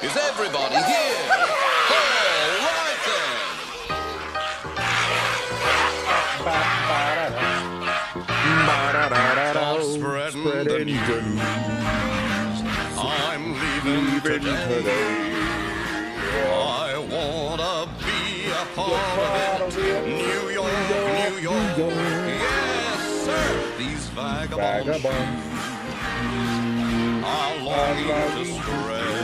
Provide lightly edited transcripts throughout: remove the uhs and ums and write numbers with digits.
Is everybody here? All right then. Start spreading the news. I'm leaving today. I wanna be a part of it. New York, New York. Yes, sir. These vagabonds are longing to stray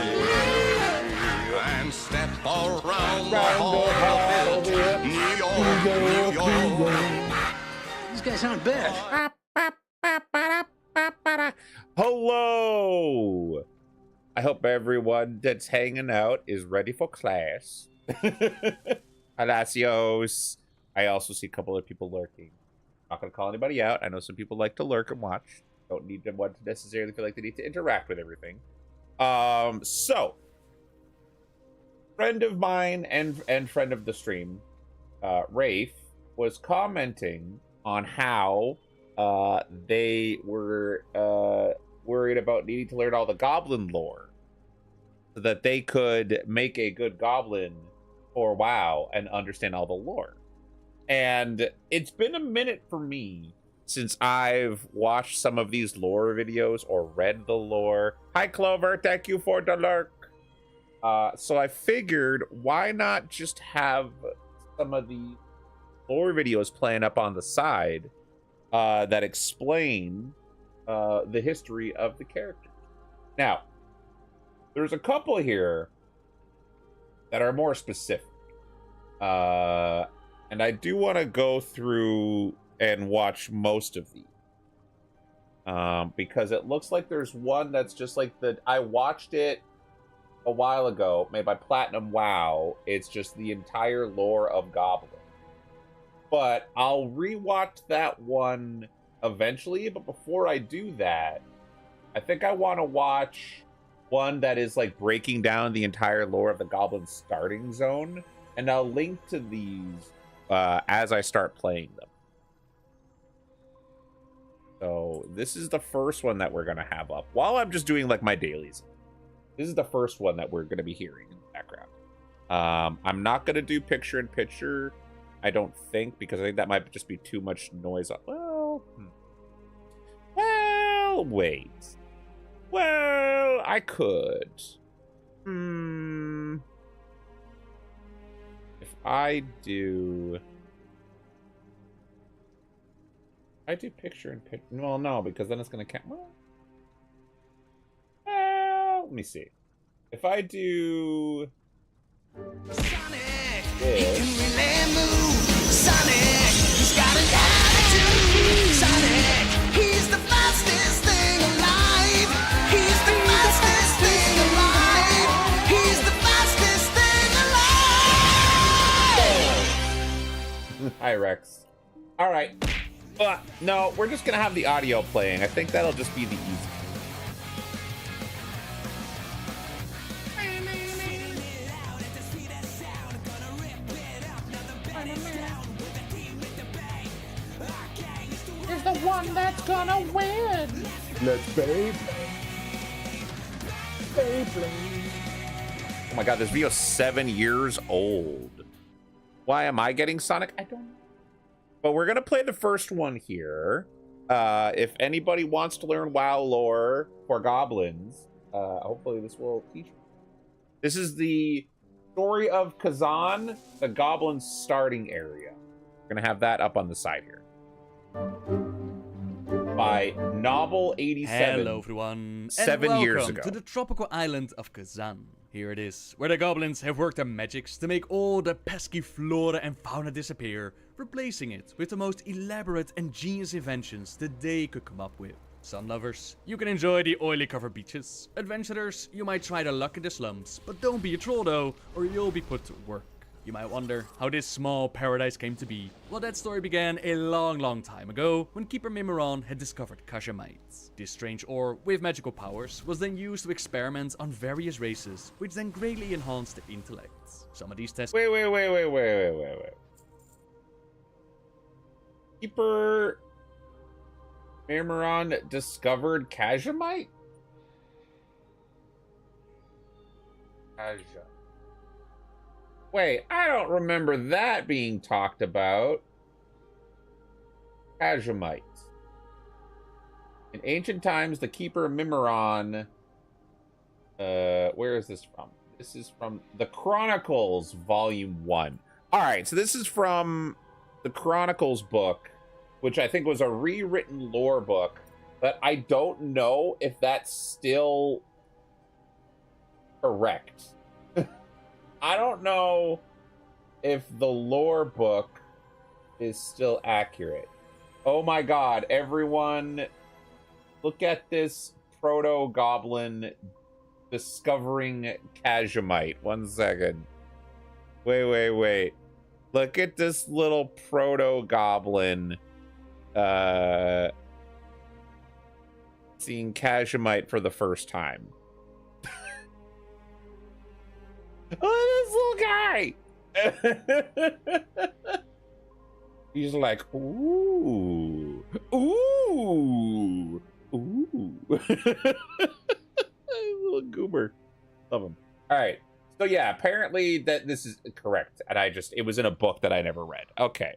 and step around the heart of it. New York, New York. These guys aren't bad. Hello! I hope everyone that's hanging out is ready for class. Alacios. I also see a couple of people lurking. Not gonna call anybody out. I know some people like to lurk and watch. Don't need them to necessarily feel like they need to interact with everything. So friend of mine and friend of the stream, Rafe, was commenting on how they were worried about needing to learn all the Goblin lore so that they could make a good goblin for WoW and understand all the lore. And it's been a minute for me since I've watched some of these lore videos or read the lore. Hi, Clover. Thank you for the lurk. So I figured, why not just have some of the lore videos playing up on the side that explain the history of the characters. Now, there's a couple here that are more specific. And I do want to go through and watch most of these. Because it looks like there's one that's just like I watched it a while ago, made by Platinum WoW. It's just the entire lore of Goblin. But I'll rewatch that one eventually. But before I do that, I think I want to watch one that is like breaking down the entire lore of the Goblin starting zone. And I'll link to these as I start playing them. So this is the first one that we're going to have up while I'm just doing like my dailies. This is the first one that we're going to be hearing in the background. I'm not going to do picture in picture, I don't think, because I think that might just be too much noise. Well, wait. Well, I could. If I do picture in picture. Well, no, because then it's going to count. Well, let me see. If I do Sonic, this. he can really move. Sonic, he's got an attitude. Sonic, he's the fastest thing alive. He's the fastest thing alive. He's the fastest thing alive. Hi, Rex. All right. No, we're just going to have the audio playing. I think that'll just be the easy. Is the one that's gonna win. Let's babe. Oh my god, this video's 7 years old. Why am I getting Sonic? I don't know. But we're gonna play the first one here. If anybody wants to learn WoW lore for goblins, hopefully this will teach you. This is the story of Kazan, the goblin starting area. We're gonna have that up on the side here. By Novel 87. Hello everyone, 7 and years welcome ago. to the tropical island of Kazan. Here it is, where the goblins have worked their magics to make all the pesky flora and fauna disappear, replacing it with the most elaborate and genius inventions that they could come up with. Sun lovers, you can enjoy the oily covered beaches. Adventurers, you might try their luck in the slums, but don't be a troll though, or you'll be put to work. You might wonder how this small paradise came to be. Well, that story began a long time ago when Keeper Mimiron had discovered Kashamites. This strange ore with magical powers was then used to experiment on various races, which then greatly enhanced their intellects. Some of these tests— Wait. Keeper Mimiron discovered Kashmite? Aja. Wait, I don't remember that being talked about. Ajamite. In ancient times, the keeper of Mimeron. Where is this from? This is from the Chronicles, Volume 1. All right, so this is from the Chronicles book, which I think was a rewritten lore book, but I don't know if that's still correct. I don't know if the lore book is still accurate. Oh my god, everyone, look at this proto-goblin discovering Kashmite. 1 second. Wait. Look at this little proto-goblin seeing Kashmite for the first time. Oh, this little guy! He's like, ooh. Little goober. Love him. All right. So yeah, apparently that this is correct. And it was in a book that I never read. Okay.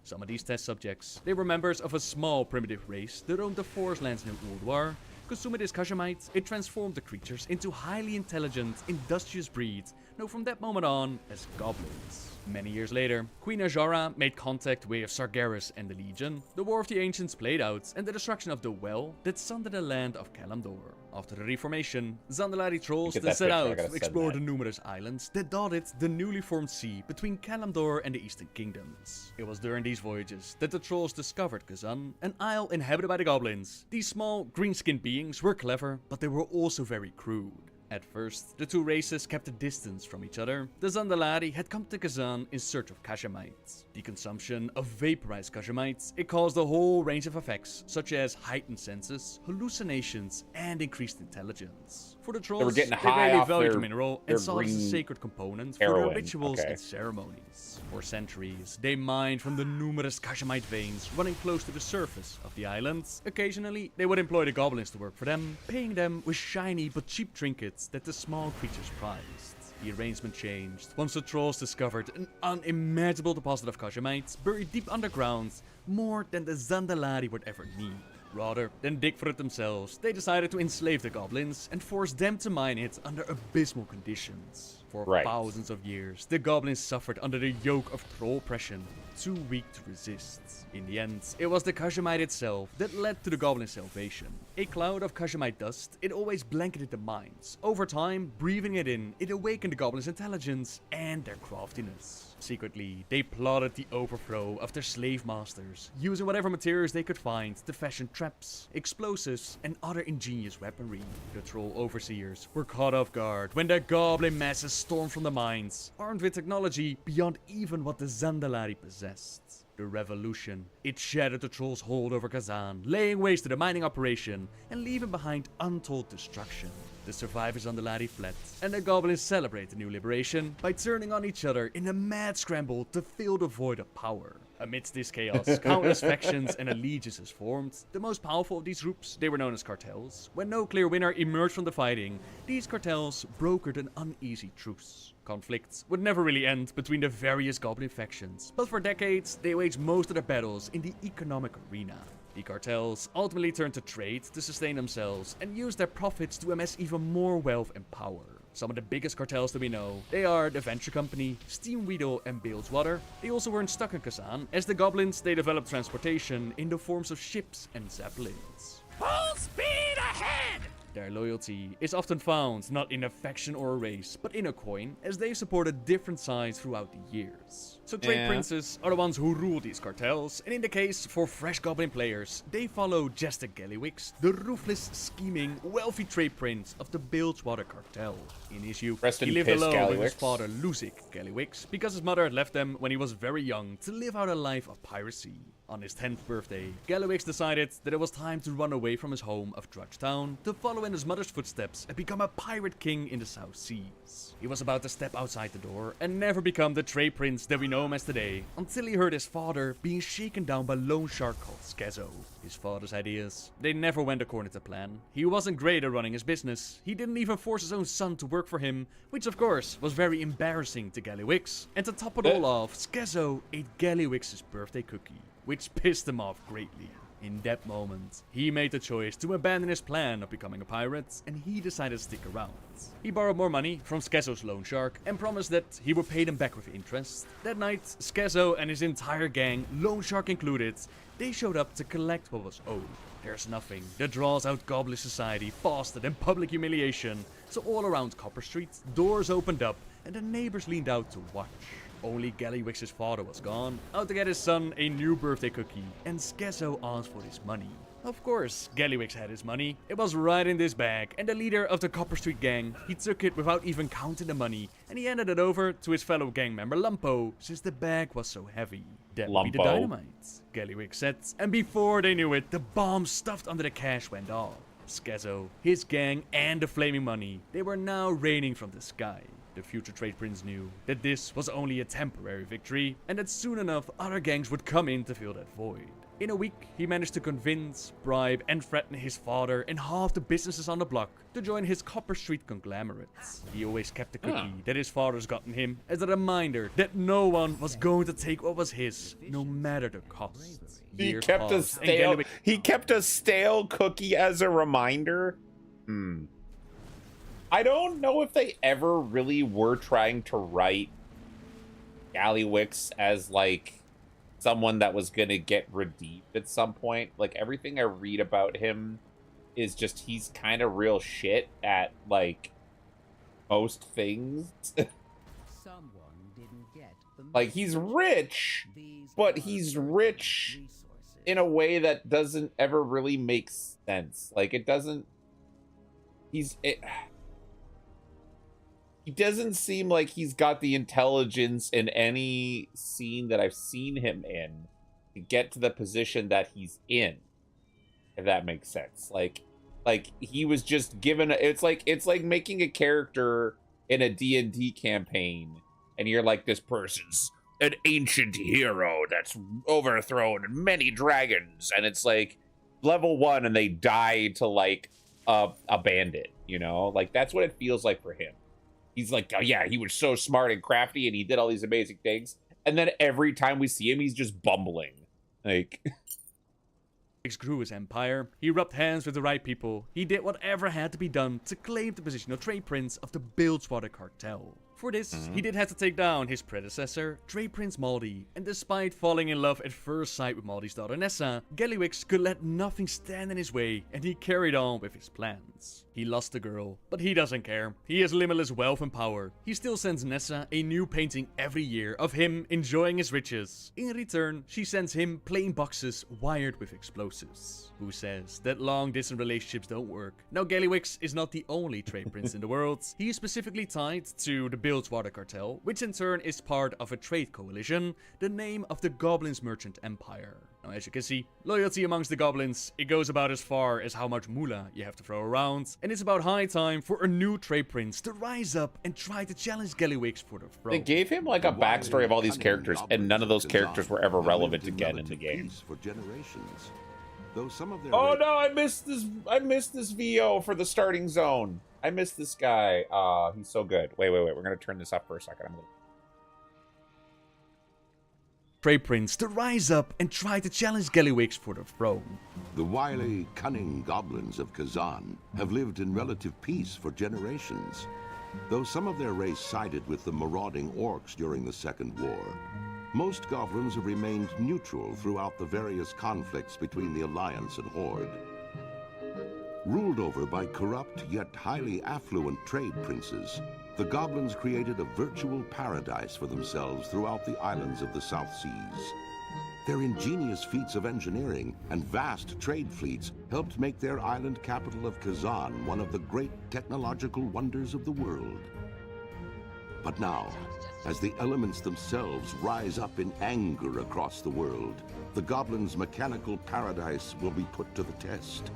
Some of these test subjects, they were members of a small primitive race that roamed the forest lands in Old War. Consuming this Kashmite, it transformed the creatures into highly intelligent, industrious breeds, known from that moment on as goblins. Many years later, Queen Azora made contact with Sargeras and the Legion. The War of the Ancients played out, and the destruction of the well that sundered the land of Kalimdor. After the Reformation, Zandalari trolls then set out to explore the numerous islands that dotted the newly formed sea between Kalimdor and the Eastern Kingdoms. It was during these voyages that the trolls discovered Kazan, an isle inhabited by the goblins. These small, green-skinned beings were clever, but they were also very crude. At first, the two races kept a distance from each other. The Zandalari had come to Kazan in search of Kashmites. The consumption of vaporized Kashmites, it caused a whole range of effects, such as heightened senses, hallucinations, and increased intelligence. For the trolls, they rarely valued the mineral and saw it as a sacred component for their rituals and ceremonies. For centuries, they mined from the numerous Kashmite veins running close to the surface of the islands. Occasionally, they would employ the goblins to work for them, paying them with shiny but cheap trinkets that the small creatures prized. The arrangement changed once the trolls discovered an unimaginable deposit of Kashmites buried deep underground, more than the Zandalari would ever need. Rather than dig for it themselves, they decided to enslave the goblins and force them to mine it under abysmal conditions. For thousands of years, the goblins suffered under the yoke of troll oppression, too weak to resist. In the end, it was the Kashmite itself that led to the goblin salvation. A cloud of Kashmite dust, it always blanketed the mines. Over time, breathing it in, it awakened the goblins' intelligence and their craftiness. Secretly, they plotted the overthrow of their slave masters, using whatever materials they could find to fashion traps, explosives, and other ingenious weaponry. The troll overseers were caught off guard when the goblin masses stormed from the mines, armed with technology beyond even what the Zandalari possessed. The revolution, it shattered the trolls' hold over Kazan, laying waste to the mining operation and leaving behind untold destruction. The survivors on the Lari fled, and the goblins celebrate the new liberation by turning on each other in a mad scramble to fill the void of power. Amidst this chaos, countless factions and allegiances formed. The most powerful of these groups, they were known as cartels. When no clear winner emerged from the fighting, these cartels brokered an uneasy truce. Conflicts would never really end between the various goblin factions, but for decades, they waged most of their battles in the economic arena. The cartels ultimately turned to trade to sustain themselves and used their profits to amass even more wealth and power. Some of the biggest cartels that we know, they are the Venture Company, Steam Weedle, and Bilgewater. They also weren't stuck in Kazan. As the goblins, they developed transportation in the forms of ships and zeppelins. Full speed ahead! Their loyalty is often found not in a faction or a race, but in a coin, as they supported different sides throughout the years. So trade princes are the ones who rule these cartels, and in the case for fresh goblin players, they follow Jester Gallywix, the ruthless, scheming, wealthy trade prince of the Bilgewater cartel. In his youth, he lived alone with his father Lusic Gallywix, because his mother had left them when he was very young to live out a life of piracy. On his 10th birthday, Gallywix decided that it was time to run away from his home of Drudgetown to follow in his mother's footsteps and become a pirate king in the South Seas. He was about to step outside the door and never become the trade prince that we know home as today, until he heard his father being shaken down by a loan shark called Skezo. His father's ideas, they never went according to plan. He wasn't great at running his business. He didn't even force his own son to work for him, which of course was very embarrassing to Gallywix. And to top it all off, Skezo ate Gallywix's birthday cookie, which pissed him off greatly. In that moment, he made the choice to abandon his plan of becoming a pirate, and he decided to stick around. He borrowed more money from Skezo's loan shark and promised that he would pay them back with interest. That night, Skezo and his entire gang, loan shark included, they showed up to collect what was owed. There's nothing that draws out goblin society faster than public humiliation, so all around Copper Street, doors opened up and the neighbors leaned out to watch. Only Gallywix's father was gone, out to get his son a new birthday cookie, and Skezo asked for his money. Of course, Gallywix had his money. It was right in this bag, and the leader of the Copper Street gang, he took it without even counting the money, and he handed it over to his fellow gang member Lumpo, since the bag was so heavy. That would be the dynamite, Gallywix said, and before they knew it, the bomb stuffed under the cash went off. Skezo, his gang, and the flaming money, they were now raining from the sky. The future trade prince knew that this was only a temporary victory, and that soon enough other gangs would come in to fill that void. In a week, he managed to convince, bribe, and threaten his father and half the businesses on the block to join his Copper Street conglomerate. He always kept the cookie that his father's gotten him as a reminder that no one was going to take what was his, no matter the cost. He kept a stale cookie as a reminder. I don't know if they ever really were trying to write Gallywix as like someone that was gonna get redeemed at some point. Like everything I read about him is just he's kind of real shit at like most things. Like he's rich, but he's rich in a way that doesn't ever really make sense. Like it doesn't. He doesn't seem like he's got the intelligence in any scene that I've seen him in to get to the position that he's in, if that makes sense. Like he was just given it's like making a character in a D&D campaign and you're like, this person's an ancient hero that's overthrown many dragons, and it's like level 1 and they die to like a bandit, you know? Like that's what it feels like for him. He's like, oh yeah, he was so smart and crafty and he did all these amazing things. And then every time we see him, he's just bumbling. Like... grew his empire. He rubbed hands with the right people. He did whatever had to be done to claim the position of trade prince of the Bilgewater cartel. For this, he did have to take down his predecessor, Trade Prince Maldy, and despite falling in love at first sight with Maldy's daughter Nessa, Gallywix could let nothing stand in his way, and he carried on with his plans. He lost the girl, but he doesn't care. He has limitless wealth and power. He still sends Nessa a new painting every year of him enjoying his riches. In return, she sends him plain boxes wired with explosives. Who says that long-distance relationships don't work? Now, Gallywix is not the only trade prince in the world. He is specifically tied to the Bilgewater cartel, which in turn is part of a trade coalition, the name of the Goblins Merchant Empire. Now, as you can see, loyalty amongst the goblins, it goes about as far as how much moolah you have to throw around, and it's about high time for a new trade prince to rise up and try to challenge Gallywix for the throne. They gave him like a backstory of all these characters, and none of those characters were ever relevant again in the game. For generations. Though some of their oh no, I missed this VO for the starting zone. I missed this guy. He's so good. Wait. We're gonna turn this up for a second. Trade prince to rise up and try to challenge Gallywix for the throne. The wily, cunning goblins of Kazan have lived in relative peace for generations, though some of their race sided with the marauding orcs during the Second War. Most goblins have remained neutral throughout the various conflicts between the Alliance and Horde. Ruled over by corrupt yet highly affluent trade princes, the goblins created a virtual paradise for themselves throughout the islands of the South Seas. Their ingenious feats of engineering and vast trade fleets helped make their island capital of Kazan one of the great technological wonders of the world. But now, as the elements themselves rise up in anger across the world, the goblins' mechanical paradise will be put to the test.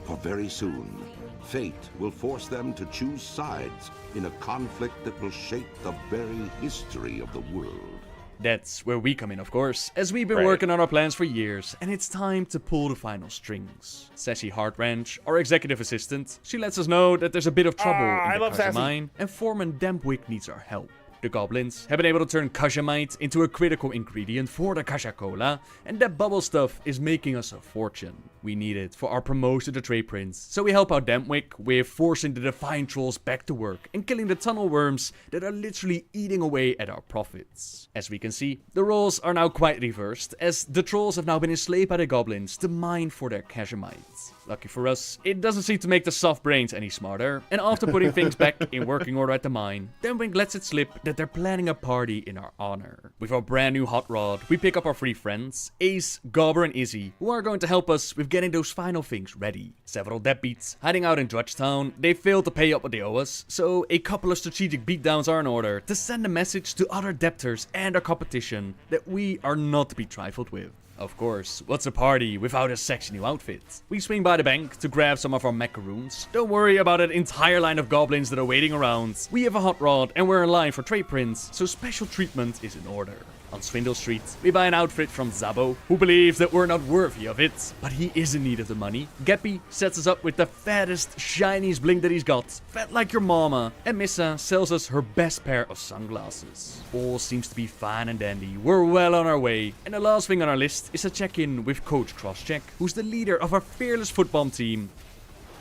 For very soon, fate will force them to choose sides in a conflict that will shape the very history of the world. That's where we come in, of course, as we've been working on our plans for years, and it's time to pull the final strings. Sassy Heartwrench, our executive assistant, she lets us know that there's a bit of trouble in the Kasha mine, and Foreman Dampwick needs our help. The goblins have been able to turn Kashamite into a critical ingredient for the Kasha Cola, and that bubble stuff is making us a fortune. We need it for our promotion to Trade Prince, so we help out Dampwick with forcing the Defiant Trolls back to work and killing the tunnel worms that are literally eating away at our profits. As we can see, the roles are now quite reversed, as the trolls have now been enslaved by the goblins to mine for their Kashamites. Lucky for us, it doesn't seem to make the soft brains any smarter, and after putting things back in working order at the mine, Dampwick lets it slip that they're planning a party in our honor. With our brand new hot rod, we pick up our 3 friends, Ace, Gobber and Izzy, who are going to help us with getting those final things ready. Several deadbeats hiding out in Drudgetown, they failed to pay up what they owe us, so a couple of strategic beatdowns are in order to send a message to other debtors and our competition that we are not to be trifled with. Of course, what's a party without a sexy new outfit? We swing by the bank to grab some of our macaroons. Don't worry about an entire line of goblins that are waiting around. We have a hot rod and we're in line for Trade Prince, so special treatment is in order. On Swindle Street, we buy an outfit from Zabo, who believes that we're not worthy of it, but he is in need of the money. Geppy sets us up with the fattest, shiniest bling that he's got, fat like your mama, and Missa sells us her best pair of sunglasses. All seems to be fine and dandy, we're well on our way, and the last thing on our list is a check-in with Coach Crosscheck, who's the leader of our fearless football team.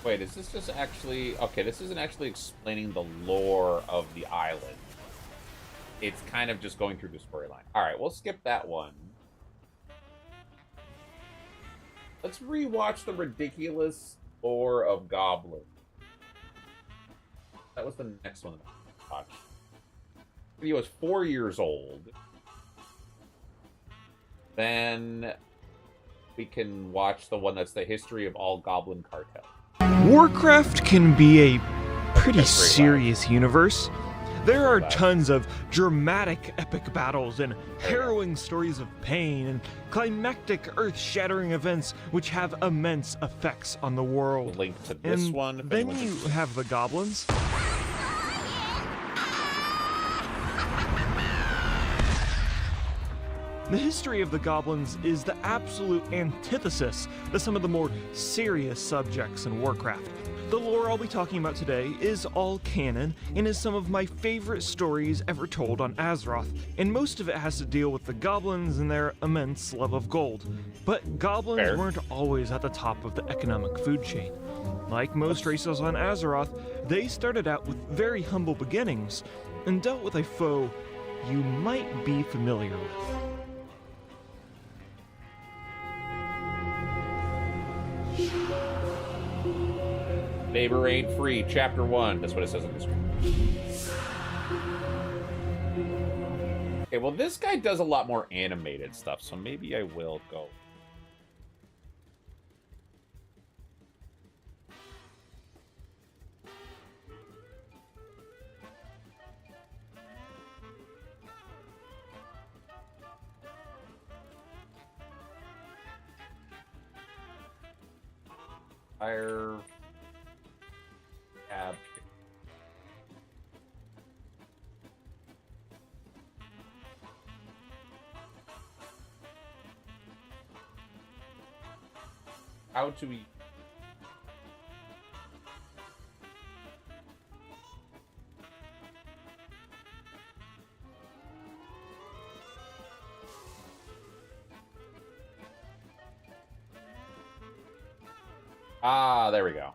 Wait, is this just actually... Okay, this isn't actually explaining the lore of the island. It's kind of just going through the storyline. Alright, we'll skip that one. Let's rewatch the ridiculous lore of Goblin. That was the next one that I watched. The video was 4 years old. Then we can watch the one that's the history of all Goblin cartels. Warcraft can be a pretty serious universe. There are tons of dramatic epic battles and harrowing stories of pain and climactic earth-shattering events which have immense effects on the world. Link to this and one. Then you have the goblins. The history of the goblins is the absolute antithesis to some of the more serious subjects in Warcraft. The lore I'll be talking about today is all canon and is some of my favorite stories ever told on Azeroth, and most of it has to deal with the goblins and their immense love of gold. But goblins weren't always at the top of the economic food chain. Like most races on Azeroth, they started out with very humble beginnings and dealt with a foe you might be familiar with. Neighbor Ain't Free, Chapter 1. That's what it says on the screen. Okay, well, this guy does a lot more animated stuff, so maybe I will go. Fire... Tab. How do we... Ah, there we go.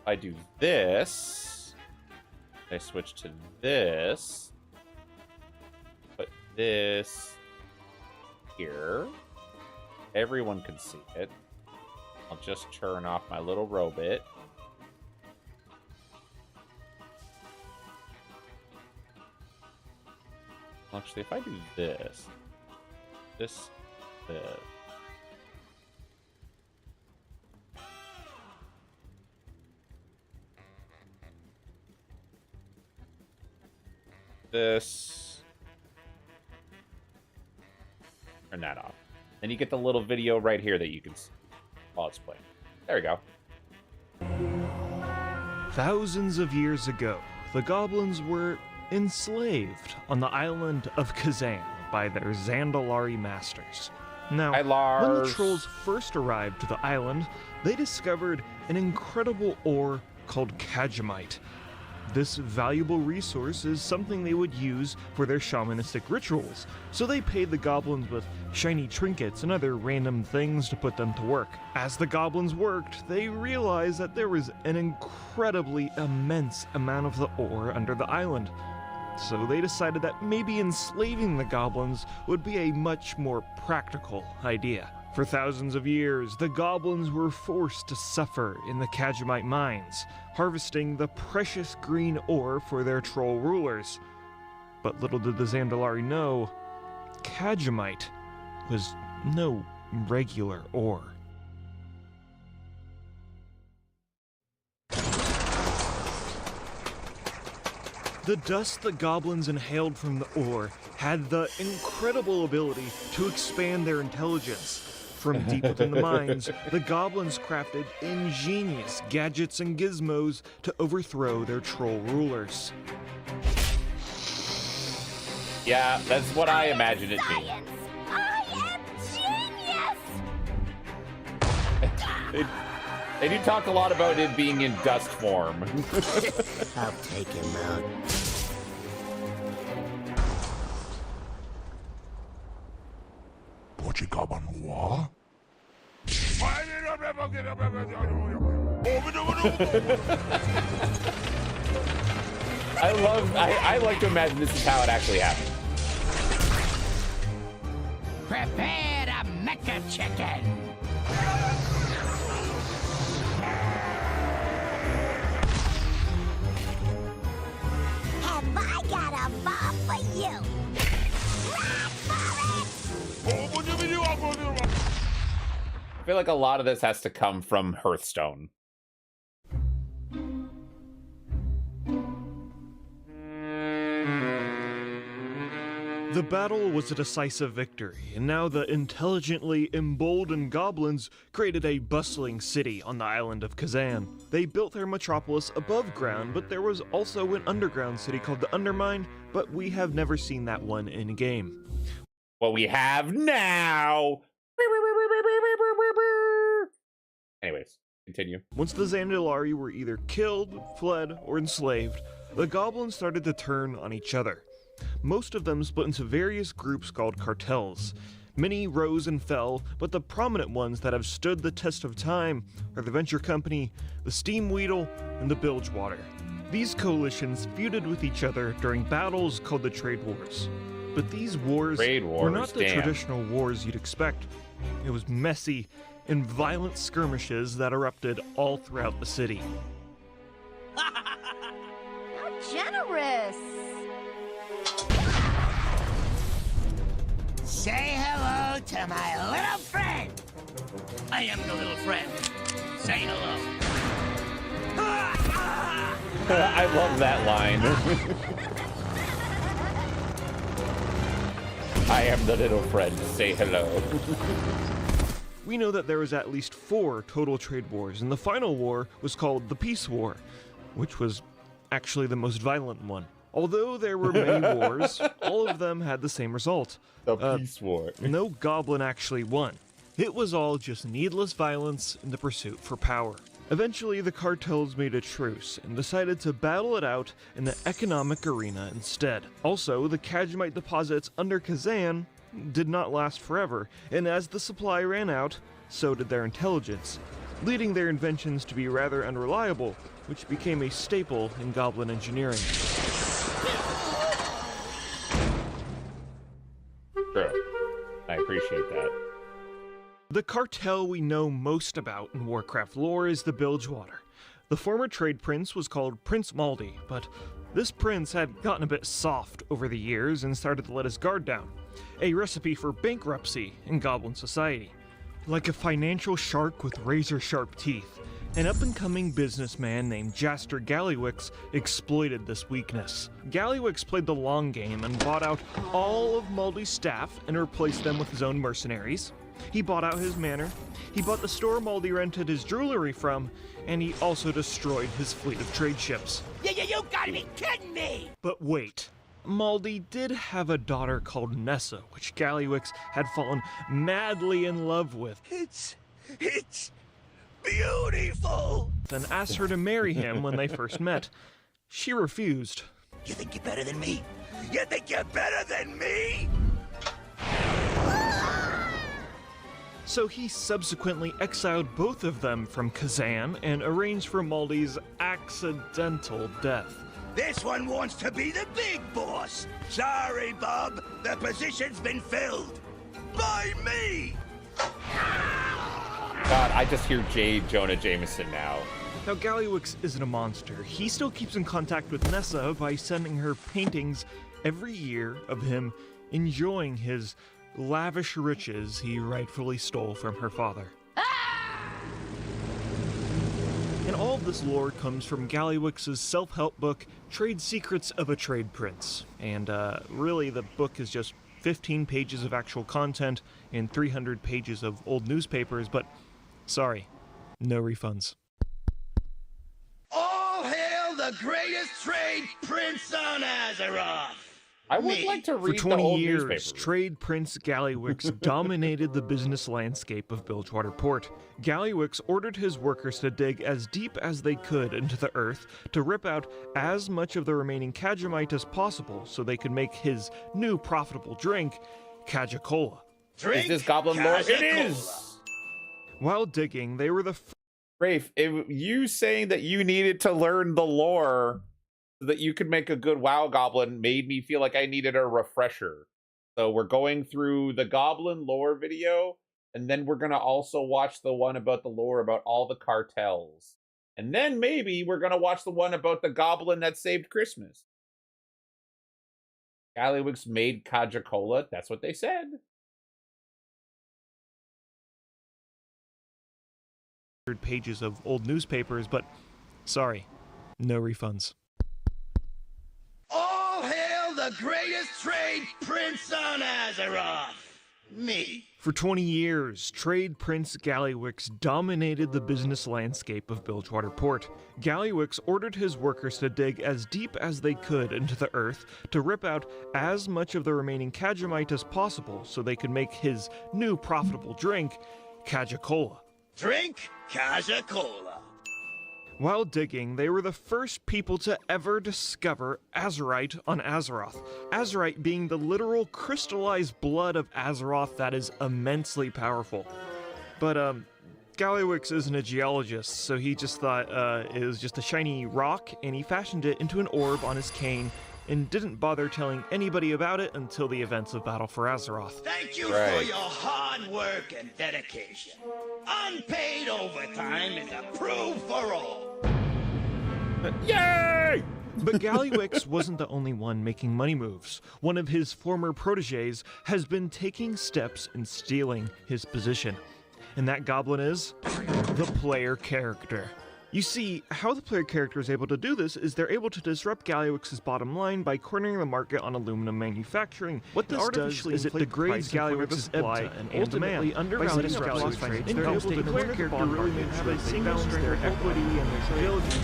I do this, I switch to this, put this here, everyone can see it. I'll just turn off my little robot. Actually, if I do this, this, this, turn that off. Then you get the little video right here that you can see while it's playing. There we go. Thousands of years ago, the goblins were enslaved on the island of Kazan by their Zandalari masters. Now, Hi, Lars. when the trolls first arrived to the island, they discovered an incredible ore called Kajamite. This valuable resource is something they would use for their shamanistic rituals, so they paid the goblins with shiny trinkets and other random things to put them to work. As the goblins worked, they realized that there was an incredibly immense amount of the ore under the island. So they decided that maybe enslaving the goblins would be a much more practical idea. For thousands of years, the goblins were forced to suffer in the Kajamite mines, harvesting the precious green ore for their troll rulers. But little did the Zandalari know, Kajamite was no regular ore. The dust the goblins inhaled from the ore had the incredible ability to expand their intelligence. From deep within the mines, the goblins crafted ingenious gadgets and gizmos to overthrow their troll rulers. Yeah, that's what I imagine it being. I am genius! They do talk a lot about it being in dust form. I'll take him out. I like to imagine this is how it actually happened. Prepare a mecha chicken. Have I got a bomb for you? Run for it! I feel like a lot of this has to come from Hearthstone. The battle was a decisive victory, and now the intelligently emboldened goblins created a bustling city on the island of Kazan. They built their metropolis above ground, but there was also an underground city called the Undermine, but we have never seen that one in game. Well, we have now. Anyways, continue. Once the Zandalari were either killed, fled, or enslaved, the goblins started to turn on each other. Most of them split into various groups called cartels. Many rose and fell, but the prominent ones that have stood the test of time are the Venture Company, the Steam Weedle, and the Bilgewater. These coalitions feuded with each other during battles called the Trade Wars. But these wars were not the traditional wars you'd expect. It was messy and violent skirmishes that erupted all throughout the city. How generous! Say hello to my little friend. I am the little friend. Say hello. I love that line. I am the little friend. Say hello. We know that there was at least 4 total trade wars, and the final war was called the Peace War, which was actually the most violent one. Although there were many wars, all of them had the same result. The Peace War. No goblin actually won. It was all just needless violence in the pursuit for power. Eventually, the cartels made a truce and decided to battle it out in the economic arena instead. Also, the Kajamite deposits under Kazan did not last forever, and as the supply ran out, so did their intelligence, leading their inventions to be rather unreliable, which became a staple in goblin engineering. True. I appreciate that. The cartel we know most about in Warcraft lore is the Bilgewater. The former trade prince was called Prince Maldi, but this prince had gotten a bit soft over the years and started to let his guard down. A recipe for bankruptcy in Goblin society. Like a financial shark with razor-sharp teeth, an up-and-coming businessman named Jaster Gallywix exploited this weakness. Gallywix played the long game and bought out all of Maldi's staff and replaced them with his own mercenaries. He bought out his manor, he bought the store Maldi rented his jewelry from, and he also destroyed his fleet of trade ships. You gotta be kidding me! But wait. Maldi did have a daughter called Nessa, which Gallywix had fallen madly in love with, It's beautiful! and asked her to marry him when they first met. She refused. You think you're better than me? You think you're better than me? So he subsequently exiled both of them from Kazan and arranged for Maldi's accidental death. This one wants to be the big boss. Sorry, Bob. The position's been filled. By me! God, I just hear J. Jonah Jameson now. Now, Gallywix isn't a monster. He still keeps in contact with Nessa by sending her paintings every year of him enjoying his lavish riches he rightfully stole from her father. And all of this lore comes from Gallywix's self-help book, Trade Secrets of a Trade Prince. And really, the book is just 15 pages of actual content and 300 pages of old newspapers, but sorry, no refunds. All hail the greatest trade prince on Azeroth! I would Me. like to For read the 20 old years, newspaper. Trade Prince Gallywix dominated the business landscape of Bilgewater Port. Gallywix ordered his workers to dig as deep as they could into the earth to rip out as much of the remaining Kajamite as possible so they could make his new profitable drink, Kaja-Cola. Is this Goblin Lore? It is! While digging, they were the Rafe, you saying that you needed to learn the lore so that you could make a good WoW Goblin made me feel like I needed a refresher. So we're going through the Goblin Lore video, and then we're going to also watch the one about the lore about all the cartels. And then maybe we're going to watch the one about the goblin that saved Christmas. Gallywix made Kaja-Cola. That's what they said. pages of old newspapers, but sorry, no refunds. All hail the greatest trade prince on Azeroth! Me. For 20 years, Trade Prince Gallywix dominated the business landscape of Bilgewater Port. Gallywix ordered his workers to dig as deep as they could into the earth to rip out as much of the remaining Kajamite as possible so they could make his new profitable drink, Kaja-Cola. Drink Kaja-Cola. While digging, they were the first people to ever discover Azerite on Azeroth. Azerite being the literal crystallized blood of Azeroth that is immensely powerful. But, Gallywix isn't a geologist, so he just thought it was just a shiny rock, and he fashioned it into an orb on his cane, and didn't bother telling anybody about it until the events of Battle for Azeroth. Thank you Right. for your hard work and dedication. Unpaid overtime is approved for all. Yay! But Gallywix wasn't the only one making money moves. One of his former proteges has been taking steps in stealing his position. And that goblin is the player character. You see, how the player character is able to do this is they're able to disrupt Gallywix's bottom line by cornering the market on aluminum manufacturing. What this does is it degrades Gallywix's supply and ultimately undervalues Gallywix's trade. They're able to declare the character really makes sure that they balance their equity and their ability.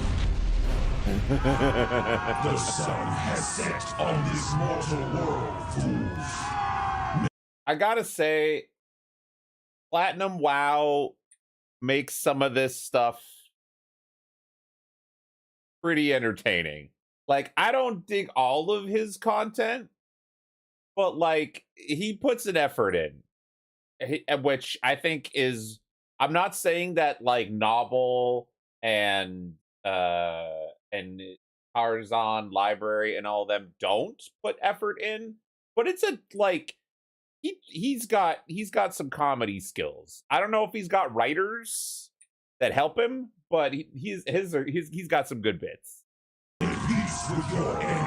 The sun has set on this mortal world, fools. I gotta say, Platinum WoW makes some of this stuff pretty entertaining. Like, I don't dig all of his content, but like, he puts an effort in, which I think is, I'm not saying that like Novel and Tarzan Library and all of them don't put effort in, but it's a like he's got some comedy skills. I don't know if he's got writers that help him, but he's got some good bits. Peace with your end,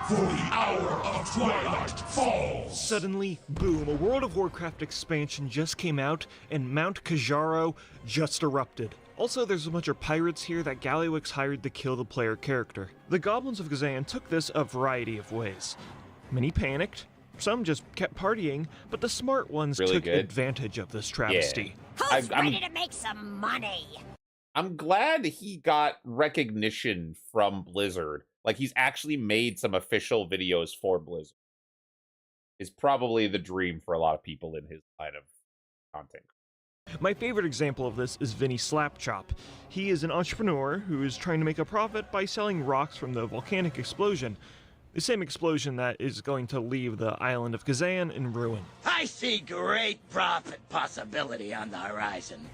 for the hour of twilight falls. Suddenly, boom, a World of Warcraft expansion just came out, and Mount Kajaro just erupted. Also, there's a bunch of pirates here that Gallywix hired to kill the player character. The Goblins of Kazan took this a variety of ways. Many panicked, Some just kept partying, but the smart ones Really took good. advantage of this travesty. Who's ready to make some money? I'm glad he got recognition from Blizzard. Like, he's actually made some official videos for Blizzard. Is probably the dream for a lot of people in his line of content. My favorite example of this is Vinny Slapchop. He is an entrepreneur who is trying to make a profit by selling rocks from the volcanic explosion. The same explosion that is going to leave the island of Kazan in ruin. I see great profit possibility on the horizon.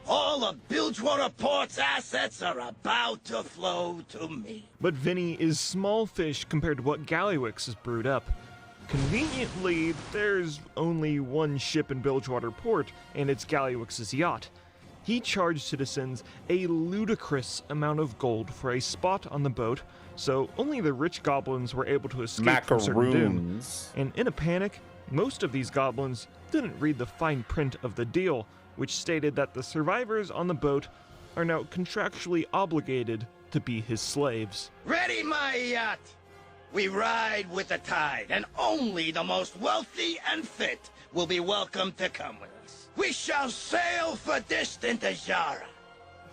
All of Bilgewater Port's assets are about to flow to me. But Vinny is small fish compared to what Gallywix has brewed up. Conveniently, there's only one ship in Bilgewater Port, and it's Gallywix's yacht. He charged citizens a ludicrous amount of gold for a spot on the boat, so only the rich goblins were able to escape from certain doom. Macaroons. And in a panic, most of these goblins didn't read the fine print of the deal, which stated that the survivors on the boat are now contractually obligated to be his slaves. Ready, my yacht! We ride with the tide, and only the most wealthy and fit will be welcome to come with us. We shall sail for distant Azara.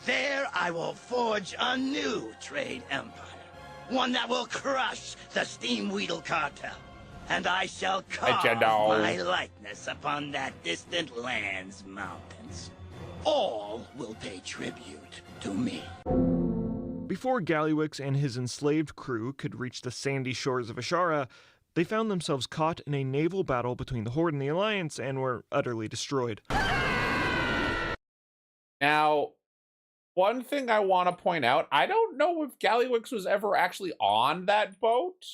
There I will forge a new trade empire, one that will crush the Steamweedle cartel. And I shall carve my likeness upon that distant land's mountains. All will pay tribute to me. Before Gallywix and his enslaved crew could reach the sandy shores of Ashara, they found themselves caught in a naval battle between the Horde and the Alliance and were utterly destroyed. Now, one thing I want to point out, I don't know if Gallywix was ever actually on that boat.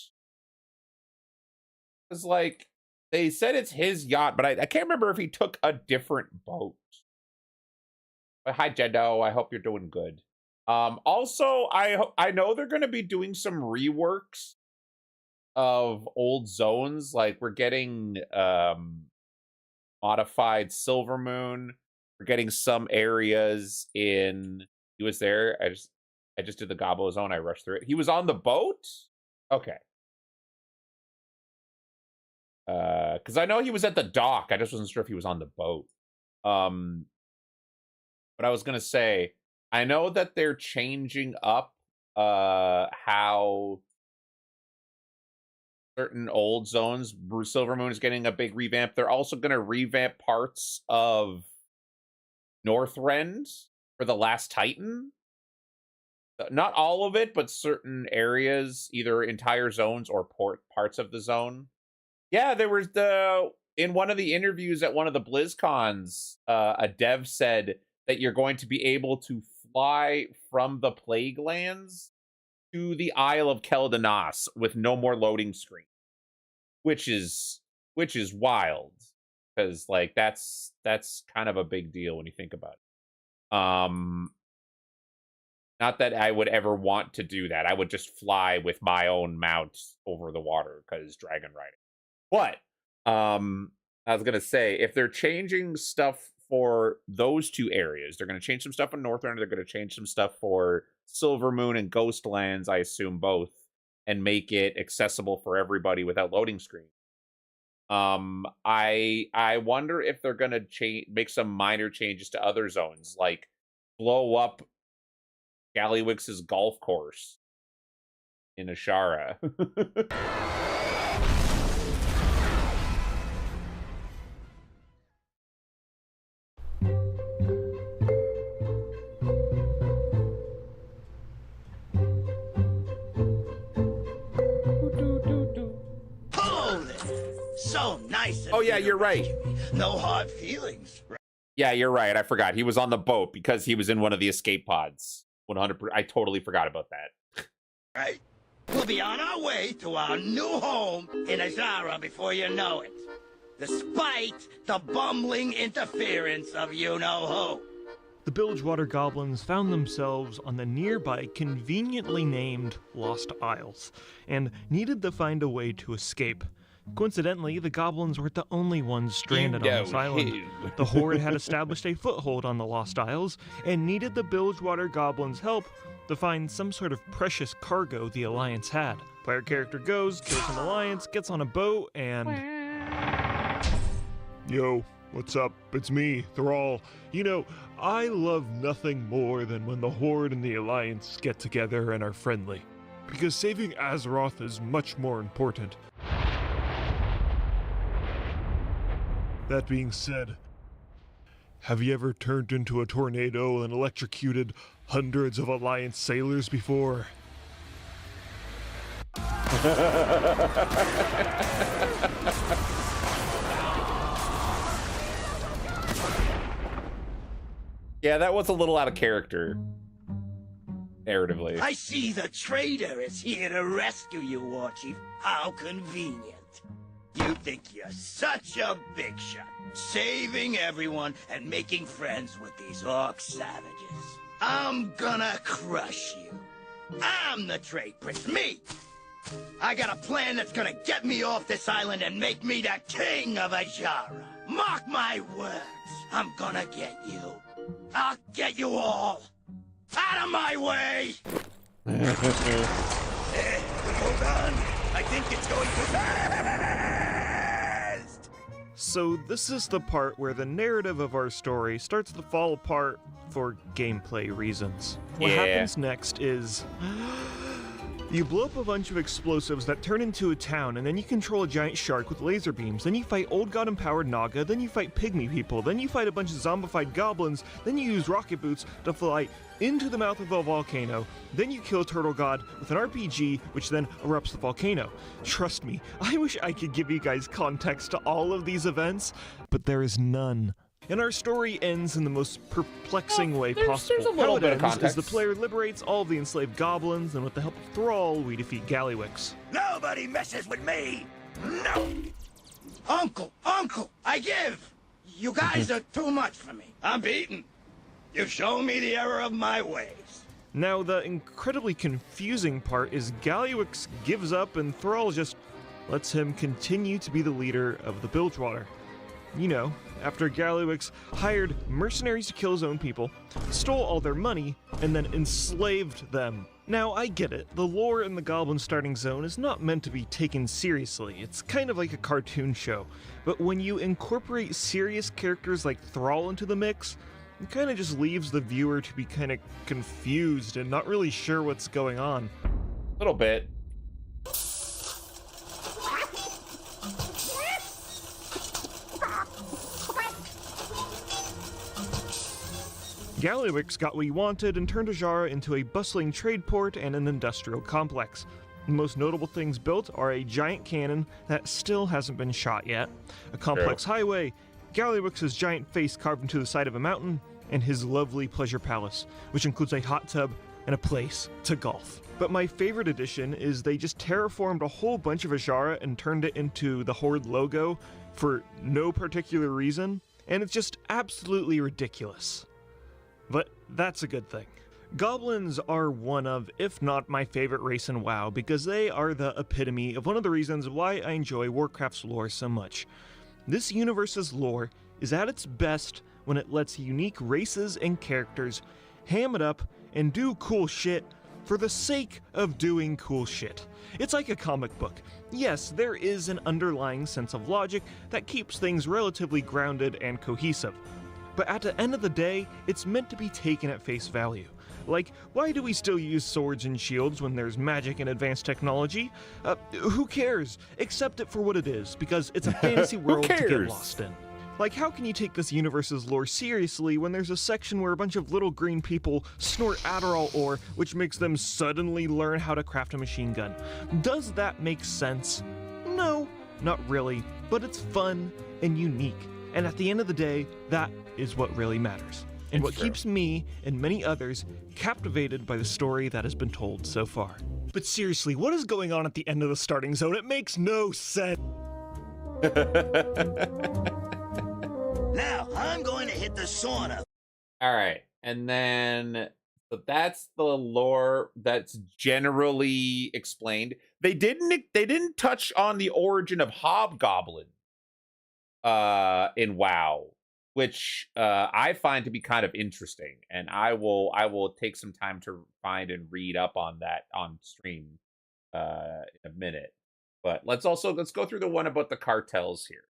It's like, they said it's his yacht, but I can't remember if he took a different boat. But hi, Jendo. I hope you're doing good. Also, I know they're going to be doing some reworks of old zones. Like, we're getting modified Silvermoon. We're getting some areas in... He was there. I just did the Gobbo zone. I rushed through it. He was on the boat? Okay. Because I know he was at the dock. I just wasn't sure if he was on the boat. But I was going to say... I know that they're changing up how certain old zones, Silvermoon is getting a big revamp. They're also going to revamp parts of Northrend for the Last Titan. Not all of it, but certain areas, either entire zones or parts of the zone. Yeah, there was in one of the interviews at one of the BlizzCons, a dev said that you're going to be able to fly from the Plague Lands to the Isle of Keldanas with no more loading screen, which is wild, because like that's kind of a big deal when you think about it. Not that I would ever want to do that. I would just fly with my own mount over the water because dragon riding. But I was gonna say, if they're changing stuff for those two areas, they're going to change some stuff in Northrend. They're going to change some stuff for Silvermoon and Ghostlands, I assume both, and make it accessible for everybody without loading screen. I wonder if they're going to make some minor changes to other zones, like blow up Gallywix's golf course in Ashara. So nice. Oh yeah, you're right. No hard feelings. Yeah, you're right. I forgot. He was on the boat because he was in one of the escape pods. 100%. I totally forgot about that. Right. We'll be on our way to our new home in Azara before you know it. Despite the bumbling interference of you-know-who. The Bilgewater Goblins found themselves on the nearby conveniently named Lost Isles, and needed to find a way to escape. Coincidentally, the goblins weren't the only ones stranded on this island. The Horde had established a foothold on the Lost Isles, and needed the Bilgewater Goblins' help to find some sort of precious cargo the Alliance had. Player character goes, kills an Alliance, gets on a boat, and Yo, what's up? It's me, Thrall. You know, I love nothing more than when the Horde and the Alliance get together and are friendly. Because saving Azeroth is much more important. That being said, have you ever turned into a tornado and electrocuted hundreds of Alliance sailors before? Yeah, that was a little out of character, narratively. I see the traitor is here to rescue you, War Chief. How convenient. You think you're such a big shot, saving everyone and making friends with these orc savages. I'm gonna crush you. I'm the trade prince, me! I got a plan that's gonna get me off this island and make me the king of Azara. Mark my words, I'm gonna get you. I'll get you all. Out of my way! Hold on. I think it's going too fast! So this is the part where the narrative of our story starts to fall apart for gameplay reasons. What happens next is you blow up a bunch of explosives that turn into a town, and then you control a giant shark with laser beams, then you fight Old God Empowered Naga, then you fight pygmy people, then you fight a bunch of zombified goblins, then you use rocket boots to fly into the mouth of a volcano, then you kill Turtle God with an RPG, which then erupts the volcano. Trust me, I wish I could give you guys context to all of these events, but there is none. And our story ends in the most perplexing way possible. There's a little bit of context. Is the player liberates all of the enslaved goblins, and with the help of Thrall, we defeat Gallywix. Nobody messes with me! No! Uncle! I give! You guys are too much for me. I'm beaten. You've shown me the error of my ways. Now, the incredibly confusing part is Gallywix gives up and Thrall just lets him continue to be the leader of the Bilgewater. You know, after Gallywix hired mercenaries to kill his own people, stole all their money, and then enslaved them. Now, I get it, the lore in the Goblin starting zone is not meant to be taken seriously, it's kind of like a cartoon show, but when you incorporate serious characters like Thrall into the mix, it kind of just leaves the viewer to be kind of confused and not really sure what's going on. A little bit. Gallywix got what he wanted and turned Azara into a bustling trade port and an industrial complex. The most notable things built are a giant cannon that still hasn't been shot yet, a complex highway, Gallywix's giant face carved into the side of a mountain, and his lovely pleasure palace, which includes a hot tub and a place to golf. But my favorite addition is they just terraformed a whole bunch of Azara and turned it into the Horde logo for no particular reason, and it's just absolutely ridiculous. But that's a good thing. Goblins are one of, if not my favorite race in WoW, because they are the epitome of one of the reasons why I enjoy Warcraft's lore so much. This universe's lore is at its best when it lets unique races and characters ham it up and do cool shit for the sake of doing cool shit. It's like a comic book. Yes, there is an underlying sense of logic that keeps things relatively grounded and cohesive. But at the end of the day, it's meant to be taken at face value. Like, why do we still use swords and shields when there's magic and advanced technology? Who cares? Accept it for what it is, because it's a fantasy world to get lost in. Like, how can you take this universe's lore seriously when there's a section where a bunch of little green people snort Adderall ore, which makes them suddenly learn how to craft a machine gun? Does that make sense? No, not really, but it's fun and unique. And at the end of the day, that is what really matters. And what keeps me and many others captivated by the story that has been told so far. But seriously, what is going on at the end of the starting zone? It makes no sense. Now, I'm going to hit the sauna. All right. And then, so that's the lore that's generally explained. They didn't touch on the origin of Hobgoblin in WoW, which I find to be kind of interesting, and I will take some time to find and read up on that on stream in a minute. But let's go through the one about the cartels here.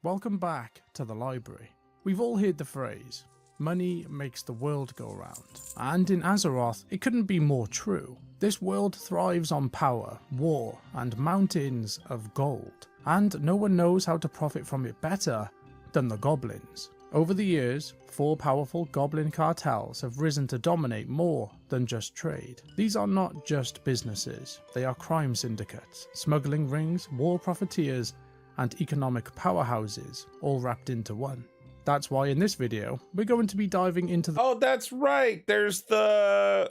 Welcome back to the library. We've all heard the phrase, money makes the world go round. And in Azeroth, it couldn't be more true. This world thrives on power, war, and mountains of gold. And no one knows how to profit from it better than the goblins. Over the years, 4 powerful goblin cartels have risen to dominate more than just trade. These are not just businesses, they are crime syndicates, smuggling rings, war profiteers, and economic powerhouses, all wrapped into one. That's why in this video, we're going to be diving into the— Oh, that's right! There's the...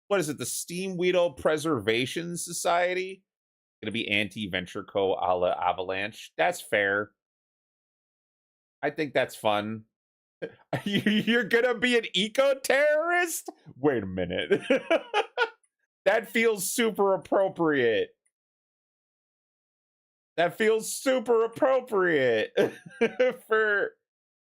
what is it? The Steamweedle Preservation Society? Gonna be anti-Venture Co. a la Avalanche. That's fair. I think that's fun. You're gonna be an eco-terrorist? Wait a minute. That feels super appropriate. That feels super appropriate for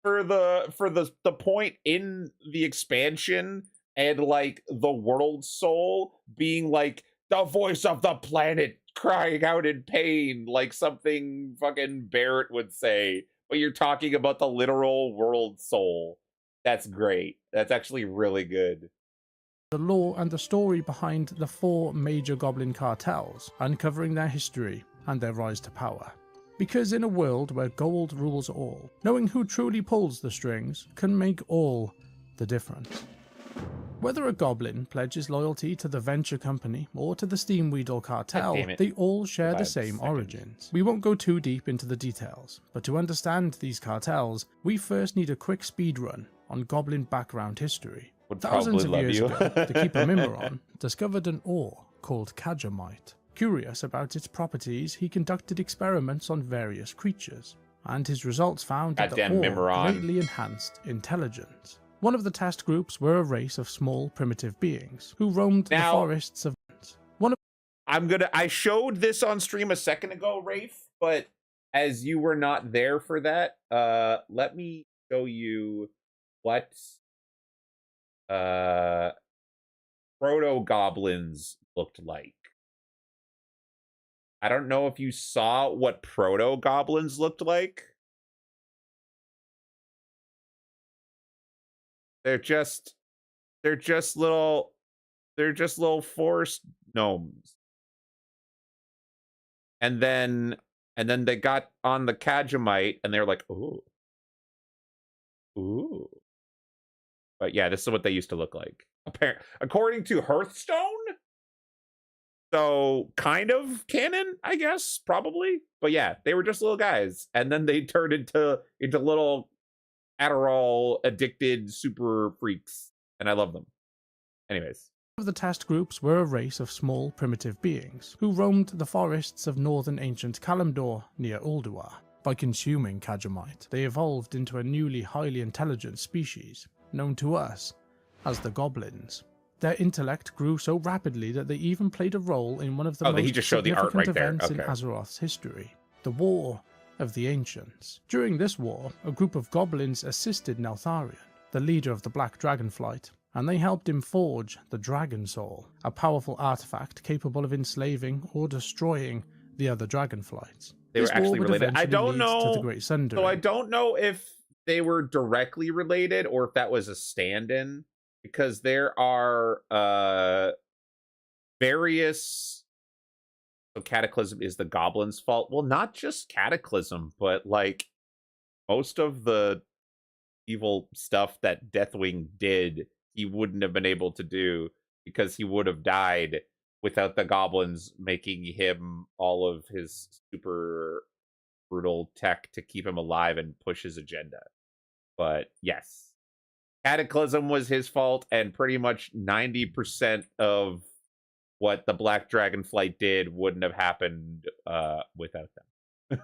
the point in the expansion and like the world soul being like the voice of the planet crying out in pain, like something fucking Barrett would say. But you're talking about the literal world soul. That's great. That's actually really good. The lore and the story behind the 4 major goblin cartels, uncovering their history and their rise to power. Because in a world where gold rules all, knowing who truly pulls the strings can make all the difference. Whether a goblin pledges loyalty to the venture company or to the Steamweedle cartel, they all share the same origins. We won't go too deep into the details, but to understand these cartels, we first need a quick speed run on goblin background history. Thousands of years ago, the keeper Mimiron discovered an ore called Kajamite. Curious about its properties, he conducted experiments on various creatures, and his results found that the ore greatly enhanced intelligence. One of the test groups were a race of small, primitive beings who roamed the forests of... I showed this on stream a second ago, Rafe, but as you were not there for that, let me show you what proto-goblins looked like. I don't know if you saw what proto-goblins looked like. They're just little forest gnomes. And then they got on the Kajamite and they're like, ooh. Ooh. But yeah, this is what they used to look like. According to Hearthstone? So kind of canon, I guess, probably. But yeah, they were just little guys. And then they turned into little Adderall addicted super freaks, and I love them. Anyways. One of the test groups were a race of small primitive beings who roamed the forests of northern ancient Kalimdor near Ulduar. By consuming Kajamite, they evolved into a newly highly intelligent species, known to us as the goblins. Their intellect grew so rapidly that they even played a role in one of the most significant events in Azeroth's history, the War of the Ancients. During this war, a group of goblins assisted Neltharion, the leader of the Black Dragonflight, and they helped him forge the Dragon Soul, a powerful artifact capable of enslaving or destroying the other Dragonflights. They were actually related. I don't know. To the Great Sundering. So I don't know if they were directly related or if that was a stand-in, because there are various... So Cataclysm is the goblins' fault. Well, not just Cataclysm, but like most of the evil stuff that Deathwing did, he wouldn't have been able to do because he would have died without the goblins making him all of his super brutal tech to keep him alive and push his agenda. But yes, Cataclysm was his fault, and pretty much 90% of what the Black Dragonflight did wouldn't have happened without them.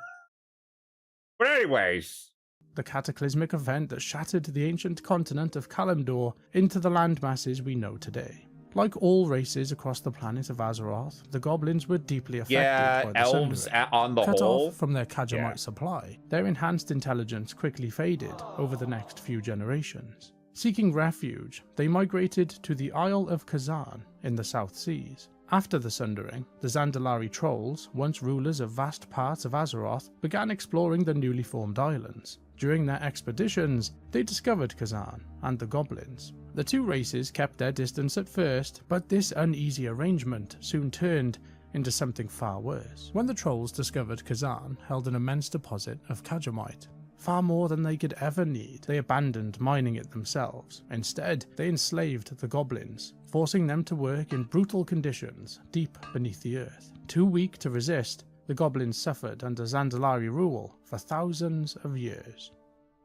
But anyways. The cataclysmic event that shattered the ancient continent of Kalimdor into the landmasses we know today. Like all races across the planet of Azeroth, the goblins were deeply affected by the elves Sundering. on the Cut whole. off from their Kajamite supply, their enhanced intelligence quickly faded over the next few generations. Seeking refuge, they migrated to the Isle of Kazan in the South Seas. After the Sundering, the Zandalari trolls, once rulers of vast parts of Azeroth, began exploring the newly formed islands. During their expeditions, they discovered Kazan and the goblins. The two races kept their distance at first, but this uneasy arrangement soon turned into something far worse. When the trolls discovered Kazan held an immense deposit of Kajamite, far more than they could ever need, they abandoned mining it themselves. Instead, they enslaved the goblins, forcing them to work in brutal conditions deep beneath the earth. Too weak to resist, the goblins suffered under Zandalari rule for thousands of years.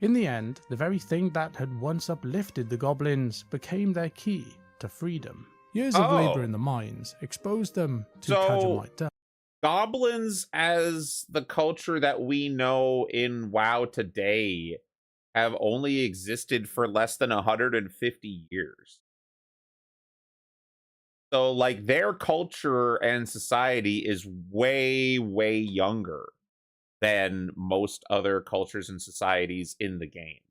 In the end, the very thing that had once uplifted the goblins became their key to freedom. Years of labor in the mines exposed them to Kajamite dust. Goblins as the culture that we know in WoW today have only existed for less than 150 years. So, like, their culture and society is way, way younger than most other cultures and societies in the game.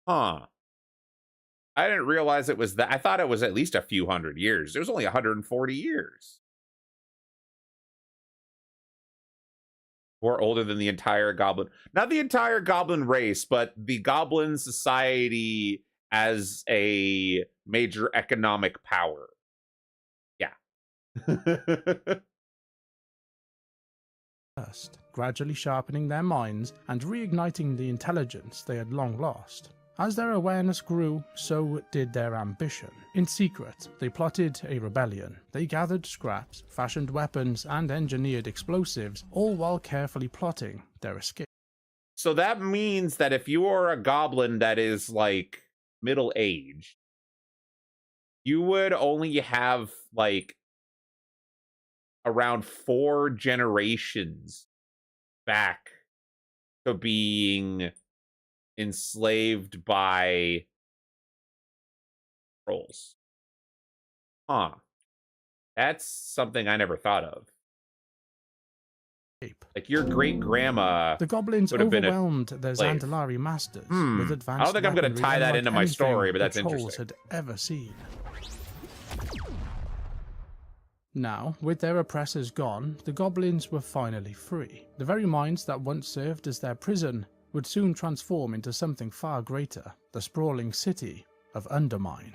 Huh. I didn't realize it was that. I thought it was at least a few hundred years. It was only 140 years. Or older than the entire goblin. Not the entire goblin race, but the goblin society as a major economic power. Yeah. Gradually sharpening their minds and reigniting the intelligence they had long lost. As their awareness grew, so did their ambition. In secret, they plotted a rebellion. They gathered scraps, fashioned weapons, and engineered explosives, all while carefully plotting their escape. So that means that if you are a goblin that is, like, middle-aged, you would only have, like, around 4 generations back to being enslaved by trolls. Huh. That's something I never thought of. Like, your great-grandma. The goblins overwhelmed their Zandalari masters with advanced I don't think I'm going to tie that into my story, but that's interesting. Trolls had ever seen. Now, with their oppressors gone, the goblins were finally free. The very minds that once served as their prison would soon transform into something far greater, the sprawling city of Undermine.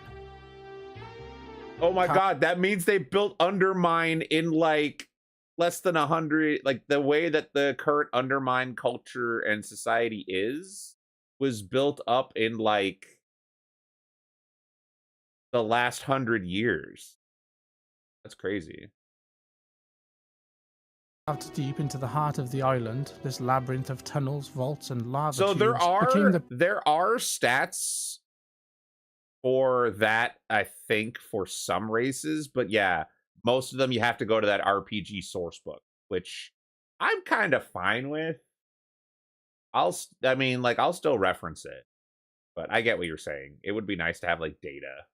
Oh my god, that means they built Undermine in, like, less than 100, like, the way that the current Undermine culture and society was built up in, like, the last 100 years. That's crazy. Out deep into the heart of the island, this labyrinth of tunnels, vaults, and lava So tubes there became are stats for that, I think, for some races, but yeah, most of them you have to go to that RPG source book, which I'm kind of fine with. I'll still reference it, but I get what you're saying. It would be nice to have, like, data.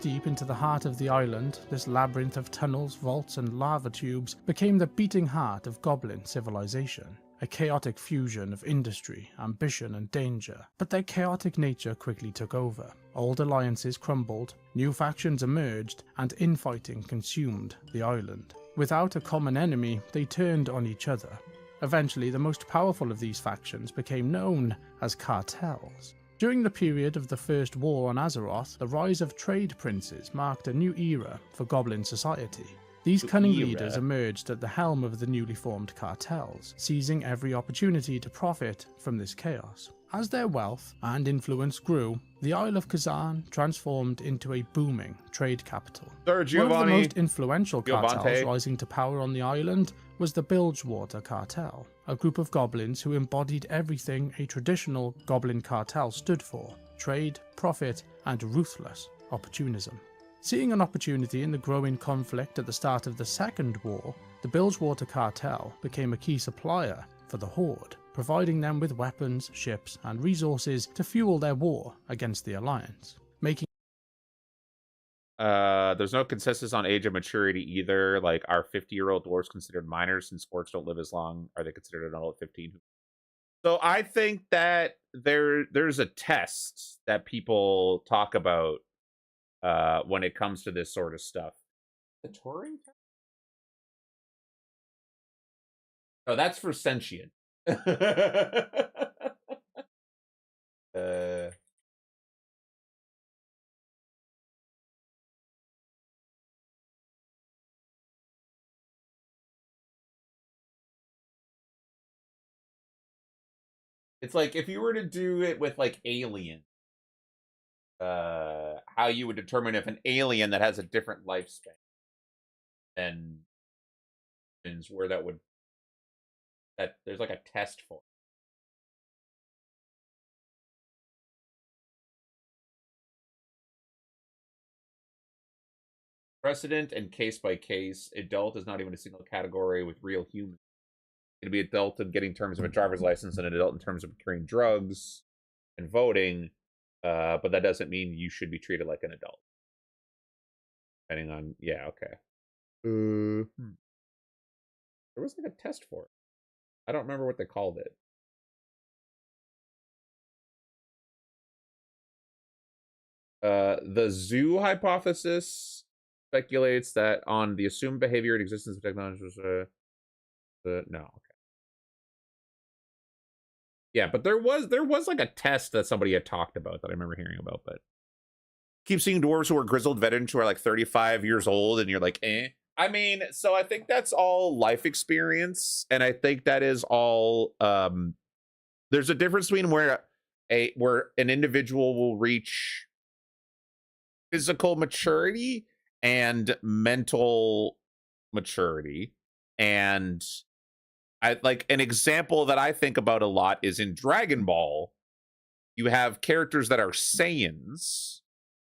Deep into the heart of the island, this labyrinth of tunnels, vaults, and lava tubes became the beating heart of goblin civilization, a chaotic fusion of industry, ambition, and danger. But their chaotic nature quickly took over. Old alliances crumbled, new factions emerged, and infighting consumed the island. Without a common enemy, they turned on each other. Eventually, the most powerful of these factions became known as cartels. During the period of the First War on Azeroth, the rise of trade princes marked a new era for Goblin society. These cunning leaders emerged at the helm of the newly formed cartels, seizing every opportunity to profit from this chaos. As their wealth and influence grew, the Isle of Kazan transformed into a booming trade capital. One of the most influential cartels rising to power on the island was the Bilgewater Cartel, a group of goblins who embodied everything a traditional goblin cartel stood for: trade, profit, and ruthless opportunism. Seeing an opportunity in the growing conflict at the start of the Second War, the Bilgewater Cartel became a key supplier for the Horde, providing them with weapons, ships, and resources to fuel their war against the Alliance, making there's no consensus on age of maturity either. Like, are 50-year-old dwarves considered minors since orcs don't live as long? Are they considered an adult at 15? So I think that there's a test that people talk about when it comes to this sort of stuff. The touring? Oh, that's for sentient. It's like if you were to do it with like Alien, how you would determine if an alien that has a different lifespan than where that would there's like a test for it. Precedent and case by case. Adult is not even a single category with real humans. It would be adult in getting terms of a driver's license and an adult in terms of procuring drugs and voting. But that doesn't mean you should be treated like an adult. Depending on, yeah, okay. There was like a test for it. I don't remember what they called it. The zoo hypothesis speculates that on the assumed behavior and existence of technology was no, okay. Yeah, but there was like a test that somebody had talked about that I remember hearing about, but keep seeing dwarves who are grizzled veterans who are like 35 years old and you're like, eh. I mean, so I think that's all life experience, and I think that is all there's a difference between where an individual will reach physical maturity and mental maturity. And I like an example that I think about a lot is in Dragon Ball. You have characters that are Saiyans,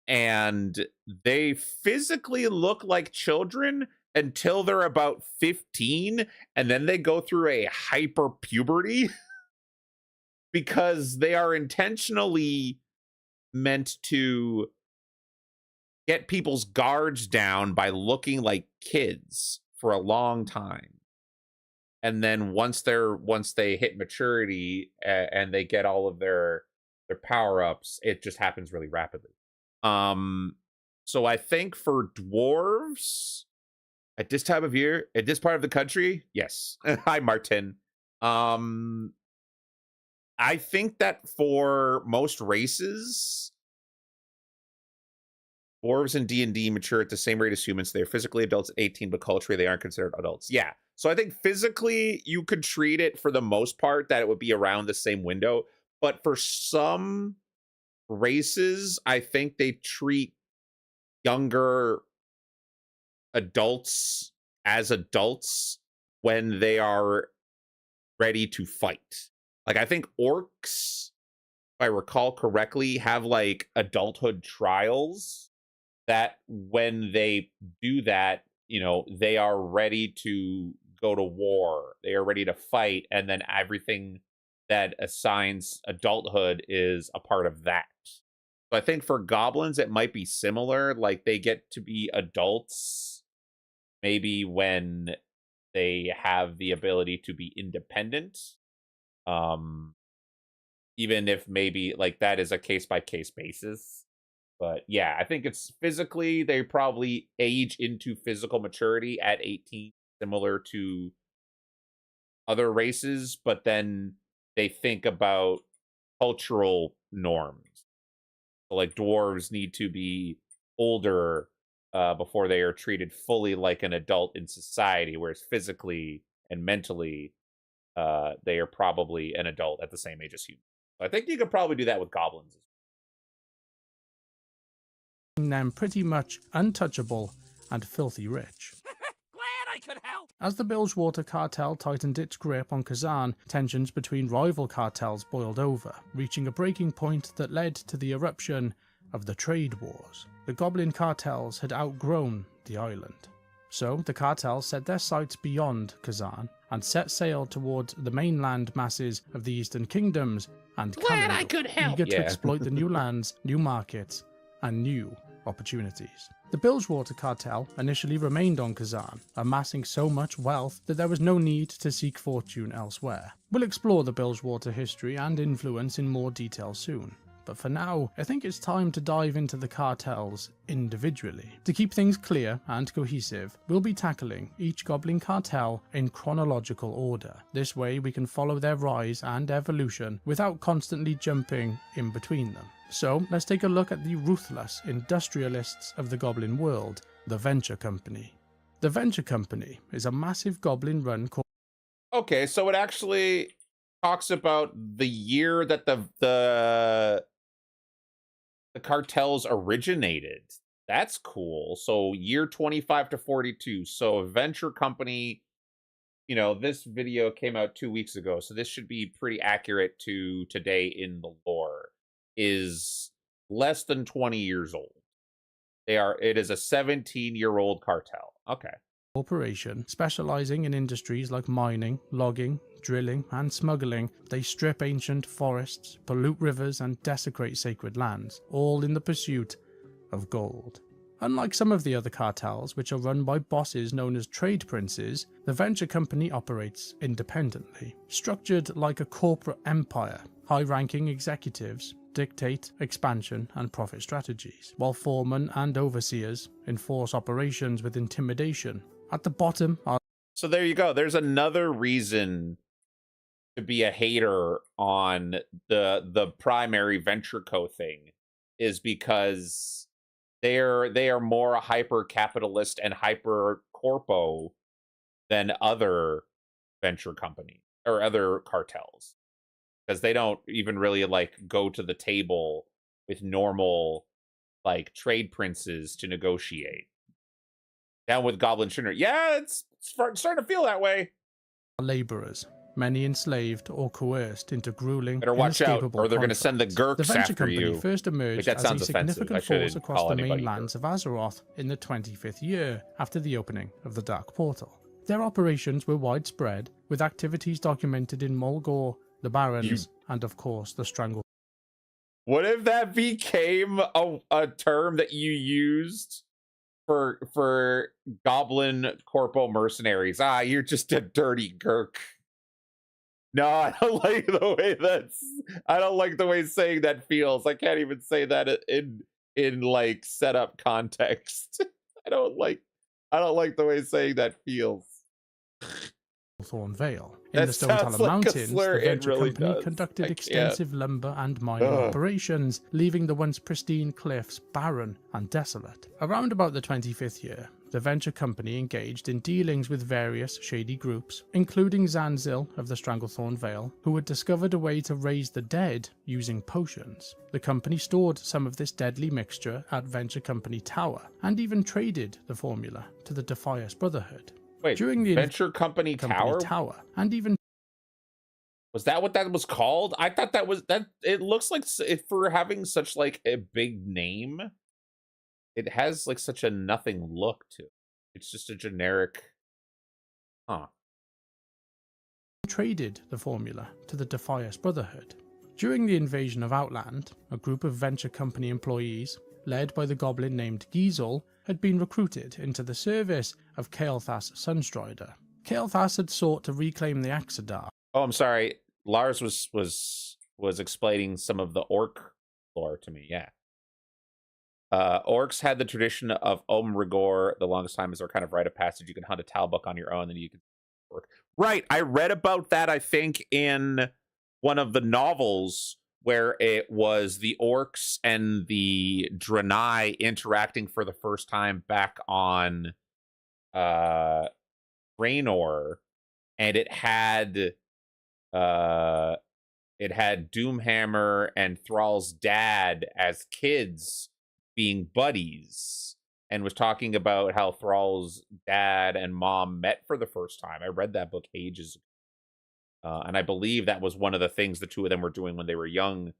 and they physically look like children until they're about 15, and then they go through a hyper puberty because they are intentionally meant to get people's guards down by looking like kids for a long time. And then once they hit maturity and they get all of their power-ups, it just happens really rapidly. So I think for dwarves at this time of year, at this part of the country, yes. Hi, Martin. I think that for most races, dwarves in D&D mature at the same rate as humans. They're physically adults at 18, but culturally they aren't considered adults. Yeah. So I think physically you could treat it for the most part that it would be around the same window. But for some races, I think they treat younger adults as adults when they are ready to fight. Like, I think orcs, if I recall correctly, have like adulthood trials that when they do that, you know, they are ready to go to war. They are ready to fight. And then everything that assigns adulthood is a part of that. So I think for goblins, it might be similar. Like, they get to be adults maybe when they have the ability to be independent. Even if maybe like that is a case-by-case basis. But yeah, I think it's physically, they probably age into physical maturity at 18, similar to other races, but then they think about cultural norms. So like dwarves need to be older before they are treated fully like an adult in society, whereas physically and mentally, they are probably an adult at the same age as humans. So I think you could probably do that with goblins. Them pretty much untouchable and filthy rich. Glad I could help. As the Bilgewater cartel tightened its grip on Kazan, tensions between rival cartels boiled over, reaching a breaking point that led to the eruption of the trade wars. The goblin cartels had outgrown the island. So the cartels set their sights beyond Kazan and set sail towards the mainland masses of the Eastern Kingdoms and Kalimdor, eager to exploit the new lands, new markets, and new opportunities. The Bilgewater cartel initially remained on Kazan, amassing so much wealth that there was no need to seek fortune elsewhere. We'll explore the Bilgewater history and influence in more detail soon. but for now, I think it's time to dive into the cartels individually. To keep things clear and cohesive, we'll be tackling each Goblin cartel in chronological order. This way we can follow their rise and evolution without constantly jumping in between them. So let's take a look at the ruthless industrialists of the Goblin world, the Venture Company. The Venture Company is a massive Goblin-run corporation. Okay, so it actually talks about the year that the cartels originated. That's cool. So year 25 to 42. So a venture company, you know, this video came out 2 weeks ago, so this should be pretty accurate to today in the lore, is less than 20 years old. It is a 17-year-old cartel. Okay. Corporation specializing in industries like mining, logging, drilling, and smuggling. They strip ancient forests, pollute rivers, and desecrate sacred lands, all in the pursuit of gold. Unlike some of the other cartels, which are run by bosses known as trade princes, the Venture Company operates independently. Structured like a corporate empire, high-ranking executives dictate expansion and profit strategies, while foremen and overseers enforce operations with intimidation. At the bottom are... So there you go. There's another reason to be a hater on the primary Venture Co thing, is because they are more hyper capitalist and hyper corpo than other venture companies or other cartels, because they don't even really like go to the table with normal like trade princes to negotiate. Down with Goblin Shinner. Yeah, it's starting to feel that way. Laborers, many enslaved or coerced into grueling, better watch out, inescapable or they're going to send the contracts. Gurks The Venture after Company you. first emerged that as a sounds offensive. significant I shouldn't force across call the anybody mainlands of Azeroth in the 25th year after the opening of the Dark Portal. Their operations were widespread, with activities documented in Mulgore, the Barrens, and of course the Strangle. What if that became a term that you used for Goblin Corpo mercenaries? Ah, you're just a dirty Gurk. No, I don't like the way I don't like the way saying that feels. I can't even say that in like setup context. I don't like the way saying that feels. Thorn Vale. In the Stone Talon Mountains, the Venture Company conducted extensive lumber and mining operations, leaving the once pristine cliffs barren and desolate. Around about the 25th year, the Venture Company engaged in dealings with various shady groups, including Zanzil of the Stranglethorn Vale, who had discovered a way to raise the dead using potions. The company stored some of this deadly mixture at Venture Company Tower, and even traded the formula to the Defias Brotherhood. Wait, during the Venture Company Tower? And even... Was that what that was called? I thought that was... that. It looks like, if for having such like a big name, it has like such a nothing look to it. It's just a generic... Huh. Traded the formula to the Defias Brotherhood. During the invasion of Outland, a group of Venture Company employees, led by the goblin named Giesel, had been recruited into the service of Kael'thas Sunstrider. Kael'thas had sought to reclaim the Axadar. Oh, I'm sorry. Lars was explaining some of the orc lore to me. Yeah. Orcs had the tradition of Rigor the longest time as their kind of rite of passage. You can hunt a Talbuk on your own, then you can work. Right. I read about that, I think, in one of the novels, where it was the orcs and the Draenei interacting for the first time back on Raynor, and it had Doomhammer and Thrall's dad as kids being buddies, and was talking about how Thrall's dad and mom met for the first time. I read that book ages ago. And I believe that was one of the things the two of them were doing when they were young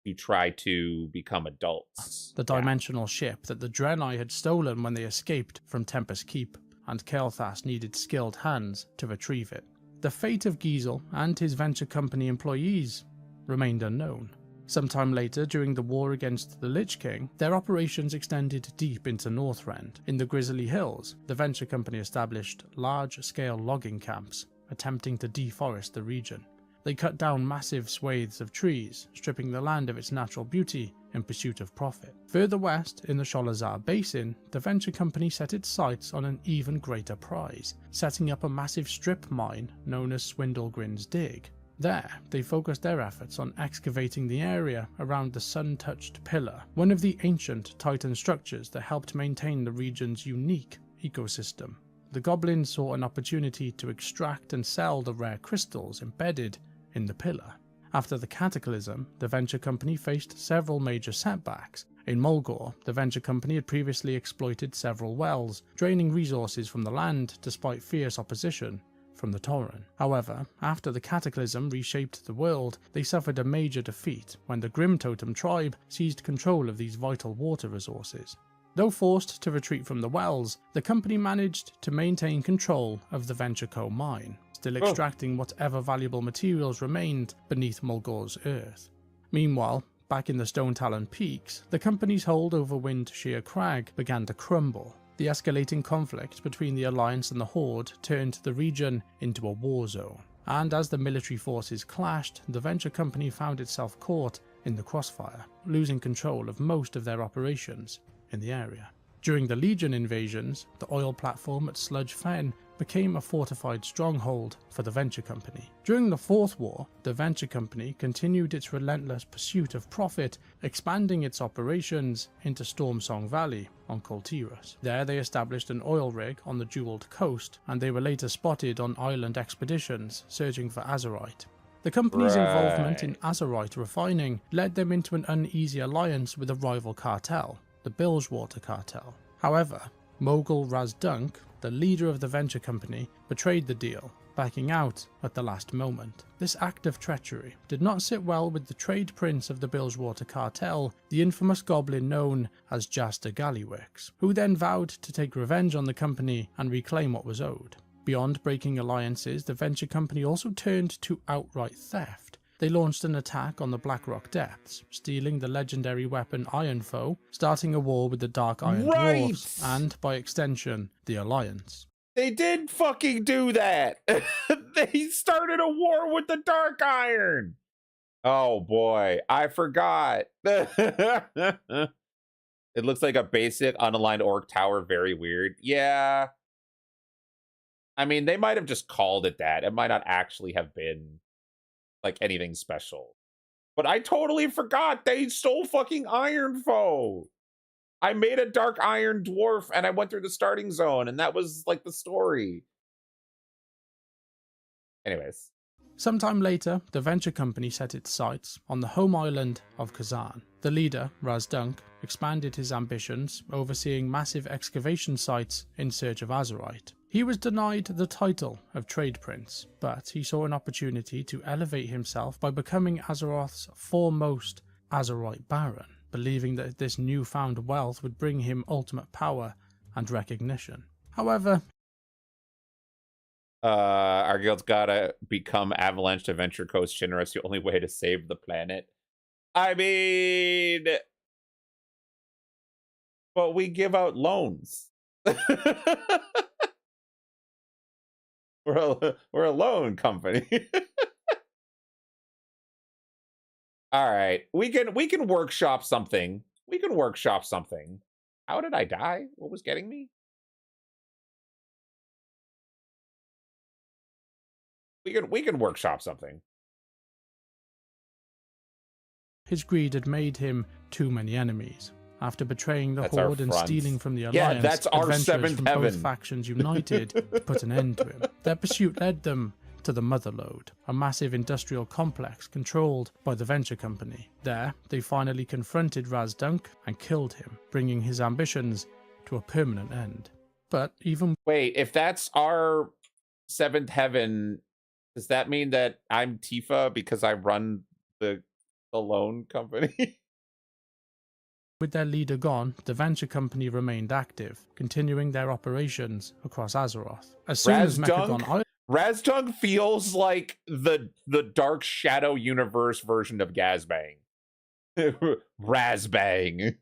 to try to become adults. The dimensional ship that the Draenei had stolen when they escaped from Tempest Keep, and Kael'thas needed skilled hands to retrieve it. The fate of Giesel and his Venture Company employees remained unknown. Sometime later, during the war against the Lich King, their operations extended deep into Northrend. In the Grizzly Hills, the Venture Company established large-scale logging camps, attempting to deforest the region. they cut down massive swathes of trees, stripping the land of its natural beauty in pursuit of profit. Further west, in the Sholazar Basin, the venture company set its sights on an even greater prize, setting up a massive strip mine known as Swindlegrin's Dig. There, they focused their efforts on excavating the area around the Sun-Touched Pillar, one of the ancient Titan structures that helped maintain the region's unique ecosystem. The goblins saw an opportunity to extract and sell the rare crystals embedded in the pillar. After the cataclysm, the venture company faced several major setbacks. In Mulgore, the venture company had previously exploited several wells, draining resources from the land despite fierce opposition from the Tauren. However, after the cataclysm reshaped the world, they suffered a major defeat when the Grim Totem tribe seized control of these vital water resources. Though forced to retreat from the wells, the company managed to maintain control of the Venture Co. mine, still extracting whatever valuable materials remained beneath Mulgore's earth. Meanwhile, back in the Stone Talon Peaks, the company's hold over Windshear Crag began to crumble. The escalating conflict between the Alliance and the Horde turned the region into a war zone, and as the military forces clashed, the Venture Company found itself caught in the crossfire, losing control of most of their operations in the area. During the Legion invasions, the oil platform at Sludge Fen became a fortified stronghold for the Venture Company. During the Fourth War, the Venture Company continued its relentless pursuit of profit, expanding its operations into Stormsong Valley on Koltiras. There they established an oil rig on the Jeweled Coast, and they were later spotted on island expeditions searching for azurite. The company's involvement in azurite refining led them into an uneasy alliance with a rival cartel, the Bilgewater Cartel. However, Mogul Razdunk, the leader of the venture company, betrayed the deal, backing out at the last moment. This act of treachery did not sit well with the trade prince of the Bilgewater Cartel, the infamous goblin known as Jaster Gallywix, who then vowed to take revenge on the company and reclaim what was owed. Beyond breaking alliances, the venture company also turned to outright theft. They launched an attack on the Blackrock Depths, stealing the legendary weapon Ironfoe, starting a war with the Dark Iron Dwarfs, and, by extension, the Alliance. They did fucking do that! They started a war with the Dark Iron! Oh boy, I forgot. It looks like a basic unaligned orc tower, very weird. Yeah. I mean, they might have just called it that. It might not actually have been like anything special. But I totally forgot they stole fucking Ironfoe. I made a Dark Iron Dwarf and I went through the starting zone and that was like the story. Anyways. Sometime later, the venture company set its sights on the home island of Kazan. The leader, Razdunk, expanded his ambitions, overseeing massive excavation sites in search of azurite. He was denied the title of Trade Prince, but he saw an opportunity to elevate himself by becoming Azeroth's foremost azurite baron, believing that this newfound wealth would bring him ultimate power and recognition. However, our guild's gotta become Avalanche to Venture Coast Shinra. It's the only way to save the planet. I mean, but we give out loans. We're a loan company. All right, we can workshop something. We can workshop something. How did I die? What was getting me? We can workshop something. His greed had made him too many enemies. After betraying the Horde and stealing from the Alliance, that's our adventurers from heaven. both factions united to put an end to him. Their pursuit led them to the Motherlode, a massive industrial complex controlled by the venture company. There, they finally confronted Razdunk and killed him, bringing his ambitions to a permanent end. But even... Wait, if that's our seventh heaven, does that mean that I'm Tifa because I run the loan company? With their leader gone, the venture company remained active, continuing their operations across Azeroth. As soon as Mechagon... Razdunk feels like the Dark Shadow Universe version of Gazbang. Razbang.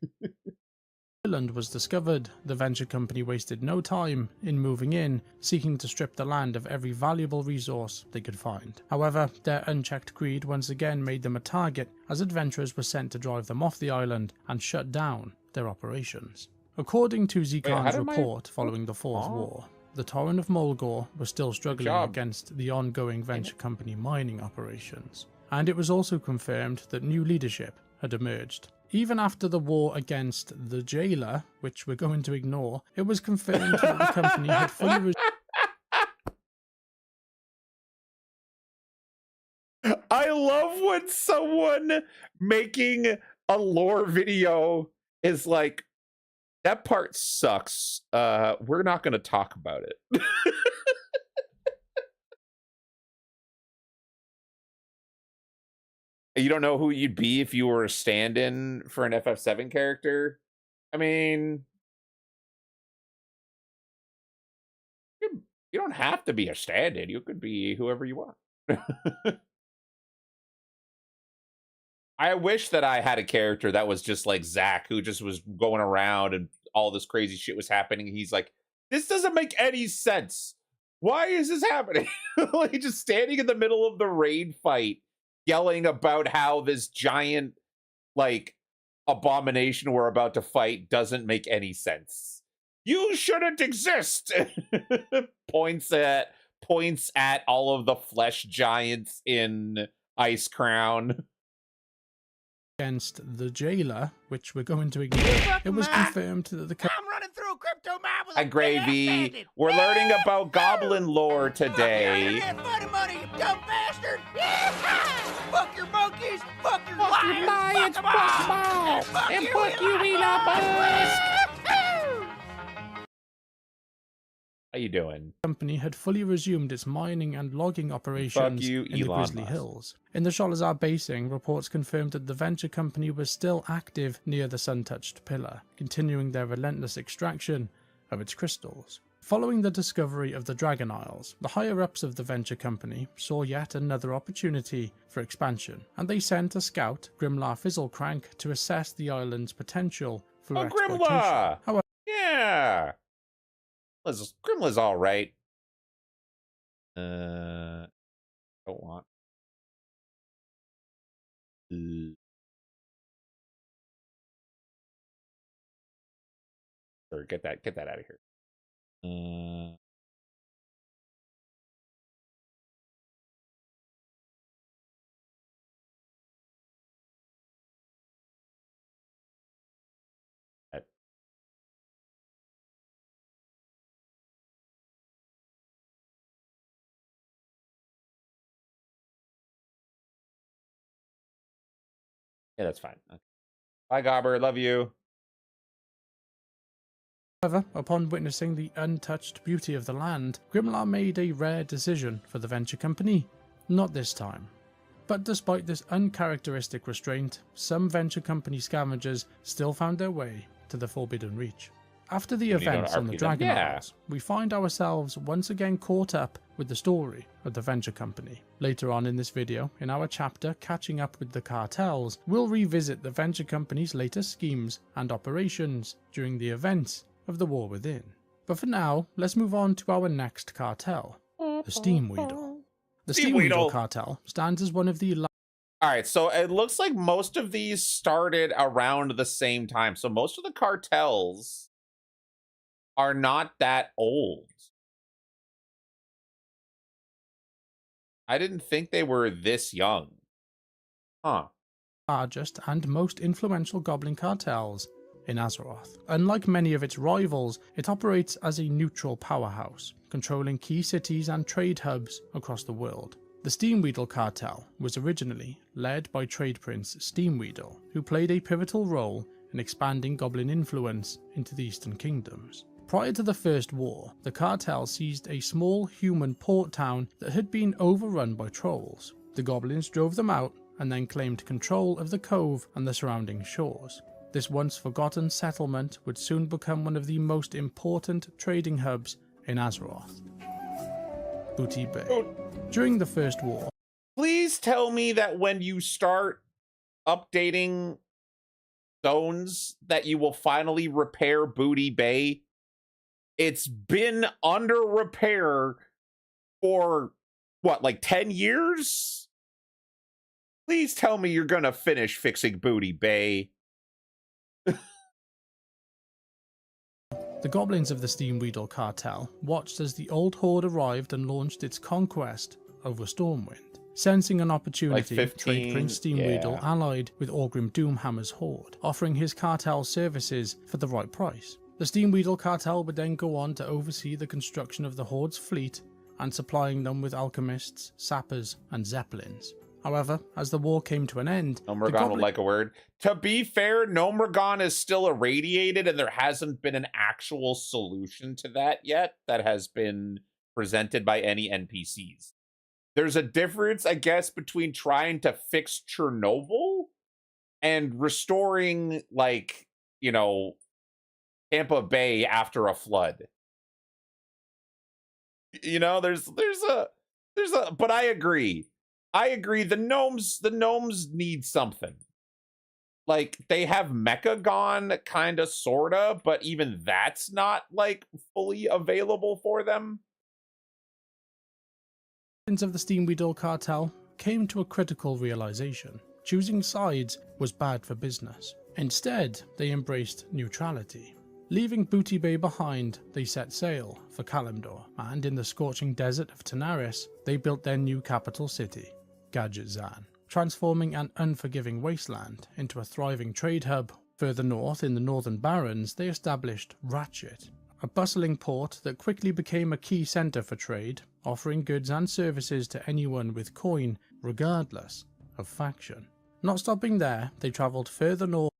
island was discovered, the venture company wasted no time in moving in, seeking to strip the land of every valuable resource they could find. However, their unchecked greed once again made them a target, as adventurers were sent to drive them off the island and shut down their operations. According to Zikan's report following the Fourth War, the Torrent of Mulgore was still struggling against the ongoing venture company mining operations, and it was also confirmed that new leadership had emerged. Even after the war against the jailer, which we're going to ignore, it was confirmed that the company had fully I love when someone making a lore video is like, that part sucks. We're not going to talk about it. You don't know who you'd be if you were a stand-in for an FF7 character? I mean, you don't have to be a stand-in. You could be whoever you want. I wish that I had a character that was just like Zach, who just was going around and all this crazy shit was happening. He's like, this doesn't make any sense. Why is this happening? Like, just standing in the middle of the raid fight, yelling about how this giant, like, abomination we're about to fight doesn't make any sense. You shouldn't exist. points at all of the flesh giants in Ice Crown. Against the jailer, which we're going to ignore, it was confirmed that the I'm running through a crypto map with Hi, Gravy. We're learning about Goblin Lore today. Funny money, you dumb bastard! Fuck your monkeys! Fuck your lions! Fuck them all! And fuck you, Elon Musk! How you doing? Company had fully resumed its mining and logging operations in the Grizzly Hills. In the Sholazar basing, reports confirmed that the venture company was still active near the sun-touched pillar, continuing their relentless extraction of its crystals. Following the discovery of the Dragon Isles, the higher-ups of the venture company saw yet another opportunity for expansion, and they sent a scout, Grimlar Fizzlecrank, to assess the island's potential for exploitation. Grimlar! However, Yeah! Grimlar's all right. Don't want. Or get that out of here. Yeah, that's fine. Okay. Bye, Gobber. Love you. However, upon witnessing the untouched beauty of the land, Grimlar made a rare decision for the venture company. Not this time. But despite this uncharacteristic restraint, some venture company scavengers still found their way to the Forbidden Reach. After the events on the Dragon Isles, we find ourselves once again caught up with the story of the venture company. Later on in this video, in our chapter Catching Up with the Cartels, we'll revisit the venture company's latest schemes and operations during the events of the War Within. But for now, let's move on to our next cartel, the Steamweedle. The Steamweedle cartel stands as one of the Alright, so it looks like most of these started around the same time. So most of the cartels are not that old. I didn't think they were this young. Huh. Largest and most influential goblin cartels in Azeroth. Unlike many of its rivals, it operates as a neutral powerhouse, controlling key cities and trade hubs across the world. The Steamweedle cartel was originally led by trade prince Steamweedle, who played a pivotal role in expanding goblin influence into the Eastern Kingdoms. Prior to the First War, the cartel seized a small human port town that had been overrun by trolls. The goblins drove them out and then claimed control of the cove and the surrounding shores. This once forgotten settlement would soon become one of the most important trading hubs in Azeroth, Booty Bay. During the First War, please tell me that when you start updating zones that you will finally repair Booty Bay. It's been under repair for what, like 10 years? Please tell me you're gonna finish fixing Booty Bay. The goblins of the Steamweedle cartel watched as the Old Horde arrived and launched its conquest over Stormwind. Sensing an opportunity, Like 15, Trade Prince Steamweedle yeah. allied with Orgrim Doomhammer's horde, offering his cartel services for the right price. The Steamweedle cartel would then go on to oversee the construction of the horde's fleet and supplying them with alchemists, sappers, and zeppelins. However, as the war came to an end, Nomragon would like a word. To be fair, Nomragon is still irradiated, and there hasn't been an actual solution to that yet that has been presented by any NPCs. There's a difference, I guess, between trying to fix Chernobyl and restoring, like, you know, Tampa Bay after a flood. You know, there's a, but I agree. The gnomes need something. Like, they have Mechagon, kinda, sorta, but even that's not, like, fully available for them. Of the Steamweedle cartel came to a critical realization. Choosing sides was bad for business. Instead, they embraced neutrality. Leaving Booty Bay behind, they set sail for Kalimdor, and in the scorching desert of Tanaris, they built their new capital city, Gadget Zan, transforming an unforgiving wasteland into a thriving trade hub. Further north in the Northern Barrens, they established Ratchet, a bustling port that quickly became a key centre for trade, offering goods and services to anyone with coin, regardless of faction. Not stopping there, they travelled further north.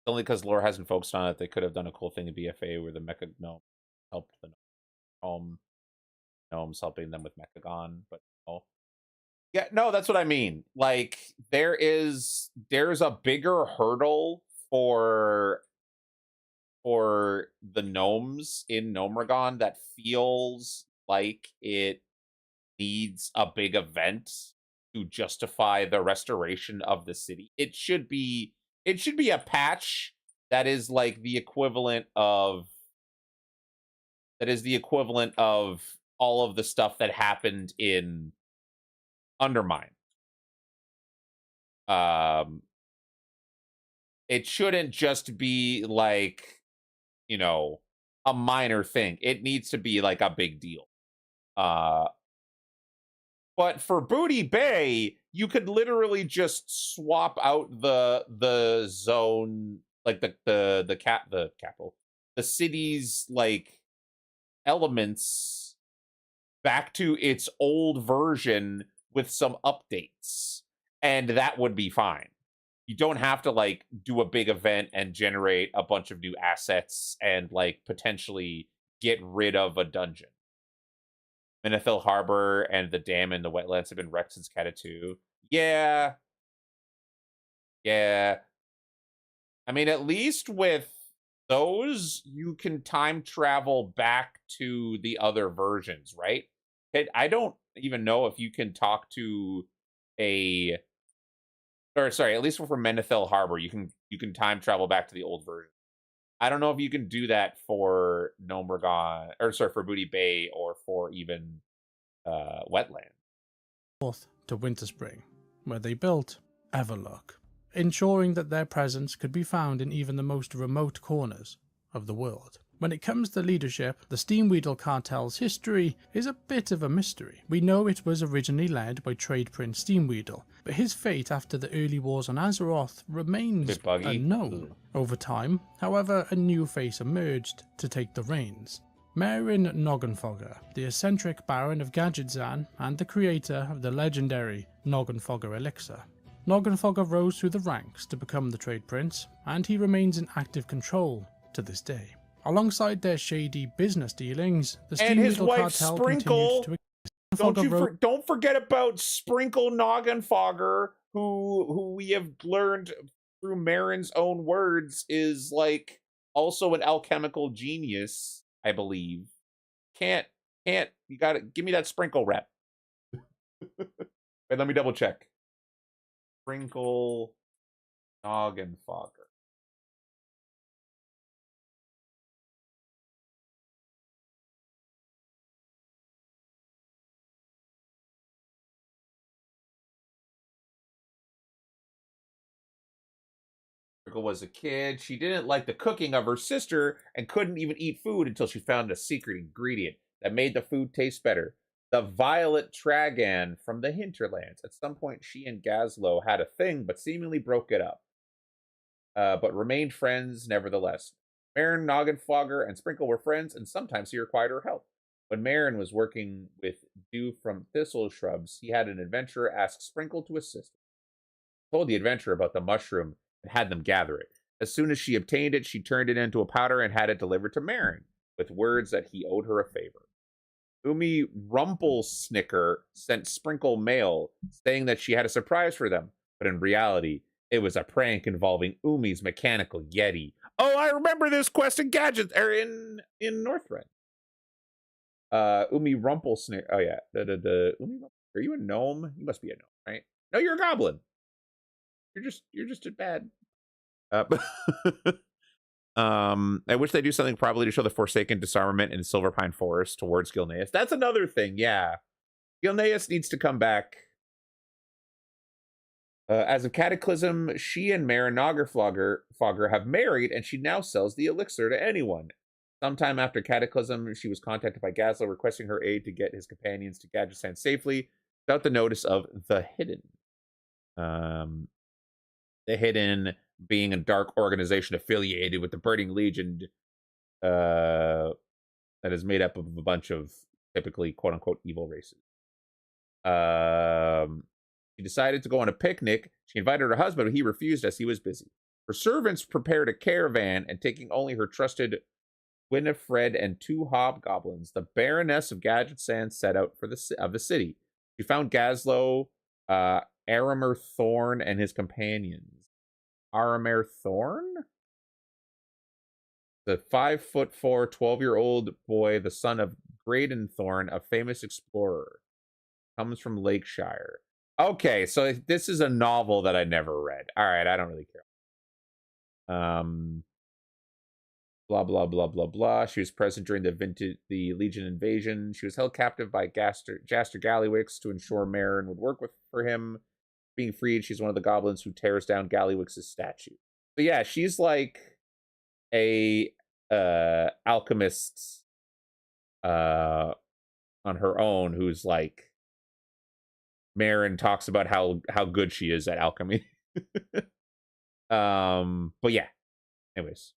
Only because lore hasn't focused on it, they could have done a cool thing in BFA where the Mecha Gnome helped the gnomes helping them with Mechagon, but no. Yeah, no, that's what I mean. Like, there's a bigger hurdle for the gnomes in Gnomragon that feels like it needs a big event to justify the restoration of the city. It should be a patch that is like the equivalent of all of the stuff that happened in Undermine. It shouldn't just be like, you know, a minor thing. It needs to be like a big deal. But for Booty Bay, you could literally just swap out the zone, like the capital, the city's like elements back to its old version with some updates, and that would be fine. You don't have to like do a big event and generate a bunch of new assets and like potentially get rid of a dungeon. Menethil Harbor and the dam and the wetlands have been wrecked since Cata 2. Yeah. I mean, at least with those, you can time travel back to the other versions, right? I don't even know if you can talk to at least for Menethil Harbor, you can time travel back to the old version. I don't know if you can do that for Gnomragon, for Booty Bay, or for even Wetland. North to Winterspring, where they built Everlook, ensuring that their presence could be found in even the most remote corners of the world. When it comes to leadership, the Steamweedle cartel's history is a bit of a mystery. We know it was originally led by Trade Prince Steamweedle, but his fate after the early wars on Azeroth remains unknown. Over time, however, a new face emerged to take the reins. Marin Noggenfogger, the eccentric Baron of Gadgetzan and the creator of the legendary Noggenfogger elixir. Noggenfogger rose through the ranks to become the Trade Prince, and he remains in active control to this day. Alongside their shady business dealings, the Steamweedle cartel continued to exist. Don't forget about Sprinkle Noggenfogger, who we have learned through Marin's own words is like also an alchemical genius, I believe. You gotta give me that Sprinkle rep. Wait, let me double check. Sprinkle Noggenfogger. Sprinkle was a kid. She didn't like the cooking of her sister and couldn't even eat food until she found a secret ingredient that made the food taste better. The violet tragan from the hinterlands. At some point, she and Gazlo had a thing, but seemingly broke it up. But remained friends nevertheless. Marin, Noggenflogger, and Sprinkle were friends, and sometimes he required her help. When Marin was working with dew from thistle shrubs, he had an adventurer ask Sprinkle to assist. He told the adventurer about the mushroom and had them gather it. As soon as she obtained it, she turned it into a powder and had it delivered to Marin, with words that he owed her a favor. Umi Rumplesnicker sent Sprinkle mail, saying that she had a surprise for them, but in reality, it was a prank involving Umi's mechanical yeti. Oh, I remember this quest in Gadget, or in Northrend. Umi Rumplesnicker. Oh yeah, are you a gnome? You must be a gnome, right? No, you're a goblin. You're just a bad. I wish they do something probably to show the Forsaken disarmament in Silverpine Forest towards Gilneas. That's another thing, yeah. Gilneas needs to come back. As a cataclysm, she and Marin Noggerflogger have married, and she now sells the elixir to anyone. Sometime after Cataclysm, she was contacted by Gazlo requesting her aid to get his companions to Gadgetzan safely without the notice of the Hidden. The Hidden being a dark organization affiliated with the Burning Legion that is made up of a bunch of typically quote-unquote evil races. She decided to go on a picnic. She invited her husband, but he refused as he was busy. Her servants prepared a caravan, and taking only her trusted Winifred and 2 hobgoblins, the Baroness of Gadgetzan set out for the city. She found Gazlo, Aramer Thorn, and his companions. Aramer Thorn? The 5'4", 12-year-old boy, the son of Graydon Thorn, a famous explorer. Comes from Lakeshire. Okay, so this is a novel that I never read. All right, I don't really care. Blah, blah, blah, blah, blah. She was present during the Legion invasion. She was held captive by Jaster Gallywix to ensure Marin would work for him. Being freed, she's one of the goblins who tears down Gallywix's statue. But yeah, she's like a alchemist on her own who's like, Marin talks about how good she is at alchemy. But yeah. Anyways.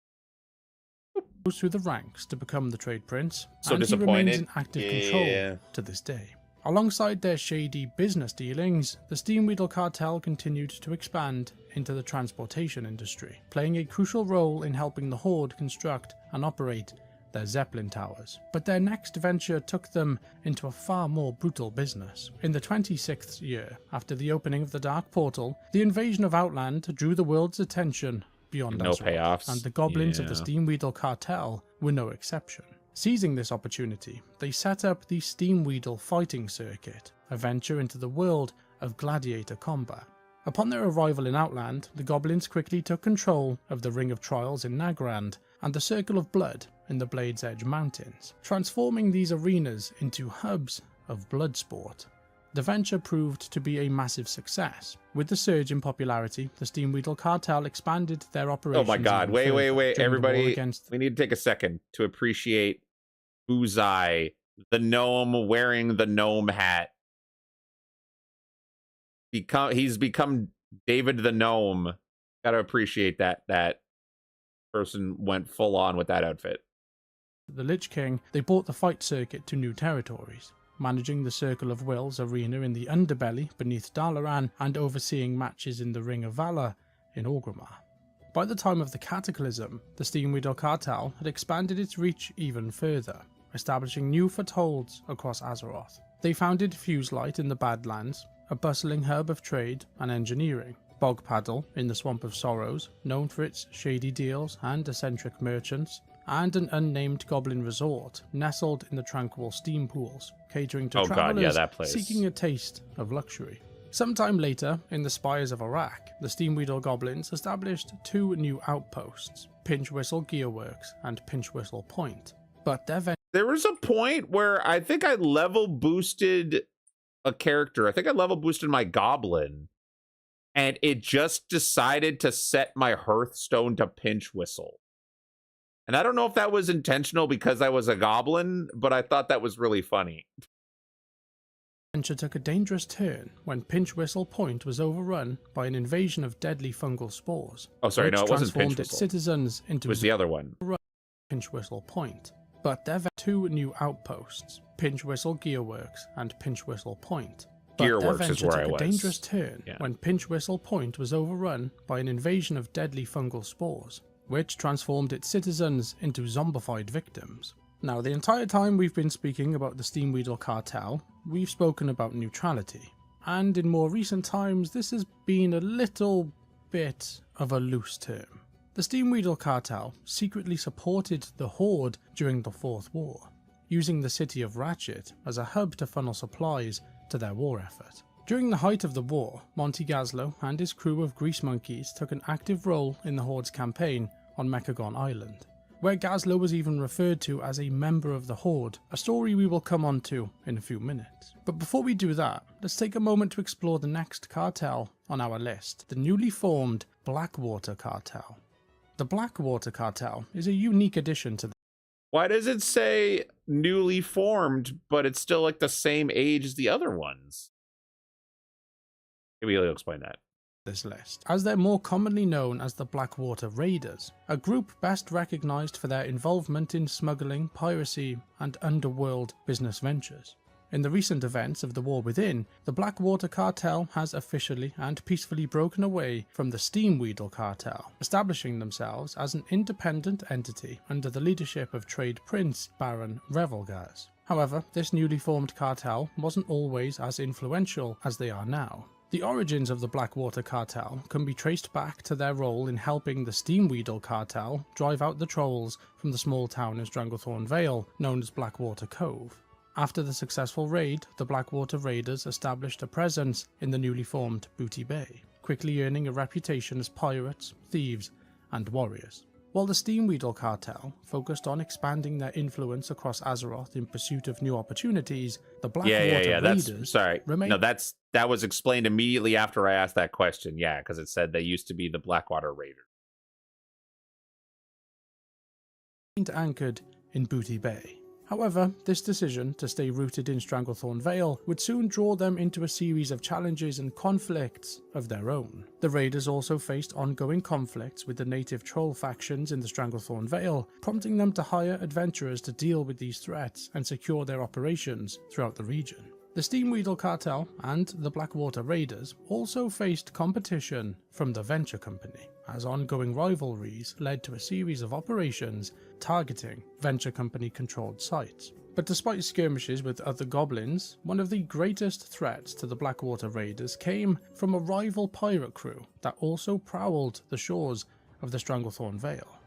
Goes through the ranks to become the trade prince, so and he disappointed. remains in active control to this day. Alongside their shady business dealings, the Steamweedle cartel continued to expand into the transportation industry, playing a crucial role in helping the Horde construct and operate their Zeppelin towers. But their next venture took them into a far more brutal business. In the 26th year after the opening of the Dark Portal, the invasion of Outland drew the world's attention beyond no Azeroth, payoffs, and the goblins of the Steamweedle cartel were no exception. Seizing this opportunity, they set up the Steamweedle Fighting Circuit, a venture into the world of gladiator combat. Upon their arrival in Outland, the goblins quickly took control of the Ring of Trials in Nagrand and the Circle of Blood in the Blade's Edge Mountains, transforming these arenas into hubs of blood sport. The venture proved to be a massive success. With the surge in popularity, the Steamweedle cartel expanded their operations. Oh my god, wait, everybody, we need to take a second to appreciate Buzai, the gnome wearing the gnome hat. He's become David the Gnome. Gotta appreciate that person went full on with that outfit. The Lich King, they brought the fight circuit to new territories, managing the Circle of Wills arena in the underbelly beneath Dalaran and overseeing matches in the Ring of Valor in Orgrimmar. By the time of the Cataclysm, the Steamweedle cartel had expanded its reach even further, establishing new footholds across Azeroth. They founded Fuselight in the Badlands, a bustling hub of trade and engineering. Bogpaddle in the Swamp of Sorrows, known for its shady deals and eccentric merchants, and an unnamed goblin resort nestled in the tranquil steam pools, catering to travelers seeking a taste of luxury. Sometime later, in the Spires of Iraq, the Steamweedle goblins established 2 new outposts, Pinchwhistle Gearworks and Pinchwhistle Point. But there was a point where I think I level boosted a character. I think I level boosted my goblin. and it just decided to set my Hearthstone to pinch whistle. And I don't know if that was intentional because I was a goblin, but I thought that was really funny. Adventure took a dangerous turn when Pinch Whistle Point was overrun by an invasion of deadly fungal spores. Oh, sorry, no, it wasn't Pinch transformed its Whistle. citizens into It was the other one. Pinch Whistle Point. But there were two new outposts, Pinch Whistle Gearworks and Pinch Whistle Point. But Gearworks their is venture where I took was. a dangerous turn Yeah. when Pinch Whistle Point was overrun by an invasion of deadly fungal spores, which transformed its citizens into zombified victims. Now, the entire time we've been speaking about the Steamweedle Cartel, we've spoken about neutrality. And in more recent times, this has been a little bit of a loose term. The Steamweedle Cartel secretly supported the Horde during the Fourth War, using the city of Ratchet as a hub to funnel supplies to their war effort. During the height of the war, Monty Gaslow and his crew of grease monkeys took an active role in the Horde's campaign on Mechagon Island, where Gaslow was even referred to as a member of the Horde, a story we will come on to in a few minutes. But before we do that, let's take a moment to explore the next cartel on our list, the newly formed Blackwater Cartel. The Blackwater Cartel is a unique addition to the Why does it say newly formed, but it's still like the same age as the other ones? Maybe you'll explain that. this list, as they're more commonly known as the Blackwater Raiders, a group best recognised for their involvement in smuggling, piracy, and underworld business ventures. In the recent events of the War Within, the Blackwater Cartel has officially and peacefully broken away from the Steamweedle Cartel, establishing themselves as an independent entity under the leadership of Trade Prince Baron Revelgaz. However, this newly formed cartel wasn't always as influential as they are now. The origins of the Blackwater Cartel can be traced back to their role in helping the Steamweedle Cartel drive out the trolls from the small town in Stranglethorn Vale known as Blackwater Cove. After the successful raid, the Blackwater Raiders established a presence in the newly formed Booty Bay, quickly earning a reputation as pirates, thieves, and warriors. While the Steamweedle Cartel focused on expanding their influence across Azeroth in pursuit of new opportunities, the Blackwater Raiders That was explained immediately after I asked that question. Yeah, because it said they used to be the Blackwater Raiders. Anchored in Booty Bay. However, this decision to stay rooted in Stranglethorn Vale would soon draw them into a series of challenges and conflicts of their own. The Raiders also faced ongoing conflicts with the native troll factions in the Stranglethorn Vale, prompting them to hire adventurers to deal with these threats and secure their operations throughout the region. The Steamweedle Cartel and the Blackwater Raiders also faced competition from the Venture Company, as ongoing rivalries led to a series of operations targeting Venture Company-controlled sites. But despite skirmishes with other goblins, one of the greatest threats to the Blackwater Raiders came from a rival pirate crew that also prowled the shores of the Stranglethorn Vale,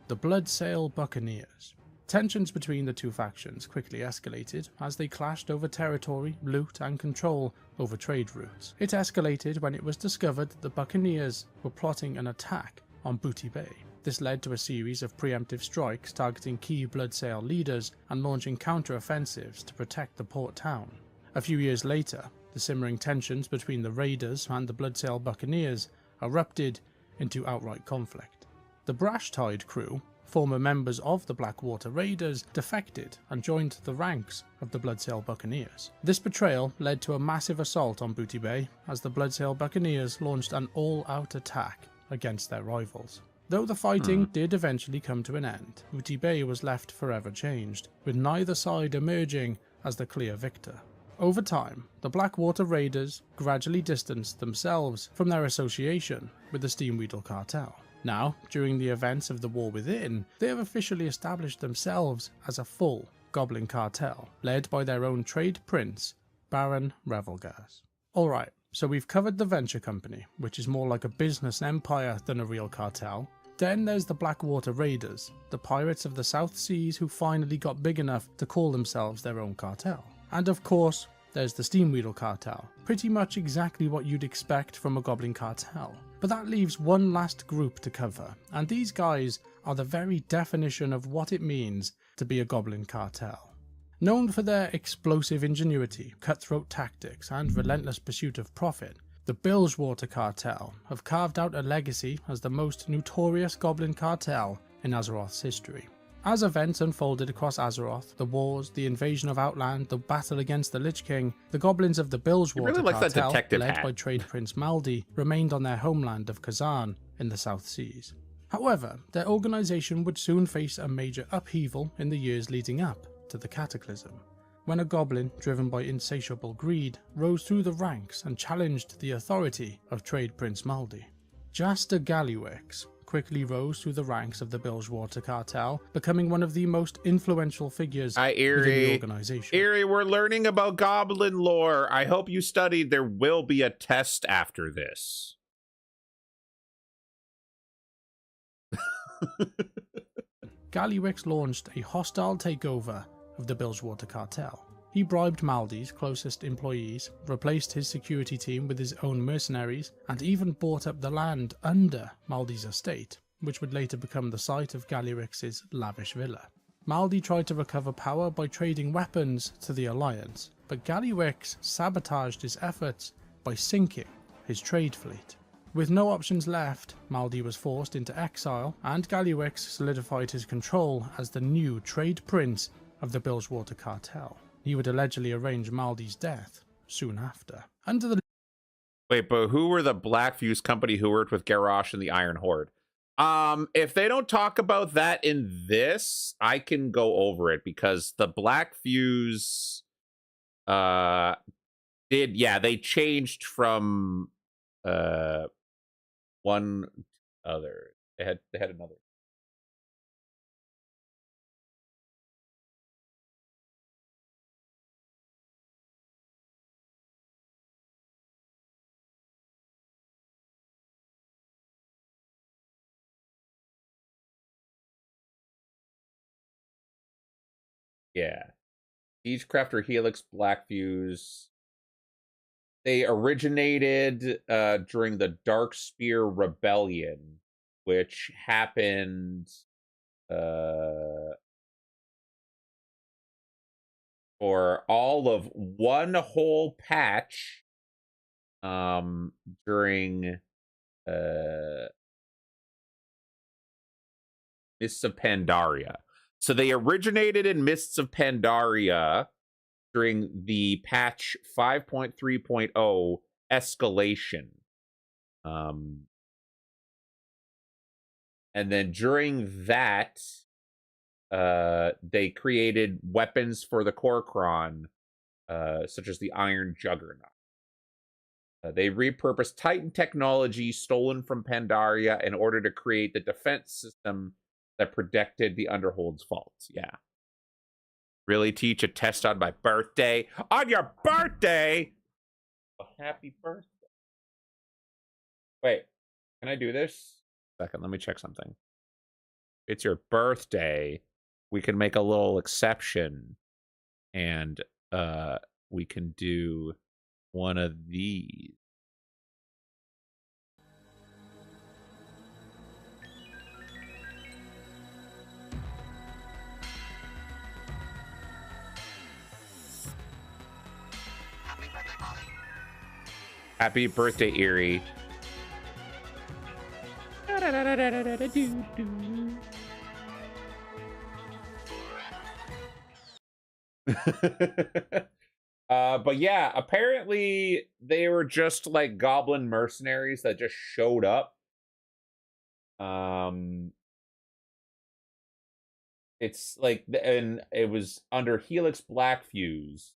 the Bloodsail Buccaneers. Tensions between the two factions quickly escalated as they clashed over territory, loot, and control over trade routes. It escalated when it was discovered that the Buccaneers were plotting an attack on Booty Bay. This led to a series of preemptive strikes targeting key Bloodsail leaders and launching counter-offensives to protect the port town. A few years later, the simmering tensions between the Raiders and the Bloodsail Buccaneers erupted into outright conflict. The Brashtide crew, former members of the Blackwater Raiders, defected and joined the ranks of the Bloodsail Buccaneers. This betrayal led to a massive assault on Booty Bay as the Bloodsail Buccaneers launched an all-out attack against their rivals. Though the fighting did eventually come to an end, Booty Bay was left forever changed, with neither side emerging as the clear victor. Over time, the Blackwater Raiders gradually distanced themselves from their association with the Steamweedle Cartel. Now, during the events of the War Within, they have officially established themselves as a full Goblin Cartel, led by their own trade prince, Baron Revelgaz. Alright, so we've covered the Venture Company, which is more like a business empire than a real cartel. Then there's the Blackwater Raiders, the pirates of the South Seas who finally got big enough to call themselves their own cartel. And of course, there's the Steamweedle Cartel, pretty much exactly what you'd expect from a Goblin Cartel. But that leaves one last group to cover, and these guys are the very definition of what it means to be a Goblin Cartel. Known for their explosive ingenuity, cutthroat tactics, and relentless pursuit of profit, The Bilgewater Cartel have carved out a legacy as the most notorious goblin cartel in Azeroth's history. As events unfolded across Azeroth, the wars, the invasion of Outland, the battle against the Lich King, the goblins of the Bilgewater Cartel, led by Trade Prince Maldi, remained on their homeland of Khazan in the South Seas. However, their organisation would soon face a major upheaval in the years leading up to the Cataclysm, when a goblin, driven by insatiable greed, rose through the ranks and challenged the authority of Trade Prince Maldi. Jaster Gallywix quickly rose through the ranks of the Bilgewater Cartel, becoming one of the most influential figures within the organisation. Eerie, we're learning about Goblin Lore. I hope you studied. There will be a test after this. Gallywix launched a hostile takeover of the Bilgewater Cartel. He bribed Maldi's closest employees, replaced his security team with his own mercenaries, and even bought up the land under Maldi's estate, which would later become the site of Gallywix's lavish villa. Maldi tried to recover power by trading weapons to the Alliance, but Gallywix sabotaged his efforts by sinking his trade fleet. With no options left, Maldi was forced into exile, and Gallywix solidified his control as the new trade prince of the Bilgewater Cartel. He would allegedly arrange Maldi's death soon after. Under the Wait, but who were the Black Fuse company who worked with Garrosh and the Iron Horde? If they don't talk about that in this, I can go over it, because the Black Fuse they changed from one other. They had another. Yeah. Siegecraft Helix, Black Fuse. They originated during the Dark Spear Rebellion, which happened for all of one whole patch during Mists of Pandaria. So they originated in Mists of Pandaria during the patch 5.3.0 escalation. And then during that, they created weapons for the Kor'kron, such as the Iron Juggernaut. They repurposed Titan technology stolen from Pandaria in order to create the defense system that protected the Underhold's vaults. Yeah. Really teach a test on my birthday? On your birthday? Oh, happy birthday. Wait, can I do this? Second, let me check something. It's your birthday. We can make a little exception, and we can do one of these. Happy birthday, Eerie. But yeah, apparently they were just like goblin mercenaries that just showed up. It's like, and it was under Helix Black Fuse,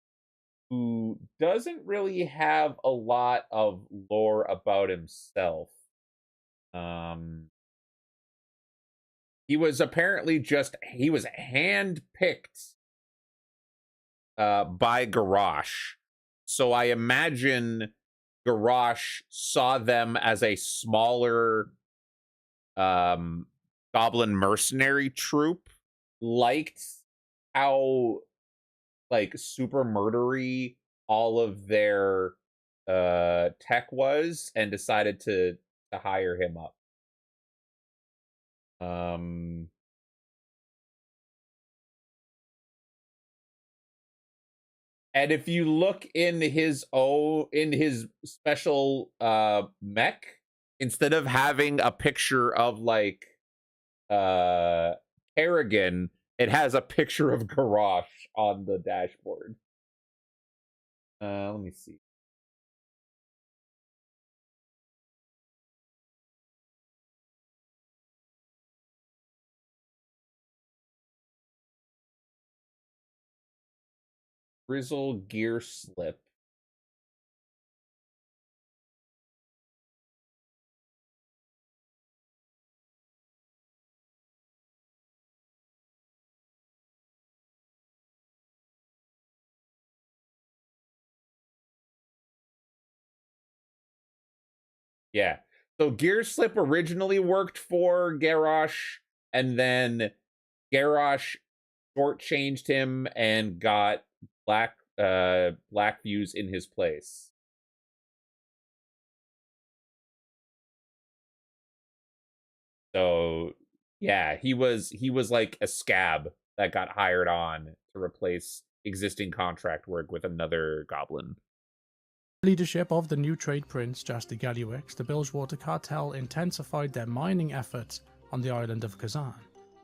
who doesn't really have a lot of lore about himself. He was apparently he was handpicked by Garrosh. So I imagine Garrosh saw them as a smaller goblin mercenary troop, liked how like super murdery all of their tech was, and decided to hire him up. And if you look in his special mech, instead of having a picture of like Kerrigan, it has a picture of Garrosh on the dashboard. Let me see. Grizzle gear slip. Yeah. So gear slip originally worked for Garrosh, and then Garrosh shortchanged him and got black views in his place. So yeah, he was like a scab that got hired on to replace existing contract work with another goblin. Leadership of the new trade prince Jasty Gallywix, the Bilgewater cartel intensified their mining efforts on the island of Kazan.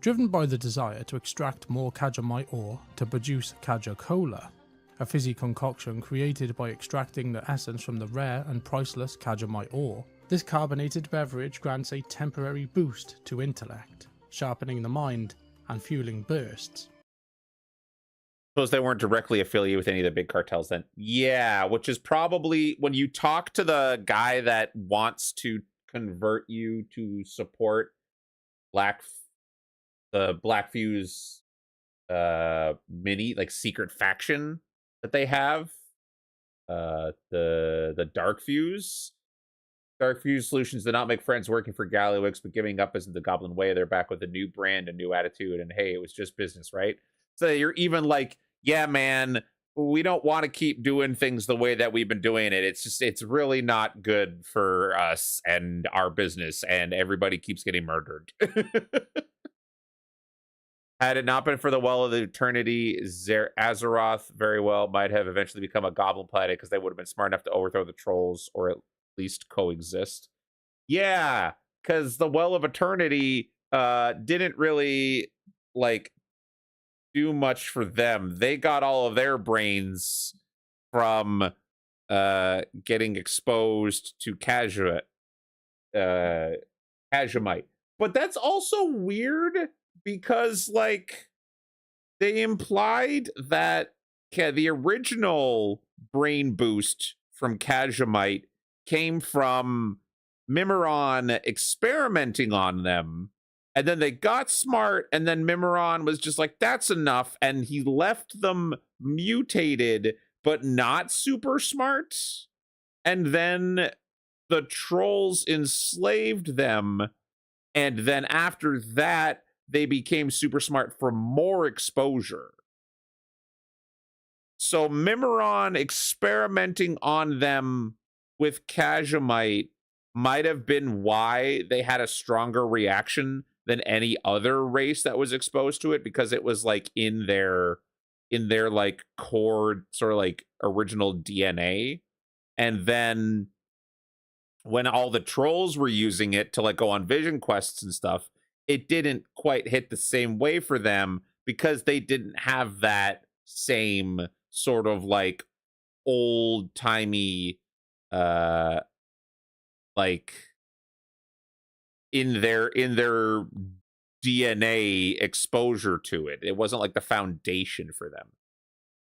Driven by the desire to extract more Kajamite ore to produce Kaja Cola, a fizzy concoction created by extracting the essence from the rare and priceless Kajamite ore, this carbonated beverage grants a temporary boost to intellect, sharpening the mind and fueling bursts. Suppose they weren't directly affiliated with any of the big cartels then. Yeah, which is probably when you talk to the guy that wants to convert you to support the Black Fuse mini like secret faction that they have, the Dark Fuse Solutions did not make friends working for Gallywix, but giving up isn't the Goblin way. They're back with a new brand, a new attitude, and hey, it was just business, right? So you're even like, yeah, man, we don't want to keep doing things the way that we've been doing it. It's really not good for us and our business, and everybody keeps getting murdered. Had it not been for the Well of the Eternity, Azeroth very well might have eventually become a goblin planet because they would have been smart enough to overthrow the trolls or at least coexist. Yeah, because the Well of Eternity didn't really like do much for them. They got all of their brains from getting exposed to Kajamite. But that's also weird because like they implied that the original brain boost from Kajamite came from Mimiron experimenting on them, and then they got smart, and then Mimiron was just like, that's enough, and he left them mutated but not super smart, and then the trolls enslaved them, and then after that they became super smart for more exposure. So Mimiron experimenting on them with Kajamite might have been why they had a stronger reaction than any other race that was exposed to it, because it was like in their like core sort of like original DNA. And then when all the trolls were using it to like go on vision quests and stuff, it didn't quite hit the same way for them because they didn't have that same sort of like old timey like in their DNA exposure to it. It wasn't like the foundation for them.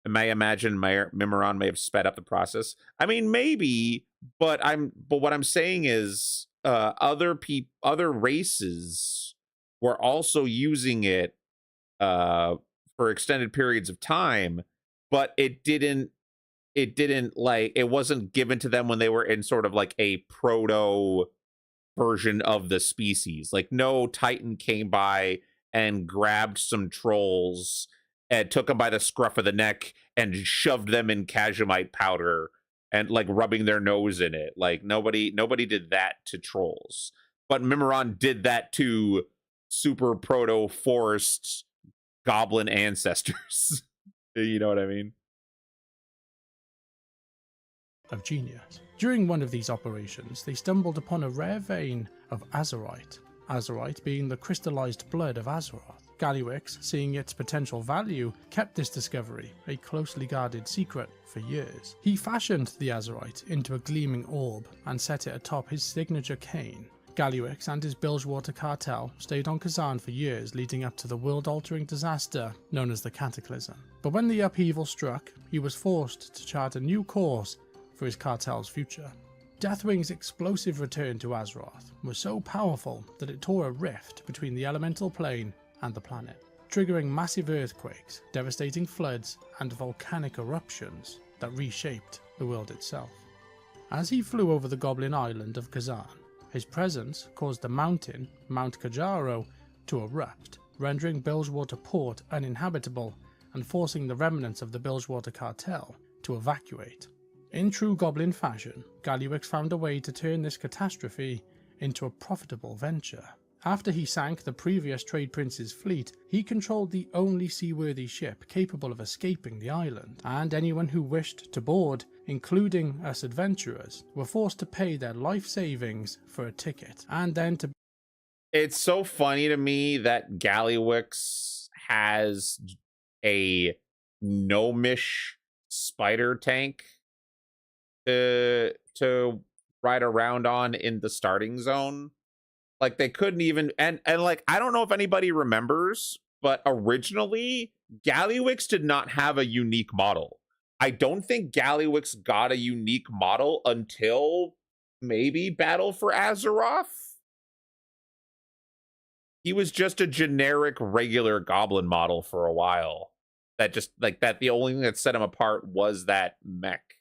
I may imagine Mimiron may have sped up the process. I mean, maybe, but what I'm saying is other races were also using it for extended periods of time, but it wasn't given to them when they were in sort of like a proto version of the species. Like no Titan came by and grabbed some trolls and took them by the scruff of the neck and shoved them in Kajamite powder and like rubbing their nose in it. Like nobody did that to trolls. But Mimiron did that to super proto forest goblin ancestors. You know what I mean? of genius. During one of these operations, they stumbled upon a rare vein of azurite, azurite being the crystallized blood of Azeroth. Gallywix, seeing its potential value, kept this discovery a closely guarded secret for years. He fashioned the azurite into a gleaming orb and set it atop his signature cane. Gallywix and his Bilgewater cartel stayed on Kazan for years leading up to the world-altering disaster known as the Cataclysm. But when the upheaval struck, he was forced to chart a new course for his cartel's future. Deathwing's explosive return to Azeroth was so powerful that it tore a rift between the elemental plane and the planet, triggering massive earthquakes, devastating floods, and volcanic eruptions that reshaped the world itself. As he flew over the Goblin Island of Kazan, his presence caused the mountain, Mount Kajaro, to erupt, rendering Bilgewater Port uninhabitable and forcing the remnants of the Bilgewater cartel to evacuate. In true Goblin fashion, Gallywix found a way to turn this catastrophe into a profitable venture. After he sank the previous Trade Prince's fleet, he controlled the only seaworthy ship capable of escaping the island, and anyone who wished to board, including us adventurers, were forced to pay their life savings for a ticket, and then to... It's so funny to me that Gallywix has a gnomish spider tank to ride around on in the starting zone. Like, they couldn't even, and like, I don't know if anybody remembers, but originally Gallywix did not have a unique model. I don't think Gallywix got a unique model until maybe Battle for Azeroth. He was just a generic regular goblin model for a while. That just, like, that the only thing that set him apart was that mech.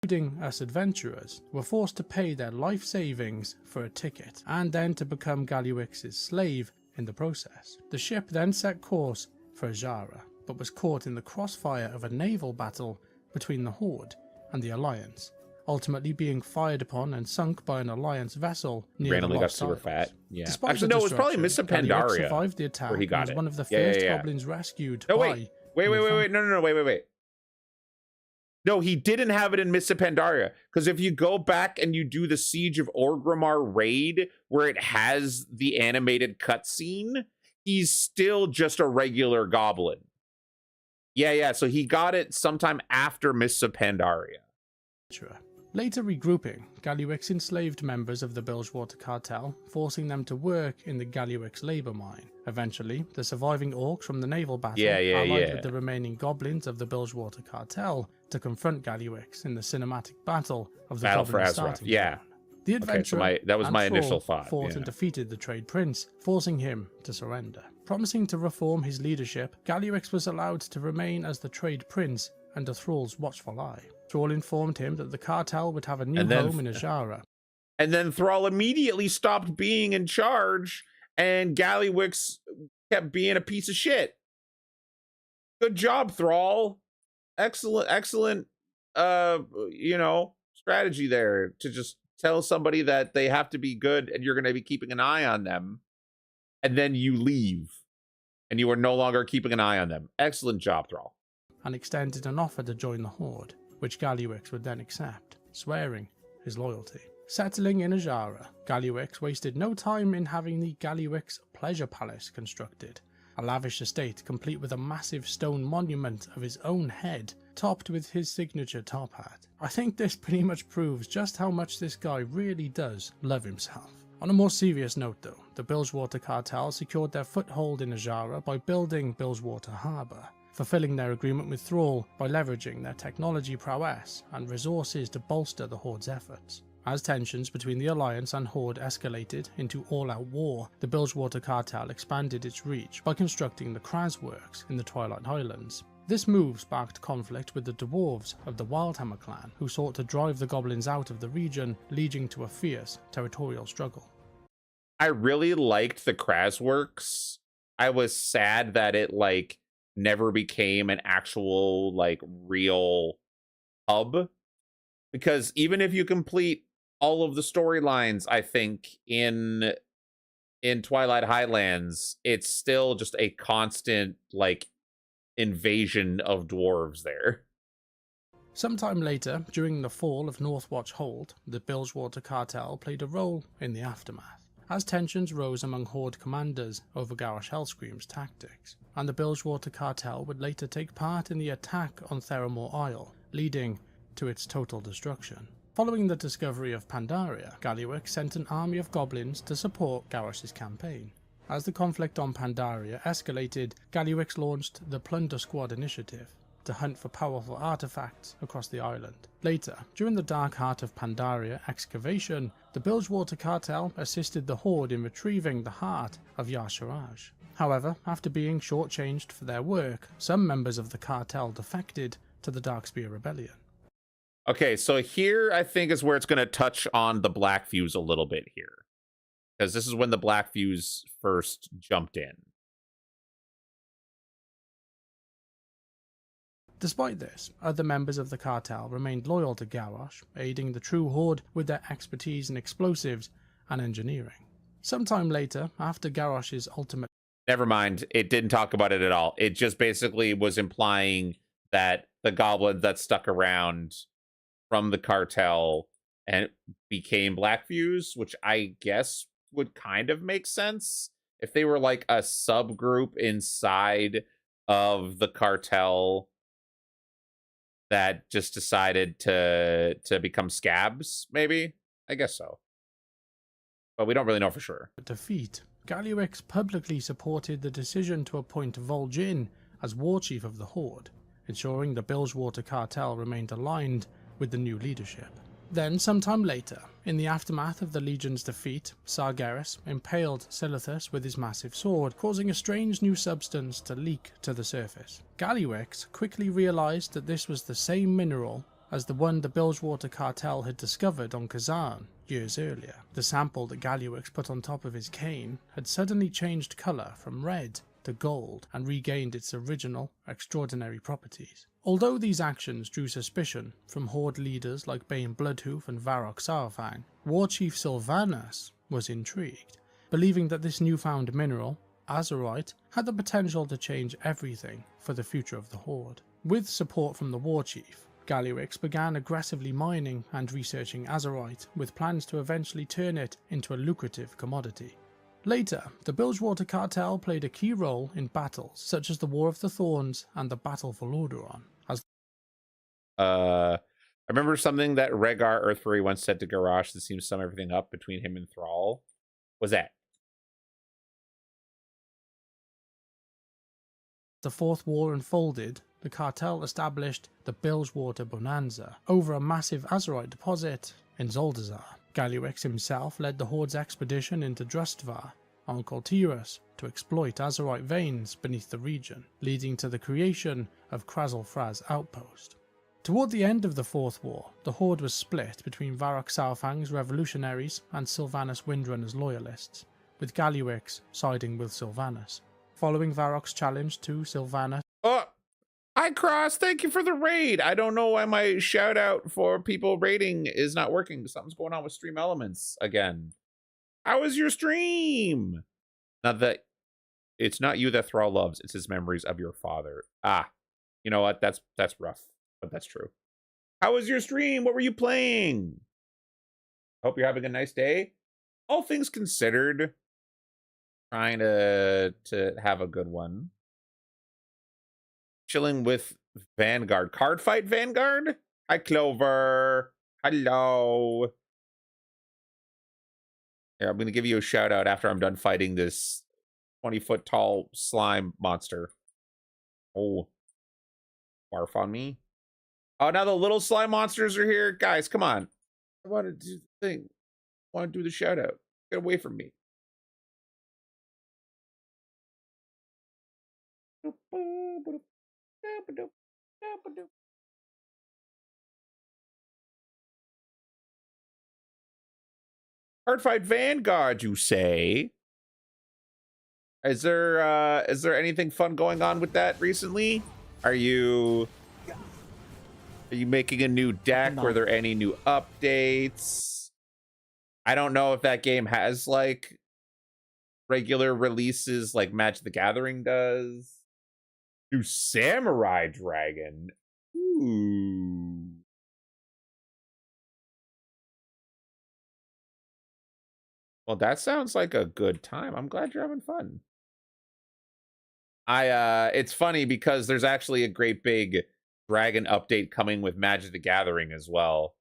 Including us adventurers, were forced to pay their life savings for a ticket, and then to become Gallywix's slave in the process. The ship then set course for Azara, but was caught in the crossfire of a naval battle between the Horde and the Alliance, ultimately being fired upon and sunk by an Alliance vessel near Randomly the got Lost super Isles. fat. Yeah. Despite Actually, the no, it was probably destruction, Mr. Gallywix Pandaria survived the attack where he and got was it. one of the Yeah, first yeah. goblins rescued No, by... wait. No, he didn't have it in Mr. Pandaria, because if you go back and you do the Siege of Orgrimmar raid, where it has the animated cutscene, he's still just a regular goblin. Yeah, so he got it sometime after Mr. Pandaria. Later regrouping, Gallywix enslaved members of the Bilgewater cartel, forcing them to work in the Gallywix labor mine. Eventually, the surviving orcs from the naval battle allied with the remaining goblins of the Bilgewater cartel to confront Gallywix in the cinematic battle of the Battle for Goblin Azeroth. starting Yeah. zone. The adventurer that was and my Thrall initial thought. fought and defeated the Trade Prince, forcing him to surrender. Promising to reform his leadership, Gallywix was allowed to remain as the Trade Prince under Thrall's watchful eye. Thrall informed him that the cartel would have a new home in Azara. And then Thrall immediately stopped being in charge, and Gallywix kept being a piece of shit. Good job, Thrall. Excellent, strategy there to just tell somebody that they have to be good and you're going to be keeping an eye on them, and then you leave and you are no longer keeping an eye on them. Excellent job, Thrall. And extended an offer to join the Horde, which Gallywix would then accept, swearing his loyalty. Settling in Azara, Gallywix wasted no time in having the Gallywix Pleasure Palace constructed, a lavish estate complete with a massive stone monument of his own head, topped with his signature top hat. I think this pretty much proves just how much this guy really does love himself. On a more serious note though, the Bilgewater cartel secured their foothold in Azara by building Bilgewater Harbour, fulfilling their agreement with Thrall by leveraging their technology prowess and resources to bolster the Horde's efforts. As tensions between the Alliance and Horde escalated into all-out war, the Bilgewater cartel expanded its reach by constructing the Kraz Works in the Twilight Highlands. This move sparked conflict with the dwarves of the Wildhammer clan, who sought to drive the goblins out of the region, leading to a fierce territorial struggle. I really liked the Kraz Works. I was sad that it never became an actual real hub, because even if you complete all of the storylines, I think in Twilight Highlands, it's still just a constant invasion of dwarves there. Sometime later, during the fall of Northwatch Hold, the Bilgewater Cartel played a role in the aftermath, as tensions rose among Horde commanders over Garrosh Hellscream's tactics, and the Bilgewater Cartel would later take part in the attack on Theramore Isle, leading to its total destruction. Following the discovery of Pandaria, Gallywix sent an army of goblins to support Garrosh's campaign. As the conflict on Pandaria escalated, Gallywix launched the Plunder Squad initiative to hunt for powerful artifacts across the island. Later, during the Dark Heart of Pandaria excavation, the Bilgewater Cartel assisted the Horde in retrieving the heart of Yasharaj. However, after being shortchanged for their work, some members of the cartel defected to the Darkspear Rebellion. Okay, so here I think is where it's going to touch on the Black Fuse a little bit here, because this is when the Black Fuse first jumped in. Despite this, other members of the cartel remained loyal to Garrosh, aiding the true Horde with their expertise in explosives and engineering. Sometime later, after Garrosh's ultimate... Never mind, it didn't talk about it at all. It just basically was implying that the goblins that stuck around from the cartel and became Black Fuse, which I guess would kind of make sense if they were like a subgroup inside of the cartel that just decided to become scabs, maybe? I guess so. But we don't really know for sure. defeat, Gallywix publicly supported the decision to appoint Vol'jin as war chief of the Horde, ensuring the Bilgewater Cartel remained aligned with the new leadership. Then, sometime later, in the aftermath of the Legion's defeat, Sargeras impaled Silithus with his massive sword, causing a strange new substance to leak to the surface. Gallywix quickly realized that this was the same mineral as the one the Bilgewater Cartel had discovered on Kazan years earlier. The sample that Gallywix put on top of his cane had suddenly changed colour from red to gold and regained its original extraordinary properties. Although these actions drew suspicion from Horde leaders like Bane Bloodhoof and Varrock Saurfang, War Chief Sylvanas was intrigued, believing that this newfound mineral, Azerite, had the potential to change everything for the future of the Horde. With support from the War Chief, Gallywix began aggressively mining and researching Azerite, with plans to eventually turn it into a lucrative commodity. Later, the Bilgewater Cartel played a key role in battles such as the War of the Thorns and the Battle for Lordaeron. I remember something that Rhaegar Earthfury once said to Garrosh that seems to sum everything up between him and Thrall. Was that? The Fourth War unfolded, the cartel established the Bilgewater Bonanza over a massive Azerite deposit in Zoldazar. Gallywix himself led the Horde's expedition into Drustvar on Koltiras to exploit Azerite veins beneath the region, leading to the creation of Krazelfraz Outpost. Toward the end of the Fourth War, the Horde was split between Varrock Saurfang's revolutionaries and Sylvanas Windrunner's loyalists, with Gallywix siding with Sylvanas. Following Varrock's challenge to Sylvanas... Oh! Hi, Cross. Thank you for the raid. I don't know why my shout out for people raiding is not working. Something's going on with Stream Elements again. How was your stream? Not that it's not you that Thrall loves. It's his memories of your father. Ah, you know what? That's rough, but that's true. How was your stream? What were you playing? Hope you're having a nice day. All things considered, trying to have a good one. Chilling with Vanguard. Card fight Vanguard? Hi, Clover. Hello. Here, I'm going to give you a shout out after I'm done fighting this 20-foot tall slime monster. Oh. Barf on me. Oh, now the little slime monsters are here. Guys, come on. I want to do the thing. I want to do the shout out. Get away from me. Hardfight Vanguard, you say? Is there anything fun going on with that recently? Are you making a new deck? Were there any new updates? I don't know if that game has like regular releases like Magic the Gathering does. New Samurai Dragon. Ooh. Well, that sounds like a good time. I'm glad you're having fun. It's funny because there's actually a great big dragon update coming with Magic the Gathering as well.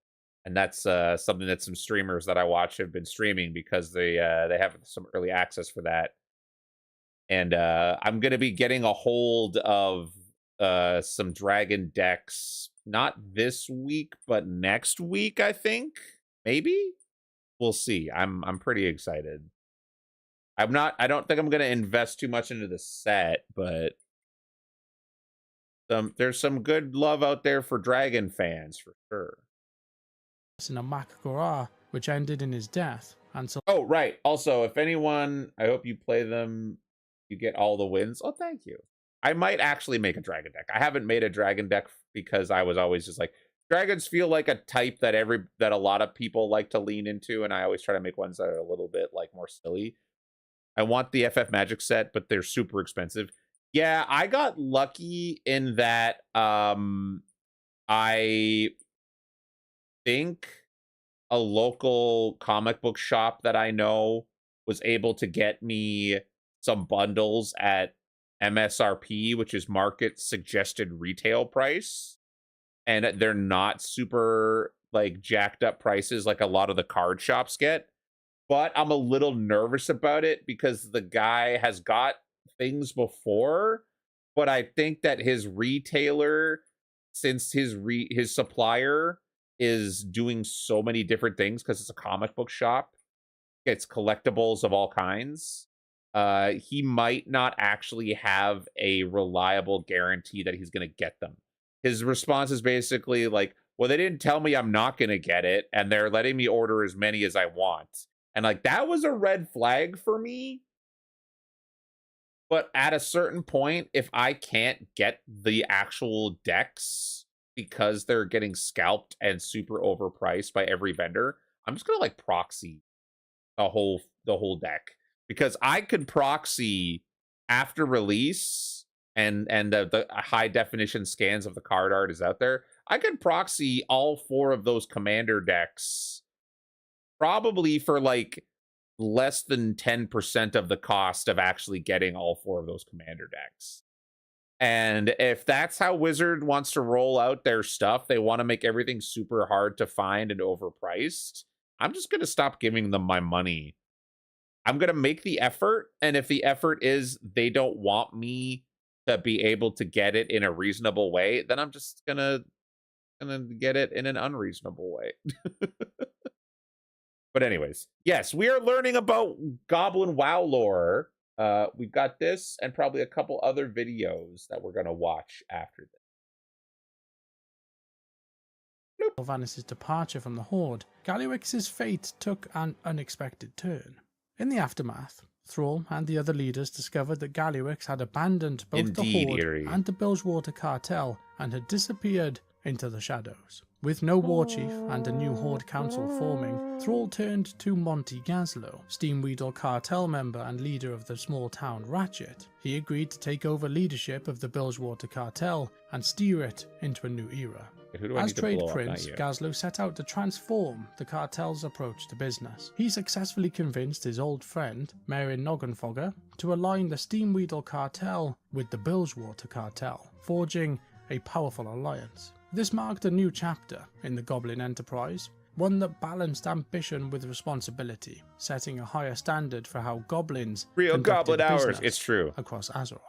And that's something that some streamers that I watch have been streaming because they have some early access for that. And I'm going to be getting a hold of some dragon decks, not this week, but next week, I think. Maybe? We'll see. I'm pretty excited. I don't think I'm going to invest too much into the set, but there's some good love out there for dragon fans for sure. In a Makagora, which ended in his death. And so, oh, right. Also, if anyone, I hope you play them, you get all the wins. Oh, thank you. I might actually make a dragon deck. I haven't made a dragon deck because I was always just like, dragons feel like a type that a lot of people like to lean into, and I always try to make ones that are a little bit like more silly. I want the FF Magic set, but they're super expensive. Yeah, I got lucky in that I think a local comic book shop that I know was able to get me some bundles at MSRP, which is market suggested retail price. And they're not super like jacked up prices like a lot of the card shops get. But I'm a little nervous about it because the guy has got things before, but I think that his retailer, since his supplier is doing so many different things because it's a comic book shop, it's collectibles of all kinds, he might not actually have a reliable guarantee that he's going to get them. His response is basically like, well, they didn't tell me I'm not going to get it, and they're letting me order as many as I want. And like, that was a red flag for me. But at a certain point, if I can't get the actual decks because they're getting scalped and super overpriced by every vendor, I'm just gonna like proxy the whole deck, because I could proxy after release and the high definition scans of the card art is out there. I could proxy all 4 of those commander decks probably for like less than 10% of the cost of actually getting all 4 of those commander decks. And if that's how Wizard wants to roll out their stuff, they want to make everything super hard to find and overpriced, I'm just going to stop giving them my money. I'm going to make the effort, and if the effort is they don't want me to be able to get it in a reasonable way, then I'm just going to get it in an unreasonable way. But anyways, yes, we are learning about Goblin WoW lore. We've got this and probably a couple other videos that we're going to watch after this. Sylvanas' departure from the Horde, Galliwix's fate took an unexpected turn. In the aftermath, Thrall and the other leaders discovered that Galliwix had abandoned both the Horde and the Bilgewater cartel and had disappeared into the shadows. With no war chief and a new Horde council forming, Thrall turned to Monty Gazlo, Steamweedle cartel member and leader of the small town Ratchet. He agreed to take over leadership of the Bilgewater cartel and steer it into a new era. As trade prince, Gazlo set out to transform the cartel's approach to business. He successfully convinced his old friend, Meryn Noggenfogger, to align the Steamweedle cartel with the Bilgewater cartel, forging a powerful alliance. This marked a new chapter in the Goblin enterprise, one that balanced ambition with responsibility, setting a higher standard for how goblins real goblin hours, it's true, across Azeroth.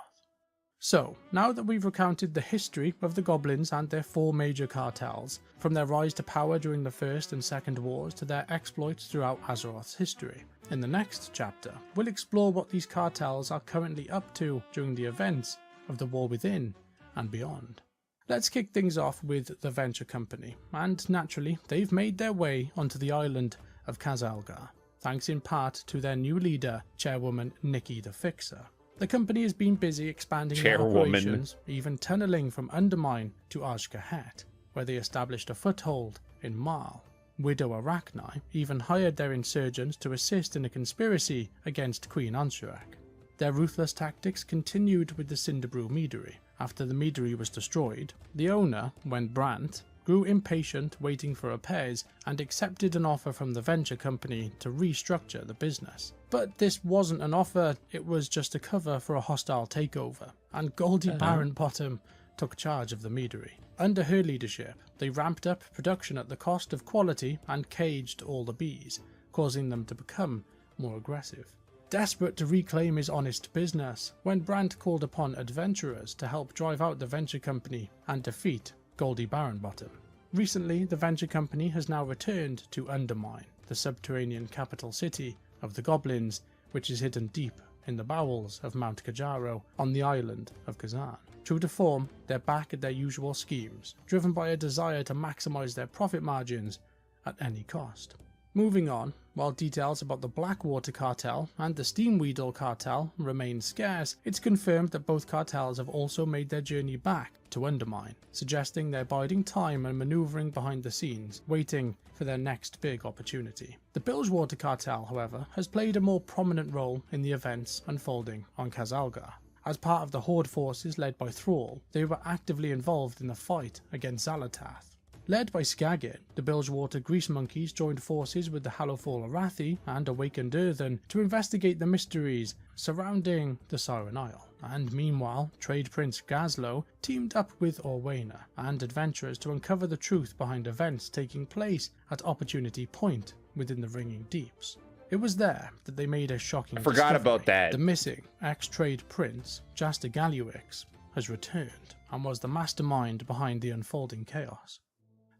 So, now that we've recounted the history of the goblins and their 4 major cartels, from their rise to power during the First and Second Wars to their exploits throughout Azeroth's history, in the next chapter, we'll explore what these cartels are currently up to during the events of the War Within and beyond. Let's kick things off with the Venture Company, and naturally, they've made their way onto the island of Khazalgar, thanks in part to their new leader, Chairwoman Nikki the Fixer. The company has been busy expanding their operations, even tunneling from Undermine to Azj-Kahet, where they established a foothold in Marl. Widow Arachni even hired their insurgents to assist in a conspiracy against Queen Anshurak. Their ruthless tactics continued with the Cinderbrew Meadery. After the meadery was destroyed, the owner, Wen Brandt, grew impatient waiting for repairs and accepted an offer from the venture company to restructure the business. But this wasn't an offer, it was just a cover for a hostile takeover, and Goldie Barrett-Bottom took charge of the meadery. Under her leadership, they ramped up production at the cost of quality and caged all the bees, causing them to become more aggressive. Desperate to reclaim his honest business, when Brandt called upon adventurers to help drive out the venture company and defeat Goldie Barrett-Bottom. Recently, the venture company has now returned to Undermine, the subterranean capital city of the goblins, which is hidden deep in the bowels of Mount Kajaro on the island of Kazan. True to form, they're back at their usual schemes, driven by a desire to maximize their profit margins at any cost. Moving on, while details about the Blackwater cartel and the Steamweedle cartel remain scarce, it's confirmed that both cartels have also made their journey back to Undermine, suggesting they're biding time and maneuvering behind the scenes, waiting for their next big opportunity. The Bilgewater cartel, however, has played a more prominent role in the events unfolding on Kazalgar. As part of the Horde forces led by Thrall, they were actively involved in the fight against Xalatath. Led by Skagit, the Bilgewater Grease Monkeys joined forces with the Hallowfall Arathi and Awakened Earthen to investigate the mysteries surrounding the Siren Isle. And meanwhile, Trade Prince Gazlo teamed up with Orwena and adventurers to uncover the truth behind events taking place at Opportunity Point within the Ringing Deeps. It was there that they made a shocking discovery. Forgot about that. The missing ex-Trade Prince, Jaster Galluix, has returned and was the mastermind behind the unfolding chaos.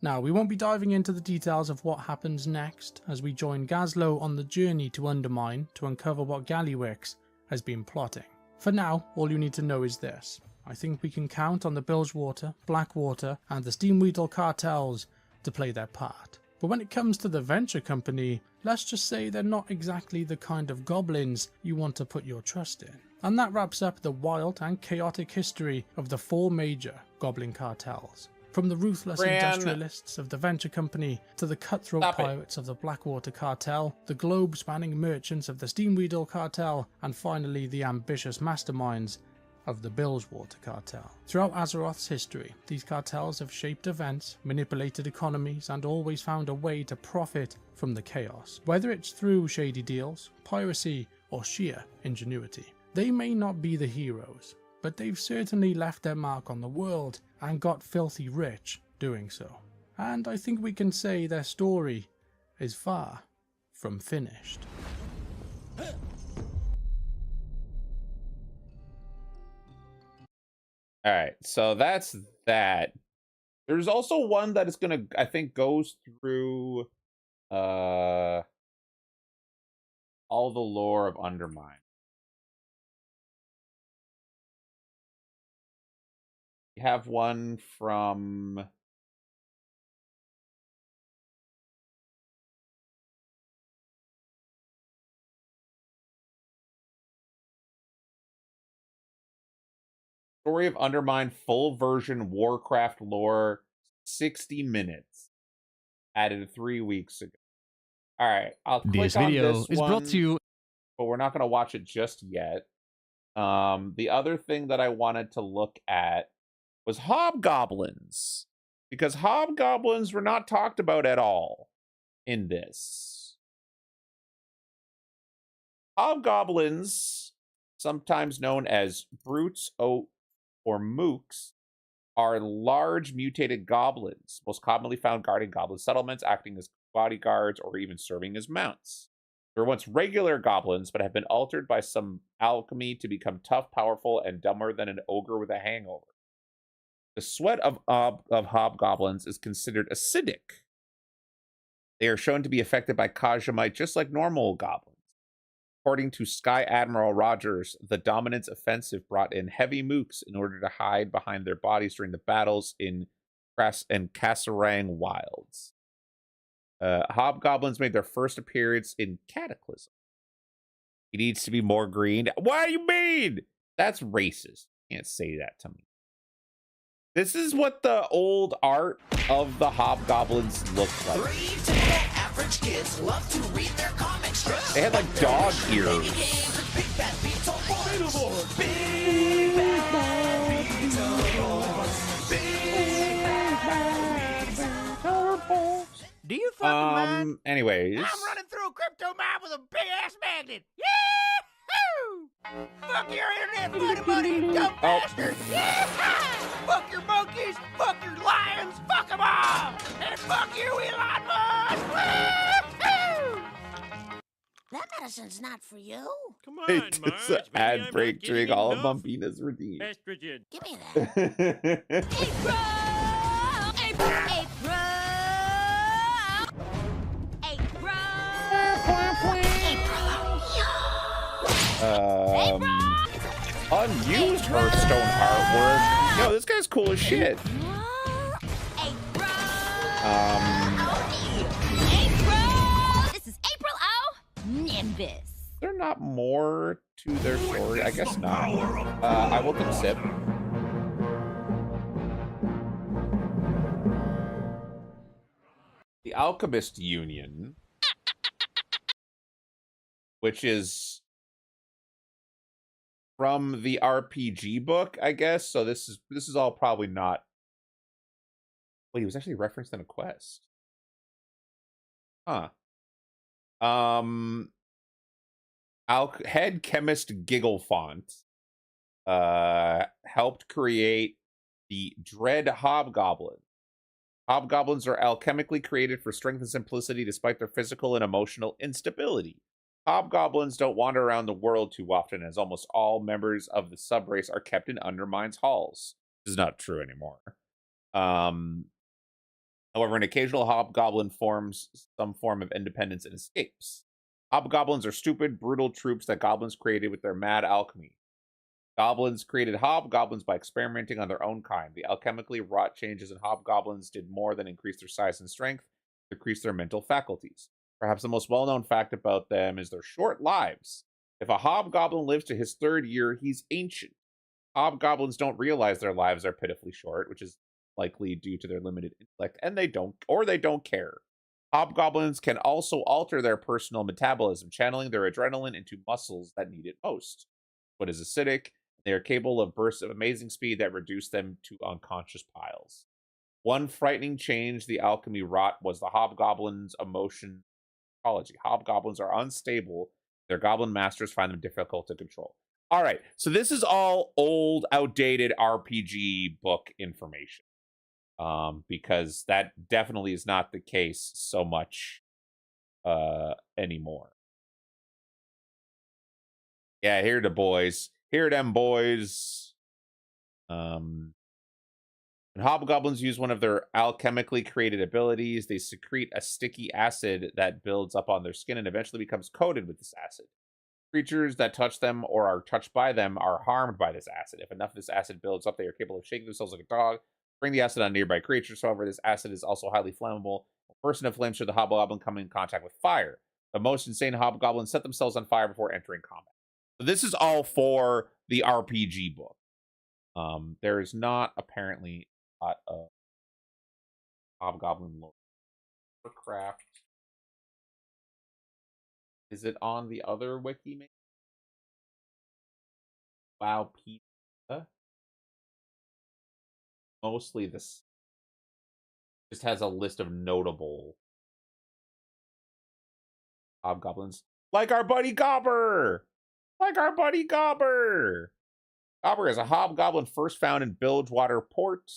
Now, we won't be diving into the details of what happens next as we join Gazlo on the journey to Undermine to uncover what Galluix has been plotting. For now, all you need to know is this. I think we can count on the Bilgewater, Blackwater and the Steamweedle cartels to play their part. But when it comes to the venture company, let's just say they're not exactly the kind of goblins you want to put your trust in. And that wraps up the wild and chaotic history of the 4 major goblin cartels. From the ruthless industrialists of the venture company to the cutthroat pirates of the Blackwater cartel, the globe-spanning merchants of the Steamweedle cartel, and finally the ambitious masterminds of the Bilgewater cartel. Throughout Azeroth's history, these cartels have shaped events, manipulated economies, and always found a way to profit from the chaos. Whether it's through shady deals, piracy, or sheer ingenuity. They may not be the heroes, but they've certainly left their mark on the world and got filthy rich doing so. And I think we can say their story is far from finished. Alright, so that's that. There's also one that is gonna, I think, goes through all the lore of Undermine. We have one from Story of Undermine full version Warcraft lore, 60 minutes. Added 3 weeks ago. Alright, I'll click This on video this is one, brought to you. but we're not going to watch it just yet. The other thing that I wanted to look at was hobgoblins, because hobgoblins were not talked about at all in this. Hobgoblins, sometimes known as brutes or mooks, are large mutated goblins, most commonly found guarding goblin settlements, acting as bodyguards or even serving as mounts. They were once regular goblins, but have been altered by some alchemy to become tough, powerful, and dumber than an ogre with a hangover. The sweat of hobgoblins is considered acidic. They are shown to be affected by Kajamite just like normal goblins. According to Sky Admiral Rogers, the Dominance Offensive brought in heavy mooks in order to hide behind their bodies during the battles in Kasserang Wilds. Hobgoblins made their first appearance in Cataclysm. He needs to be more green. What do you mean? That's racist. You can't say that to me. This is what the old art of the hobgoblins looked like. Average kids love to read their comic strips. They had like dog ears. Anyways. I'm running through a crypto mine with a big ass magnet. Yahoo! Fuck your internet, money, you dumb bastard. Yeehaw! Fuck your monkeys, fuck your lions, fuck them all! And fuck you, Elon Musk! Woo-hoo! That medicine's not for you. Come on, It's an Marge. Maybe ad I'm break not during getting all of enough Bumpina's redeemed. estrogen. Give me that. April! Unused Hearthstone artwork. Yo, this guy's cool as shit. April! This is April O. Nimbus. There not more to their story? I guess not. I will take a sip. The Alchemist Union, which is from the RPG book, I guess. So this is all probably not. Wait, he was actually referenced in a quest. Huh. Head chemist Gigglefont helped create the Dread Hobgoblin. Hobgoblins are alchemically created for strength and simplicity despite their physical and emotional instability. Hobgoblins don't wander around the world too often, as almost all members of the subrace are kept in Undermine's halls. This is not true anymore. However, an occasional hobgoblin forms some form of independence and escapes. Hobgoblins are stupid, brutal troops that goblins created with their mad alchemy. Goblins created hobgoblins by experimenting on their own kind. The alchemically wrought changes in hobgoblins did more than increase their size and strength, decrease their mental faculties. Perhaps the most well-known fact about them is their short lives. If a hobgoblin lives to his 3rd year, he's ancient. Hobgoblins don't realize their lives are pitifully short, which is likely due to their limited intellect, and they don't care. Hobgoblins can also alter their personal metabolism, channeling their adrenaline into muscles that need it most. What is acidic? They are capable of bursts of amazing speed that reduce them to unconscious piles. One frightening change the alchemy wrought was the hobgoblin's emotion psychology. Hobgoblins are unstable. Their goblin masters find them difficult to control. All right, so this is all old, outdated RPG book information. Because that definitely is not the case so much anymore. Yeah, here the boys. Here them boys. When hobgoblins use one of their alchemically created abilities, they secrete a sticky acid that builds up on their skin and eventually becomes coated with this acid. Creatures that touch them or are touched by them are harmed by this acid. If enough of this acid builds up, they are capable of shaking themselves like a dog, bring the acid on nearby creatures. However, this acid is also highly flammable. A person in flames should the hobgoblin come in contact with fire. The most insane hobgoblins set themselves on fire before entering combat. So this is all for the RPG book. There is not apparently a lot of Hobgoblin Lore. Warcraft. Is it on the other wiki? Maybe? WoW Pizza. Mostly this just has a list of notable hobgoblins. Like our buddy Gobber! Like our buddy Gobber! Gobber is a hobgoblin first found in Bilgewater Port.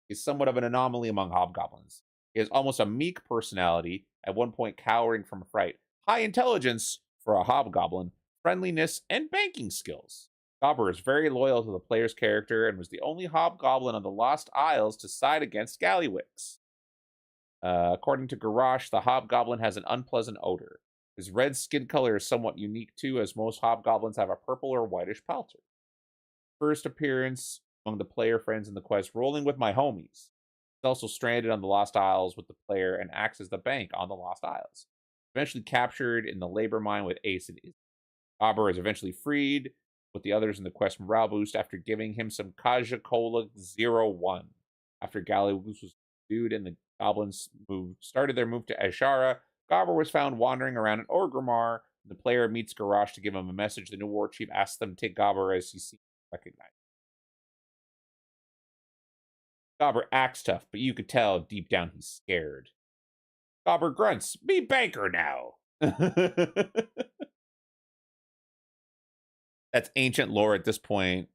He's somewhat of an anomaly among hobgoblins. He has almost a meek personality, at one point cowering from fright, high intelligence for a hobgoblin, friendliness, and banking skills. Gobber is very loyal to the player's character and was the only hobgoblin on the Lost Isles to side against Scallywicks. According to Garrosh, the hobgoblin has an unpleasant odor. His red skin color is somewhat unique too, as most hobgoblins have a purple or whitish palter. First appearance among the player friends in the quest Rolling with My Homies. He's also stranded on the Lost Isles with the player and acts as the bank on the Lost Isles. Eventually captured in the labor mine with Ace and Izzy. Gobber is eventually freed with the others in the quest morale boost after giving him some Kaja Cola 01. After Gallywoods was subdued and the goblins started their move to Ashara, Gobber was found wandering around an Orgrimmar. The player meets Garrosh to give him a message. The new war chief asks them to take Gobber as he seems recognized. Gobber acts tough, but you could tell deep down he's scared. Gobber grunts, be banker now. That's ancient lore at this point,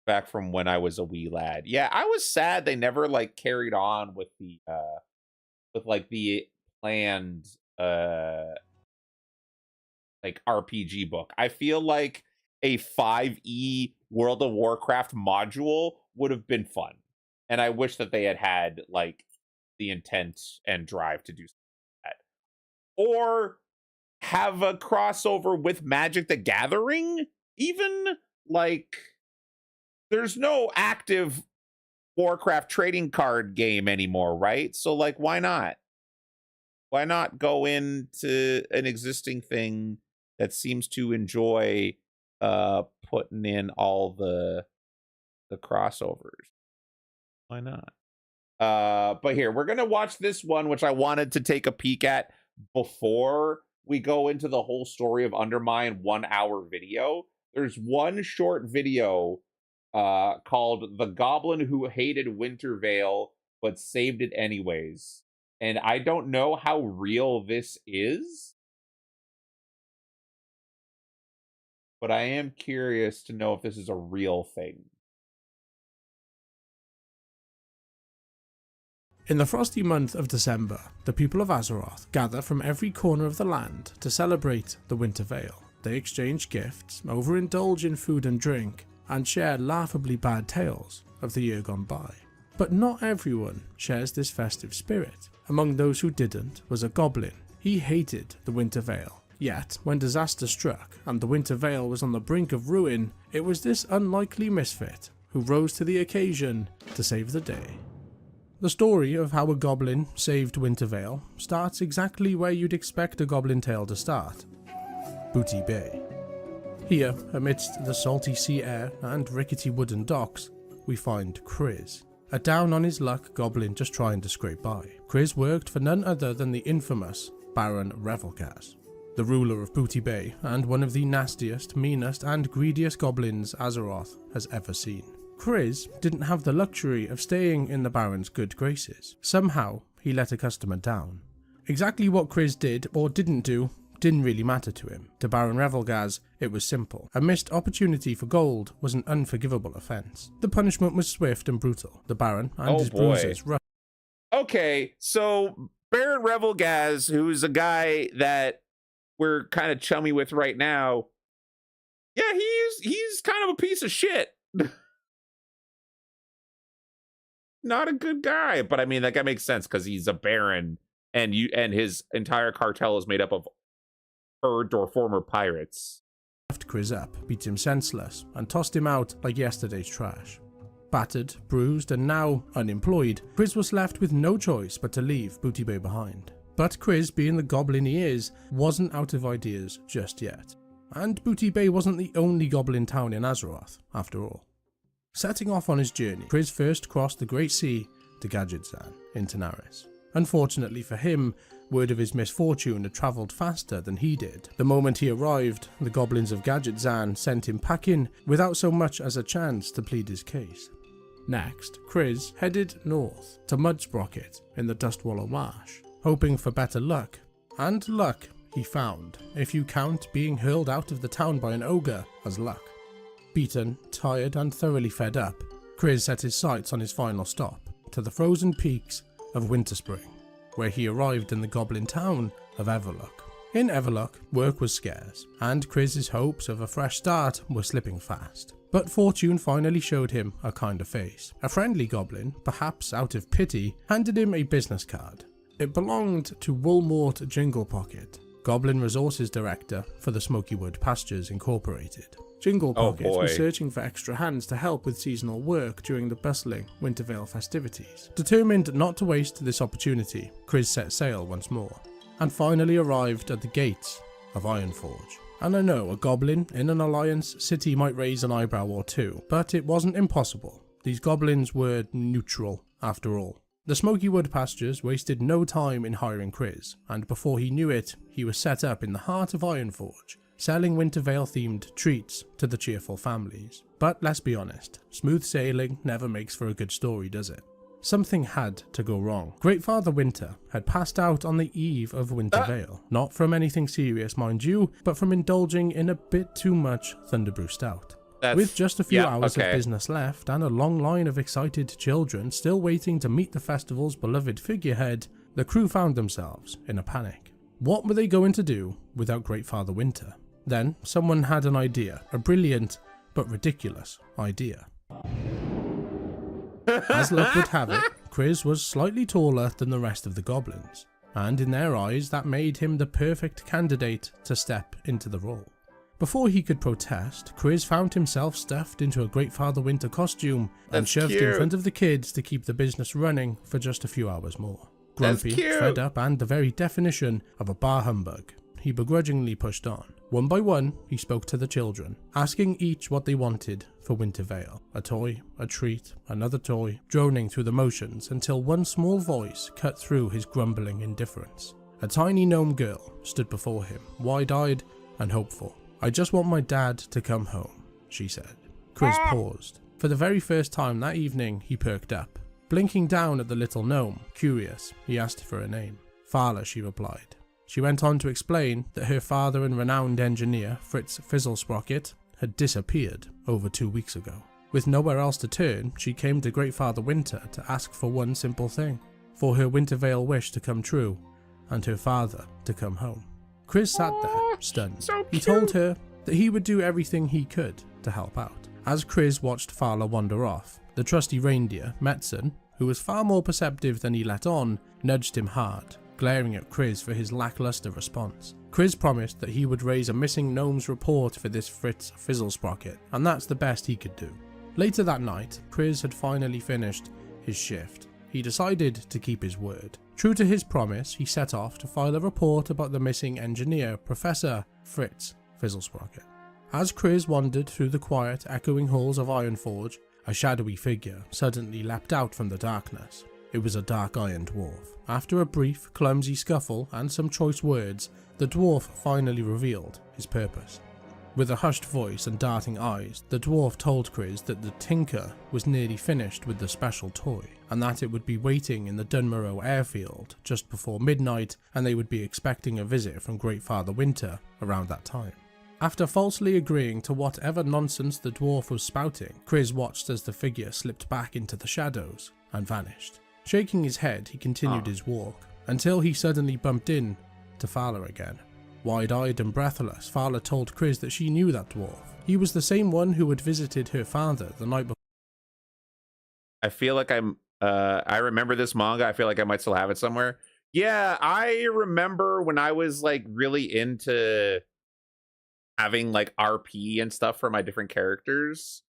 back from when I was a wee lad. Yeah, I was sad they never like carried on with the planned like RPG book. I feel like a 5e World of Warcraft module would have been fun. And I wish that they had like the intent and drive to do that. Or have a crossover with Magic the Gathering. Even like there's no active Warcraft trading card game anymore, right? So like why not? Why not go into an existing thing that seems to enjoy putting in all the crossovers? Why not? But here, we're gonna watch this one, which I wanted to take a peek at before we go into the whole story of Undermine 1 hour video. There's one short video called The Goblin Who Hated Wintervale but Saved It Anyways. And I don't know how real this is, but I am curious to know if this is a real thing. In the frosty month of December, the people of Azeroth gather from every corner of the land to celebrate the Winter Veil. They exchange gifts, overindulge in food and drink, and share laughably bad tales of the year gone by. But not everyone shares this festive spirit. Among those who didn't was a goblin. He hated the Winter Veil. Yet, when disaster struck and the Winter Veil was on the brink of ruin, it was this unlikely misfit who rose to the occasion to save the day. The story of how a goblin saved Winter Veil starts exactly where you'd expect a goblin tale to start. Booty Bay. Here, amidst the salty sea air and rickety wooden docks, we find Kriz, a down-on-his-luck goblin just trying to scrape by. Kriz worked for none other than the infamous Baron Revelgaz, the ruler of Booty Bay and one of the nastiest, meanest and greediest goblins Azeroth has ever seen. Kriz didn't have the luxury of staying in the Baron's good graces. Somehow, he let a customer down. Exactly what Kriz did or didn't do didn't really matter to him. To Baron Revelgaz, it was simple. A missed opportunity for gold was an unforgivable offence. The punishment was swift and brutal. The Baron and his bruisers rushed. Okay, so Baron Revelgaz, who's a guy that we're kind of chummy with right now, yeah, he's kind of a piece of shit. Not a good guy, but I mean that makes sense because he's a baron, and his entire cartel is made up of herd or former pirates. Left Kriz up, beat him senseless, and tossed him out like yesterday's trash. Battered, bruised, and now unemployed, Kriz was left with no choice but to leave Booty Bay behind. But Kriz, being the goblin he is, wasn't out of ideas just yet. And Booty Bay wasn't the only goblin town in Azeroth, after all. Setting off on his journey, Kriz first crossed the Great Sea to Gadgetzan in Tanaris. Unfortunately for him, word of his misfortune had travelled faster than he did. The moment he arrived, the goblins of Gadgetzan sent him packing without so much as a chance to plead his case. Next, Kriz headed north to Mudsprocket in the Dustwallow Marsh, hoping for better luck. And luck he found, if you count being hurled out of the town by an ogre as luck. Beaten, tired and thoroughly fed up, Kriz set his sights on his final stop, to the frozen peaks of Winterspring, where he arrived in the goblin town of Everlock. In Everlock, work was scarce, and Kriz's hopes of a fresh start were slipping fast. But fortune finally showed him a kinder face. A friendly goblin, perhaps out of pity, handed him a business card. It belonged to Woolmort Jinglepocket, Goblin Resources Director for the Smokywood Pastures Incorporated. Jinglepocket was searching for extra hands to help with seasonal work during the bustling Wintervale festivities. Determined not to waste this opportunity, Kriz set sail once more, and finally arrived at the gates of Ironforge. And I know a goblin in an alliance city might raise an eyebrow or two, but it wasn't impossible. These goblins were neutral, after all. The Smokywood Pastures wasted no time in hiring Kriz, and before he knew it, he was set up in the heart of Ironforge, selling Wintervale-themed treats to the cheerful families. But let's be honest, smooth sailing never makes for a good story, does it? Something had to go wrong. Great Father Winter had passed out on the eve of Winter Veil. Not from anything serious, mind you, but from indulging in a bit too much Thunderbrew Stout. With just a few hours of business left and a long line of excited children still waiting to meet the festival's beloved figurehead, the crew found themselves in a panic. What were they going to do without Great Father Winter? Then someone had an idea, a brilliant but ridiculous idea. As luck would have it, Chris was slightly taller than the rest of the goblins, and in their eyes that made him the perfect candidate to step into the role. Before he could protest, Chris found himself stuffed into a Great Father Winter costume and shoved in front of the kids to keep the business running for just a few hours more. Grumpy, fed up, and the very definition of a bar humbug, he begrudgingly pushed on. One by one, he spoke to the children, asking each what they wanted for Winter Veil. A toy, a treat, another toy, droning through the motions until one small voice cut through his grumbling indifference. A tiny gnome girl stood before him, wide-eyed and hopeful. "I just want my dad to come home," she said. Chris paused. For the very first time that evening, he perked up. Blinking down at the little gnome, curious, he asked for a name. "Fala," she replied. She went on to explain that her father and renowned engineer, Fritz Fizzlesprocket, had disappeared over 2 weeks ago. With nowhere else to turn, she came to Great Father Winter to ask for one simple thing, for her Winter Veil wish to come true, and her father to come home. Chris sat there, stunned. He told her that he would do everything he could to help out. As Chris watched Fala wander off, the trusty reindeer, Metzen, who was far more perceptive than he let on, nudged him hard, glaring at Chris for his lackluster response. Chris promised that he would raise a missing gnomes report for this Fritz Fizzlesprocket, and that's the best he could do. Later that night, Chris had finally finished his shift. He decided to keep his word. True to his promise, he set off to file a report about the missing engineer, Professor Fritz Fizzlesprocket. As Chris wandered through the quiet, echoing halls of Ironforge, a shadowy figure suddenly leapt out from the darkness. It was a dark iron dwarf. After a brief, clumsy scuffle and some choice words, the dwarf finally revealed his purpose. With a hushed voice and darting eyes, the dwarf told Chris that the tinker was nearly finished with the special toy, and that it would be waiting in the Dunmorrow airfield just before midnight, and they would be expecting a visit from Great Father Winter around that time. After falsely agreeing to whatever nonsense the dwarf was spouting, Chris watched as the figure slipped back into the shadows and vanished. Shaking his head, he continued his walk, until he suddenly bumped in to Fala again. Wide-eyed and breathless, Fala told Chris that she knew that dwarf. He was the same one who had visited her father the night before. I feel like I remember this manga. I feel like I might still have it somewhere. Yeah, I remember when I was like really into having like RP and stuff for my different characters.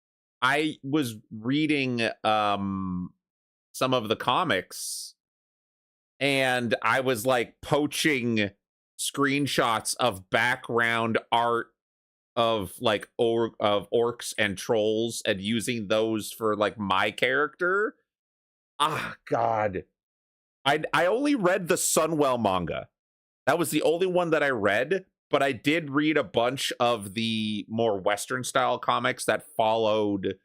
I was reading some of the comics, and I was like poaching screenshots of background art of like of orcs and trolls and using those for like my character. God, I only read the Sunwell manga. That was the only one that I read, but I did read a bunch of the more Western style comics that followed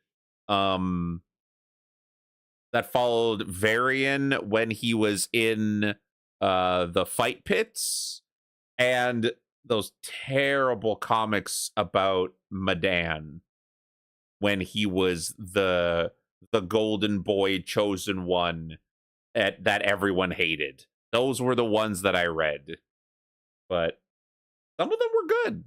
Varian when he was in the fight pits, and those terrible comics about Madan when he was the golden boy chosen one that everyone hated. Those were the ones that I read, but some of them were good.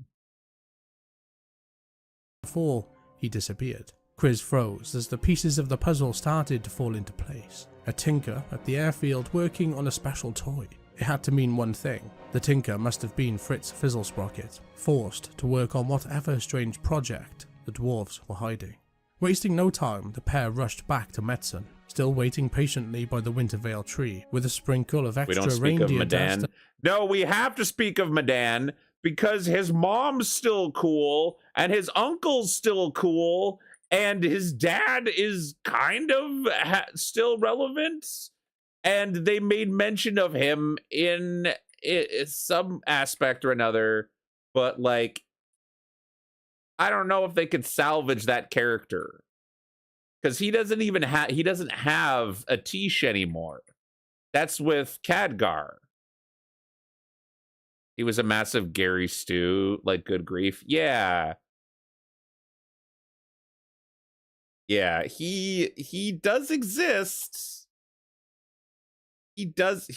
Before he disappeared, Chris froze as the pieces of the puzzle started to fall into place. A tinker at the airfield working on a special toy. It had to mean one thing. The tinker must have been Fritz Fizzlesprocket, forced to work on whatever strange project the dwarves were hiding. Wasting no time, the pair rushed back to Metzen, still waiting patiently by the Winter Veil tree with a sprinkle of extra reindeer dust. No, we have to speak of Madan because his mom's still cool and his uncle's still cool and his dad is kind of still relevant. And they made mention of him in some aspect or another, but like, I don't know if they could salvage that character. because he doesn't even have a Tish anymore. That's with Khadgar. He was a massive Gary Stew, like, good grief. Yeah. Yeah, he does exist. He does.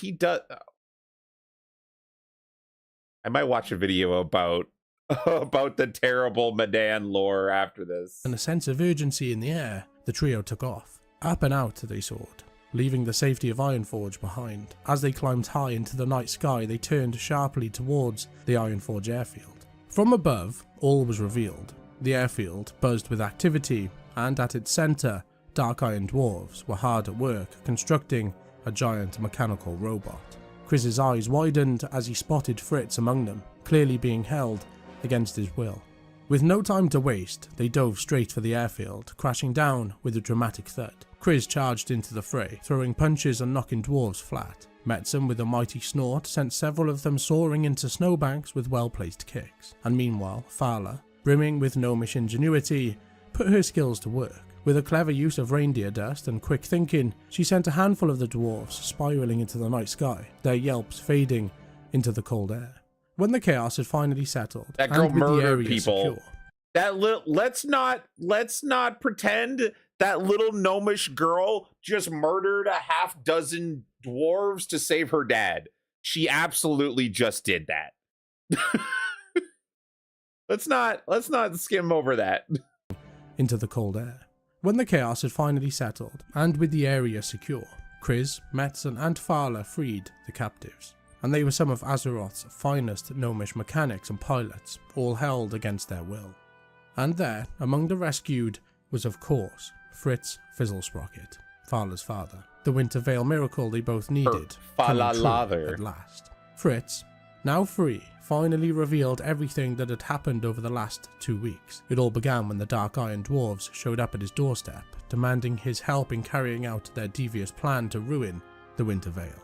I might watch a video about the terrible Medan lore after this. And a sense of urgency in the air, the trio took off. Up and out they soared, leaving the safety of Ironforge behind. As they climbed high into the night sky, they turned sharply towards the Ironforge airfield. From above, all was revealed. The airfield buzzed with activity, and at its centre, dark iron dwarves were hard at work constructing a giant mechanical robot. Chris's eyes widened as he spotted Fritz among them, clearly being held against his will. With no time to waste, they dove straight for the airfield, crashing down with a dramatic thud. Chris charged into the fray, throwing punches and knocking dwarves flat. Metzum, with a mighty snort, sent several of them soaring into snowbanks with well-placed kicks. And meanwhile, Fala, brimming with gnomish ingenuity, put her skills to work. With a clever use of reindeer dust and quick thinking, she sent a handful of the dwarves spiraling into the night sky, their yelps fading into the cold air. When the chaos had finally settled, That girl and with the murdered area people. secure, Let's not pretend that little gnomish girl just murdered a half dozen dwarves to save her dad. She absolutely just did that. let's not skim over that. into the cold air. When the chaos had finally settled, and with the area secure, Chris, Metzon and Fala freed the captives, and they were some of Azeroth's finest gnomish mechanics and pilots, all held against their will. And there, among the rescued, was of course Fritz Fizzlesprocket, Fala's father, the Wintervale miracle they both needed, coming true at last. Fritz, now free, finally revealed everything that had happened over the last 2 weeks. It all began when the Dark Iron Dwarves showed up at his doorstep, demanding his help in carrying out their devious plan to ruin the Wintervale.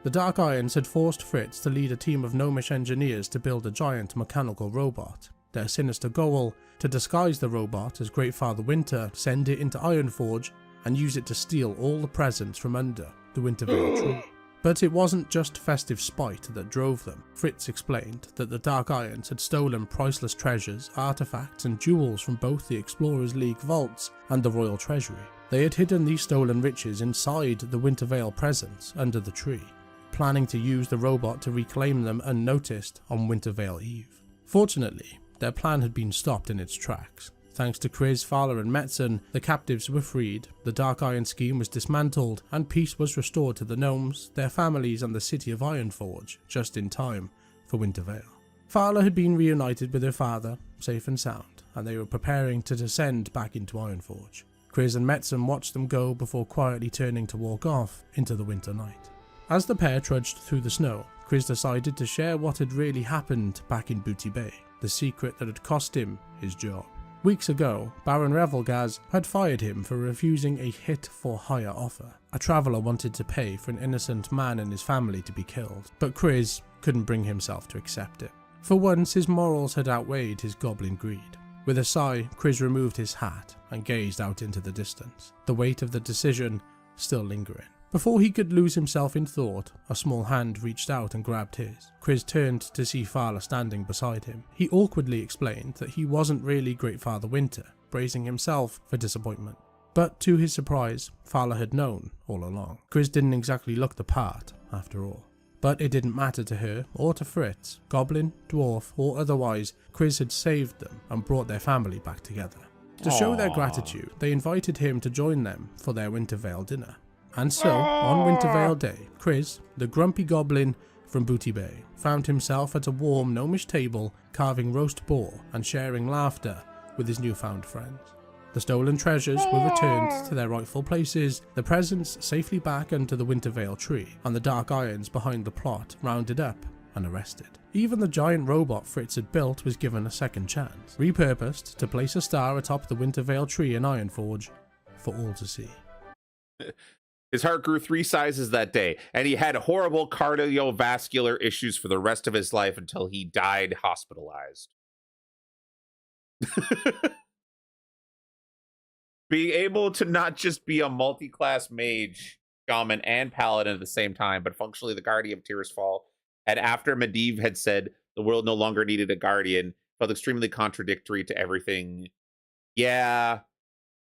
The Dark Irons had forced Fritz to lead a team of gnomish engineers to build a giant mechanical robot. Their sinister goal, to disguise the robot as Great Father Winter, send it into Ironforge, and use it to steal all the presents from under the Wintervale tree. But it wasn't just festive spite that drove them. Fritz explained that the Dark Irons had stolen priceless treasures, artifacts and jewels from both the Explorers League vaults and the Royal Treasury. They had hidden these stolen riches inside the Wintervale presents under the tree, planning to use the robot to reclaim them unnoticed on Wintervale Eve. Fortunately, their plan had been stopped in its tracks. Thanks to Chris, Fala and Metzon, the captives were freed, the Dark Iron scheme was dismantled, and peace was restored to the gnomes, their families and the city of Ironforge, just in time for Wintervale. Fala had been reunited with her father, safe and sound, and they were preparing to descend back into Ironforge. Chris and Metzon watched them go before quietly turning to walk off into the winter night. As the pair trudged through the snow, Chris decided to share what had really happened back in Booty Bay, the secret that had cost him his job. Weeks ago, Baron Revelgaz had fired him for refusing a hit-for-hire offer. A traveller wanted to pay for an innocent man and his family to be killed, but Chris couldn't bring himself to accept it. For once, his morals had outweighed his goblin greed. With a sigh, Chris removed his hat and gazed out into the distance, the weight of the decision still lingering. Before he could lose himself in thought, a small hand reached out and grabbed his. Chris turned to see Fala standing beside him. He awkwardly explained that he wasn't really Great Father Winter, bracing himself for disappointment. But to his surprise, Fala had known all along. Chris didn't exactly look the part, after all. But it didn't matter to her or to Fritz. Goblin, dwarf or otherwise, Chris had saved them and brought their family back together. To show their gratitude, they invited him to join them for their Wintervale dinner. And so, on Wintervale Day, Chris, the grumpy goblin from Booty Bay, found himself at a warm gnomish table carving roast boar and sharing laughter with his newfound friends. The stolen treasures were returned to their rightful places, the presents safely back under the Wintervale tree, and the Dark Irons behind the plot rounded up and arrested. Even the giant robot Fritz had built was given a second chance, repurposed to place a star atop the Wintervale tree in Ironforge for all to see. His heart grew 3 sizes that day, and he had horrible cardiovascular issues for the rest of his life until he died hospitalized. Being able to not just be a multi-class mage, shaman, and paladin at the same time, but functionally the guardian of Tirisfal. And after Medivh had said the world no longer needed a guardian, felt extremely contradictory to everything. Yeah.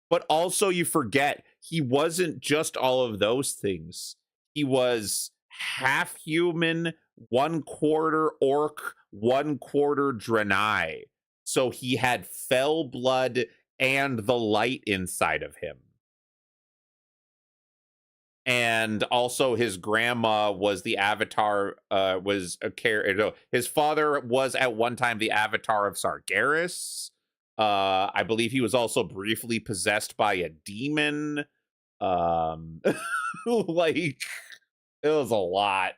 But also you forget, he wasn't just all of those things. He was half human, 1/4 orc, 1/4 Draenei. So he had fell blood and the light inside of him. And also his grandma was the avatar, was a no, his father was at one time the avatar of Sargeras. I believe he was also briefly possessed by a demon. Like, it was a lot.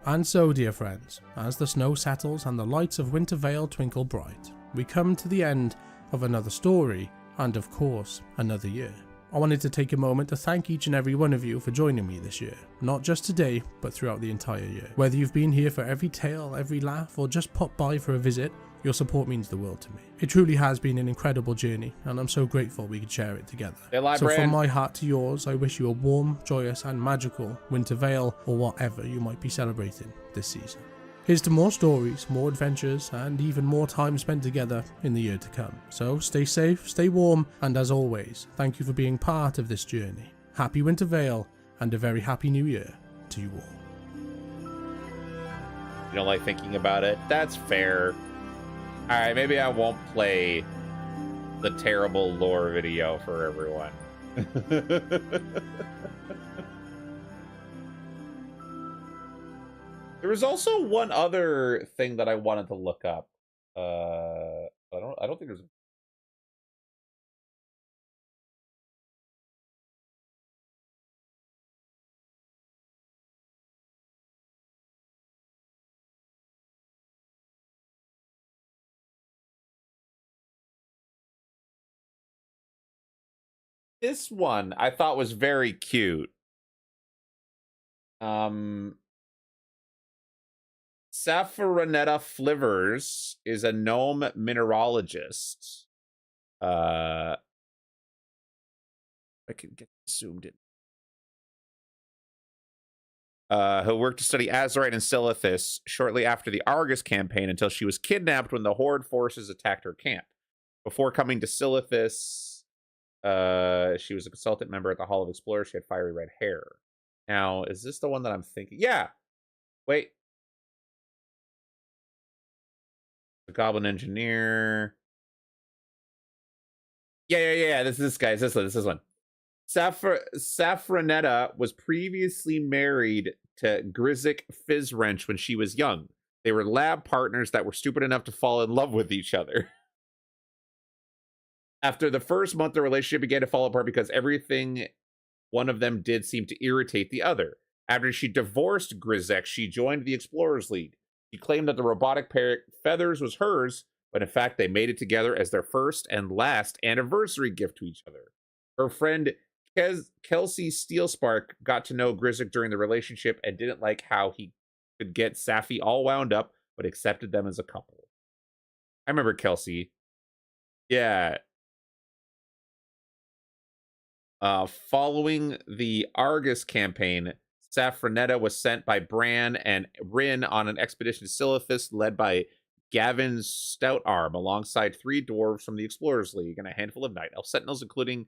And so, dear friends, as the snow settles and the lights of Winter Vale twinkle bright, we come to the end of another story, and of course, another year. I wanted to take a moment to thank each and every one of you for joining me this year, not just today, but throughout the entire year. Whether you've been here for every tale, every laugh, or just popped by for a visit, your support means the world to me. It truly has been an incredible journey, and I'm so grateful we could share it together. So from my heart to yours, I wish you a warm, joyous, and magical Winter Vale, or whatever you might be celebrating this season. Here's to more stories, more adventures, and even more time spent together in the year to come. So stay safe, stay warm, and as always, thank you for being part of this journey. Happy Winter Vale, and a very happy new year to you all. You don't like thinking about it? That's fair. Alright, maybe I won't play the terrible lore video for everyone. There was also one other thing that I wanted to look up. I don't think there's. This one I thought was very cute. Safaronetta Flivers is a gnome mineralogist. I can get zoomed in. Who worked to study Azurite and Silithus shortly after the Argus campaign until she was kidnapped when the Horde forces attacked her camp. Before coming to Silithus, she was a consultant member at the Hall of Explorers. She had fiery red hair. Now, is this the one that I'm thinking? Yeah. Wait. The Goblin Engineer. Yeah. This is this guy. This one. Safaronetta was previously married to Grizik Fizzwrench when she was young. They were lab partners that were stupid enough to fall in love with each other. After the first month, the relationship began to fall apart because everything one of them did seemed to irritate the other. After she divorced Grizik, she joined the Explorers League. She claimed that the robotic parrot Feathers was hers, but in fact, they made it together as their first and last anniversary gift to each other. Her friend Kelsey Steelspark got to know Grizik during the relationship and didn't like how he could get Safi all wound up, but accepted them as a couple. I remember Kelsey. Yeah. Following the Argus campaign, Safaronetta was sent by Bran and Rin on an expedition to Silithus led by Gavin Stoutarm alongside 3 dwarves from the Explorers League and a handful of Night Elf Sentinels, including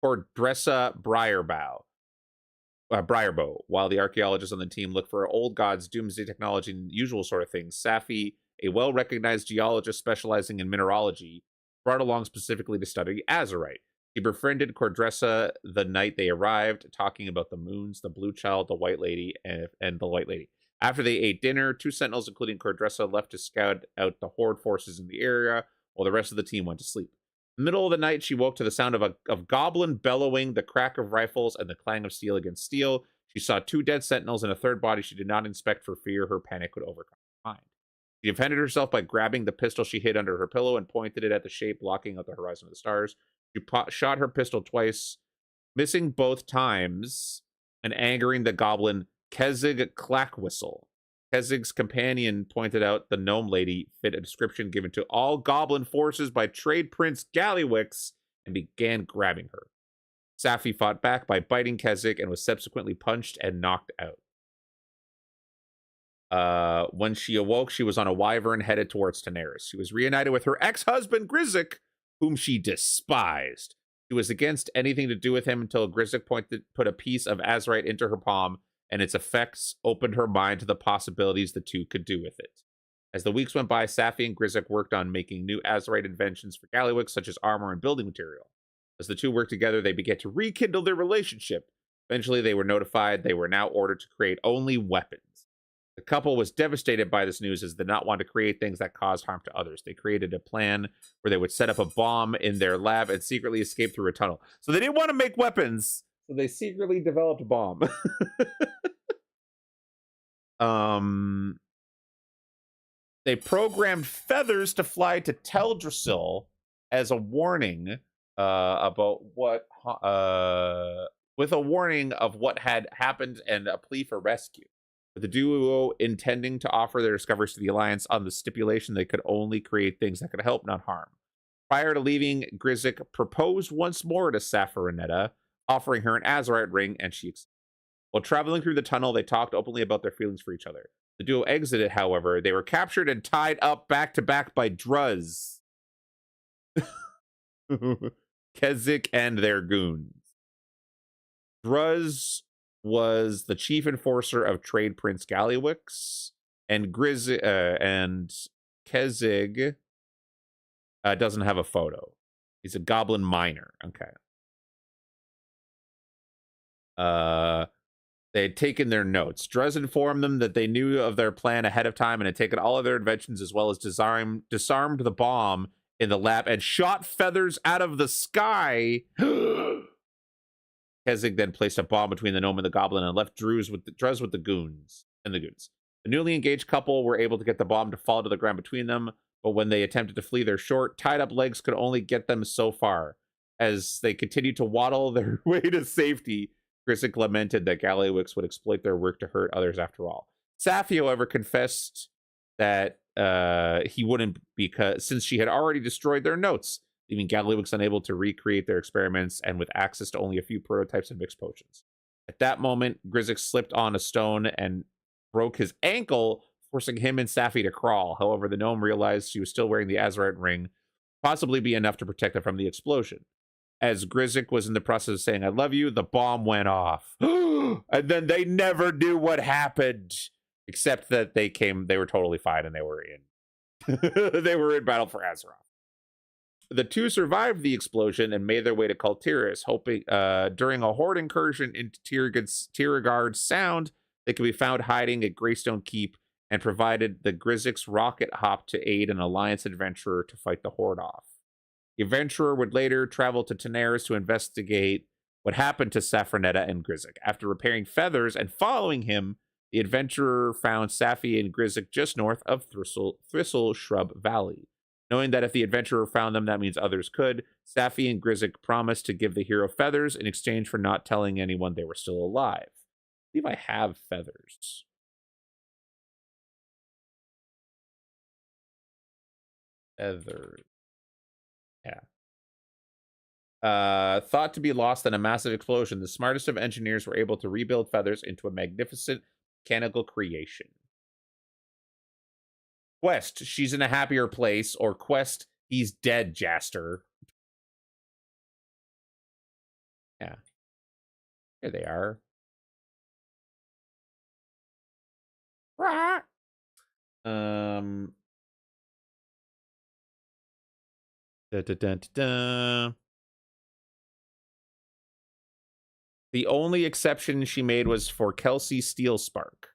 Cordressa Briarbow, while the archaeologists on the team look for old gods, doomsday technology, and usual sort of things. Safi, a well-recognized geologist specializing in mineralogy, brought along specifically to study Azurite. He befriended Cordressa the night they arrived, talking about the moons, the Blue Child, the White Lady, and the White Lady. After they ate dinner, 2 sentinels, including Cordressa, left to scout out the Horde forces in the area, while the rest of the team went to sleep. In the middle of the night, she woke to the sound of goblin bellowing, the crack of rifles, and the clang of steel against steel. She saw 2 dead sentinels and a third body she did not inspect for fear her panic would overcome her mind. She defended herself by grabbing the pistol she hid under her pillow and pointed it at the shape blocking out the horizon of the stars. She shot her pistol twice, missing both times and angering the goblin Kezig Clackwhistle. Kezig's companion pointed out the gnome lady fit a description given to all goblin forces by Trade Prince Gallywix and began grabbing her. Safi fought back by biting Kezig and was subsequently punched and knocked out. When she awoke, she was on a wyvern headed towards Daenerys. She was reunited with her ex-husband, Grizzik, whom she despised. She was against anything to do with him until Grizzik put a piece of azurite into her palm, and its effects opened her mind to the possibilities the two could do with it. As the weeks went by, Safi and Grizzik worked on making new azurite inventions for Gallywix, such as armor and building material. As the two worked together, they began to rekindle their relationship. Eventually, they were notified they were now ordered to create only weapons. The couple was devastated by this news as they did not want to create things that caused harm to others. They created a plan where they would set up a bomb in their lab and secretly escape through a tunnel. So they didn't want to make weapons, so they secretly developed a bomb. They programmed feathers to fly to Teldrassil as a warning about what, with a warning of what had happened and a plea for rescue. With the duo intending to offer their discoveries to the Alliance on the stipulation they could only create things that could help, not harm. Prior to leaving, Grizzik proposed once more to Safranetta, offering her an azurite ring, and she accepted. While traveling through the tunnel, they talked openly about their feelings for each other. The duo exited, however. They were captured and tied up back to back by Druz, Kezzik, and their goons. Druz was the chief enforcer of Trade Prince Gallywix, and Kezzik doesn't have a photo. He's a goblin miner. Okay. They had taken their notes. Druz informed them that they knew of their plan ahead of time and had taken all of their inventions as well as disarmed the bomb in the lab and shot feathers out of the sky. Kezzik then placed a bomb between the gnome and the goblin and left Druz with the goons. The newly engaged couple were able to get the bomb to fall to the ground between them, but when they attempted to flee, their short, tied-up legs could only get them so far. As they continued to waddle their way to safety, Grizzik lamented that Gallywix would exploit their work to hurt others after all. Safi, however, confessed that he wouldn't, because since she had already destroyed their notes, leaving Gallywix unable to recreate their experiments and with access to only a few prototypes and mixed potions. At that moment, Grizzik slipped on a stone and broke his ankle, forcing him and Safi to crawl. However, the gnome realized she was still wearing the azurite ring, possibly be enough to protect her from the explosion. As Grizzik was in the process of saying, "I love you," the bomb went off. And then they never knew what happened, except that they were totally fine and they were in battle for Azeroth. The two survived the explosion and made their way to Kultiris, hoping during a horde incursion into Tiragard's Sound, they could be found hiding at Greystone Keep and provided the Grizzik's rocket hop to aid an Alliance adventurer to fight the horde off. The adventurer would later travel to Daenerys to investigate what happened to Safranetta and Grizzik. After repairing feathers and following him, the adventurer found Safi and Grizzik just north of Thistle Shrub Valley. Knowing that if the adventurer found them, that means others could, Safi and Grizzik promised to give the hero feathers in exchange for not telling anyone they were still alive. I believe I have feathers. Feathers. Yeah. Thought to be lost in a massive explosion, the smartest of engineers were able to rebuild feathers into a magnificent mechanical creation. Quest, she's in a happier place, or Quest, he's dead, Jaster. Yeah. Here they are. The only exception she made was for Kelsey Steelspark,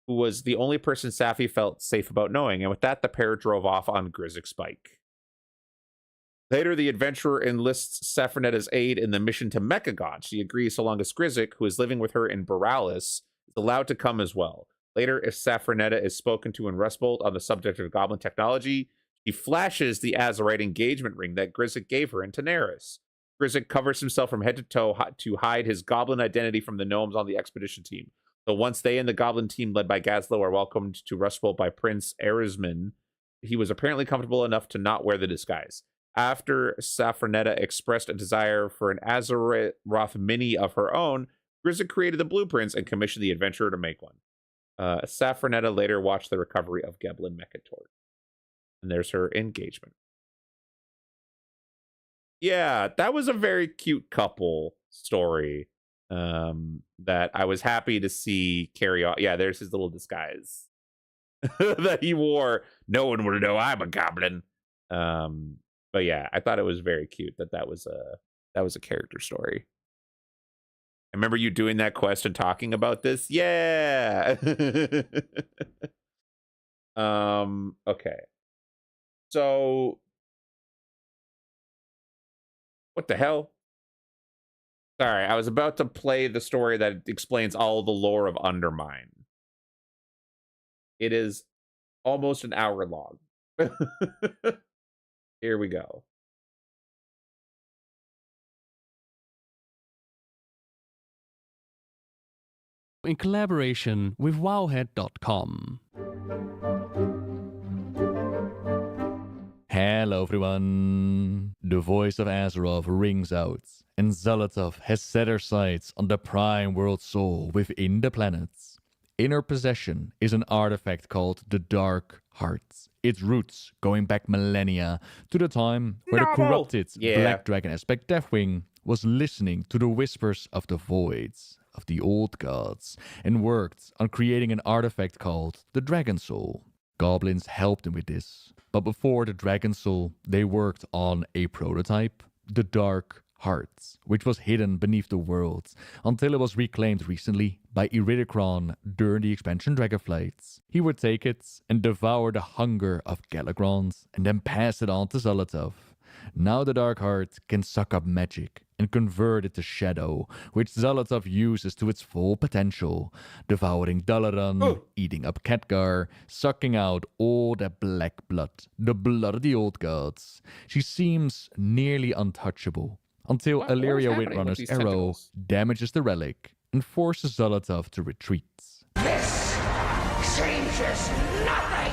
who was the only person Safi felt safe about knowing, and with that, the pair drove off on Grizzik's bike. Later, the adventurer enlists Safranetta's aid in the mission to Mechagon. She agrees so long as Grizzik, who is living with her in Boralis, is allowed to come as well. Later, if Safranetta is spoken to in Rustbolt on the subject of goblin technology, she flashes the azurite engagement ring that Grizzik gave her in Daenerys. Grizzik covers himself from head to toe to hide his goblin identity from the gnomes on the expedition team. So once they and the Goblin team led by Gazlo are welcomed to Rustbolt by Prince Erisman, he was apparently comfortable enough to not wear the disguise. After Saffronetta expressed a desire for an Azeroth mini of her own, Grizza created the blueprints and commissioned the adventurer to make one. Saffronetta later watched the recovery of Goblin Mechatort. And there's her engagement. Yeah, that was a very cute couple story that I was happy to see carry on. Yeah, there's his little disguise that he wore. No one would know I'm a goblin. But yeah, I thought it was very cute that was a character story. I remember you doing that quest and talking about this. Yeah. Okay. So what the hell? Sorry, I was about to play the story that explains all the lore of Undermine. It is almost an hour long. Here we go. In collaboration with wowhead.com. Hello everyone. The voice of Azeroth rings out, and Zolotov has set her sights on the prime world soul within the planets. In her possession is an artifact called the Dark Heart. Its roots going back millennia to the time where the corrupted Black Dragon aspect Deathwing was listening to the whispers of the voids of the old gods and worked on creating an artifact called the Dragon Soul. Goblins helped him with this, but before the Dragon Soul, they worked on a prototype, the Dark Heart, which was hidden beneath the world until it was reclaimed recently by Iridikron during the expansion Dragonflight. He would take it and devour the hunger of Galagrond and then pass it on to Zolotov. Now the Dark Heart can suck up magic and convert it to shadow, which Zolotov uses to its full potential, devouring Dalaran, eating up Khadgar, sucking out all that black blood, the blood of the old gods. She seems nearly untouchable, until Illyria Windrunner's arrow damages the relic and forces Zolotov to retreat. This changes nothing!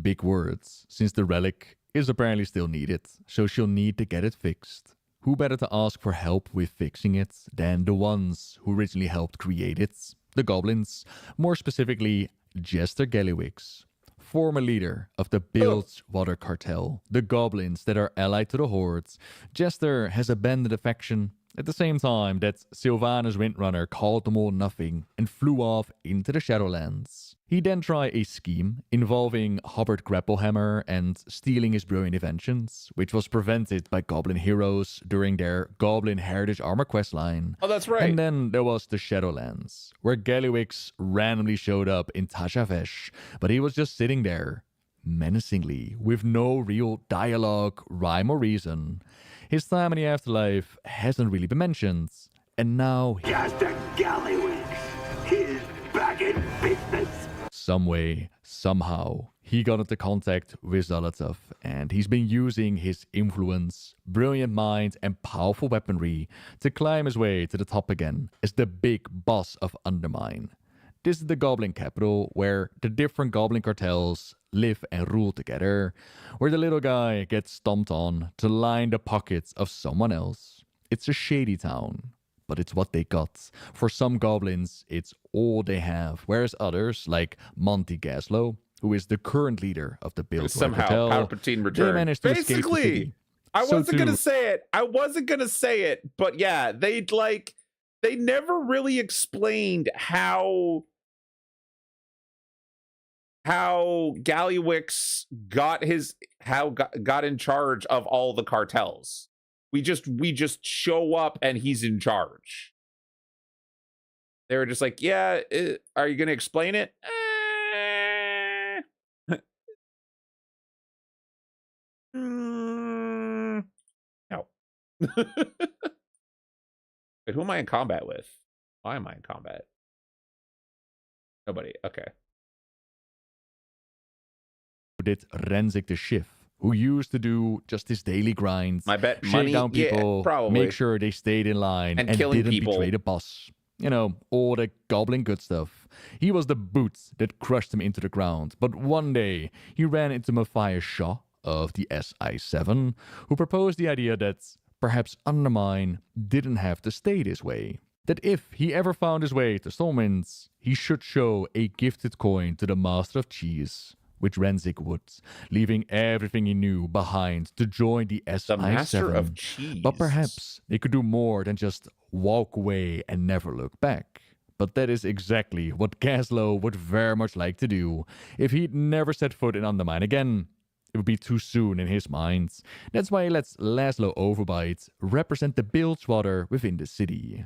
Big words, since the relic is apparently still needed, so she'll need to get it fixed. Who better to ask for help with fixing it than the ones who originally helped create it? The goblins, more specifically Jester Gallywix, former leader of the Bilgewater Cartel, the goblins that are allied to the Hordes. Jester has abandoned the faction at the same time that Sylvanas Windrunner called them all nothing and flew off into the Shadowlands. He then tried a scheme involving Hubbard Grapplehammer and stealing his brilliant inventions, which was prevented by Goblin heroes during their Goblin Heritage Armor questline. Oh, that's right. And then there was the Shadowlands, where Gallywix randomly showed up in Tashavesh, but he was just sitting there, menacingly, with no real dialogue, rhyme or reason. His time in the afterlife hasn't really been mentioned, and now Jester Gallywix, he's back in business. Some way, somehow, he got into contact with Zolotov, and he's been using his influence, brilliant mind, and powerful weaponry to climb his way to the top again as the big boss of Undermine. This is the Goblin capital, where the different Goblin cartels live and rule together, where the little guy gets stomped on to line the pockets of someone else. It's a shady town, but it's what they got. For some goblins, it's all they have, whereas others, like Monty Gaslow, who is the current leader of the Bilgewater Cartel, Palpatine returned. they managed to escape the city. I wasn't gonna say it, but yeah, they never really explained how Gallywix got in charge of all the cartels. We just show up and he's in charge. They were just like, yeah, are you gonna explain it? No. Wait, who am I in combat with? Why am I in combat? Nobody. Okay. Did Renzik the Shiv, who used to do just his daily grind, I bet shake money down people, probably. make sure they stayed in line, and killing didn't people. betray the boss. You know, all the goblin good stuff. He was the boots that crushed him into the ground, but one day he ran into Matthias Shaw of the SI7, who proposed the idea that perhaps Undermine didn't have to stay this way. That if he ever found his way to Stormwinds, he should show a gifted coin to the Master of Cheese, which Renzik would, leaving everything he knew behind to join the SI7. The Master of Cheese. But perhaps they could do more than just walk away and never look back. But that is exactly what Gaslow would very much like to do. If he'd never set foot in Undermine again, it would be too soon in his mind. That's why he lets Laszlo Overbite represent the Bilgewater within the city.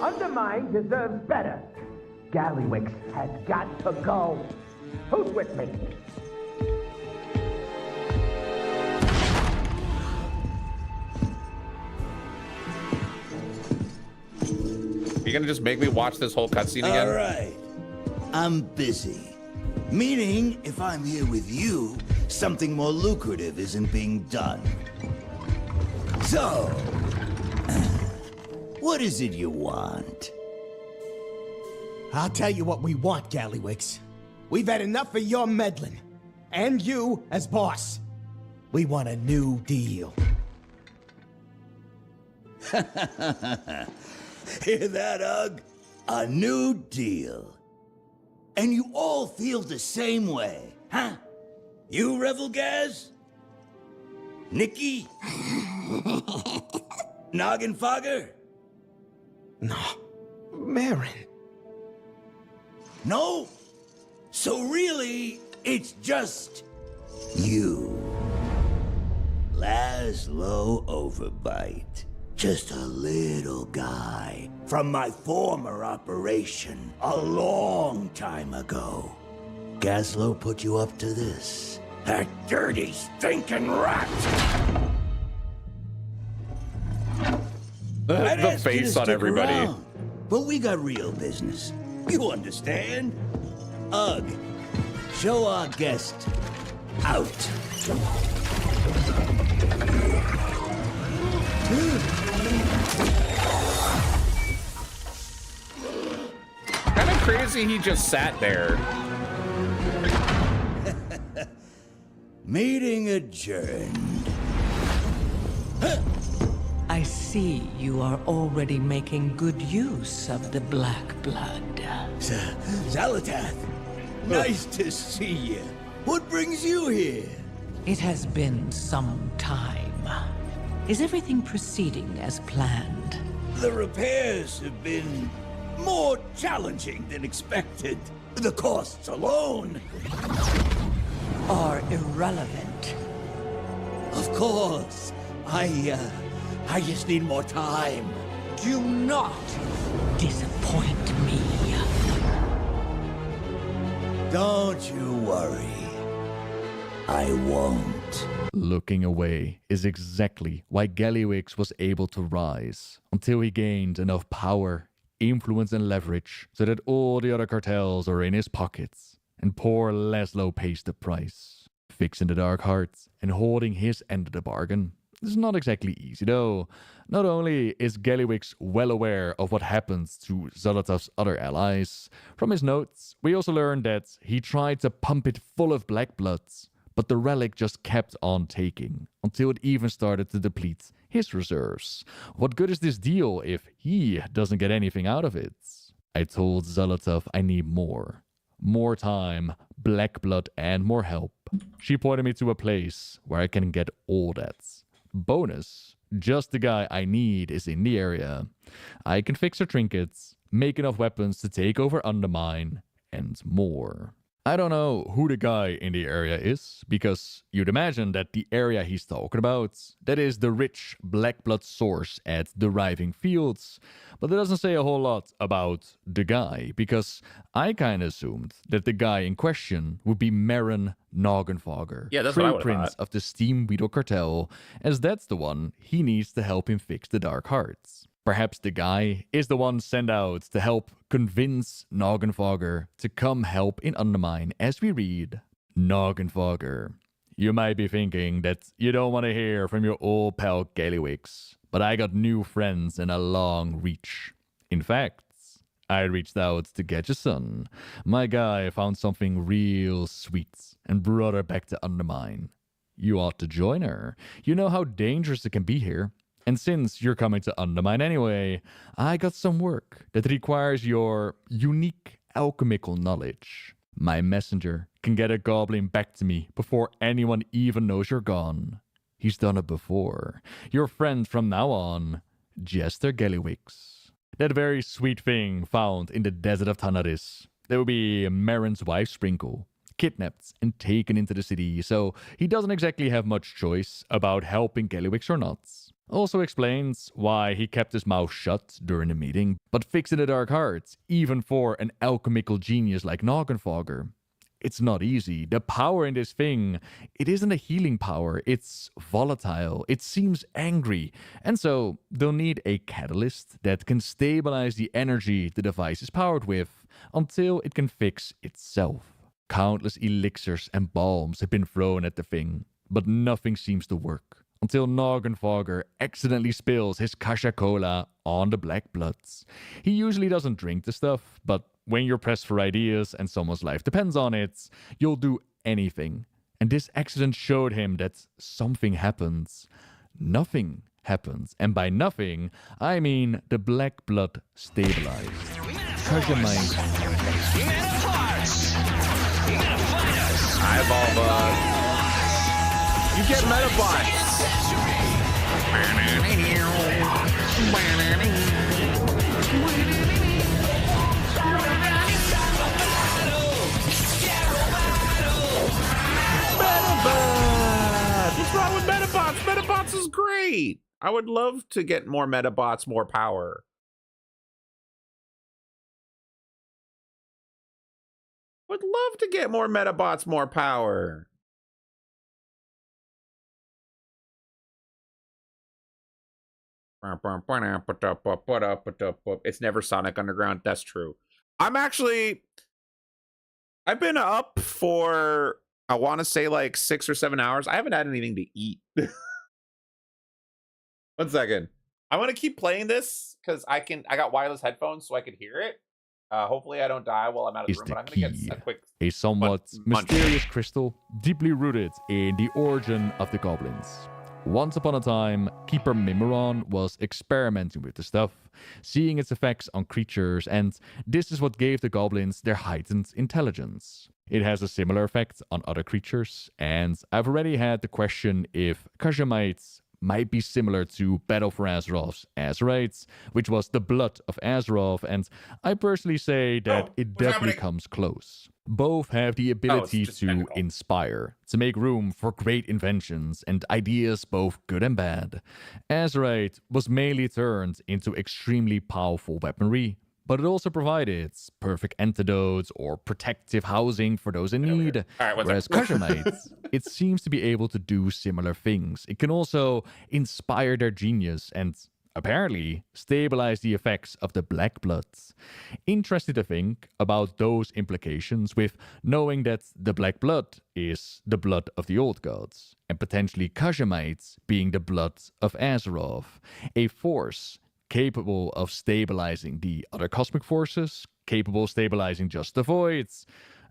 Undermine deserves better. Gallywix has got to go. Who's with me? You gonna just make me watch this whole cutscene again? All right. I'm busy. Meaning, if I'm here with you, something more lucrative isn't being done. So, what is it you want? I'll tell you what we want, Gallywix. We've had enough of your meddling. And you as boss. We want a new deal. Hear that, Ugg? A new deal. And you all feel the same way, huh? You, Revel Gaz? Nikki? Noggin Fogger? No. Marin. No? So really, it's just you. Laszlo Overbite. Just a little guy from my former operation a long time ago. Gaslow put you up to this. That dirty, stinking rat! The face on everybody. Around, but we got real business. You understand? Ugh. Show our guest out. Kind of crazy he just sat there. Meeting adjourned. I see you are already making good use of the black blood. Zalatath, nice to see you. What brings you here? It has been some time. Is everything proceeding as planned? The repairs have been more challenging than expected. The costs alone are irrelevant. Of course. I just need more time. Do not disappoint me. Don't you worry. I won't. Looking away is exactly why Gallywix was able to rise, until he gained enough power, influence and leverage so that all the other cartels are in his pockets, and poor Laszlo pays the price. Fixing the Dark Heart and holding his end of the bargain is not exactly easy though. Not only is Gallywix well aware of what happens to Zolotov's other allies, from his notes we also learn that he tried to pump it full of black blood, but the relic just kept on taking, until it even started to deplete his reserves. What good is this deal if he doesn't get anything out of it? I told Zolotov I need more. More time, black blood, and more help. She pointed me to a place where I can get all that. Bonus, just the guy I need is in the area. I can fix her trinkets, make enough weapons to take over Undermine, and more. I don't know who the guy in the area is, because you'd imagine that the area he's talking about, that is the rich black blood source at the Riving Fields, but it doesn't say a whole lot about the guy, because I kinda assumed that the guy in question would be Marin Noggenfogger, yeah, that's what I would've Prince thought. of the Steam Weedle Cartel, as that's the one he needs to help him fix the Dark Hearts. Perhaps the guy is the one sent out to help convince Noggenfogger to come help in Undermine as we read Noggenfogger. You might be thinking that you don't want to hear from your old pal Gallywix, but I got new friends in a long reach. In fact, I reached out to get your son. My guy found something real sweet and brought her back to Undermine. You ought to join her. You know how dangerous it can be here. And since you're coming to Undermine anyway, I got some work that requires your unique alchemical knowledge. My messenger can get a goblin back to me before anyone even knows you're gone. He's done it before. Your friend from now on, Jester Gallywix. That very sweet thing found in the desert of Tanaris. There will be Marin's wife Sprinkle, kidnapped and taken into the city, so he doesn't exactly have much choice about helping Gallywix or not. Also explains why he kept his mouth shut during the meeting, but fixing the Dark Heart, even for an alchemical genius like Noggenfogger. It's not easy. The power in this thing, it isn't a healing power. It's volatile. It seems angry. And so they'll need a catalyst that can stabilize the energy the device is powered with until it can fix itself. Countless elixirs and balms have been thrown at the thing, but nothing seems to work. Until Noggenfogger accidentally spills his Kasha Cola on the Black Bloods. He usually doesn't drink the stuff, but when you're pressed for ideas and someone's life depends on it, you'll do anything. And this accident showed him that something happens. Nothing happens. And by nothing, I mean the Black Blood stabilized. Kajamite. Eyeball you get Metabots. Metabots! What's wrong with Metabots? Metabots is great. I would love to get more Metabots, more power. Would love to get more Metabots, more power. It's never Sonic Underground. That's true. I've been up for, I want to say like 6 or 7 hours. I haven't had anything to eat. 1 second. I want to keep playing this because I got wireless headphones so I could hear it. Hopefully I don't die while I'm out of the room, but I'm going to get a quick... A somewhat mysterious crystal deeply rooted in the origin of the goblins. Once upon a time, Keeper Mimiron was experimenting with the stuff, seeing its effects on creatures, and this is what gave the goblins their heightened intelligence. It has a similar effect on other creatures, and I've already had the question if Kajamites might be similar to Battle for Azeroth's Azerites, which was the blood of Azeroth, and I personally say that it definitely comes close. Both have the ability to inspire, to make room for great inventions and ideas both good and bad. Azerite was mainly turned into extremely powerful weaponry, but it also provided perfect antidotes or protective housing for those in need. Whereas Kajamites, it seems to be able to do similar things. It can also inspire their genius and apparently stabilize the effects of the Black Bloods. Interested to think about those implications with knowing that the Black Blood is the blood of the old gods, and potentially Kajamites being the blood of Azeroth, a force capable of stabilizing the other cosmic forces, capable of stabilizing just the voids.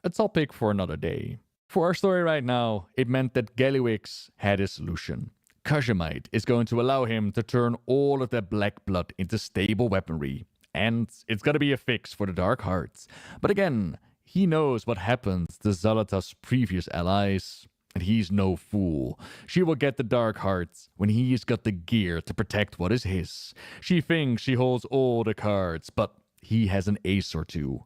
A topic for another day. For our story right now, it meant that Gallywix had a solution. Kajamite is going to allow him to turn all of that Black Blood into stable weaponry. And it's gotta be a fix for the Dark Hearts. But again, he knows what happened to Zalata's previous allies. And he's no fool. She will get the Dark Hearts when he's got the gear to protect what is his. She thinks she holds all the cards, but he has an ace or two.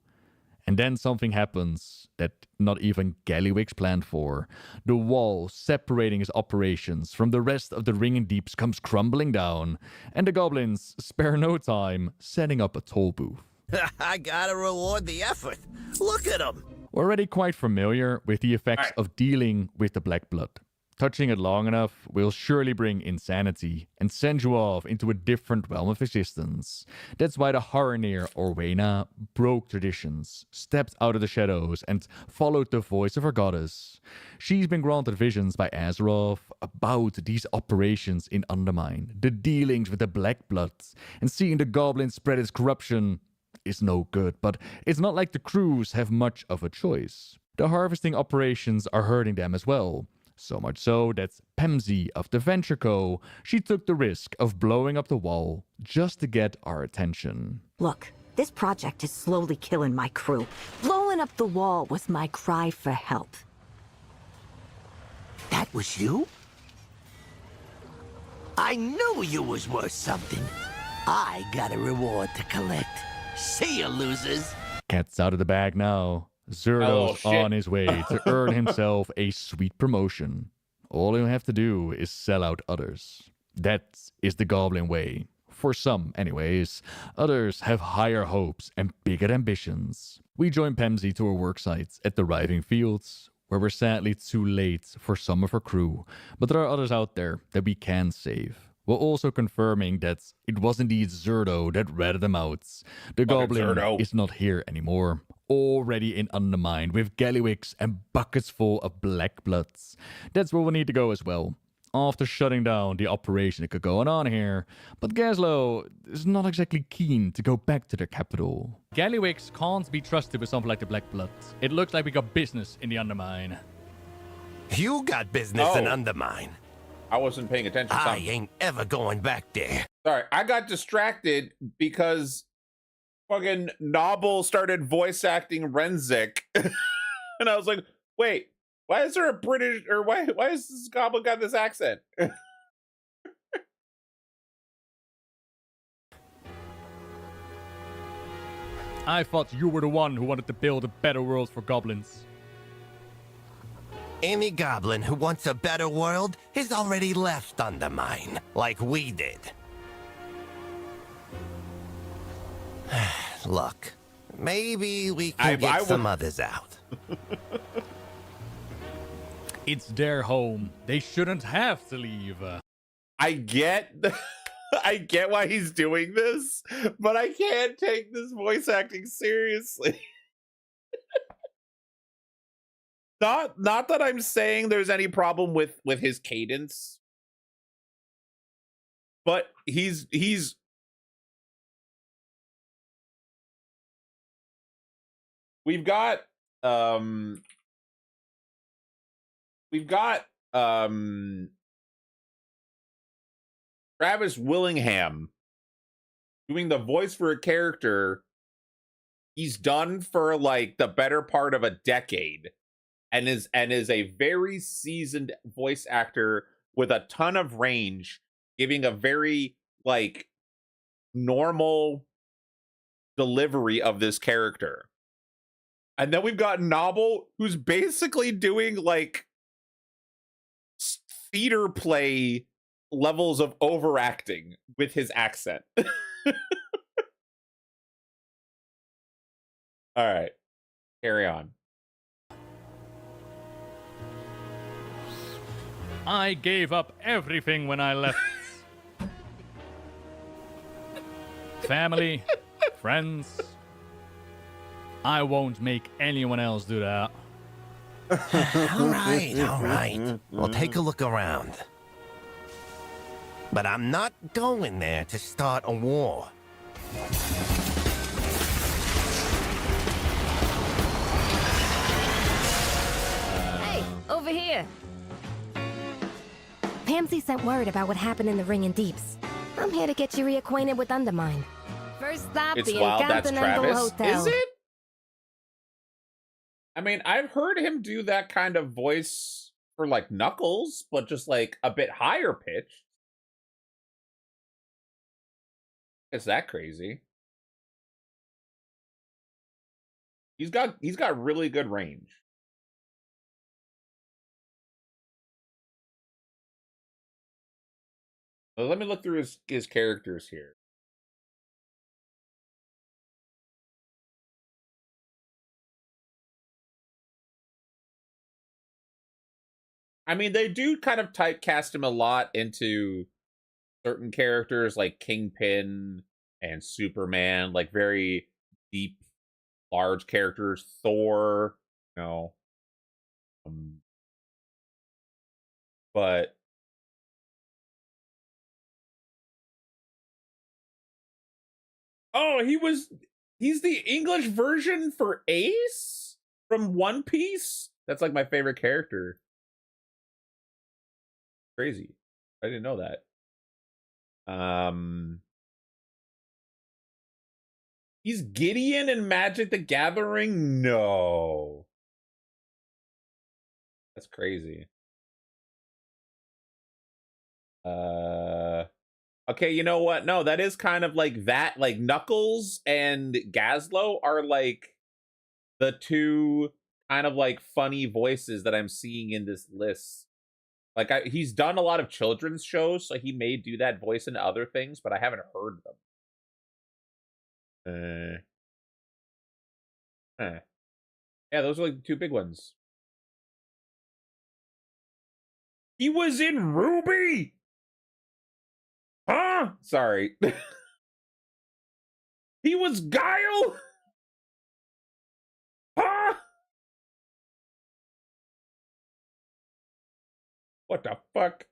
And then something happens that not even Gallywix planned for. The wall separating his operations from the rest of the Ringing Deeps comes crumbling down, and the goblins spare no time setting up a toll booth. I gotta reward the effort. Look at him. We're already quite familiar with the effects of dealing with the Black Blood. Touching it long enough will surely bring insanity and send you off into a different realm of existence. That's why the Haranir or Wayna broke traditions, stepped out of the shadows, and followed the voice of her goddess. She's been granted visions by Azeroth about these operations in Undermine, the dealings with the Black Bloods, and seeing the goblins spread its corruption is no good, but it's not like the crews have much of a choice. The harvesting operations are hurting them as well. So much so that Pemsy of the Venture Co., she took the risk of blowing up the wall just to get our attention. Look, this project is slowly killing my crew. Blowing up the wall was my cry for help. That was you? I knew you was worth something. I got a reward to collect. See ya, losers. Cat's out of the bag now. Zerdo's on his way to earn himself a sweet promotion. All he'll have to do is sell out others. That is the Goblin way. For some, anyways. Others have higher hopes and bigger ambitions. We join Pemsy to her work sites at the Riving Fields, where we're sadly too late for some of her crew, but there are others out there that we can save. We're also confirming that it was indeed Zerdo that ratted them out. The Goblin is not here anymore. Already in Undermine with Gallywicks and buckets full of black bloods. That's where we need to go as well. After shutting down the operation that could go on here, but Gaslow is not exactly keen to go back to their capital. Gallywicks can't be trusted with something like the Black Blood. It looks like we got business in the Undermine. You got business in Undermine. I wasn't paying attention. I ain't ever going back there. Sorry, I got distracted because fucking Nobble started voice acting Renzik. And I was like, wait, why is there a British, or why is this goblin got this accent? I thought you were the one who wanted to build a better world for goblins. Any goblin who wants a better world has already left Undermine, like we did. Look, maybe we can get some others out. It's their home. They shouldn't have to leave. I get I get why he's doing this, but I can't take this voice acting seriously. Not that I'm saying there's any problem with his cadence, but he's we've got Travis Willingham doing the voice for a character he's done for like the better part of a decade, and is a very seasoned voice actor with a ton of range, giving a very like normal delivery of this character. And then we've got Nobble, who's basically doing like theater play levels of overacting with his accent. All right, carry on. I gave up everything when I left. Family, friends. I won't make anyone else do that. All right. We'll take a look around. But I'm not going there to start a war. Hey, over here. Pamsy sent word about what happened in the Ring and Deeps. I'm here to get you reacquainted with Undermine. First stop, It's the wild that's Continental Travis. Hotel. Is it? I mean, I've heard him do that kind of voice for like Knuckles, but just like a bit higher pitched. Is that crazy? He's got really good range. Well, let me look through his characters here. I mean, they do kind of typecast him a lot into certain characters like Kingpin and Superman, like very deep, large characters. Thor, you know. But oh, he's the English version for Ace from One Piece. That's like my favorite character. Crazy. I didn't know that. He's Gideon in Magic the Gathering? No. That's crazy. Okay, you know what? No, that is kind of like that. Like Knuckles and Gazlo are like the two kind of like funny voices that I'm seeing in this list. Like he's done a lot of children's shows, so he may do that voice in other things, but I haven't heard them. Yeah, those are like the two big ones. He was in Ruby. Huh? Sorry. He was Guile. Huh? What the fuck?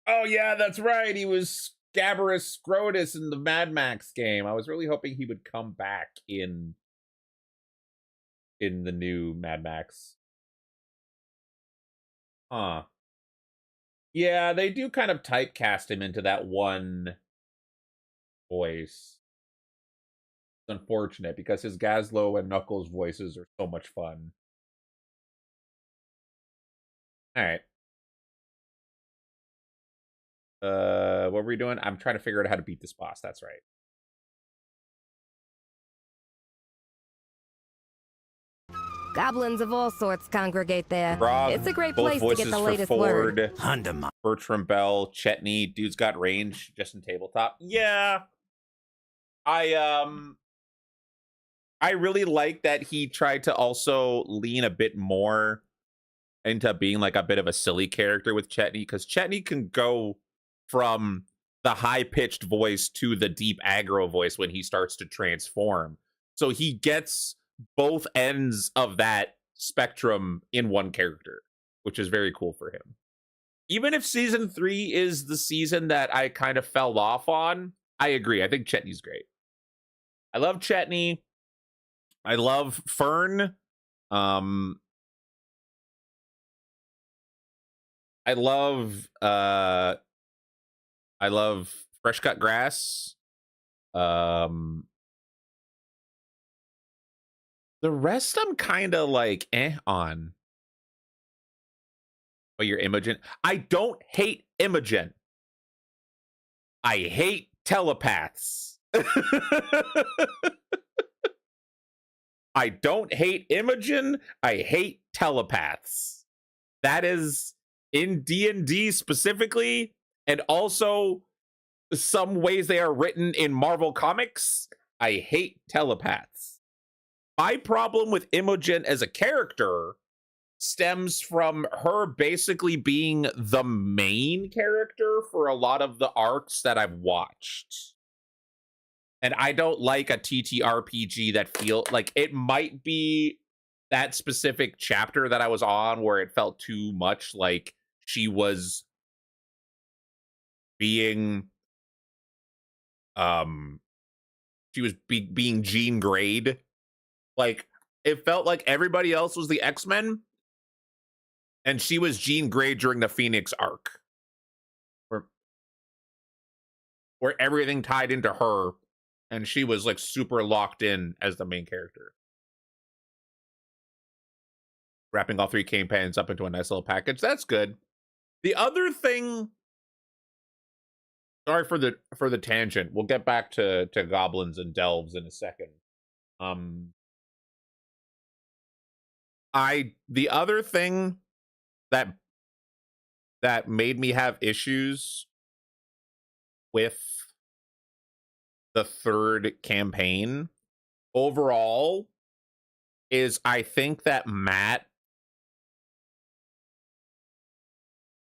Oh yeah, that's right. He was Scabrous Scrotus in the Mad Max game. I was really hoping he would come back in the new Mad Max. Huh. Yeah, they do kind of typecast him into that one voice. It's unfortunate because his Gazlo and Knuckles voices are so much fun. All right. What were we doing? I'm trying to figure out how to beat this boss. That's right. Goblins of all sorts congregate there. Rob, It's a great both place to get voices the for latest Ford, word. Undermine. Bertram Bell, Chetney, dude's got range just in tabletop. Yeah. I really like that he tried to also lean a bit more into being like a bit of a silly character with Chetney, because Chetney can go from the high-pitched voice to the deep aggro voice when he starts to transform. So he gets both ends of that spectrum in one character, which is very cool for him. Even if season 3 is the season that I kind of fell off on, I agree. I think Chetney's great. I love Chetney. I love Fern. I love Fresh Cut Grass. The rest I'm kind of like on. Oh, you're Imogen. I don't hate Imogen. I hate telepaths. I don't hate Imogen. I hate telepaths. That is in D&D specifically, and also some ways they are written in Marvel Comics. I hate telepaths. My problem with Imogen as a character stems from her basically being the main character for a lot of the arcs that I've watched. And I don't like a TTRPG that feel like it might be that specific chapter that I was on where it felt too much like she was being being Jean Grey'd. Like it felt like everybody else was the X-Men and she was Jean Grey during the Phoenix arc, where everything tied into her and she was like super locked in as the main character, wrapping all 3 campaigns up into a nice little package. That's good. The other thing, sorry for the tangent, we'll get back to goblins and delves in a second. The other thing that made me have issues with the 3rd campaign overall is I think that Matt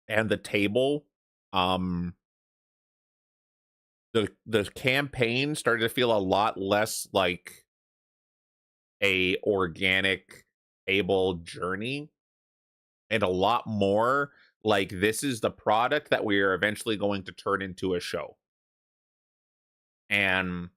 and the table, the campaign started to feel a lot less like a organic table journey and a lot more like this is the product that we are eventually going to turn into a show. And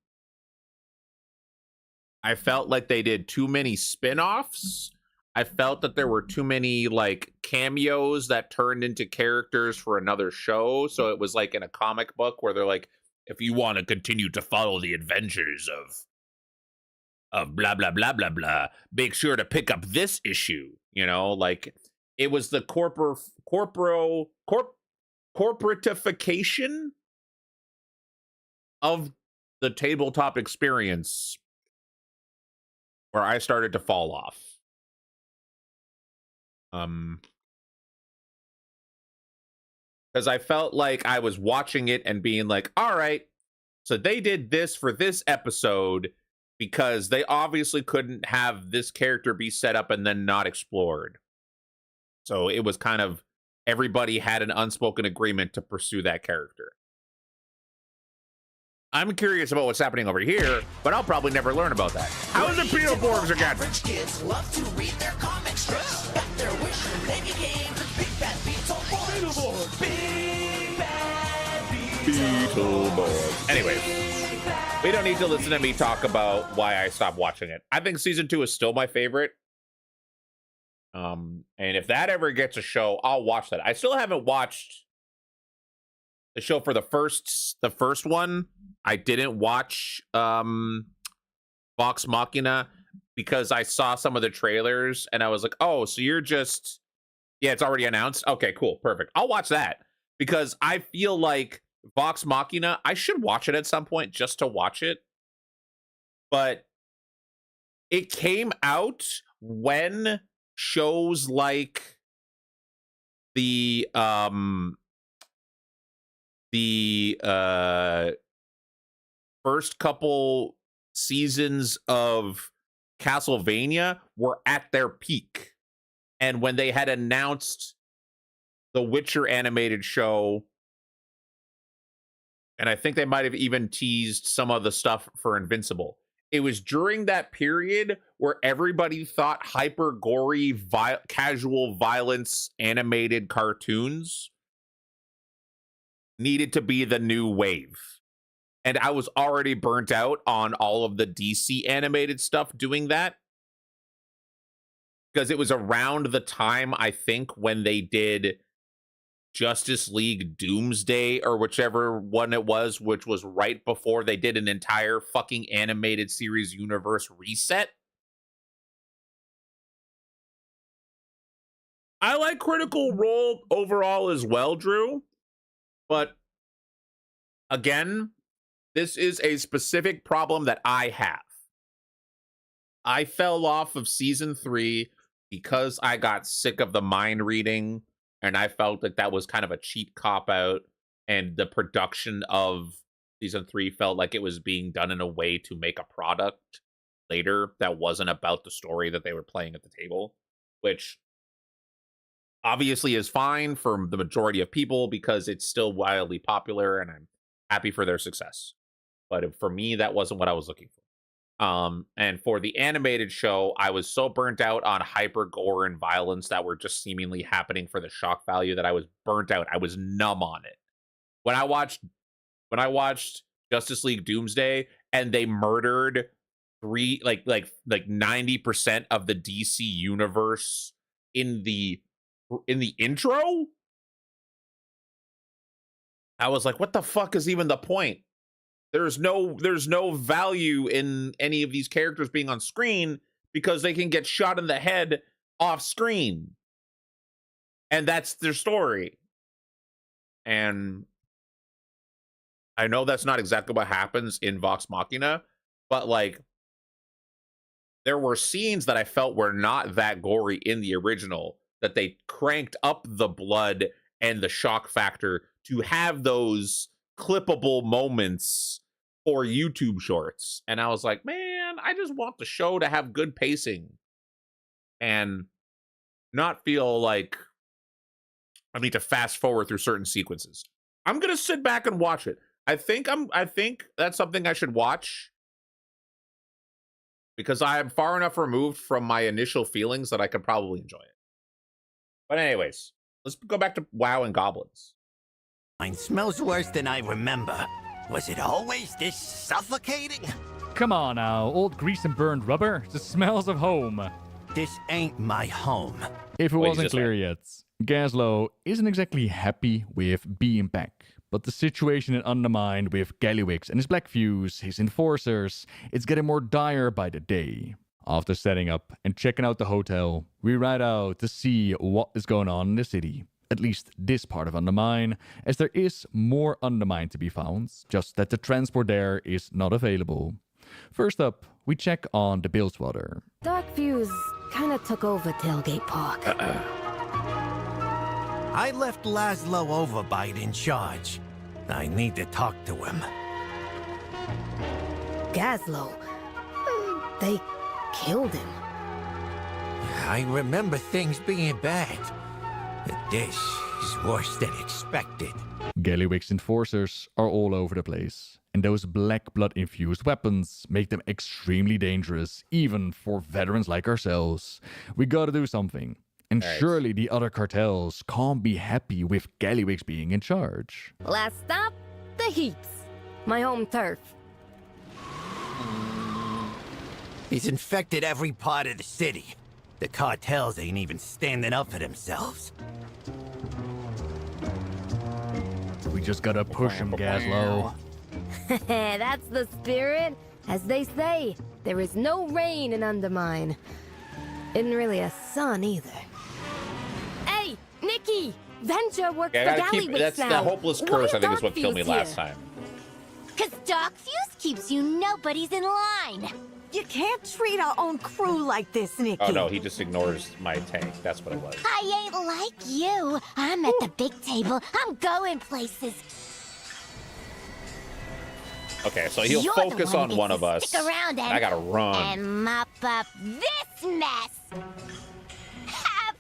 I felt like they did too many spin-offs. I felt that there were too many like cameos that turned into characters for another show. So it was like in a comic book where they're like, if you want to continue to follow the adventures of blah blah blah blah blah, make sure to pick up this issue. You know, like it was the corporatification of the tabletop experience where I started to fall off. Because I felt like I was watching it and being like, all right, so they did this for this episode because they obviously couldn't have this character be set up and then not explored. So it was kind of everybody had an unspoken agreement to pursue that character. I'm curious about what's happening over here, but I'll probably never learn about that. How is it Beetleborgs again? Rich kids love to read their comic strips. Got their wish and they became the big bad Beetleborgs. Big bad Beetleborgs. Anyways, we don't need to listen to me talk about why I stopped watching it. I think season 2 is still my favorite. And if that ever gets a show, I'll watch that. I still haven't watched the show for the first one. I didn't watch Vox Machina because I saw some of the trailers and I was like, oh, so you're just, yeah, it's already announced. Okay, cool. Perfect. I'll watch that because I feel like Vox Machina, I should watch it at some point just to watch it. But it came out when shows like the first couple seasons of Castlevania were at their peak. And when they had announced the Witcher animated show, and I think they might have even teased some of the stuff for Invincible, it was during that period where everybody thought hyper gory, casual violence animated cartoons needed to be the new wave. And I was already burnt out on all of the DC animated stuff doing that. Because it was around the time, I think, when they did Justice League Doomsday or whichever one it was, which was right before they did an entire fucking animated series universe reset. I like Critical Role overall as well, Drew. But again, this is a specific problem that I have. I fell off of season 3 because I got sick of the mind reading, and I felt like that was kind of a cheap cop-out, and the production of season 3 felt like it was being done in a way to make a product later that wasn't about the story that they were playing at the table, which obviously is fine for the majority of people because it's still wildly popular, and I'm happy for their success. But for me, that wasn't what I was looking for. And for the animated show, I was so burnt out on hyper gore and violence that were just seemingly happening for the shock value that I was burnt out. I was numb on it. When I watched Justice League Doomsday and they murdered 90% of the DC universe in the intro, I was like, what the fuck is even the point? There's no value in any of these characters being on screen because they can get shot in the head off screen. And that's their story. And I know that's not exactly what happens in Vox Machina, but like there were scenes that I felt were not that gory in the original, that they cranked up the blood and the shock factor to have those clippable moments for YouTube shorts. And I was like, man, I just want the show to have good pacing. and not feel like I need to fast forward through certain sequences. I'm gonna sit back and watch it. I think that's something I should watch because I am far enough removed from my initial feelings that I could probably enjoy it. But anyways, let's go back to WoW and goblins. Mine smells worse than I remember. Was it always this suffocating? Come on now, old grease and burned rubber. The smells of home. This ain't my home. If it wasn't clear yet, Gaslow isn't exactly happy with being back. But the situation in Undermine with Gallywix and his Black Fuse, his enforcers, it's getting more dire by the day. After setting up and checking out the hotel, we ride out to see what is going on in the city. At least this part of Undermine, as there is more Undermine to be found, just that the transport there is not available. First up, we check on the Bilgewater. Dark Fuse kinda took over Tailgate Park. I left Laszlo Overbite in charge. I need to talk to him. Gaslow. They killed him. I remember things being bad. But this is worse than expected. Gallywix enforcers are all over the place, and those black blood infused weapons make them extremely dangerous, even for veterans like ourselves. We gotta do something. And surely the other cartels can't be happy with Gallywix being in charge. Last stop, the Heaps. My home turf. He's infected every part of the city. The cartels ain't even standing up for themselves. We just gotta push him, Gaslow. That's the spirit. As they say, there is no rain in Undermine. Isn't really a sun either. Hey, Nikki! Venture works for Gallywix that's now. the hopeless curse, I think, is what killed me last time. Cause Dark Fuse keeps you nobody's in line. You can't treat our own crew like this, Nikki. Oh no, he just ignores my tank. That's what it was. I ain't like you. I'm at the big table. I'm going places. Okay, so he'll You're focus the on that one gets of to us. Stick around I gotta run. and mop up this mess. Have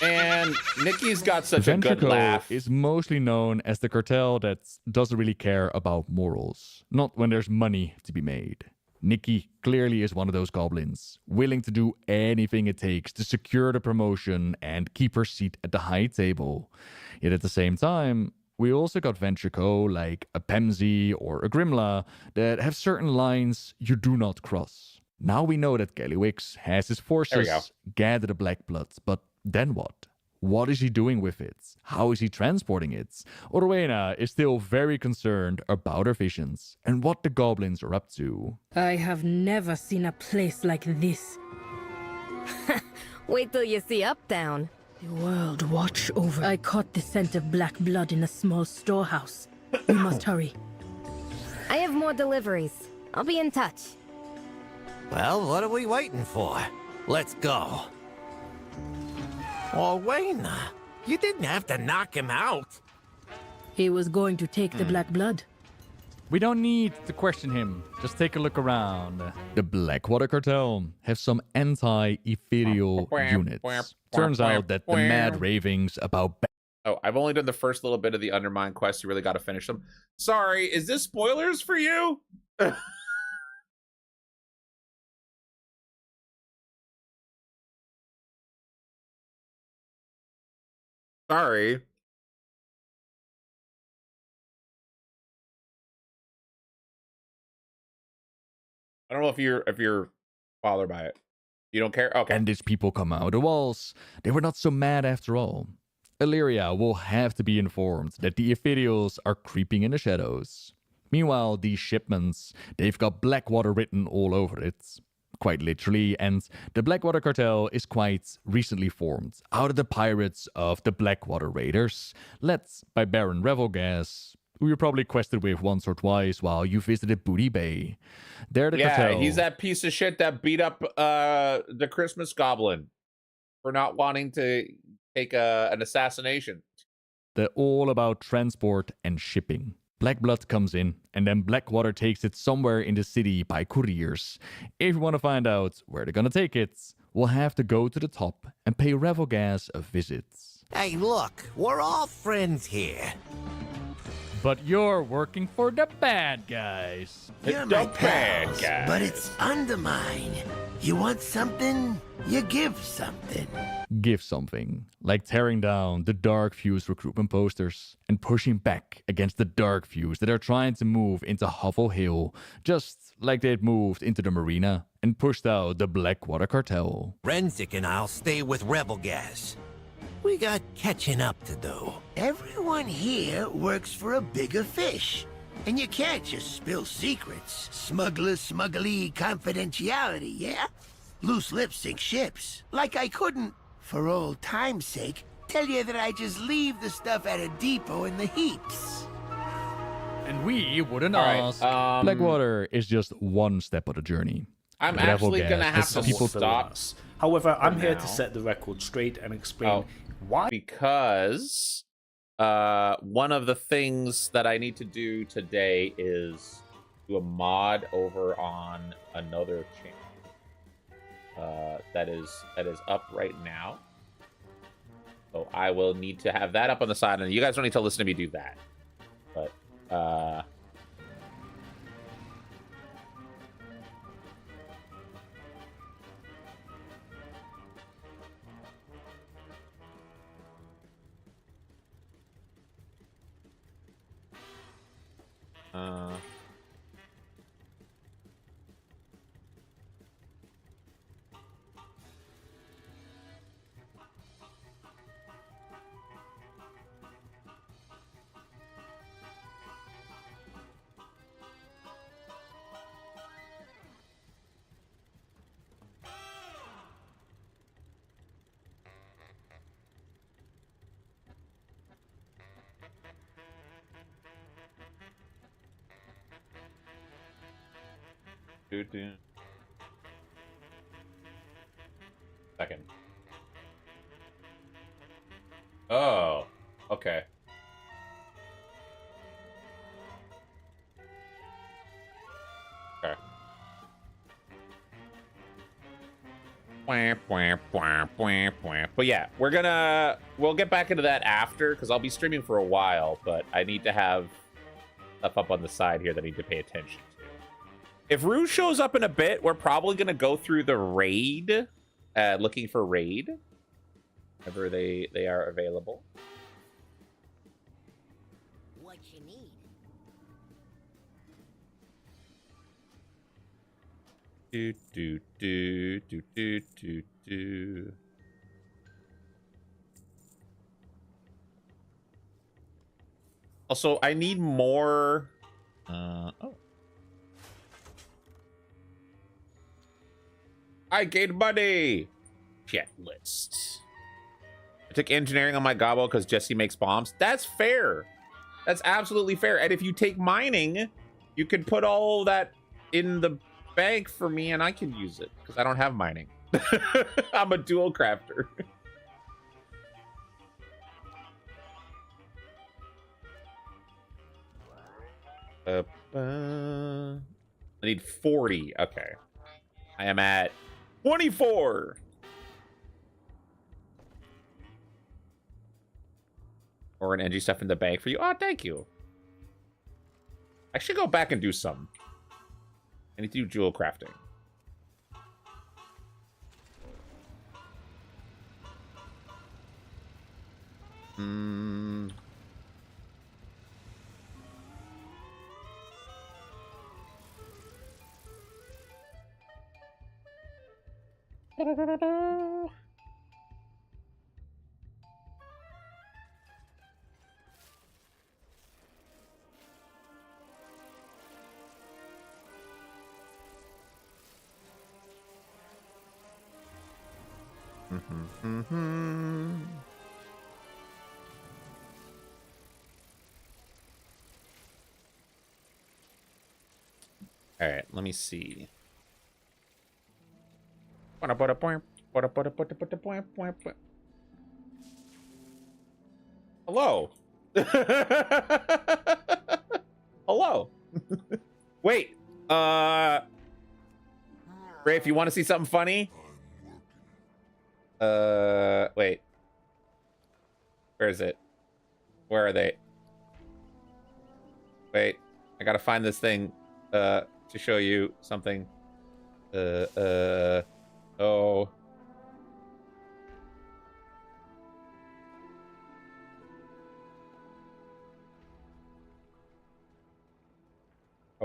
And Nikki's got such a good Ventrico laugh. is mostly known as the cartel that doesn't really care about morals, not when there's money to be made. Nikki clearly is one of those goblins, willing to do anything it takes to secure the promotion and keep her seat at the high table. Yet at the same time, we also got Ventrico like a Pemsy or a Grimla that have certain lines you do not cross. Now we know that Gallywix has his forces gather the Black Blood, but then what? What is he doing with it? How is he transporting it? Orwena is still very concerned about her visions and what the goblins are up to. I have never seen a place like this. Wait till you see Uptown. The world watch over. I caught the scent of black blood in a small storehouse. We must hurry. I have more deliveries. I'll be in touch. Well, what are we waiting for? Let's go. Orwena, you didn't have to knock him out. He was going to take the black blood. We don't need to question him. Just take a look around. The Blackwater Cartel have some anti-ethereal units. Turns out that the mad ravings about... Oh, I've only done the first little bit of the Undermine quest. You really got to finish them. Sorry, is this spoilers for you? Sorry. I don't know if you're bothered by it. You don't care? Okay. And these people come out of the walls. They were not so mad after all. Illyria will have to be informed that the Ethereals are creeping in the shadows. Meanwhile, these shipments, they've got Blackwater written all over it. Quite literally, and the Blackwater Cartel is quite recently formed out of the pirates of the Blackwater Raiders, led by Baron Revelgas, who you probably quested with once or twice while you visited Booty Bay. They're the cartel. He's that piece of shit that beat up the Christmas Goblin for not wanting to take an assassination. They're all about transport and shipping. Black blood comes in, and then Blackwater takes it somewhere in the city by couriers. If you want to find out where they're gonna take it, we'll have to go to the top and pay Revelgas a visit. Hey, look, we're all friends here. But you're working for the bad guys. You're my pals, but it's Undermine. You want something, you give something. Give something, like tearing down the Dark Fuse recruitment posters and pushing back against the Dark Fuse that are trying to move into Hovel Hill, just like they'd moved into the marina and pushed out the Blackwater cartel. Renzik and I'll stay with Rebelgas. We got catching up to do. Everyone here works for a bigger fish. And you can't just spill secrets. Smuggly confidentiality, yeah? Loose lips sink ships. Like I couldn't, for old time's sake, tell you that I just leave the stuff at a depot in the heaps. And we wouldn't ask. Blackwater is just one step of the journey. I'm actually gonna have to stop. However, I'm here to set the record straight and explain why. Because one of the things that I need to do today is do a mod over on another channel that is up right now. So I will need to have that up on the side, and you guys don't need to listen to me do that. But second. Oh, okay. Okay. But yeah, we'll get back into that after, because I'll be streaming for a while, but I need to have stuff up on the side here that I need to pay attention to. If Rue shows up in a bit, we're probably going to go through the raid, looking for raid, whenever they are available. What you need? Do. Also, I need more. I gained money. Checklist. I took engineering on my gobble because Jesse makes bombs. That's fair. That's absolutely fair. And if you take mining, you can put all that in the bank for me, and I can use it because I don't have mining. I'm a dual crafter. I need 40. Okay. I am at 24. Or an NG stuff in the bank for you. Oh, thank you. I should go back and do some. I need to do jewel crafting. All right, let me see. Hello. Hello. Wait. Ray, if you want to see something funny. Wait. Where is it? Where are they? Wait. I gotta find this thing, to show you something. Oh. Oh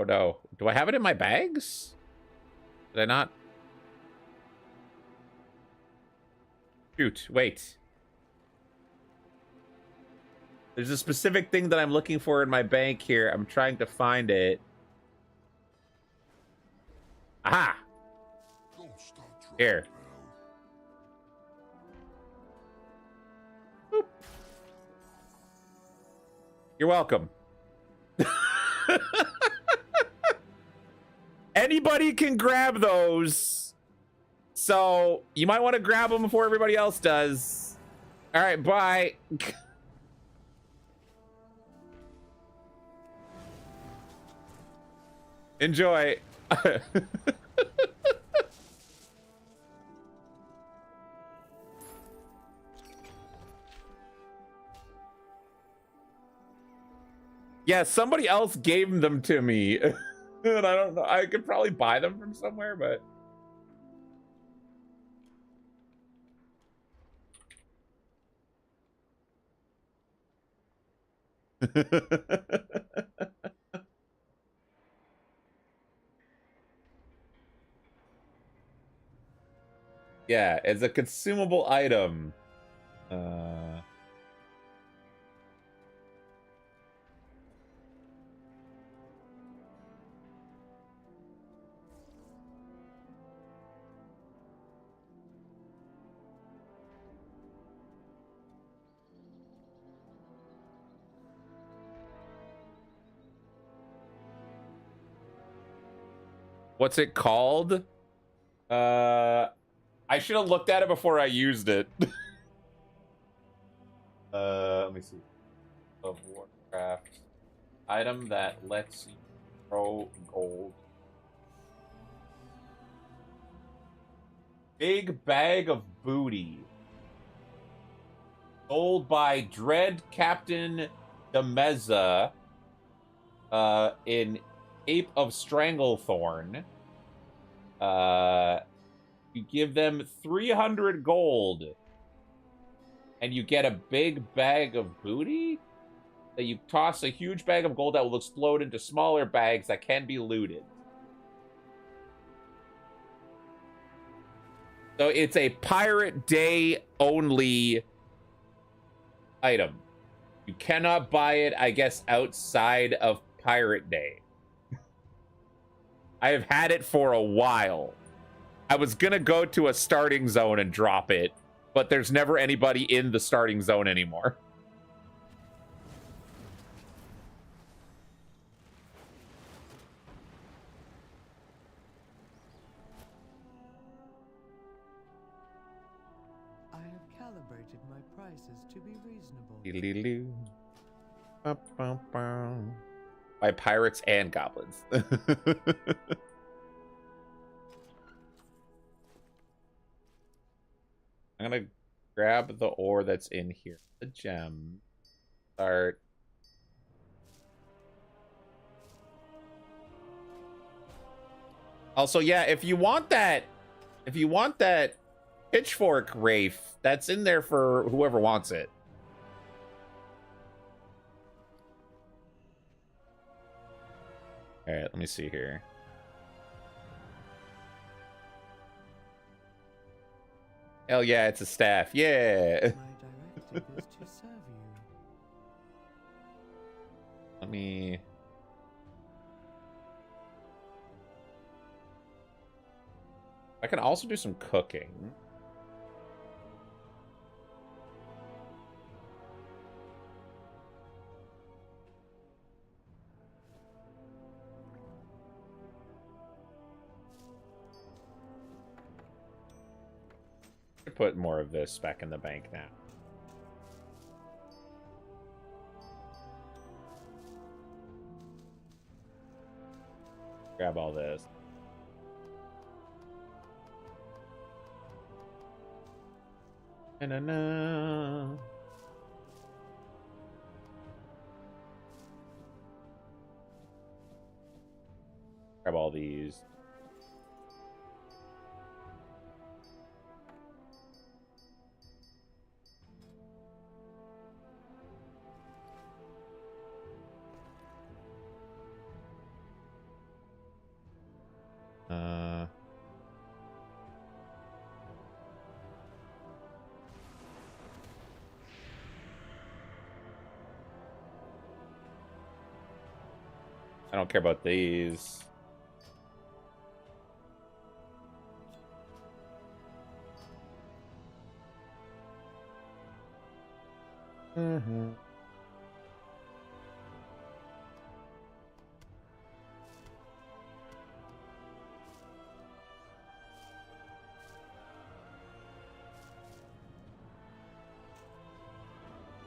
no. Do I have it in my bags? Did I not? Shoot, wait. There's a specific thing that I'm looking for in my bank here. I'm trying to find it. Aha! Here. Boop. You're welcome. Anybody can grab those. So you might want to grab them before everybody else does. All right, bye. Enjoy. Yeah, somebody else gave them to me. And I don't know. I could probably buy them from somewhere, but yeah, it's a consumable item. What's it called? I should have looked at it before I used it. Let me see. Of Warcraft. Item that lets you throw gold. Big bag of booty. Sold by Dread Captain Demeza in Ape of Stranglethorn. You give them 300 gold. And you get a big bag of booty? That you toss a huge bag of gold that will explode into smaller bags that can be looted. So it's a Pirate Day only item. You cannot buy it, I guess, outside of Pirate Day. I have had it for a while. I was gonna go to a starting zone and drop it, but there's never anybody in the starting zone anymore. I have calibrated my prices to be reasonable. By pirates and goblins. I'm gonna grab the ore that's in here. The gem. Start. Also, yeah, if you want that pitchfork Wraith, that's in there for whoever wants it. All right, let me see here. Hell yeah, it's a staff. Yeah. My directive is to serve you. Let me... I can also do some cooking. Put more of this back in the bank now. Grab all this. Na-na-na. Grab all these. I don't care about these. Mm-hmm.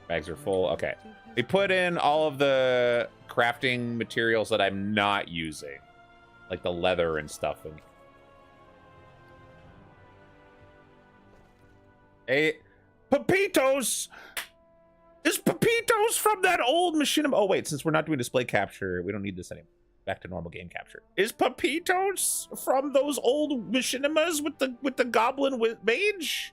Bags are full. Okay. We put in all of the crafting materials that I'm not using, like the leather and stuff. And hey, Pepitos! Is Pepitos from that old machinima? Oh wait, since we're not doing display capture, we don't need this anymore. Back to normal game capture. Is Pepitos from those old machinimas with the goblin with mage?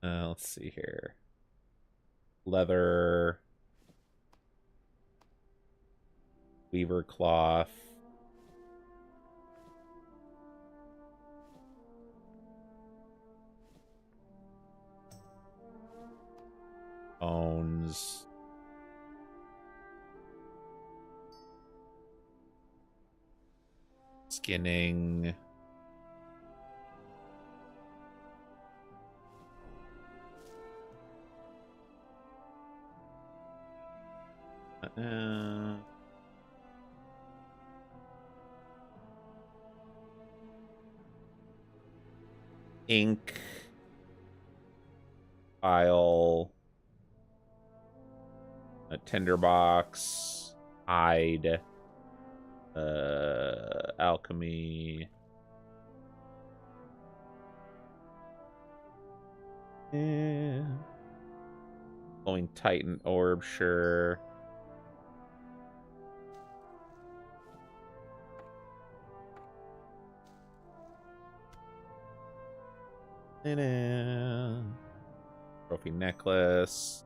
Let's see here. Leather. Weaver cloth. Bones. Skinning. Ink. File. A tinderbox. Hide. Alchemy. Yeah. Glowing Titan orb, sure. Trophy necklace.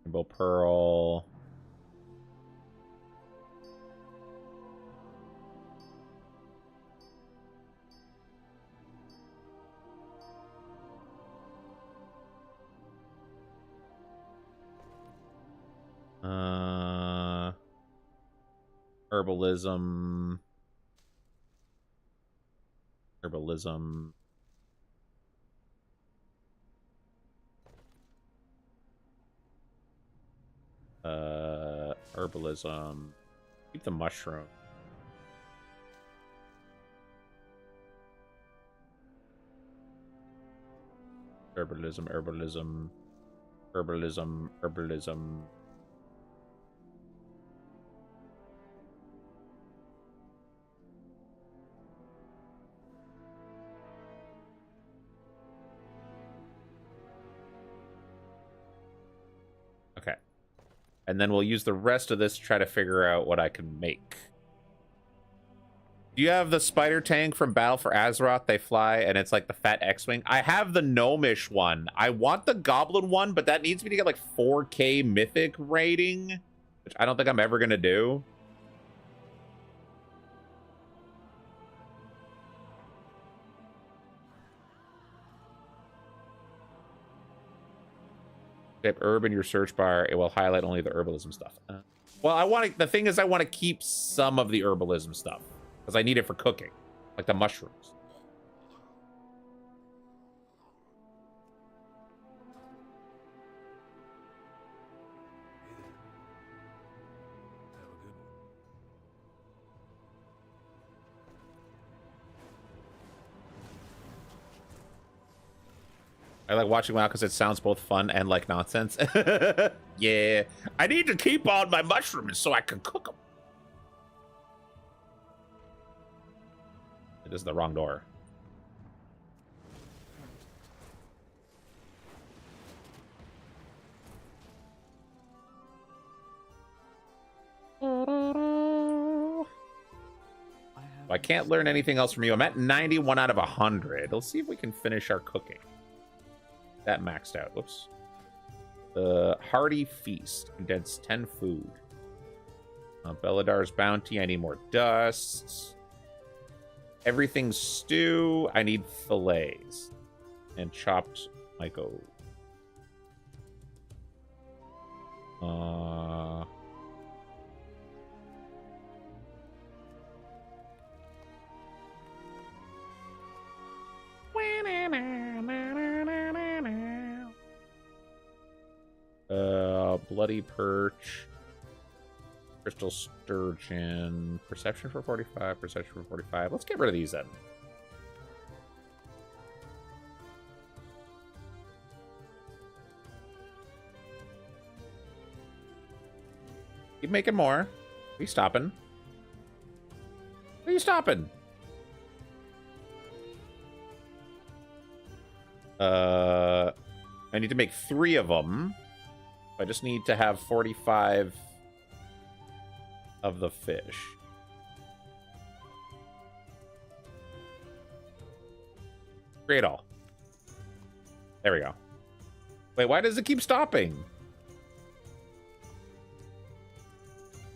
Rainbow pearl. Herbalism. Herbalism. Herbalism. Keep the mushroom. Herbalism, herbalism, herbalism, herbalism. Okay. And then we'll use the rest of this to try to figure out what I can make. Do you have the spider tank from Battle for Azeroth? They fly, and it's like the fat X-Wing. I have the gnomish one. I want the goblin one, but that needs me to get like 4K mythic rating, which I don't think I'm ever going to do. Type herb in your search bar. It will highlight only the herbalism stuff. Well, I want to. The thing is, I want to keep some of the herbalism stuff because I need it for cooking, like the mushrooms. I like watching WoW because it sounds both fun and like nonsense. Yeah. I need to keep all my mushrooms so I can cook them. It is the wrong door. I can't learn anything else from you. I'm at 91 out of 100. Let's see if we can finish our cooking. That maxed out. Whoops. Hearty Feast. Condense 10 food. Beladar's Bounty. I need more dusts. Everything stew. I need fillets. And chopped Myco. Bloody Perch, Crystal Sturgeon, Perception for 45, Perception for 45. Let's get rid of these then. Keep making more. Are you stopping? Are you stopping? I need to make 3 of them. I just need to have 45 of the fish. Create all. There we go. Wait, why does it keep stopping?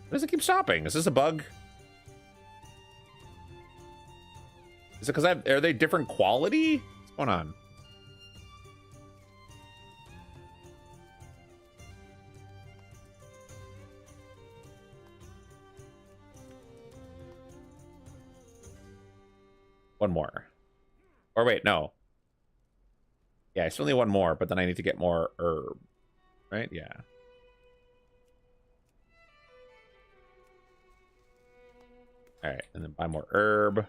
Why does it keep stopping? Is this a bug? Is it because are they different quality? What's going on? One more. Or wait, no. Yeah, I still need one more, but then I need to get more herb. Right? Yeah. Alright, and then buy more herb.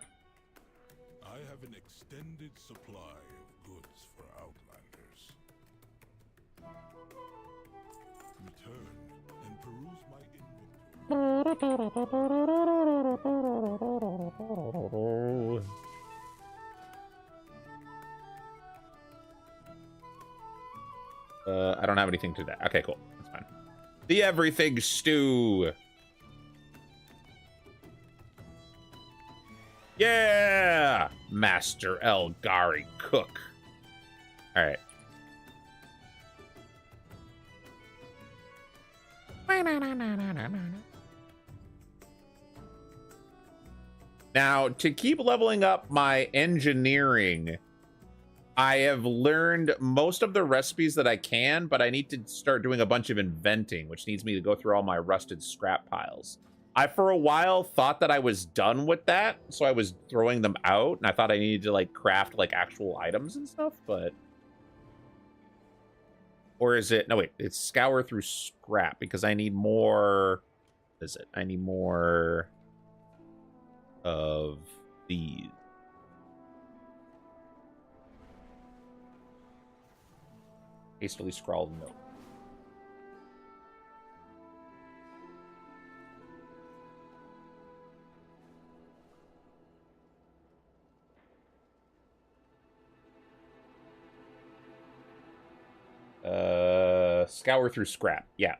I have an extended supply of goods for Outlanders. Return and peruse my inventory. I don't have anything to that. Okay, cool. That's fine. The everything stew. Yeah! Master Elgari cook. All right. Now, to keep leveling up my engineering, I have learned most of the recipes that I can, but I need to start doing a bunch of inventing, which needs me to go through all my rusted scrap piles. I, for a while, thought that I was done with that, so I was throwing them out, and I thought I needed to, like, craft, like, actual items and stuff, but... Or is it... No, wait. It's scour through scrap, because I need more... What is it? I need more... of these. Hastily scrawled note. Scour through scrap. Yeah.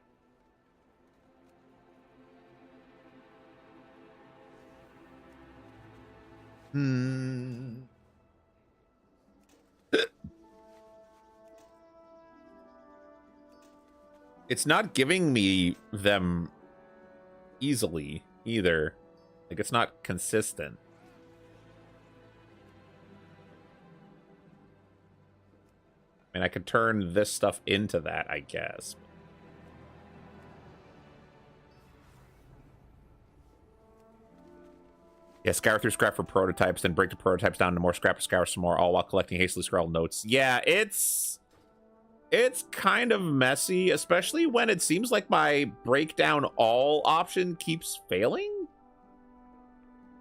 It's not giving me them easily either. Like, it's not consistent. I mean, I could turn this stuff into that, I guess. Yeah, scour through scrap for prototypes, then break the prototypes down into more scrap to scour some more, all while collecting hastily scrawled notes. Yeah, it's kind of messy, especially when it seems like my breakdown all option keeps failing.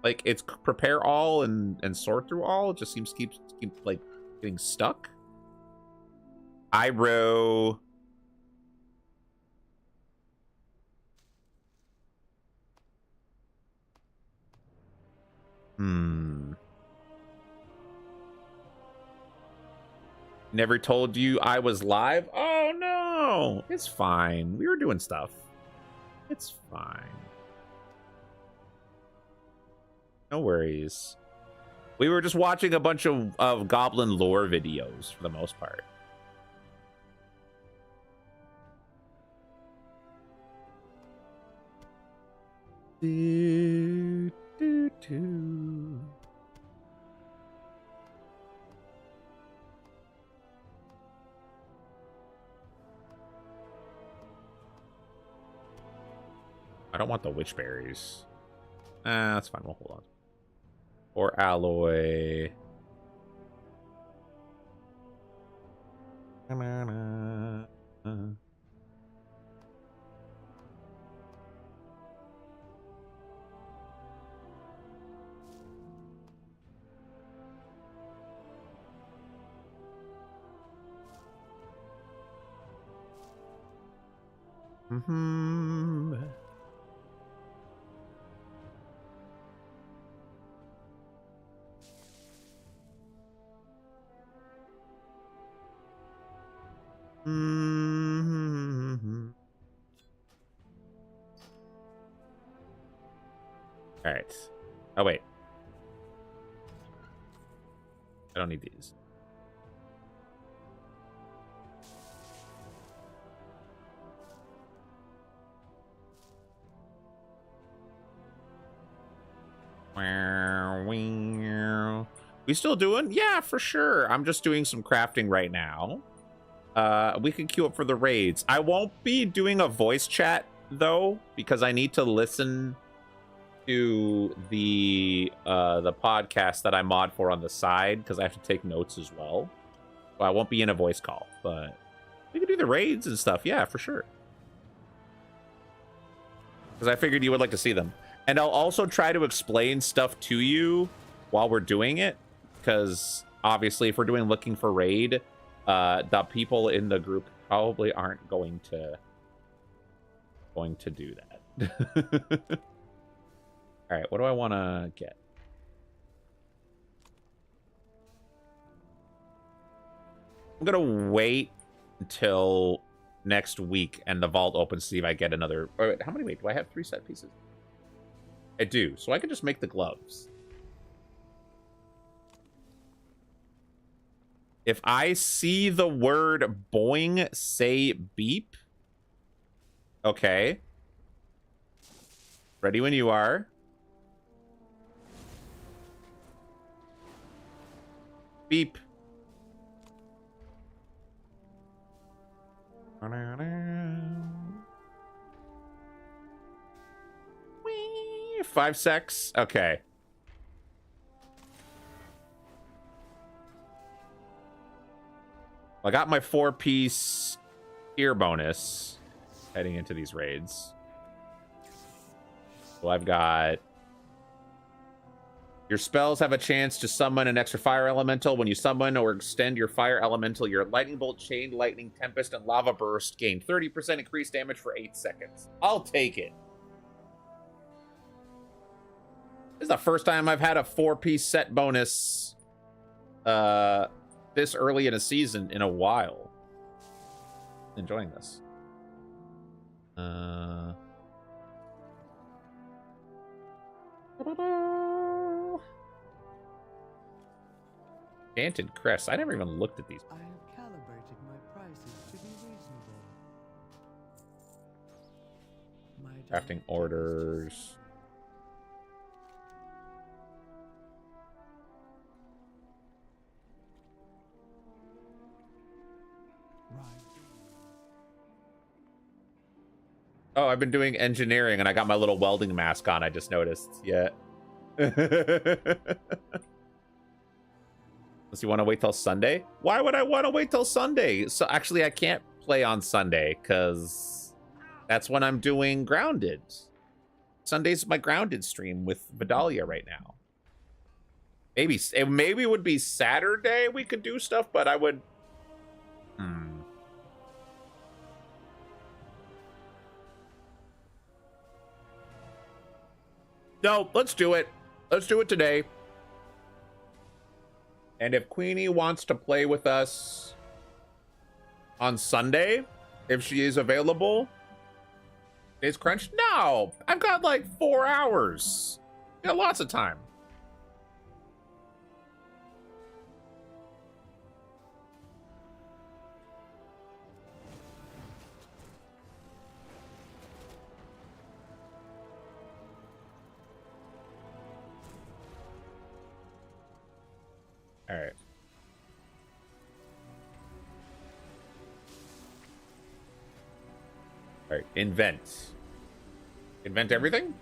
Like, it's prepare all and sort through all. It just seems keep like getting stuck. Iroh. Never told you I was live? Oh no! It's fine. We were doing stuff. It's fine. No worries. We were just watching a bunch of Goblin Lore videos for the most part. Do, do, do. I don't want the witch berries. That's fine. We'll hold on. Or alloy. All right. Oh, wait. I don't need these. We still doing? Yeah, for sure. I'm just doing some crafting right now. We can queue up for the raids. I won't be doing a voice chat though, because I need to listen to the podcast that I mod for on the side, because I have to take notes as well. So I won't be in a voice call, but we can do the raids and stuff. Yeah, for sure. Because I figured you would like to see them. And I'll also try to explain stuff to you while we're doing it, because obviously if we're doing looking for raid, the people in the group probably aren't going to do that. All right, what do I want to get? I'm gonna wait until next week and the vault opens to see if I get another. Oh, wait, how many? Wait, do I have 3 set pieces? I do, so I can just make the gloves. If I see the word boing, say beep. Okay. Ready when you are. Beep. 5 secs. Okay. I got my 4-piece ear bonus heading into these raids. So I've got... Your spells have a chance to summon an extra fire elemental. When you summon or extend your fire elemental, your lightning bolt, chain lightning, tempest, and lava burst gain 30% increased damage for 8 seconds. I'll take it. This is the first time I've had a 4-piece set bonus this early in a season in a while. Enjoying this. Enchanted Crest. I never even looked at these. I have calibrated my prices to be reasonable. Crafting orders. Oh, I've been doing engineering and I got my little welding mask on. I just noticed. Yeah. Unless you want to wait till Sunday? Why would I want to wait till Sunday? So actually, I can't play on Sunday because that's when I'm doing Grounded. Sunday's my Grounded stream with Vidalia right now. Maybe it would be Saturday we could do stuff, but I would... No, let's do it. Let's do it today. And if Queenie wants to play with us on Sunday, if she is available, is crunch? No, I've got like 4 hours. Got lots of time. All right. All right, invent. Invent everything?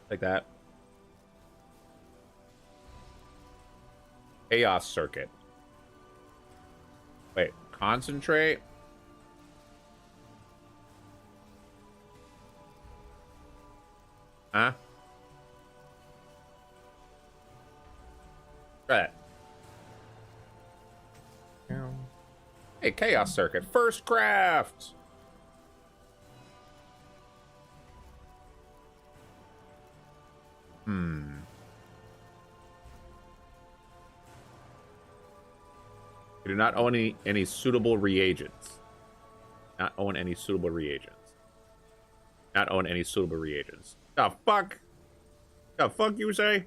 Like that. Chaos circuit. Wait, concentrate. Huh? Try that. Hey, chaos circuit. First craft. We do not own any suitable reagents. Not own any suitable reagents. Not own any suitable reagents. The fuck? The fuck you say?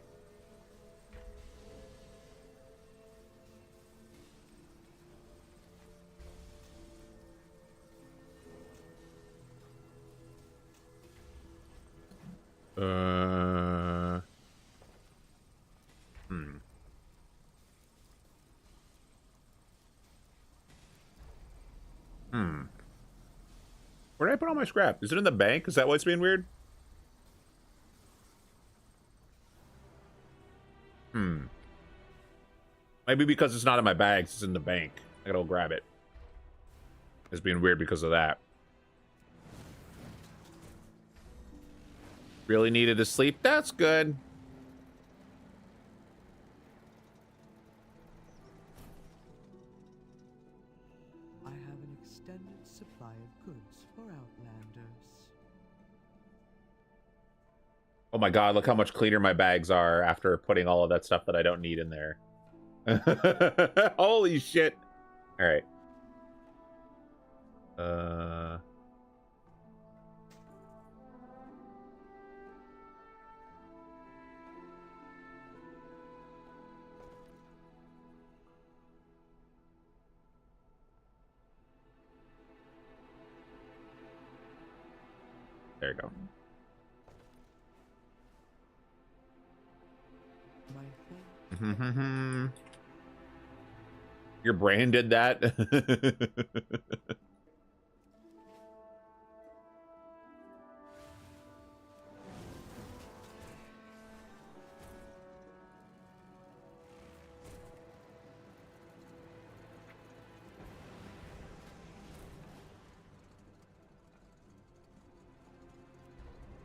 Where did I put all my scrap? Is it in the bank? Is that why it's being weird? Maybe because it's not in my bags, it's in the bank. I gotta go grab it. It's being weird because of that. Really needed to sleep? That's good. I have an extended supply of goods for Outlanders. Oh my god, look how much cleaner my bags are after putting all of that stuff that I don't need in there. Holy shit. All right. There you go. Your brain did that?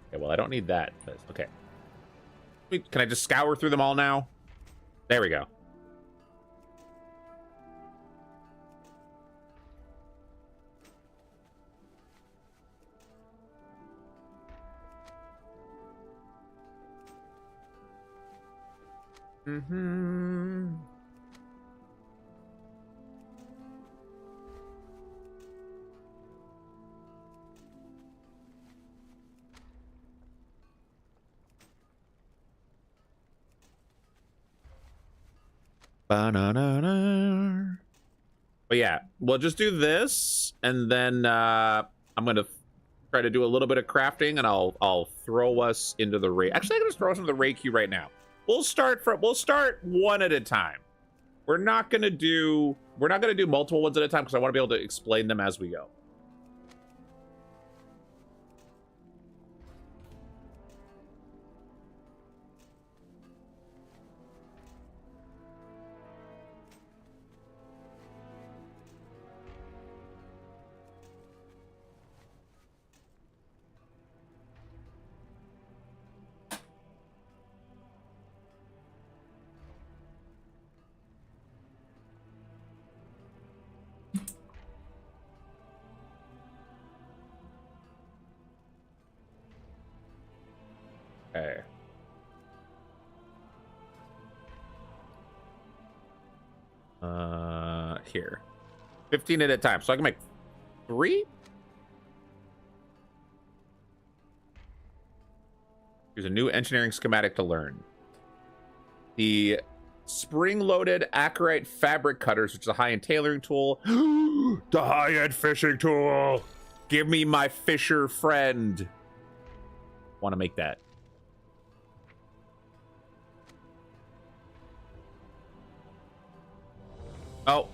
Okay, well, I don't need that. Okay. Wait, can I just scour through them all now? There we go. Ba-na-na-na. But yeah, we'll just do this, and then I'm gonna try to do a little bit of crafting, and I'll throw us into the raid. Actually, I can just throw us into the raid queue right now. We'll start one at a time. We're not gonna do multiple ones at a time because I want to be able to explain them as we go. Okay. Here. 15 at a time. So I can make 3? Here's a new engineering schematic to learn. The spring-loaded Acarite fabric cutters, which is a high-end tailoring tool. The high-end fishing tool. Give me my fisher friend. Want to make that. Oh.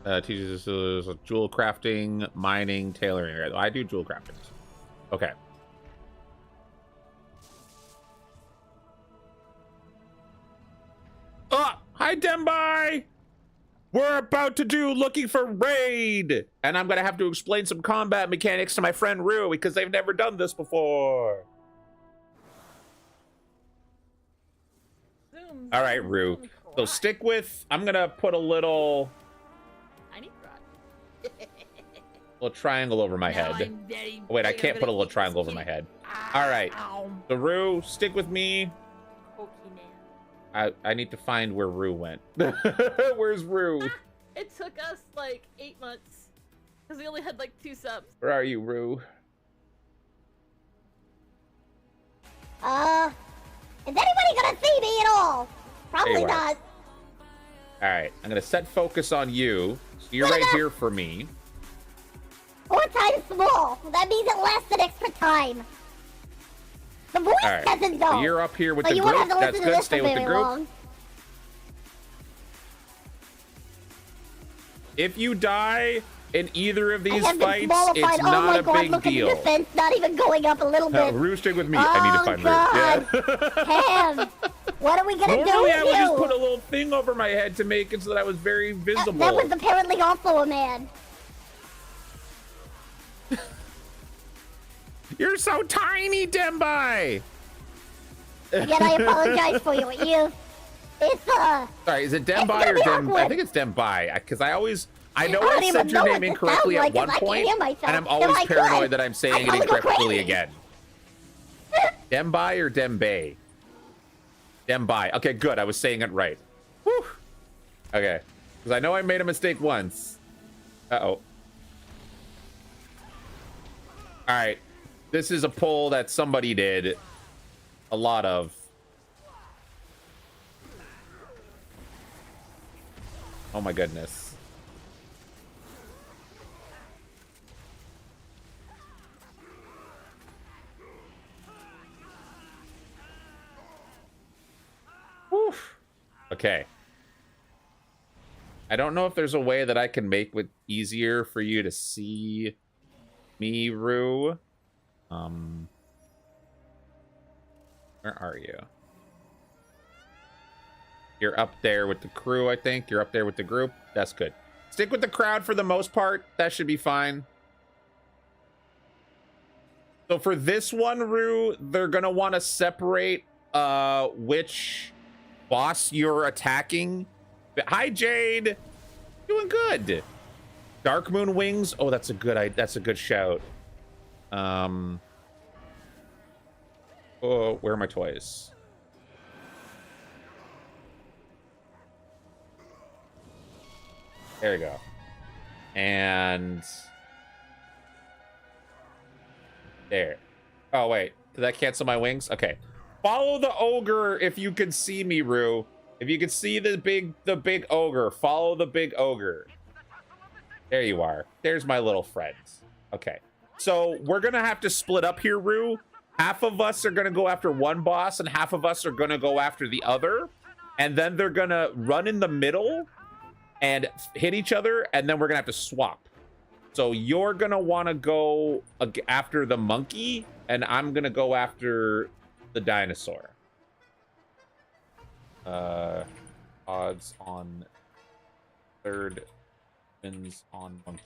Teaches us jewel crafting, mining, tailoring. I do jewel crafting. Okay. Oh, hi, Dembai! We're about to do looking for raid! And I'm going to have to explain some combat mechanics to my friend Rue because they've never done this before. All right, Rue. So stick with... I'm going to put a little... little triangle over my head. Oh, wait, I can't put a little triangle over my head. All right. So Rue, stick with me. I need to find where Rue went. Where's Rue? It took us like 8 months because we only had like 2 subs. Where are you, Rue? Is anybody gonna see me at all? Probably not. All right, I'm gonna set focus on you. So you're right here for me. 4 times small. That means it lasts an extra time. The voice doesn't go. So you're up here with so the you group. Won't have to That's listen to good. this Stay for with the very group. long. If you die in either of these I have been fights, qualified. it's Oh not my a God, big look at deal. the defense, not even going up a little bit. Rue, stick with me. I need to find Rue. Yeah. Cam, what are we gonna do Normally, with I would you? just put a little thing over my head to make it so that I was very visible. That was apparently also a man. You're so tiny, Dembai. Again, I apologize for you. It's Sorry, is it Dembai or Dem? I think it's Dembai because I know I don't I even said your know name what it incorrectly sounds at like, one 'cause I can't point, hear myself. and I'm If always I could, paranoid that I'm saying it I'd probably go incorrectly crazy. again. Dembai or Dembe? Dembai. Okay, good. I was saying it right. Whew. Okay, because I know I made a mistake once. Uh-oh. All right. This is a poll that somebody did a lot of. Oh my goodness. Whew. Okay. I don't know if there's a way that I can make it easier for you to see me, Rue. Where are you? You're up there with the crew, I think. You're up there with the group. That's good. Stick with the crowd for the most part. That should be fine. So for this one, Rue, they're going to want to separate which boss you're attacking. Hi, Jade. Doing good. Dark Moon Wings. Oh, that's a good shout. Oh, where are my toys? There we go. And there. Oh, wait. Did that cancel my wings? Okay. Follow the ogre if you can see me, Rue. If you can see the big ogre, follow the big ogre. There you are. There's my little friend. Okay. So we're going to have to split up here, Rue. Half of us are going to go after one boss and half of us are going to go after the other. And then they're going to run in the middle and hit each other. And then we're going to have to swap. So you're going to want to go after the monkey and I'm going to go after the dinosaur. Odds on third wins on monkey.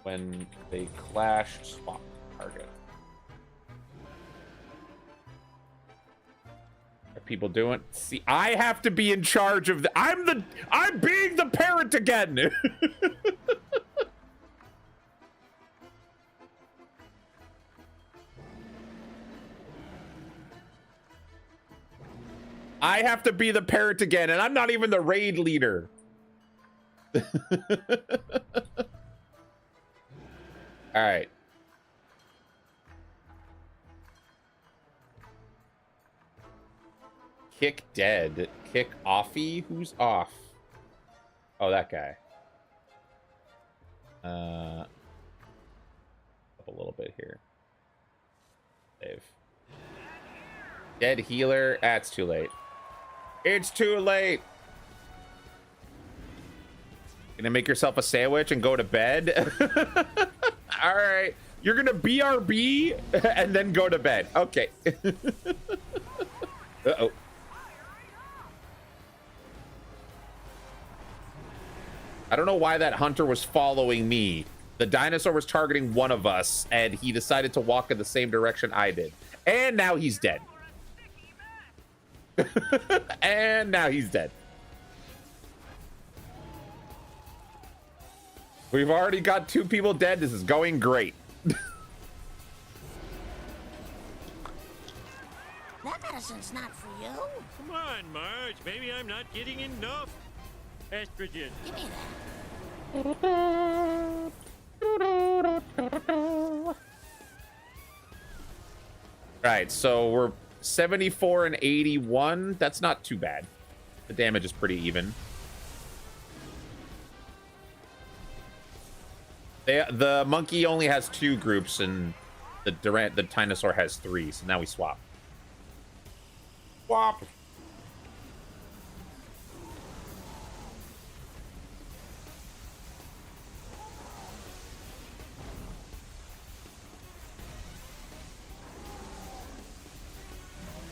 When they clash, swap target. Are people doing? See, I have to be in charge of the. I'm being the parent again. I have to be the parrot again, and I'm not even the raid leader. All right. Kick dead. Kick offy? Who's off? Oh, that guy. Up a little bit here. Save. Dead healer. Ah, it's too late. It's too late. Gonna make yourself a sandwich and go to bed? All right. You're gonna BRB and then go to bed. Okay. Uh-oh. I don't know why that hunter was following me. The dinosaur was targeting one of us, and he decided to walk in the same direction I did. And now he's dead. And now he's dead. We've already got 2 people dead. This is going great. That medicine's not for you. Come on, Marge. Maybe I'm not getting enough estrogen. Give me Right, so we're 74 and 81. That's not too bad. The damage is pretty even. The monkey only has 2 groups, and the Tyrannosaur has 3. So now we swap. Swap.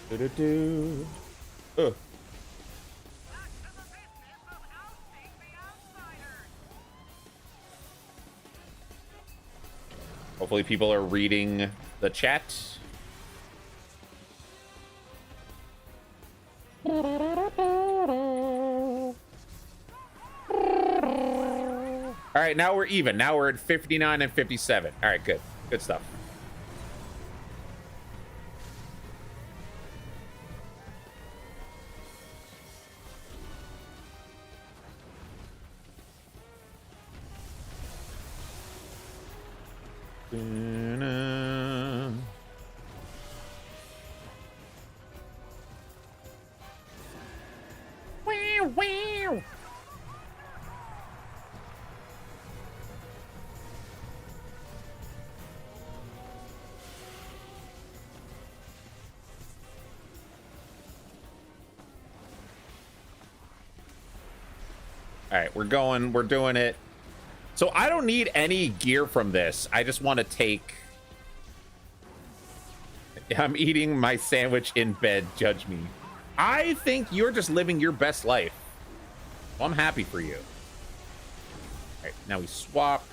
Do-do-do. Hopefully people are reading the chat. All right, now we're even. Now we're at 59 and 57. All right, good. Good stuff. All right, we're doing it. So I don't need any gear from this. I just want to take... I'm eating my sandwich in bed, judge me. I think you're just living your best life. Well, I'm happy for you. All right, now we swap.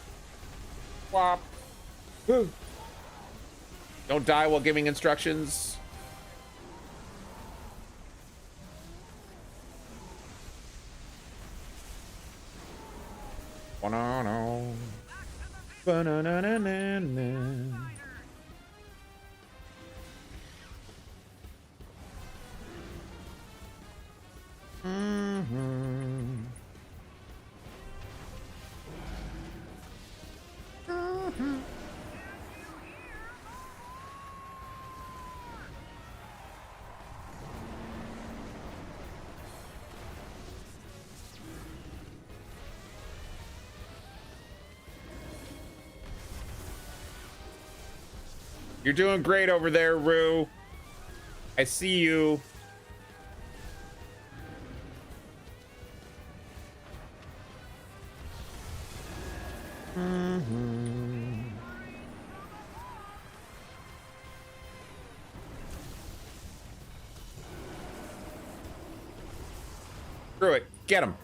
Swap. Don't die while giving instructions. Banana. Banana. You're doing great over there, Rue. I see you. Screw it. Get him.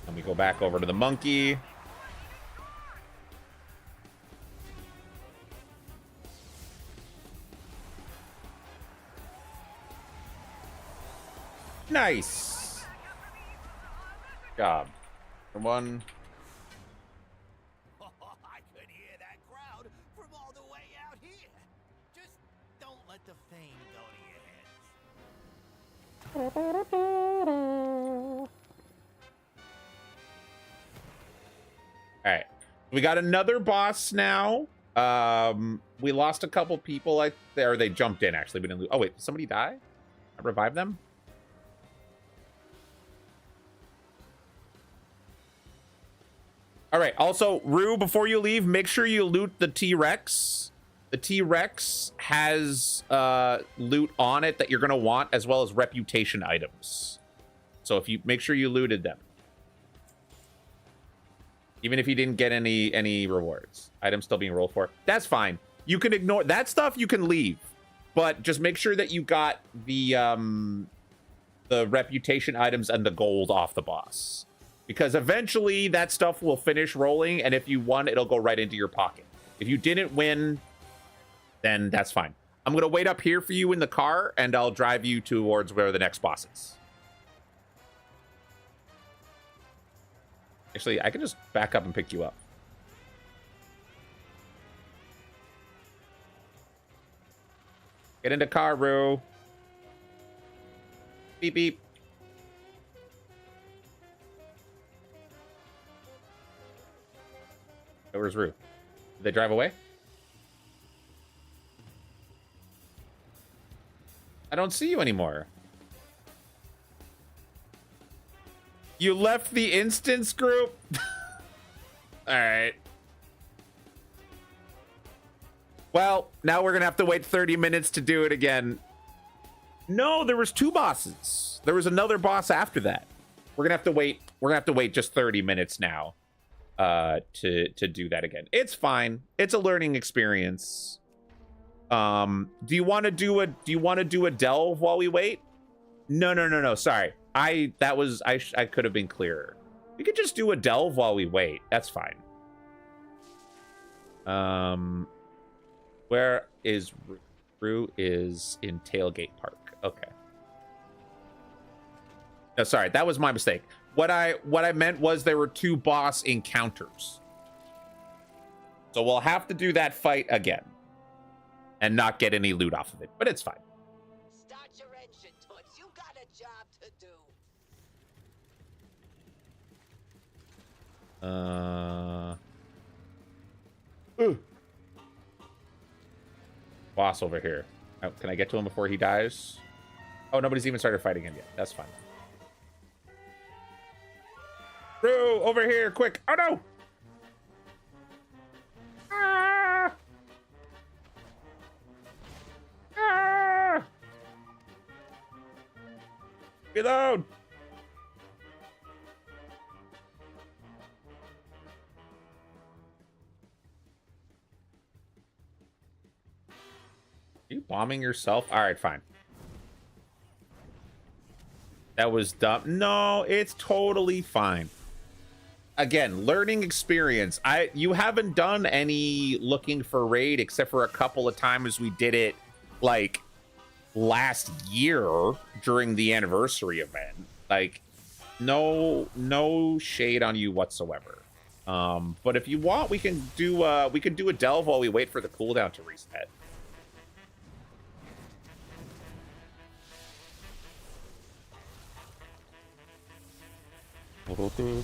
Let me go back over to the monkey. Nice. Good job. One. I could hear that crowd from all the of fame go to your heads. All right, we got another boss now. We lost a couple people or they jumped in. Actually, we didn't lose. Oh wait, did somebody die? I revived them. All right. Also, Rue, before you leave, make sure you loot the T-Rex. The T-Rex has loot on it that you're gonna want, as well as reputation items. So if you make sure you looted them, even if you didn't get any rewards, items still being rolled for. That's fine. You can ignore that stuff. You can leave, but just make sure that you got the reputation items and the gold off the boss. Because eventually that stuff will finish rolling, and if you won, it'll go right into your pocket. If you didn't win, then that's fine. I'm going to wait up here for you in the car, and I'll drive you towards where the next boss is. Actually, I can just back up and pick you up. Get into car, Rue. Beep, beep. Where's Rue? Did they drive away? I don't see you anymore. You left the instance group? All right. Well, now we're going to have to wait 30 minutes to do it again. No, there was 2 bosses. There was another boss after that. We're going to have to wait. We're going to have to wait just 30 minutes now. To do that again. It's fine. It's a learning experience. Do you want to do a delve while we wait? No. Sorry. I could have been clearer. We could just do a delve while we wait. That's fine. Where is Rue? Rue is in Tailgate Park. Okay. No, sorry. That was my mistake. What I meant was there were 2 boss encounters. So we'll have to do that fight again. And not get any loot off of it. But it's fine. Start your engine, Toots. You got a job to do. Ooh. Boss over here. Oh, can I get to him before he dies? Oh, nobody's even started fighting him yet. That's fine. Rue, over here, quick. Oh, no. Ah! Ah! Reload. Are you bombing yourself? All right, fine. That was dumb. No, it's totally fine. Again, learning experience. You haven't done any looking for raid except for a couple of times we did it like last year during the anniversary event. Like no shade on you whatsoever. But if you want, we can do a delve while we wait for the cooldown to reset.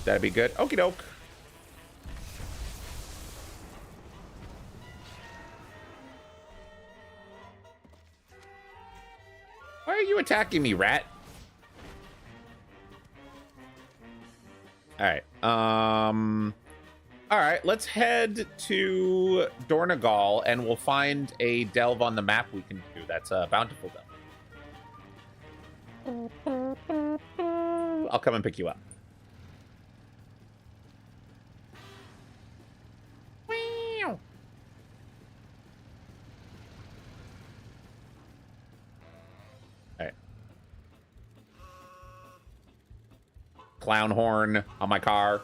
That'd be good. Okie doke. Why are you attacking me, rat? All right. All right, let's head to Dornegal and we'll find a delve on the map we can do. That's a bountiful delve. I'll come and pick you up. Clown horn on my car.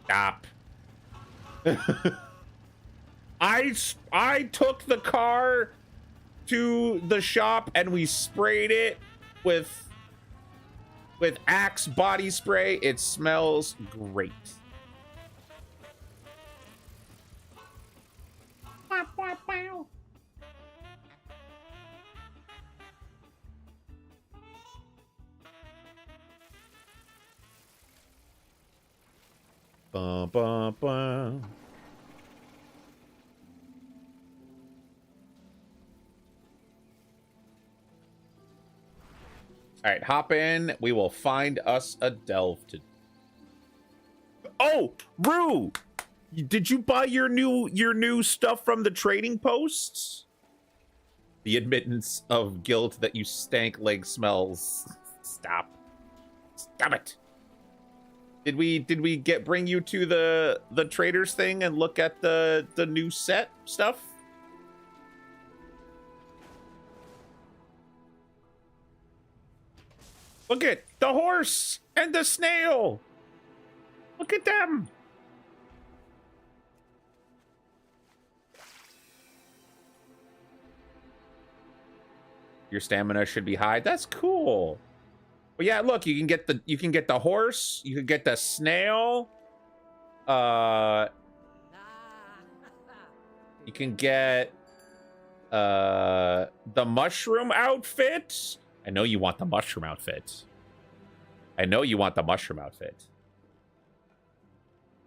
Stop. I took the car to the shop and we sprayed it with Axe body spray. It smells great. Bum, bum, bum. All right, hop in. We will find us a delve to. Oh, Rue, did you buy your new stuff from the trading posts? The admittance of guilt that you stank leg smells. Stop it. Did we bring you to the traders thing and look at the new set stuff? Look at the horse and the snail. Look at them. Your stamina should be high. That's cool. But yeah, look, you can get the horse, you can get the snail. You can get the mushroom outfit. I know you want the mushroom outfit.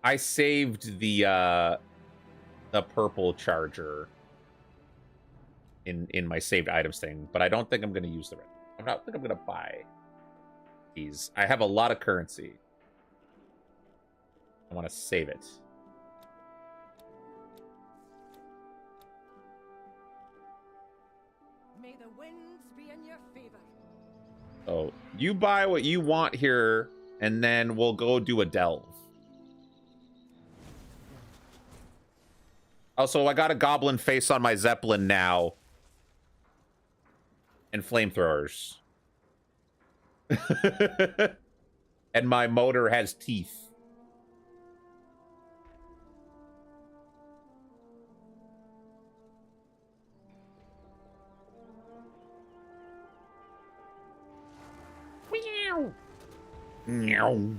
I saved the purple charger in my saved items thing, but I don't think I'm gonna use the rest. I don't think I'm gonna buy these. I have a lot of currency. I want to save it. May the winds be in your favor. Oh, you buy what you want here, and then we'll go do a delve. Also, I got a goblin face on my Zeppelin now. And flamethrowers. And my motor has teeth. Meow. Meow.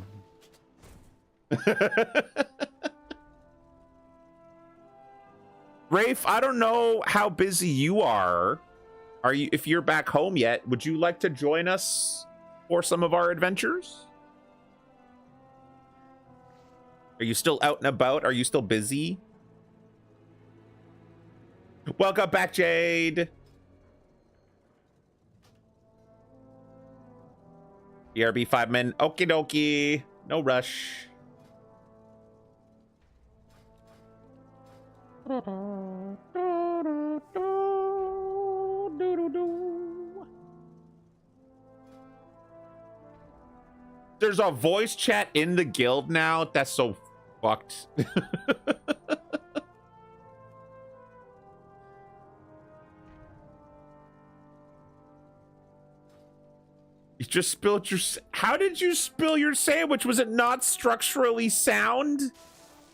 Rafe, I don't know how busy you are. If you're back home yet, would you like to join us for some of our adventures? Are you still out and about? Are you still busy? Welcome back, Jade. BRB 5 men. Okie dokie. No rush. There's a voice chat in the guild now. That's so fucked. You just spilled your... How did you spill your sandwich? Was it not structurally sound?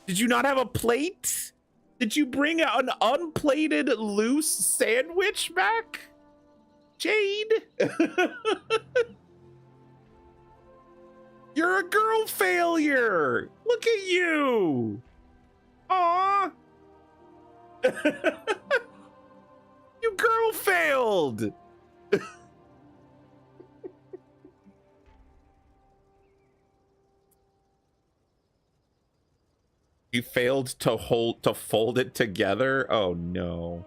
Did you not have a plate? Did you bring an unplated loose sandwich back? Jade? You're a girl failure. Look at you. Aw. You girl failed. You failed to fold it together? Oh no.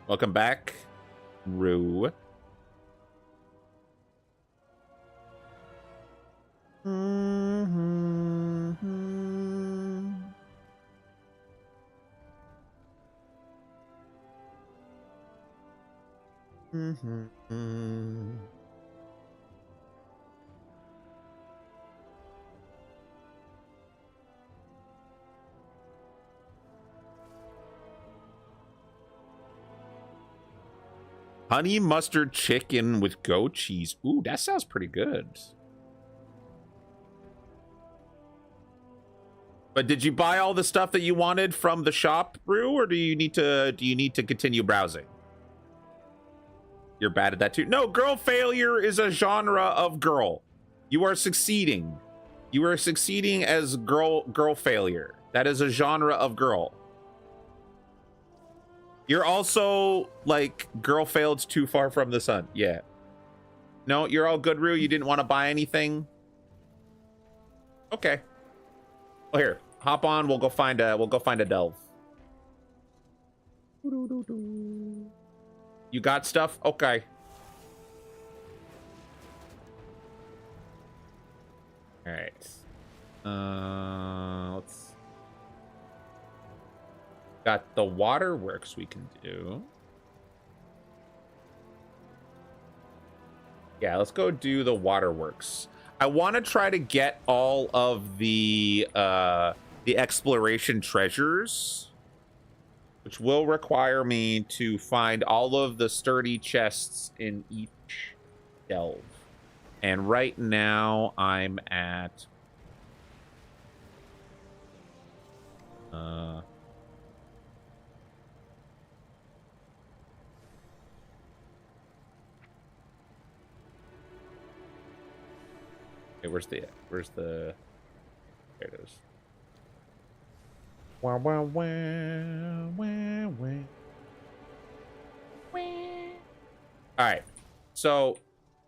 Welcome back, Rue. Honey mustard chicken with goat cheese. Ooh, that sounds pretty good. But did you buy all the stuff that you wanted from the shop, Rue, or do you need to continue browsing? You're bad at that too. No, girl failure is a genre of girl. You are succeeding. You are succeeding as girl failure. That is a genre of girl. You're also like, girl failed too far from the sun. Yeah. No, you're all good, Rue. You didn't want to buy anything. Okay. Well, here, hop on. We'll go find a delve. You got stuff? Okay. All right. Let's. Got the waterworks we can do. Yeah, let's go do the waterworks. I want to try to get all of the exploration treasures, which will require me to find all of the sturdy chests in each delve. And right now I'm at okay, where's the there it is. Wow, wow, wow, wow, wow. All right, so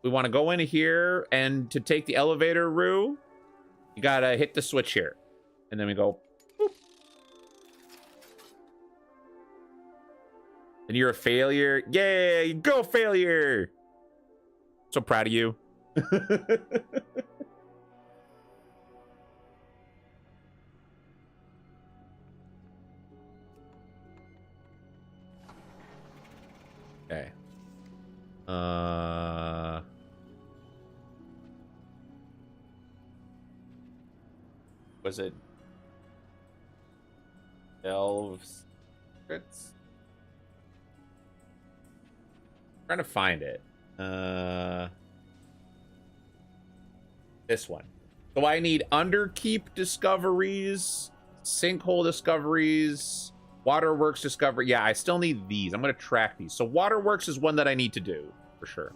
we want to go in here, and to take the elevator, Rue, you gotta hit the switch here, and then we go. Boop. And you're a failure. Yay, go failure! So proud of you. Okay. Was it Delves Secrets? Trying to find it. This one. So I need Underkeep discoveries, Sinkhole discoveries, Waterworks discovery. Yeah, I still need these. I'm going to track these. So Waterworks is one that I need to do, for sure.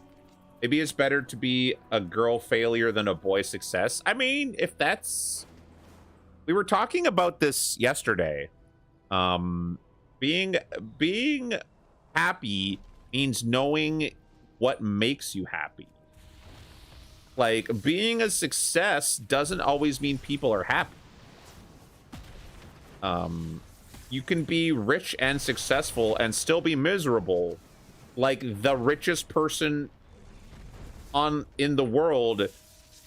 Maybe it's better to be a girl failure than a boy success. I mean, if that's... We were talking about this yesterday. Being happy means knowing what makes you happy. Like, being a success doesn't always mean people are happy. You can be rich and successful and still be miserable. Like, the richest person in the world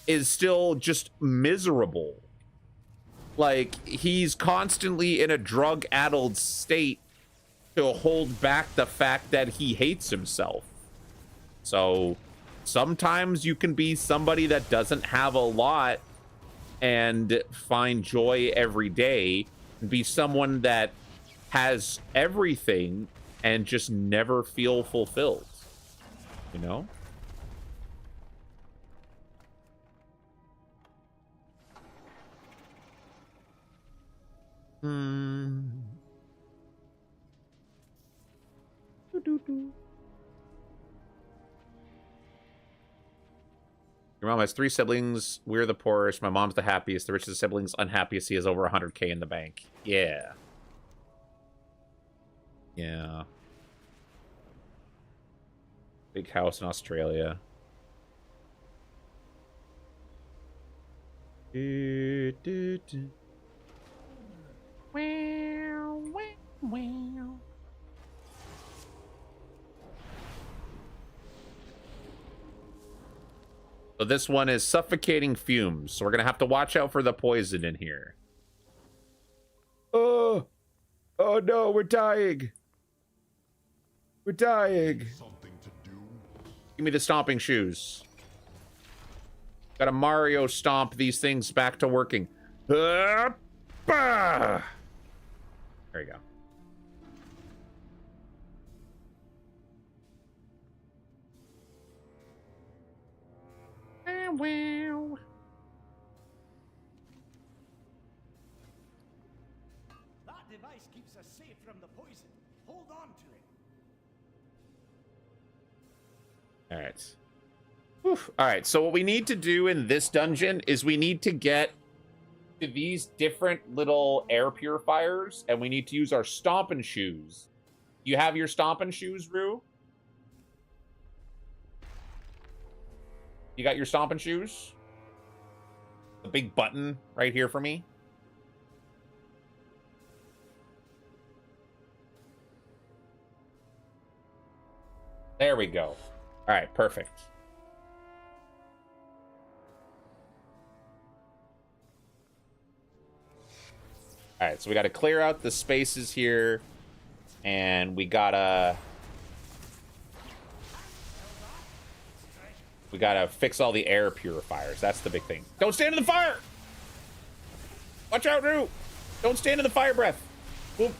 is still just miserable. Like, he's constantly in a drug-addled state to hold back the fact that he hates himself. So sometimes you can be somebody that doesn't have a lot and find joy every day, and be someone that has everything and just never feel fulfilled, you know? Your mom has 3 siblings. We're the poorest. My mom's the happiest. The richest siblings, unhappiest. He has over 100K in the bank. Yeah. Yeah. Big house in Australia. Wow, wow, wow. So this one is suffocating fumes. So we're going to have to watch out for the poison in here. Oh no, we're dying. We're dying. Give me the stomping shoes. Gotta Mario stomp these things back to working. There you go. Wow. That device keeps us safe from the poison. Hold on to it. All right. Oof. All right, so what we need to do in this dungeon is we need to get to these different little air purifiers, and we need to use our stomping shoes. You have your stomping shoes, Rue? You got your stomping shoes? The big button right here for me. There we go. All right, perfect. All right, so we got to clear out the spaces here, and we gotta fix all the air purifiers. That's the big thing. Don't stand in the fire. Watch out, Rue. Don't stand in the fire breath.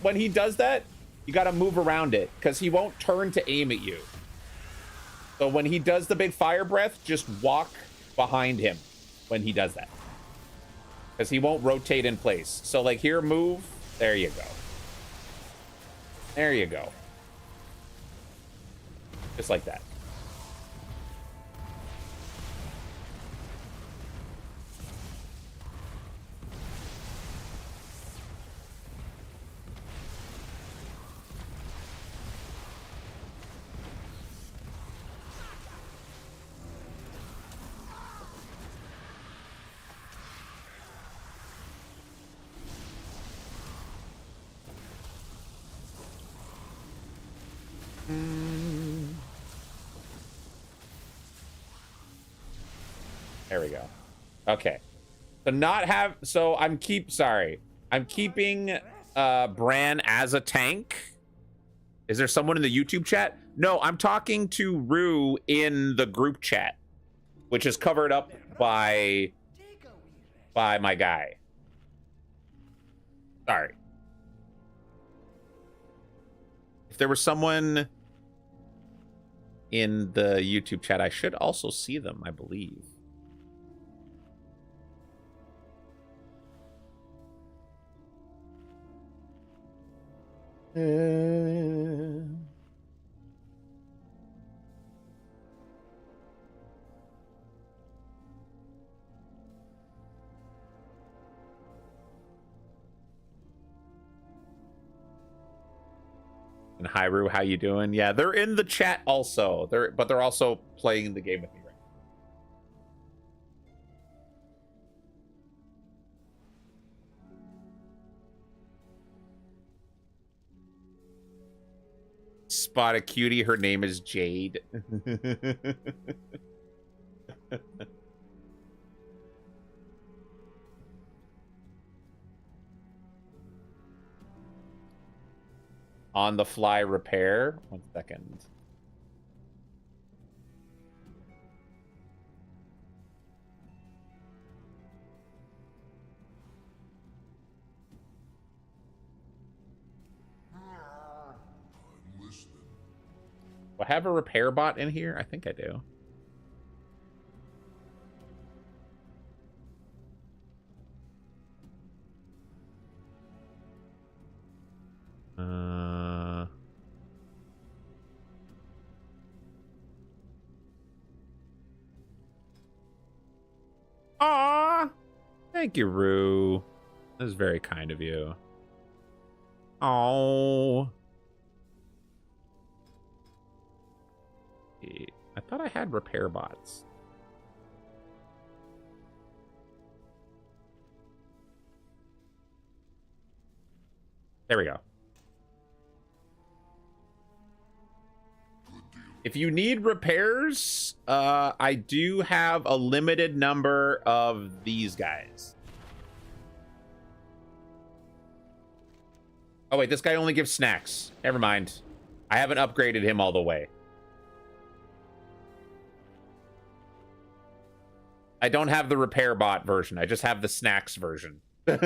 When he does that, you got to move around it because he won't turn to aim at you. So when he does the big fire breath, just walk behind him when he does that. Because he won't rotate in place. So like here, move. There you go. There you go. Just like that. There we go. Okay. I'm keeping Bran as a tank. Is there someone in the YouTube chat? No, I'm talking to Rue in the group chat, which is covered up by my guy. Sorry. If there was someone in the YouTube chat, I should also see them, I believe. And Hyrule, how you doing? Yeah, they're in the chat also. But they're also playing the game with me right now. Spot a cutie. Her name is Jade. On the fly repair. 1 second. Do I have a repair bot in here? I think I do. Aw! Thank you, Rue. That was very kind of you. Oh. I thought I had repair bots. There we go. If you need repairs, I do have a limited number of these guys. Oh, wait, this guy only gives snacks. Never mind. I haven't upgraded him all the way. I don't have the repair bot version. I just have the snacks version. All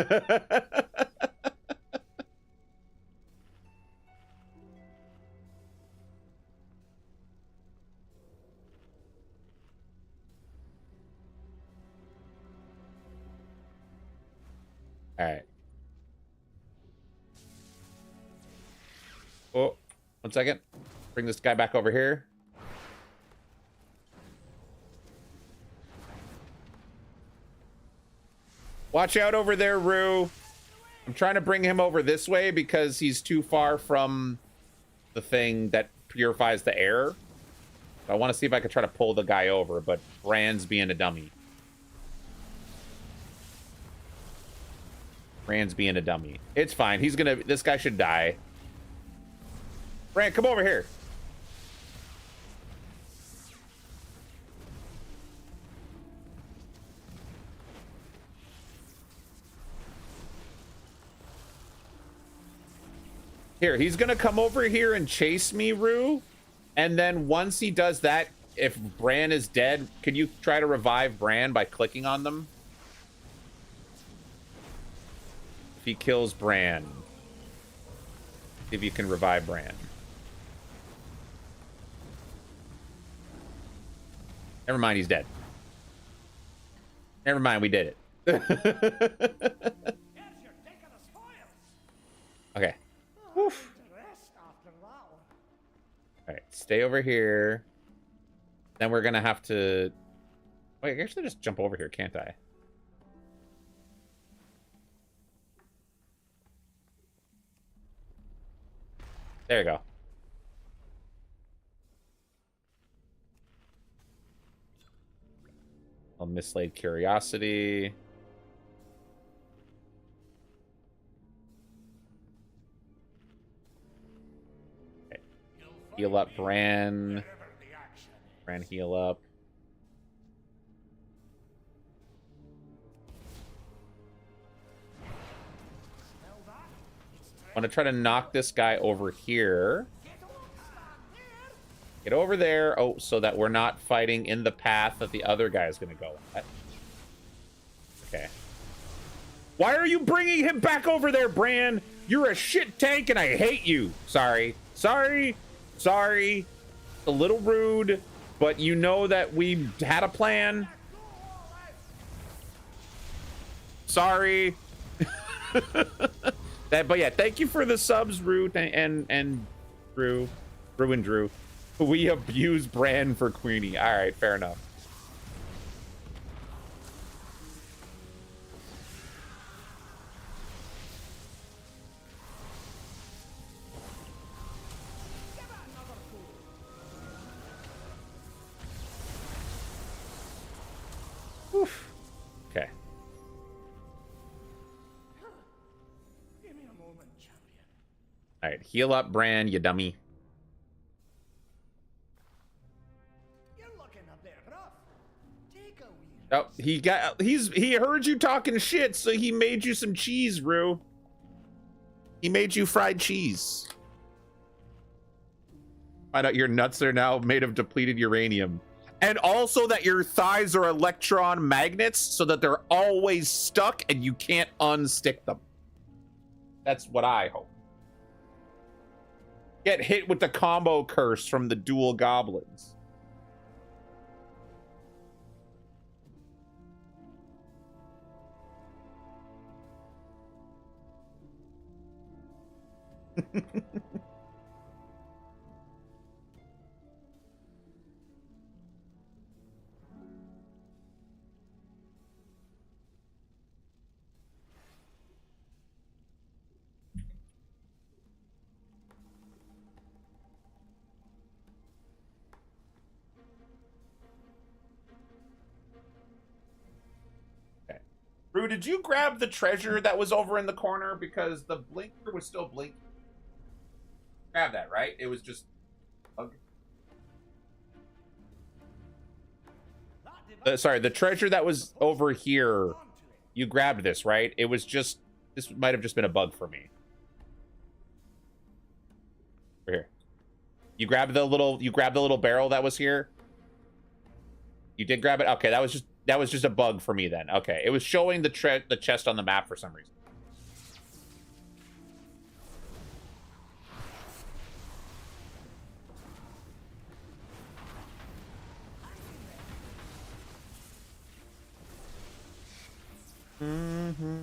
right. Oh, 1 second. Bring this guy back over here. Watch out over there, Rue. I'm trying to bring him over this way because he's too far from the thing that purifies the air. I want to see if I could try to pull the guy over, but Brand's being a dummy. Brand's being a dummy. It's fine. He's gonna... This guy should die. Brand, come over here. Here, he's gonna come over here and chase me, Rue. And then once he does that, if Bran is dead, can you try to revive Bran by clicking on them? If he kills Bran, see if you can revive Bran. Never mind, he's dead. Never mind, we did it. Okay. Oof. All right, stay over here. Then we're gonna have to... Wait, I can actually just jump over here, can't I? There you go. A mislaid curiosity. Okay. Heal up Bran. Bran, heal up. I want to try to knock this guy over here. Get over there. Oh, so that we're not fighting in the path that the other guy is going to go at. Okay. Why are you bringing him back over there, Bran? You're a shit tank and I hate you. Sorry. Sorry. Sorry. A little rude, but you know that we had a plan. Sorry. But yeah, thank you for the subs, Rue and Drew. Rue and Drew. We abuse Bran for Queenie. All right, fair enough. Oof. Okay. All right, heal up, Bran, you dummy. Oh, he heard you talking shit, so he made you some cheese, Rue. He made you fried cheese. Find out your nuts are now made of depleted uranium. And also that your thighs are electron magnets so that they're always stuck and you can't unstick them. That's what I hope. Get hit with the combo curse from the dual goblins. Rue, did you grab the treasure that was over in the corner? Because the blinker was still blinking. Grab that, right? It was just... Okay. Sorry, the treasure that was over here. You grabbed this, right? It was just... This might have just been a bug for me. Over here. You grabbed the little barrel that was here? You did grab it? Okay, that was just a bug for me then. Okay, it was showing the chest on the map for some reason. Mm-hmm.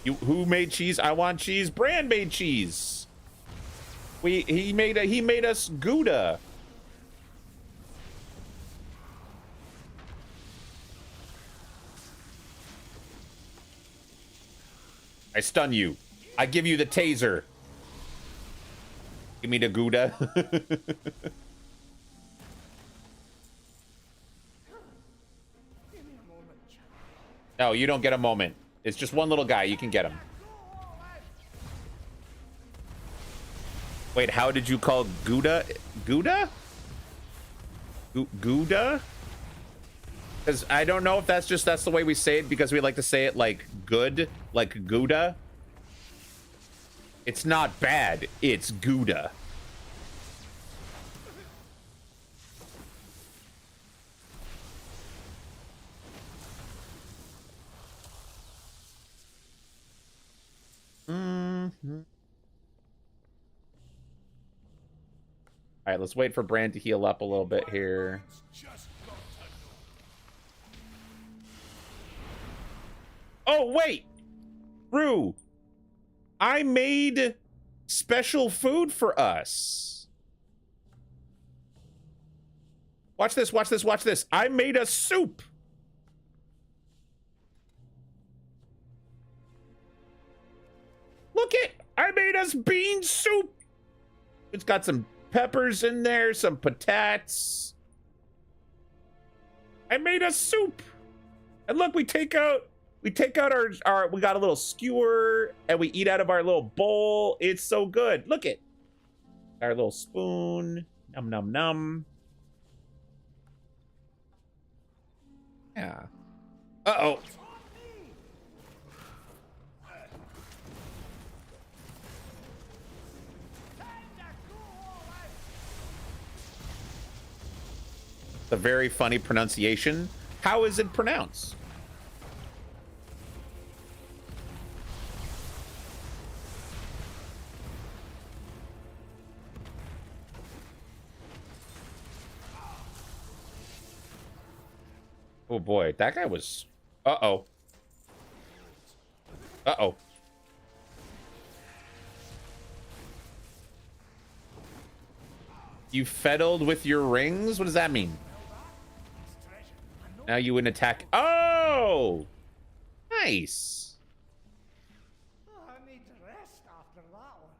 Who made cheese? I want cheese. Brand made cheese. He made us Gouda. I stun you. I give you the taser. Give me the Gouda. No, you don't get a moment. It's just one little guy. You can get him. Wait, how did you call Gouda? Gouda? Gouda? Because I don't know if that's the way we say it, because we like to say it like good, like Gouda. It's not bad. It's Gouda. All right, let's wait for Bran to heal up a little bit here. Oh, wait! Rue, I made special food for us. Watch this, watch this, watch this. I made a soup. Look it! I made us bean soup. It's got some peppers in there, some patates. I made a soup. And look, we take out our we got a little skewer and we eat out of our little bowl. It's so good. Look it. Our little spoon. Num num num. Yeah. Uh-oh. A very funny pronunciation. How is it pronounced? Oh boy, that guy was... Uh-oh. Uh-oh. You fiddled with your rings? What does that mean? Now you wouldn't attack. Oh! Nice. I need to rest after that one.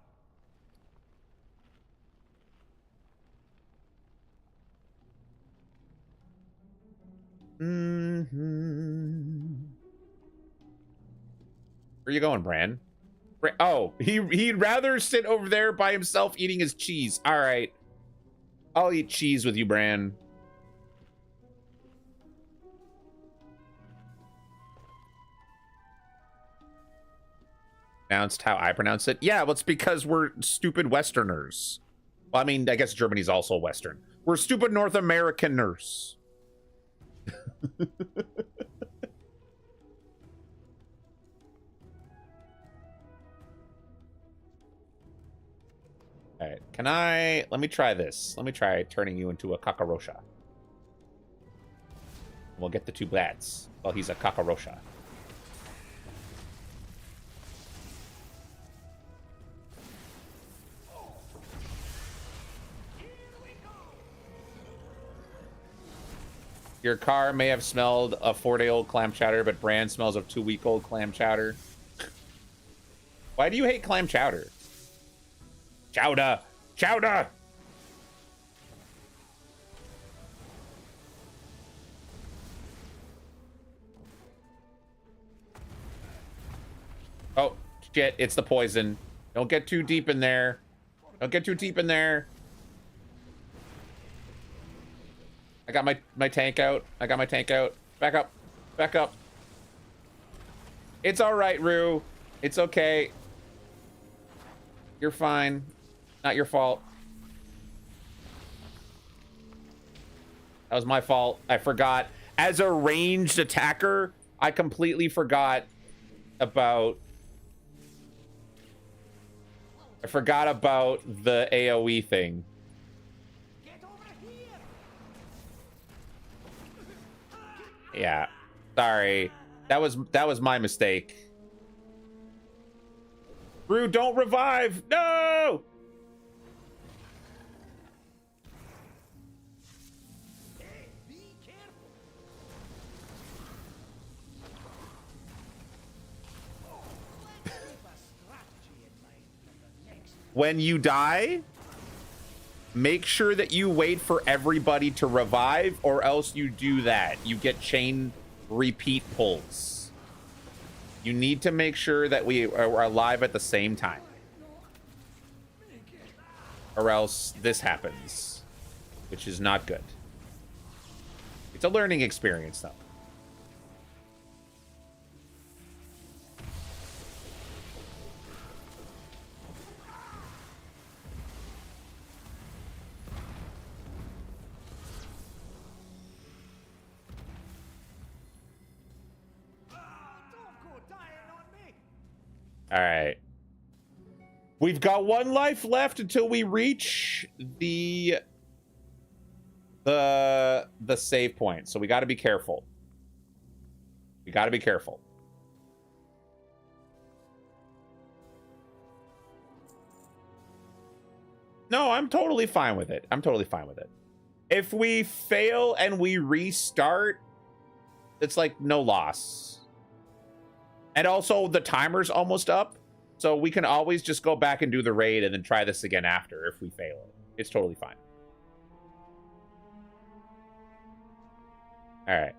Where you going, Bran? Oh, he'd rather sit over there by himself eating his cheese. All right. I'll eat cheese with you, Bran. Pronounced how I pronounce it? Yeah, well, it's because we're stupid Westerners. Well, I mean, I guess Germany's also Western. We're stupid North Americaners. All right, let me try this. Let me try turning you into a kakarosha. We'll get the two blats while he's a kakarosha. Your car may have smelled of 4-day-old clam chowder, but Bran smells of 2-week-old clam chowder. Why do you hate clam chowder? Chowder! Chowder! Oh, shit, it's the poison. Don't get too deep in there. Don't get too deep in there. I got my tank out. I got my tank out. Back up. Back up. It's all right, Rue. It's okay. You're fine. Not your fault. That was my fault. I forgot. As a ranged attacker, I completely forgot about... I forgot about the AoE thing. Yeah. Sorry. That was my mistake. Brew, don't revive! No! When you die, make sure that you wait for everybody to revive, or else you do that. You get chain repeat pulls. You need to make sure that we are alive at the same time, or else this happens, which is not good. It's a learning experience, though. All right. We've got 1 life left until we reach the save point. So we got to be careful. We got to be careful. No, I'm totally fine with it. I'm totally fine with it. If we fail and we restart, it's like no loss. And also, the timer's almost up, so we can always just go back and do the raid and then try this again after if we fail it. It's totally fine. All right.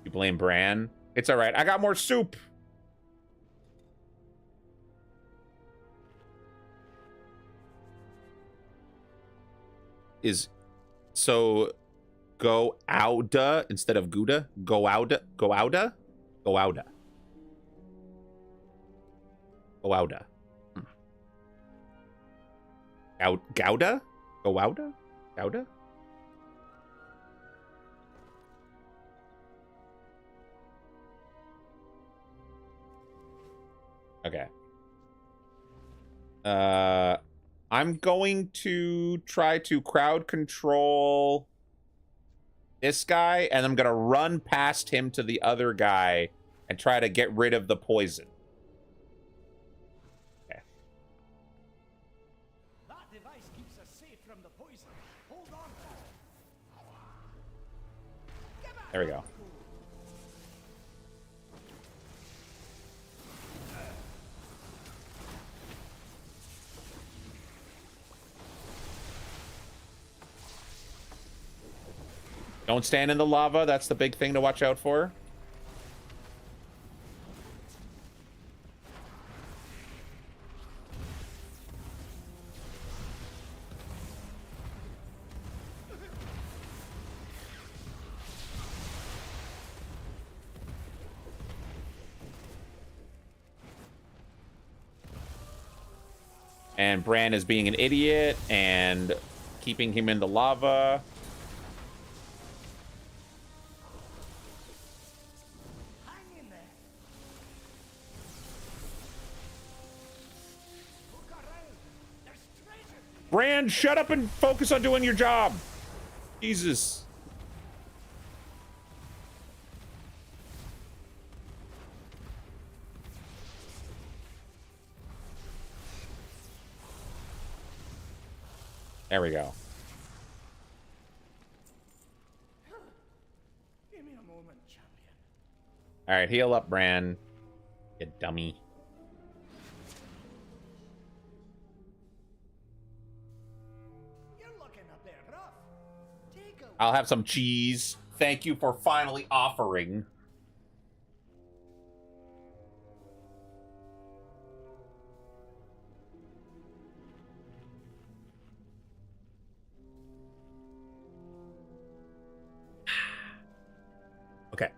You blame Bran? It's all right. I got more soup. So go Ouda instead of Gouda? Go Ouda? Go Ouda? Go Ouda. Go Ouda. Gouda? Go Ouda? Gouda? Okay. I'm going to try to crowd control this guy, and I'm gonna run past him to the other guy and try to get rid of the poison. Okay. That device keeps us safe from the poison. Hold on. There we go. Don't stand in the lava. That's the big thing to watch out for. And Bran is being an idiot and keeping him in the lava. Bran, shut up and focus on doing your job. Jesus. There we go. Give me a moment, champion. All right, heal up, Bran. You dummy. I'll have some cheese. Thank you for finally offering. Okay.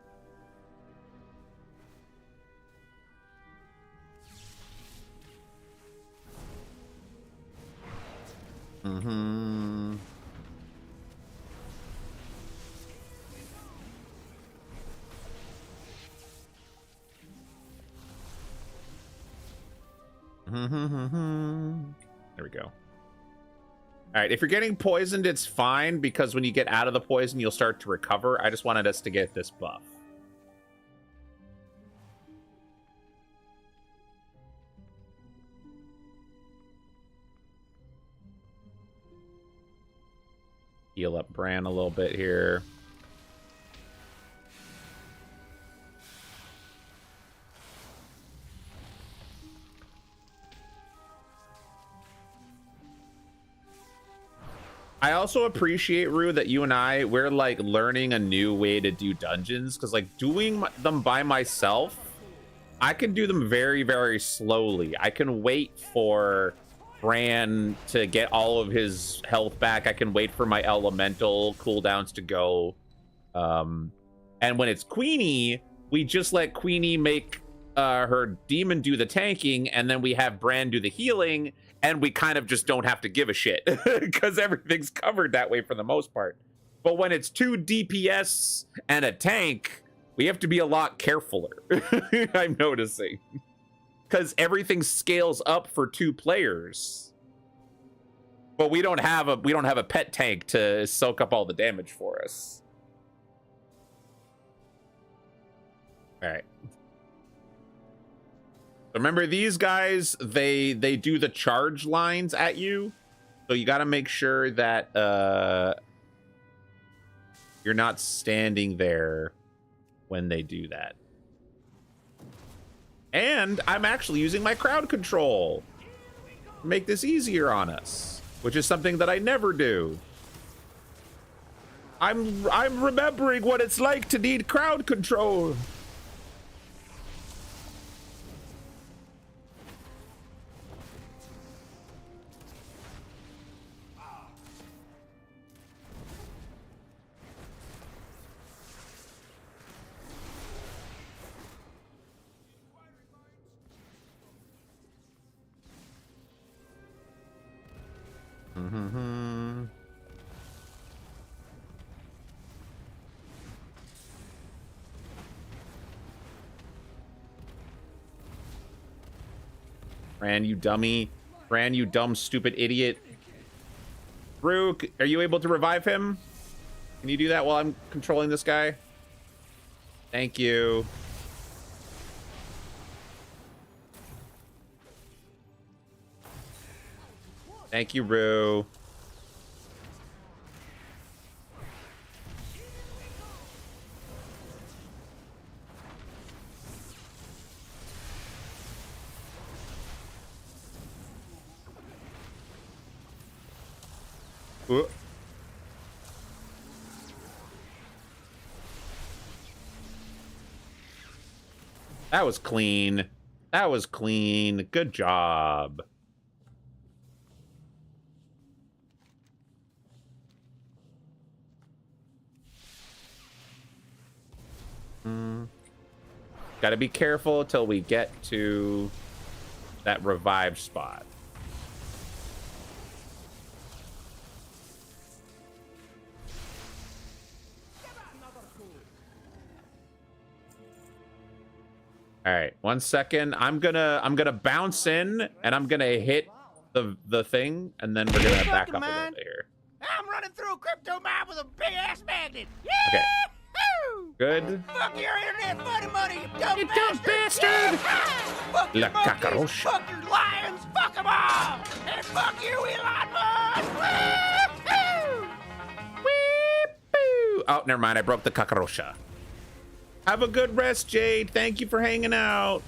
Mm-hmm. There we go. All right, if you're getting poisoned, it's fine, because when you get out of the poison, you'll start to recover. I just wanted us to get this buff. Heal up Bran a little bit here. I also appreciate, Rue, that you and we're like learning a new way to do dungeons, because like doing them by myself, I can do them very, very slowly. I can wait for Bran to get all of his health back. I can wait for my elemental cooldowns to go. And when it's Queenie, we just let Queenie make her demon do the tanking, and then we have Bran do the healing, and we kind of just don't have to give a shit because everything's covered that way for the most part. But when it's 2 DPS and a tank, we have to be a lot carefuler. I'm noticing, because everything scales up for 2 players, but we don't have a pet tank to soak up all the damage for us. All right. Remember, these guys, they do the charge lines at you, so you got to make sure that you're not standing there when they do that. And I'm actually using my crowd control to make this easier on us, which is something that I never do. I'm remembering what it's like to need crowd control. Bran, you dummy. Bran, you dumb, stupid idiot. Rook, are you able to revive him? Can you do that while I'm controlling this guy? Thank you. Thank you, Rue. Ooh. That was clean. That was clean. Good job. Gotta be careful till we get to that revived spot. All right, 1 second. I'm gonna bounce in, and I'm gonna hit the thing, and then we're gonna back up a little bit here. I'm running through a crypto mine with a big ass magnet. Okay. Yahoo! Good. Fuck your internet funny money, you dumb You bastard! dumb bastard! Fuck your La monkeys, cacarocha. fuck your lions, fuck them all! And fuck you, Elon Musk! Woo-hoo! Weep-boo. Oh, never mind. I broke the cacarocha. Have a good rest, Jade. Thank you for hanging out.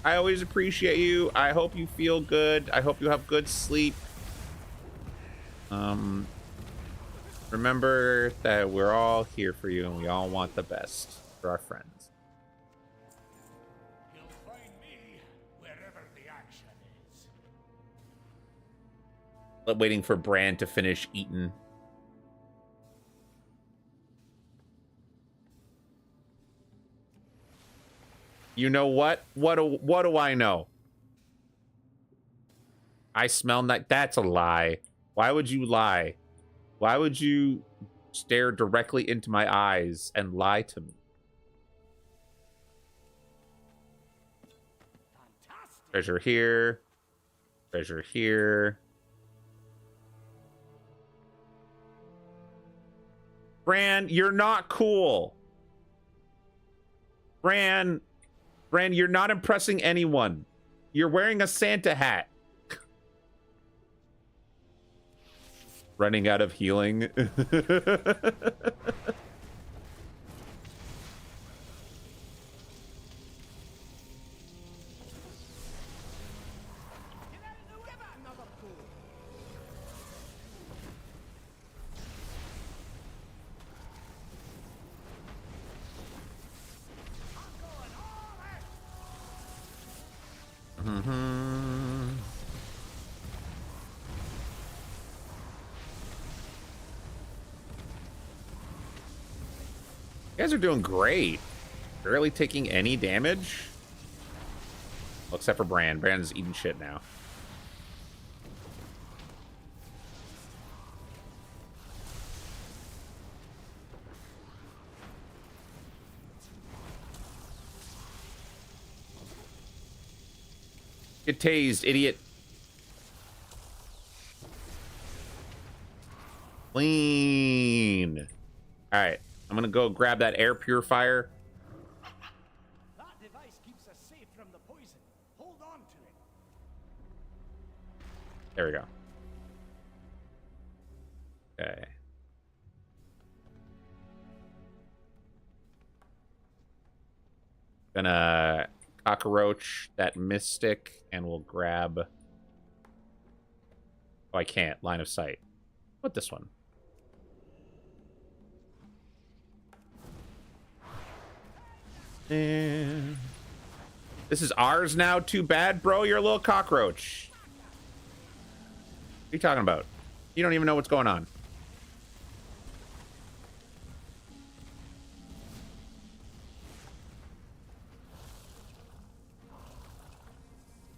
I always appreciate you. I hope you feel good. I hope you have good sleep. Remember that we're all here for you, and we all want the best for our friends. You'll find me wherever the action is. Waiting for Bran to finish eating. You know what? What do I know? I smell that. That's a lie. Why would you lie? Why would you stare directly into my eyes and lie to me? Treasure here. Treasure here. Bran, you're not cool. Bran, you're not impressing anyone. You're wearing a Santa hat. Running out of healing. You guys are doing great. Barely taking any damage. Well, except for Bran. Bran's eating shit now. Get tased, idiot. Clean. All right. I'm gonna go grab that air purifier. That device keeps us safe from the poison. Hold on to it. There we go. Okay. Gonna cockroach that mystic and we'll grab. Oh, I can't. Line of sight. What this one? And this is ours now. Too bad, bro. You're a little cockroach. What are you talking about? You don't even know what's going on.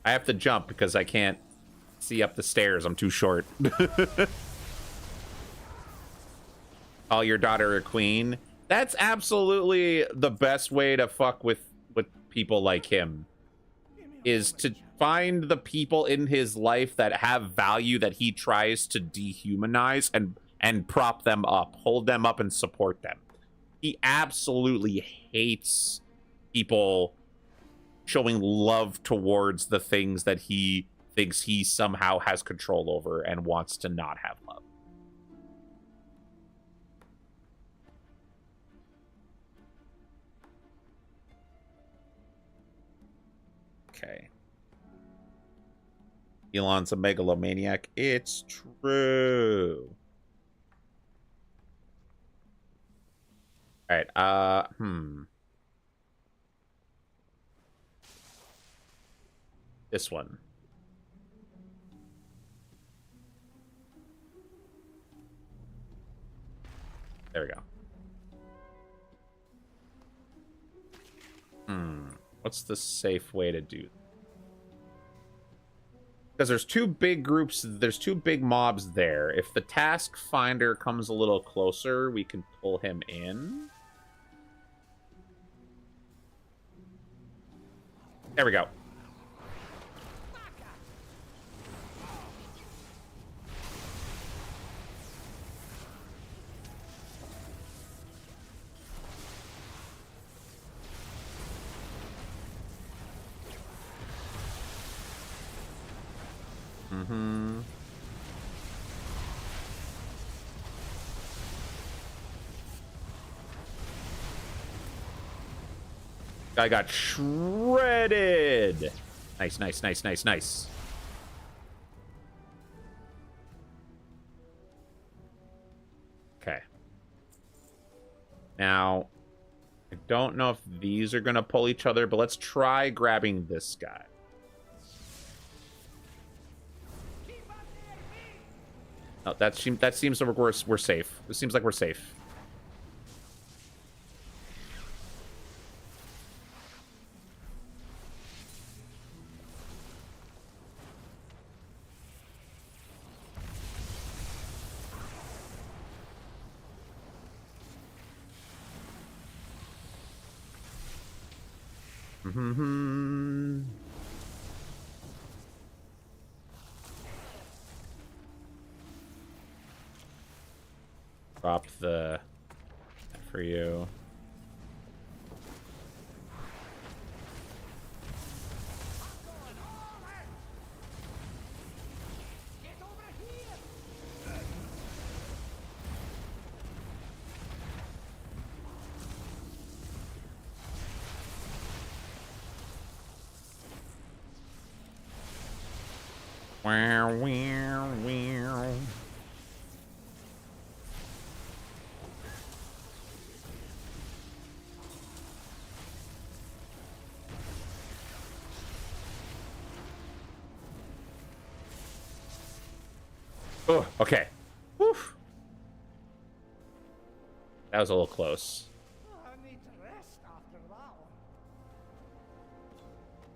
I have to jump because I can't see up the stairs. I'm too short. Call your daughter a queen. That's absolutely the best way to fuck with people like him, is to find the people in his life that have value that he tries to dehumanize and prop them up, hold them up and support them. He absolutely hates people showing love towards the things that he thinks he somehow has control over and wants to not have love. Okay. Elon's a megalomaniac. It's true. All right. This one. There we go. What's the safe way to do? Because there's two big groups, there's two big mobs there. If the task finder comes a little closer, we can pull him in. There we go. Guy got shredded. Nice, nice, nice, nice, nice. Okay. Now, I don't know if these are gonna pull each other, but let's try grabbing this guy. Oh, that seems like we're safe. It seems like we're safe. Drop the for you. Wow, wow, wow. Oh, okay. Whew. That was a little close. I need to rest after that one.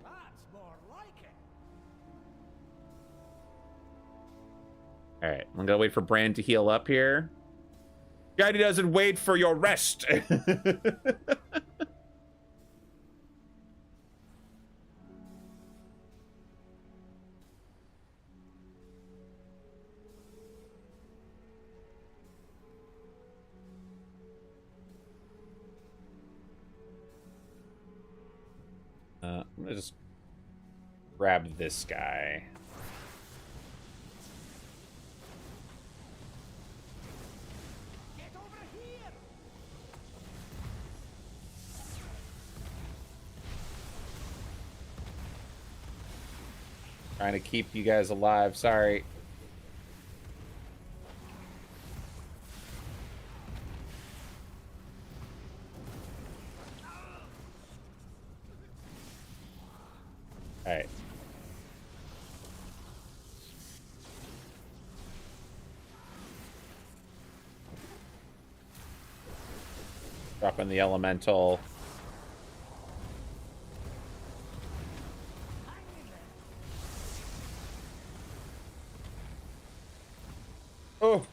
That's more like it. All right, I'm gonna wait for Bran to heal up here. Guy doesn't wait for your rest. I'm gonna just grab this guy. Trying to keep you guys alive, sorry. All right. Dropping the elemental. Oh.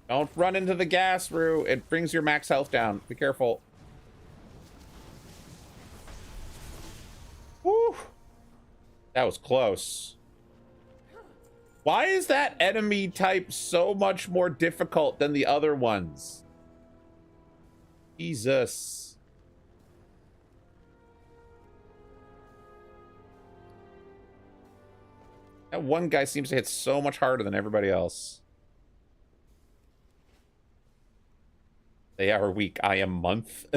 Don't run into the gas, Rue. It brings your max health down. Be careful. Woo. That was close. Why is that enemy type so much more difficult than the other ones? Jesus. That one guy seems to hit so much harder than everybody else. They are weak. I am month.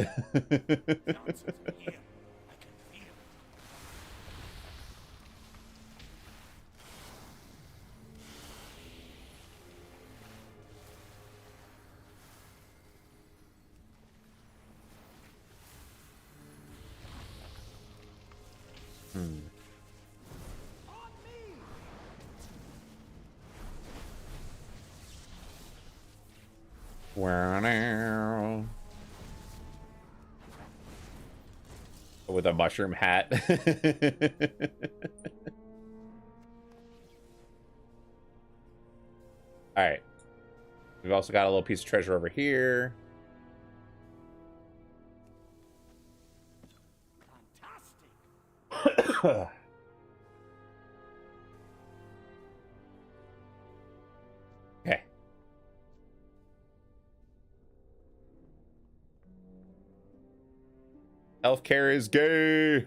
Wow. With a mushroom hat. All right. We've also got a little piece of treasure over here. Fantastic. Okay. Healthcare is gay.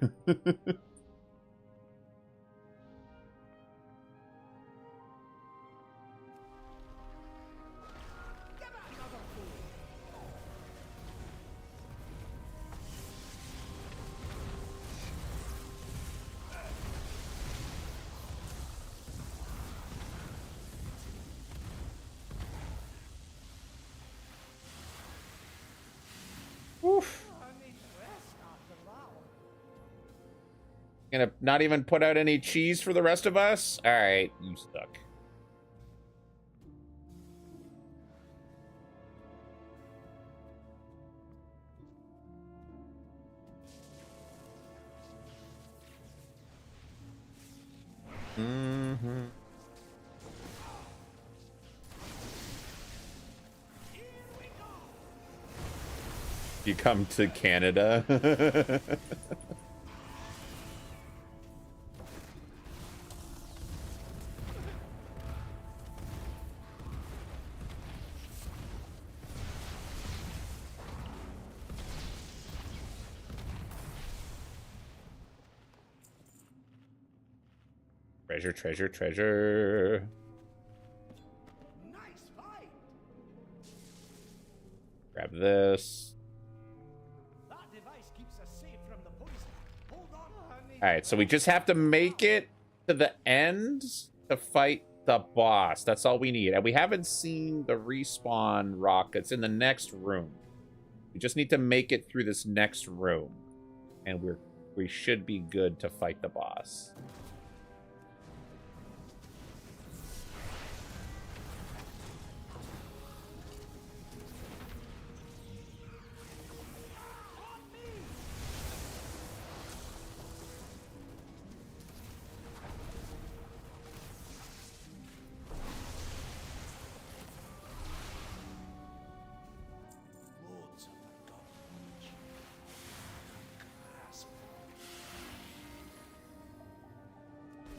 Oof. Gonna not even put out any cheese for the rest of us? All right, you suck. Mm-hmm. You come to Canada. Treasure, treasure, treasure. Nice fight. Grab this. That device keeps us safe from the poison. Hold on. All right, so we just have to make it to the end to fight the boss. That's all we need. And we haven't seen the respawn rock. It's in the next room. We just need to make it through this next room, and we should be good to fight the boss.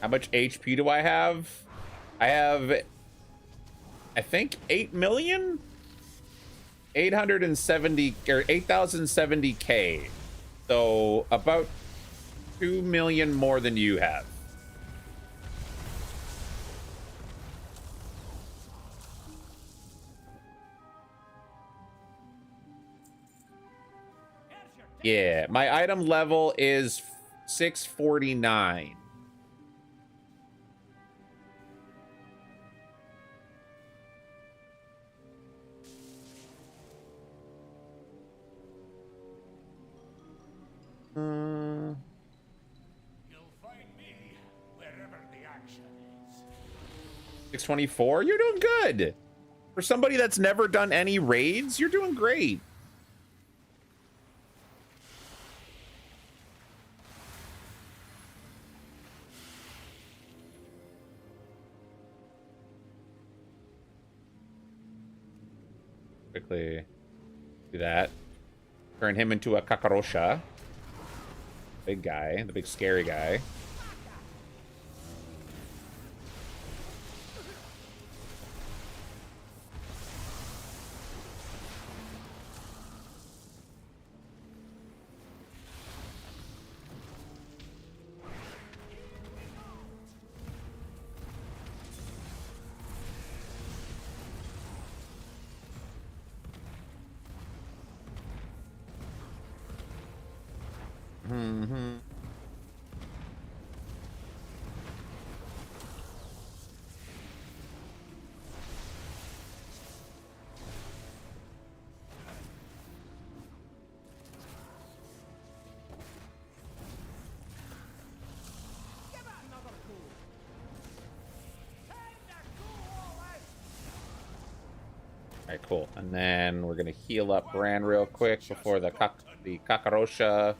How much HP do I have? I have, I think, 8 million? 870 or 8,070K. So about 2 million more than you have. Yeah, my item level is 649. You'll find me wherever the action is. 624? You're doing good. For somebody that's never done any raids, you're doing great. Quickly do that. Turn him into a kakarosha. Big guy, the big scary guy. Mm-hmm. Alright, cool. And then we're gonna heal up Bran real quick before the Kakarosha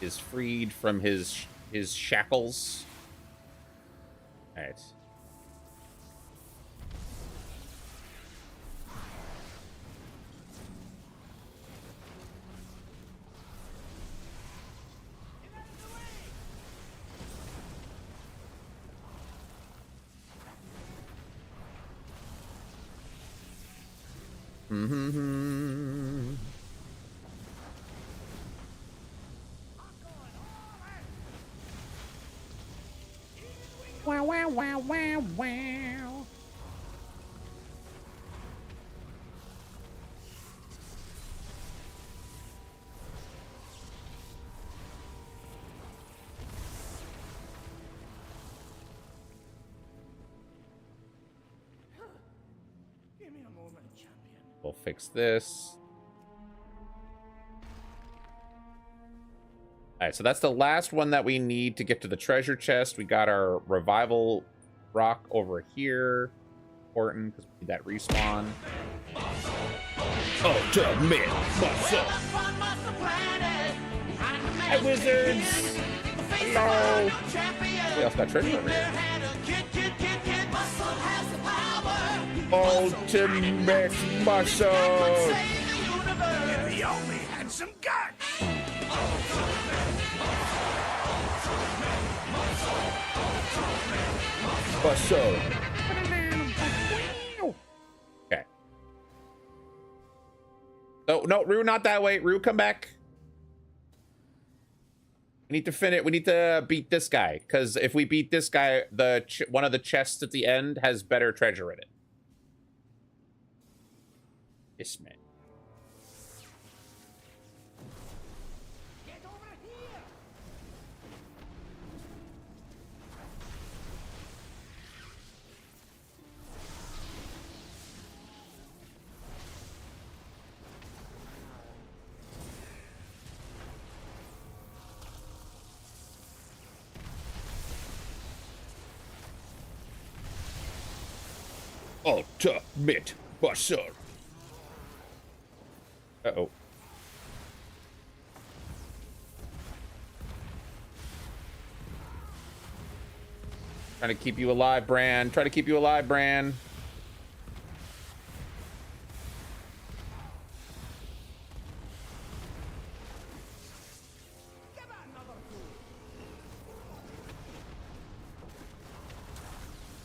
is freed from his shackles. Alright. Mm-hmm. Wow, wow, wow, wow, wow. Give me a moment, champion. We'll fix this. Alright, so that's the last one that we need to get to the treasure chest. We got our revival rock over here. Important, because we need that respawn. Ultimate muscle. Hi, wizards. Hello. We also got treasure over here. Ultimate muscle. If he only had some guts. Muscle. Okay. No, Rue, not that way. Rue, come back. We need to finish. We need to beat this guy, because if we beat this guy, one of the chests at the end has better treasure in it. This man. Ultimate Busser. Uh-oh. Trying to keep you alive, Bran. Try to keep you alive, Bran.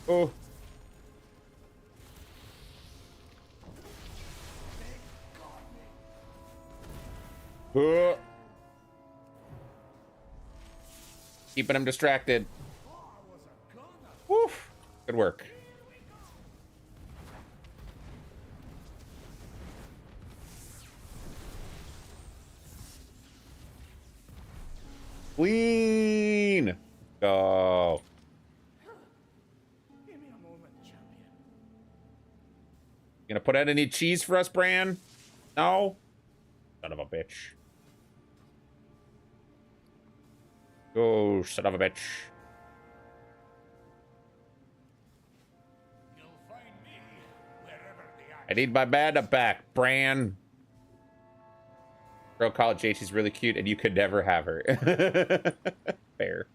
Oh. Keeping him distracted. Woof. Good work. Queen. Go. You gonna put out any cheese for us, Bran? No? Son of a bitch. Go, son of a bitch. I need my mana back, Bran. Girl called Jade, she's really cute, and you could never have her. Fair.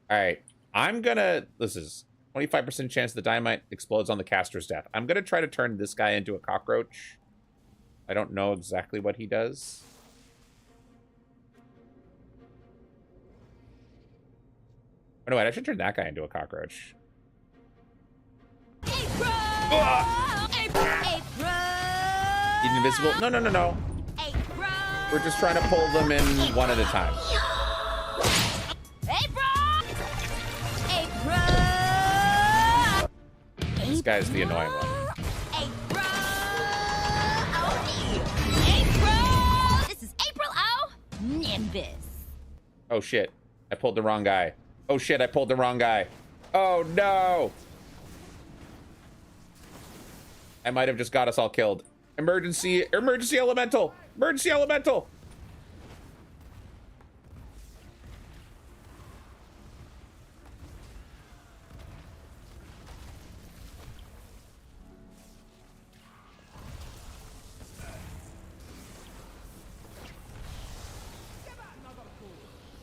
Alright. I'm gonna... This is 25% chance the dynamite explodes on the caster's death. I'm gonna try to turn this guy into a cockroach. I don't know exactly what he does. Oh, no, wait, I should turn that guy into a cockroach. April! He's invisible? No, no, no, no. We're just trying to pull them in one at a time. This guy's the annoying one. This is April O. Nimbus. Oh, shit. I pulled the wrong guy. Oh, shit, I pulled the wrong guy. Oh, no. I might have just got us all killed. Emergency elemental. Emergency elemental.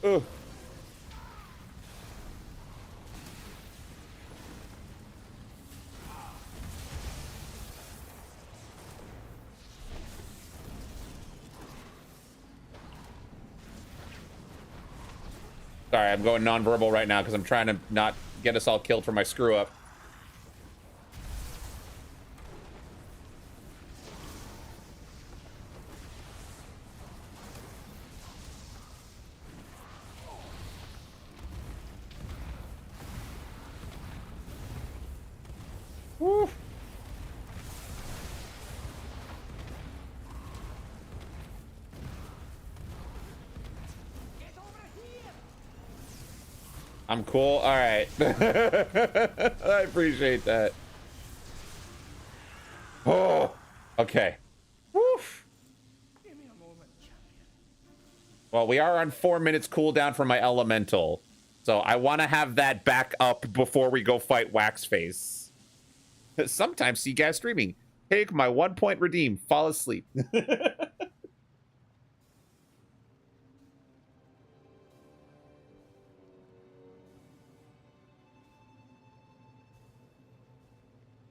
Ugh. Sorry, I'm going nonverbal right now because I'm trying to not get us all killed for my screw up. Woo. I'm cool. All right. I appreciate that. Oh, okay. Woof. Well, we are on 4 minutes cooldown for my elemental, so I want to have that back up before we go fight Waxface. Sometimes see guys streaming. Take my 1 point redeem. Fall asleep.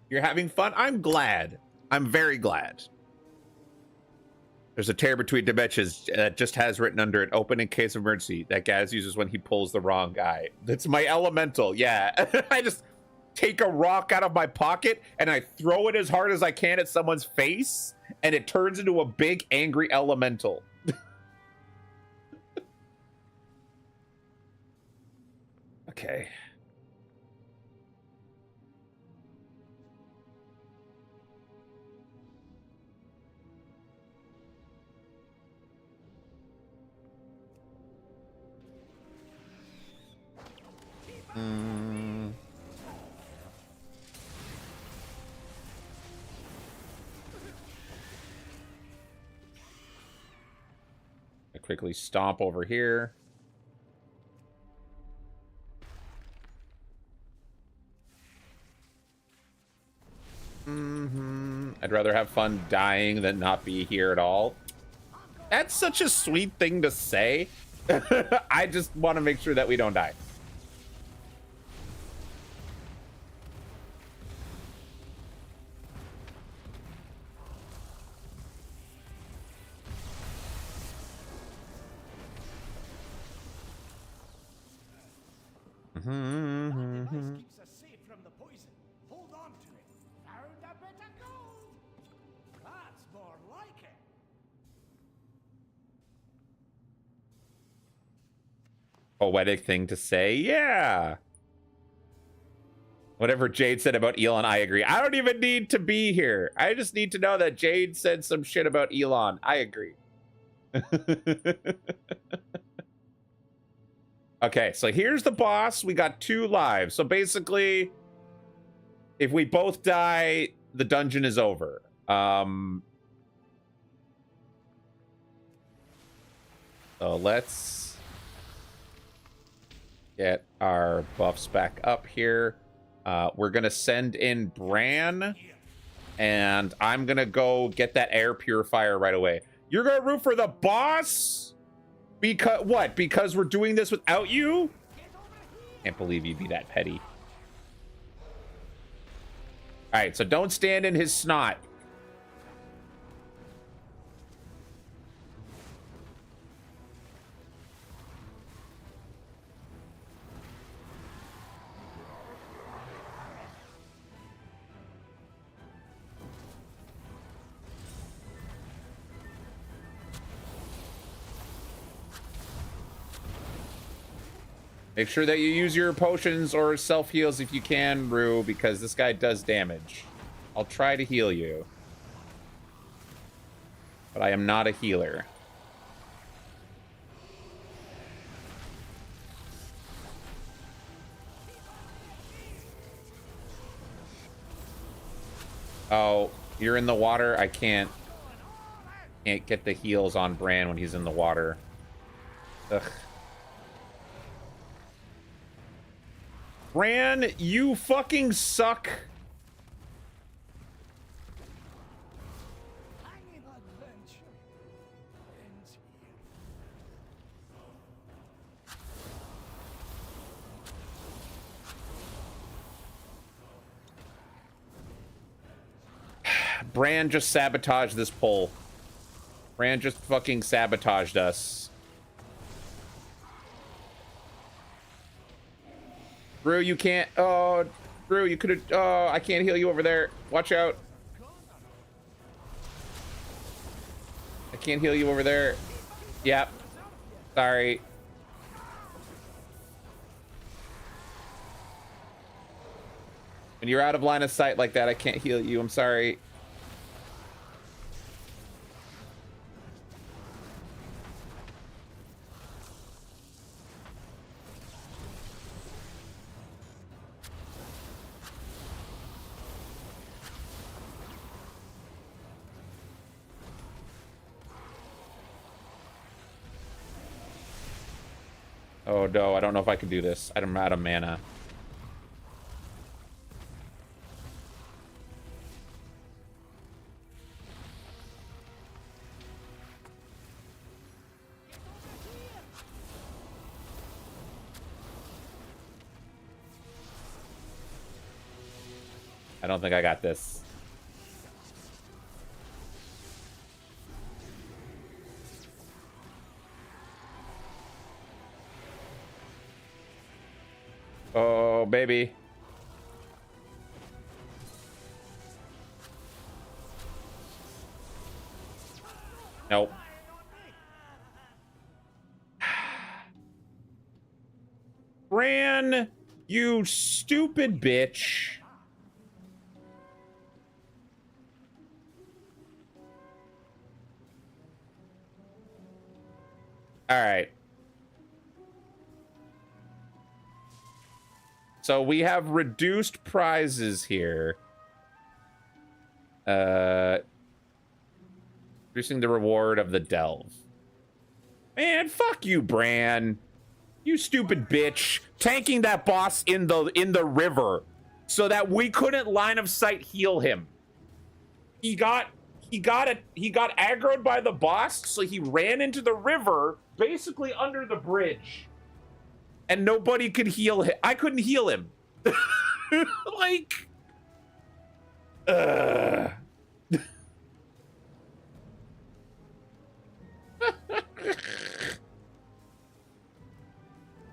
You're having fun? I'm glad. I'm very glad. There's a tear between dimensions that just has written under it, open in case of emergency, that Gaz uses when he pulls the wrong guy. That's my elemental, yeah. I just take a rock out of my pocket and I throw it as hard as I can at someone's face, and it turns into a big angry elemental. Okay. I quickly stomp over here. I'd rather have fun dying than not be here at all. That's such a sweet thing to say. I just want to make sure that we don't die. Keeps us safe from the poison. Hold on to it. Found a bit of gold. That's more like it. Poetic thing to say, yeah. Whatever Jade said about Elon, I agree. I don't even need to be here. I just need to know that Jade said some shit about Elon. I agree. Okay, so here's the boss. We got 2 lives. So basically, if we both die, the dungeon is over. So let's get our buffs back up here. We're gonna send in Bran, and I'm gonna go get that air purifier right away. You're gonna root for the boss? Because what? Because we're doing this without you? Can't believe you'd be that petty. All right, so don't stand in his snot. Make sure that you use your potions or self-heals if you can, Rue, because this guy does damage. I'll try to heal you. But I am not a healer. Oh, you're in the water? I can't get the heals on Bran when he's in the water. Ugh. Bran, you fucking suck. Bran just sabotaged this pull. Bran just fucking sabotaged us. Brew, you can't. Oh, Brew, you could have. Oh, I can't heal you over there. Watch out. I can't heal you over there. Yep. Sorry. When you're out of line of sight like that, I can't heal you. I'm sorry. Oh no, I don't know if I can do this. I'm out of mana. I don't think I got this. Oh, baby. Nope. Bran, you stupid bitch. All right. So we have reduced prizes here. Reducing the reward of the delve. Man, fuck you, Bran. You stupid bitch. Tanking that boss in the river so that we couldn't line of sight heal him. He got aggroed by the boss, so he ran into the river, basically under the bridge. And nobody could heal him. I couldn't heal him. Like,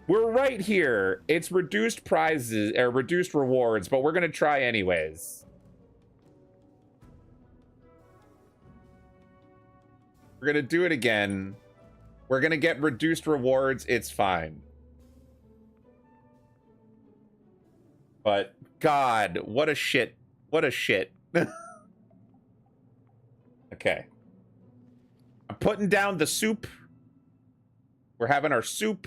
we're right here. It's reduced prizes or reduced rewards, but we're gonna try anyways. We're gonna do it again. We're gonna get reduced rewards. It's fine. But God, what a shit. What a shit. Okay. I'm putting down the soup. We're having our soup.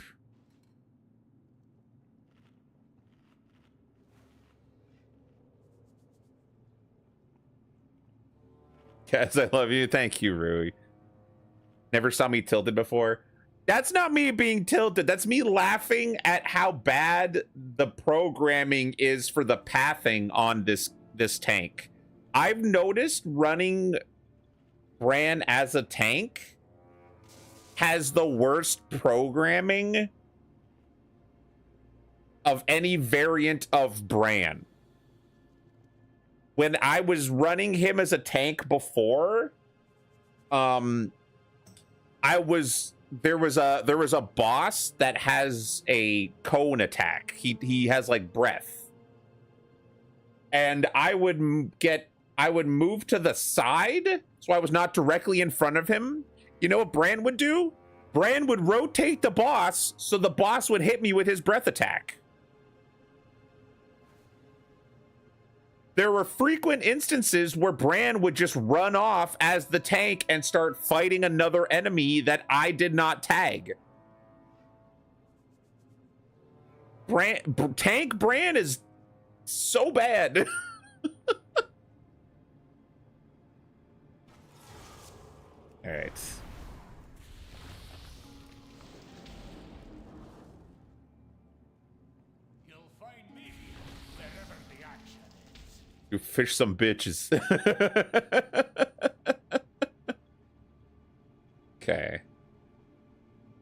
Yes, I love you. Thank you, Rui. Never saw me tilted before. That's not me being tilted. That's me laughing at how bad the programming is for the pathing on this tank. I've noticed running Bran as a tank has the worst programming of any variant of Bran. When I was running him as a tank before, there was a boss that has a cone attack. He has like breath. And I would move to the side so I was not directly in front of him. You know what Bran would do? Bran would rotate the boss so the boss would hit me with his breath attack. There were frequent instances where Bran would just run off as the tank and start fighting another enemy that I did not tag. Tank Bran is so bad. All right. You fish some bitches. Okay.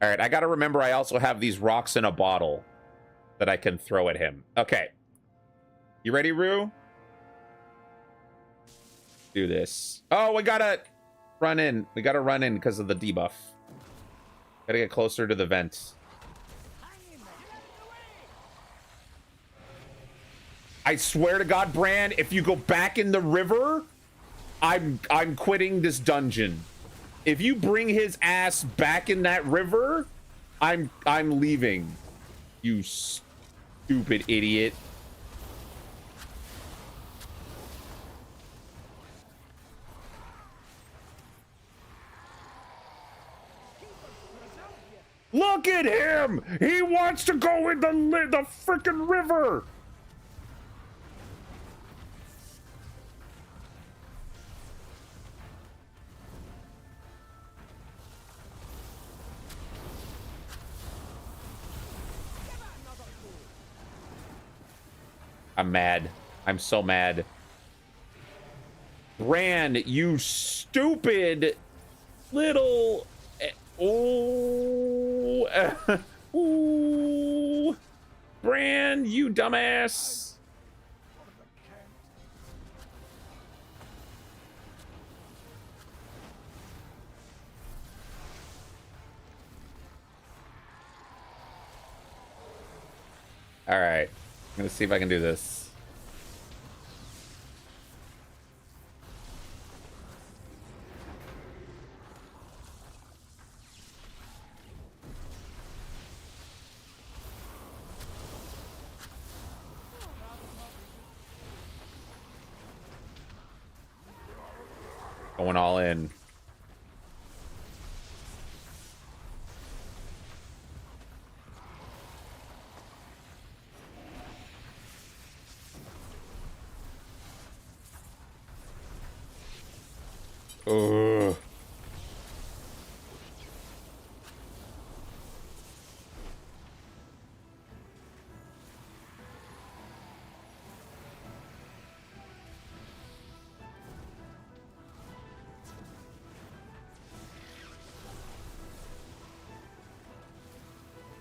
All right, I gotta remember I also have these rocks in a bottle that I can throw at him. Okay. You ready, Rue? Do this. Oh, we gotta run in. We gotta run in because of the debuff. Gotta get closer to the vent. I swear to God, Bran, if you go back in the river, I'm quitting this dungeon. If you bring his ass back in that river, I'm leaving. You stupid idiot. Look at him! He wants to go in the freaking river! I'm mad. I'm so mad. Bran, you stupid little... Oh... Ooh... Bran, you dumbass. All right. I'm gonna see if I can do this. Going all in. Ugh.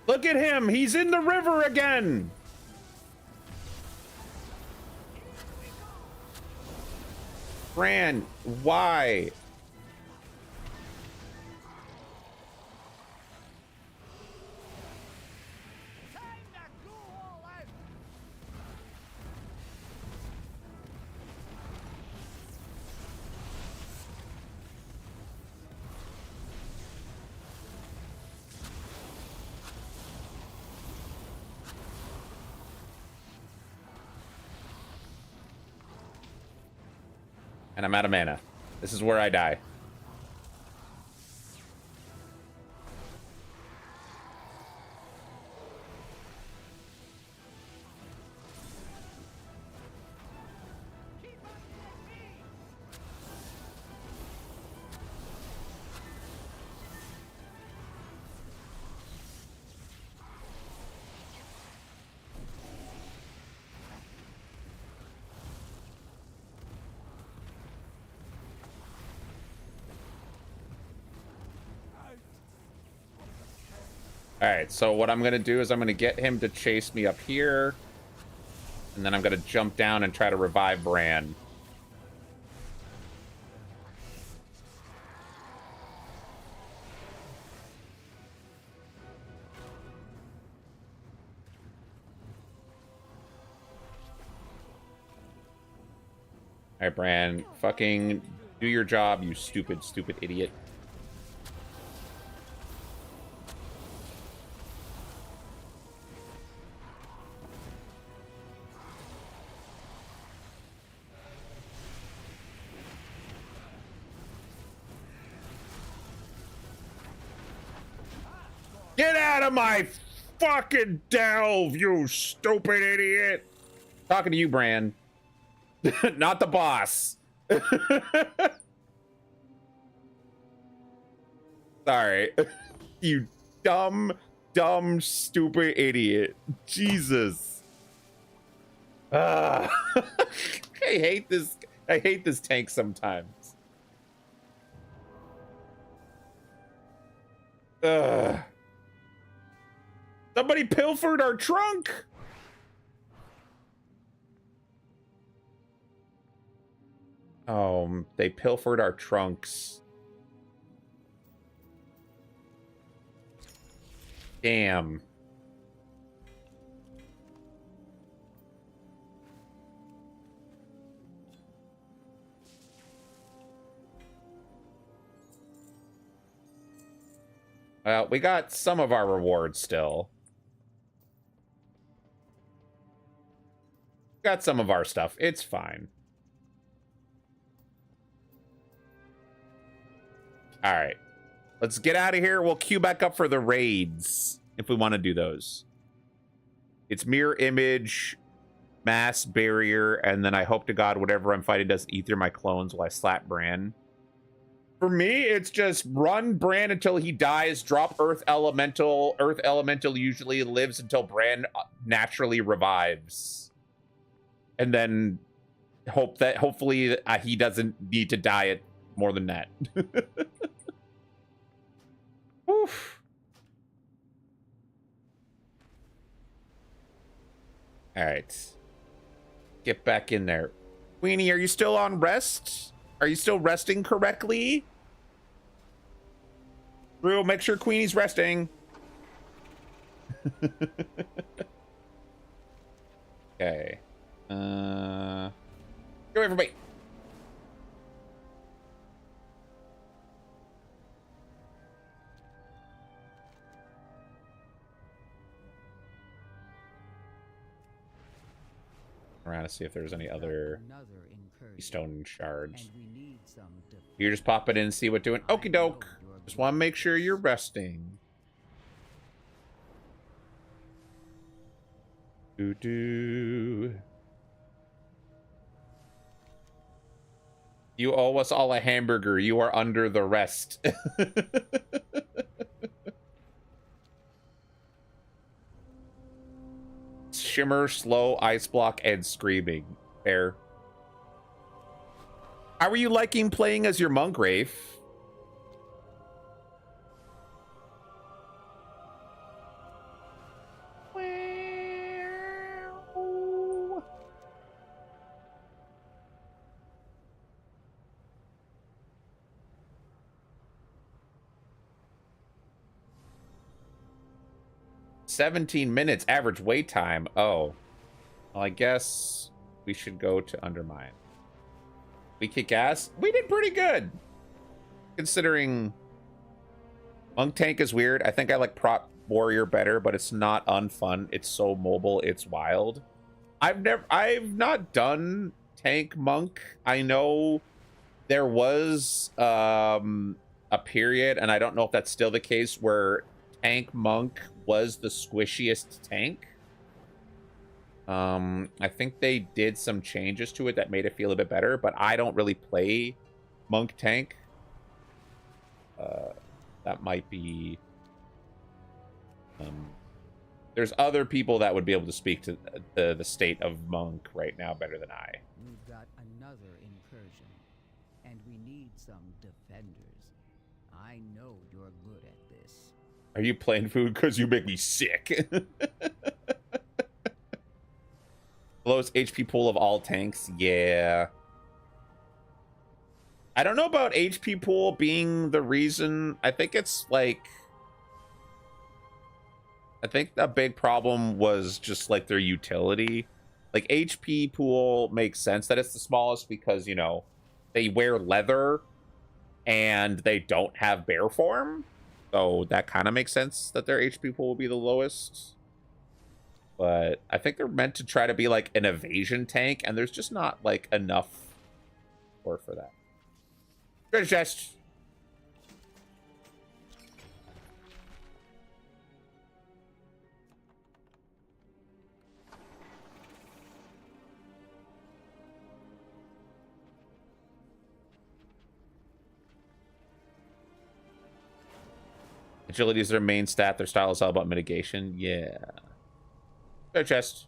Look at him! He's in the river again! Bran, why? And I'm out of mana. This is where I die. All right, so what I'm gonna do is I'm gonna get him to chase me up here, and then I'm gonna jump down and try to revive Bran. All right, Bran, fucking do your job, you stupid, stupid idiot. Get out of my fucking delve, you stupid idiot! Talking to you, Bran. Not the boss. Sorry. You dumb, dumb, stupid idiot. Jesus. I hate this. I hate this tank sometimes. Somebody pilfered our trunk. Oh, they pilfered our trunks. Damn. Well, we got some of our rewards still. Got some of our stuff. It's fine. All right. Let's get out of here. We'll queue back up for the raids if we want to do those. It's mirror image, mass barrier, and then I hope to God whatever I'm fighting doesn't eat through my clones while I slap Bran. For me, it's just run Bran until he dies, drop Earth Elemental. Earth Elemental usually lives until Bran naturally revives. And then hopefully he doesn't need to die at more than that. Oof. All right. Get back in there. Queenie, are you still on rest? Are you still resting correctly? Drew, make sure Queenie's resting. Okay. Go, everybody. around to see if there's any other Another incursion, stone shards. and we need some You're just popping in and see what doing. Okie doke. Just want to make sure you're resting. Doo-doo. You owe us all a hamburger. You are under the rest. Shimmer, slow, ice block, and screaming. Fair. How are you liking playing as your monk, Rafe? 17 minutes average wait time. Oh. Well, I guess we should go to Undermine. We kick ass. We did pretty good. Considering Monk Tank is weird. I think I like Prop Warrior better, but it's not unfun. It's so mobile, it's wild. I've not done Tank Monk. I know there was a period, and I don't know if that's still the case, where Tank Monk was the squishiest tank. I think they did some changes to it that made it feel a bit better, but I don't really play Monk Tank. That might be... there's other people that would be able to speak to the state of Monk right now better than I. We've got another incursion, and we need some defenders. I know you're good at this. Are you playing food because you make me sick? Lowest HP pool of all tanks? Yeah. I don't know about HP pool being the reason. I think it's like... I think the big problem was just like their utility. Like HP pool makes sense that it's the smallest because, you know, they wear leather and they don't have bear form. So that kind of makes sense that their HP pool will be the lowest. But I think they're meant to try to be like an evasion tank, and there's just not like enough support for that. Treasure chest. Agility is their main stat. Their style is all about mitigation. Yeah. Treasure chest.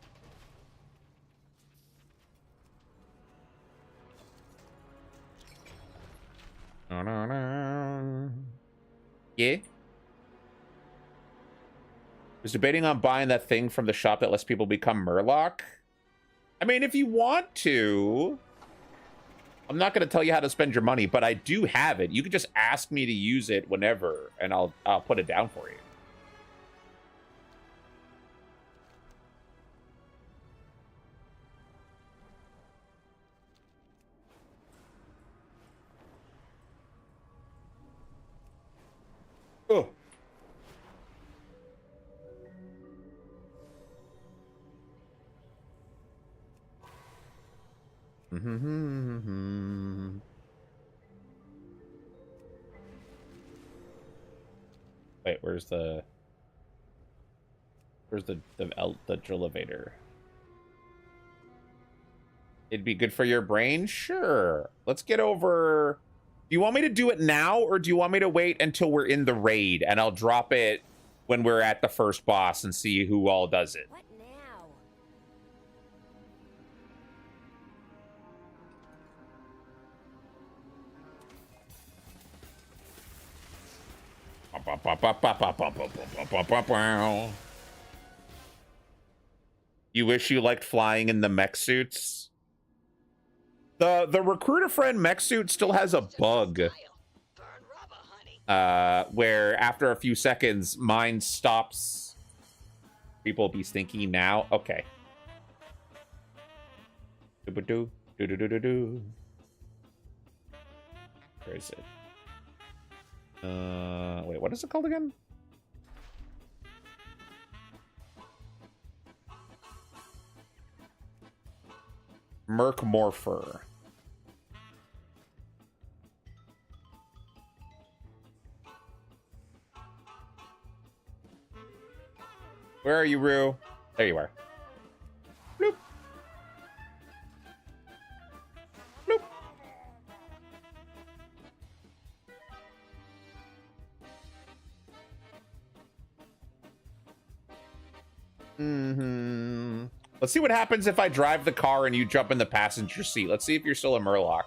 Yeah. Was debating on buying that thing from the shop that lets people become Murloc. I mean, if you want to, I'm not going to tell you how to spend your money, but I do have it. You can just ask me to use it whenever, and I'll put it down for you. Oh. Wait, where's the elevator? It'd be good for your brain? Sure. Let's get over. Do you want me to do it now, or do you want me to wait until we're in the raid and I'll drop it when we're at the first boss and see who all does it? What now? You wish you liked flying in the mech suits? The recruiter friend mech suit still has a bug where after a few seconds mine stops. People be stinky now. Okay. Do-ba-do, do-do-do-do-do. Where is it? Wait, what is it called again? Merc Morpher. Where are you, Rue? There you are. Bloop. Bloop. Mm-hmm. Let's see what happens if I drive the car and you jump in the passenger seat. Let's see if you're still a Murloc.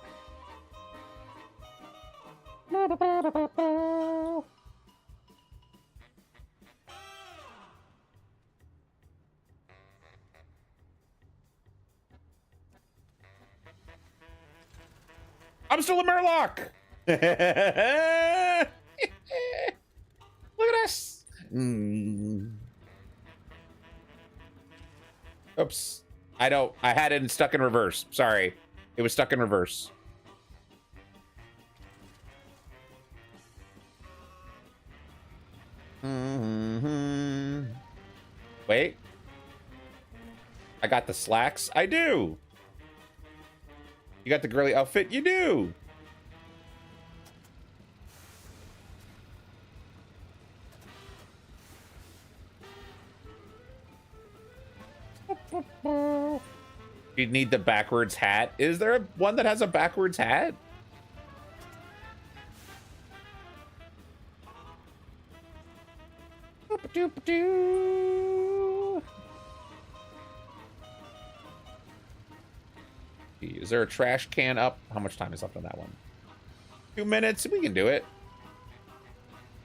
I'm still a Murloc. Look at us. Oops. I had it stuck in reverse. Sorry. It was stuck in reverse. Wait. I got the slacks. I do. You got the girly outfit? You do. You'd need the backwards hat. Is there one that has a backwards hat? Is there a trash can up? How much time is left on that one? 2 minutes. We can do it.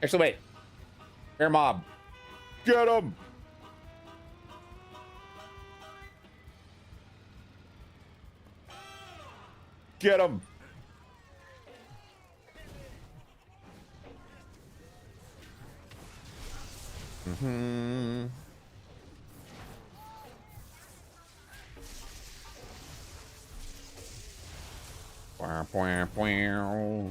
Actually, wait. Air mob. Get him. Get him. Mm-hmm. Wow, wow, wow.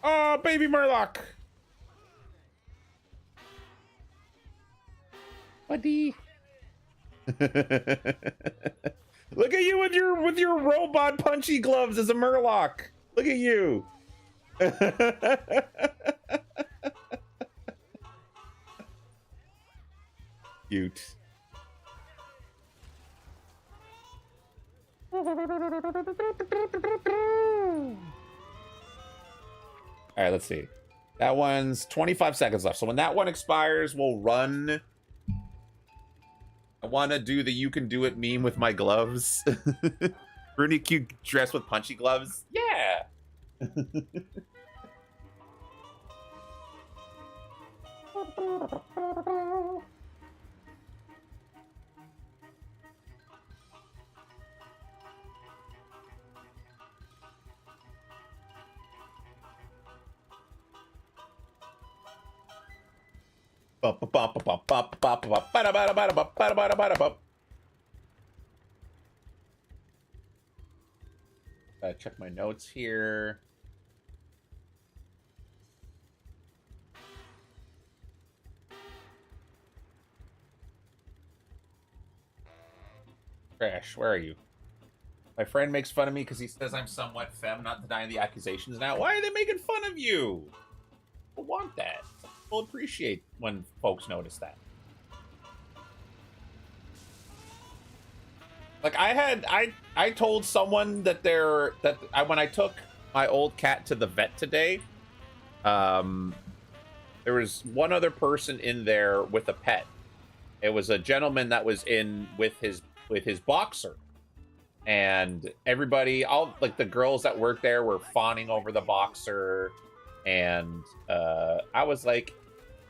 Oh, baby Murloc. Buddy. Look at you with your robot punchy gloves as a Murloc. Look at you. Cute. All right, let's see. That one's 25 seconds left. So when that one expires, we'll run. I want to do the "you can do it" meme with my gloves. Really cute dress with punchy gloves. Yeah. Check my notes here. Crash, where are you? My friend makes fun of me because he says I'm somewhat femme, not denying the accusations now. Why are they making fun of you? I want that. We'll appreciate when folks notice that. Like I told someone that when I took my old cat to the vet today, there was one other person in there with a pet. It was a gentleman that was in with his boxer, and everybody, all like the girls that worked there, were fawning over the boxer, and I was like,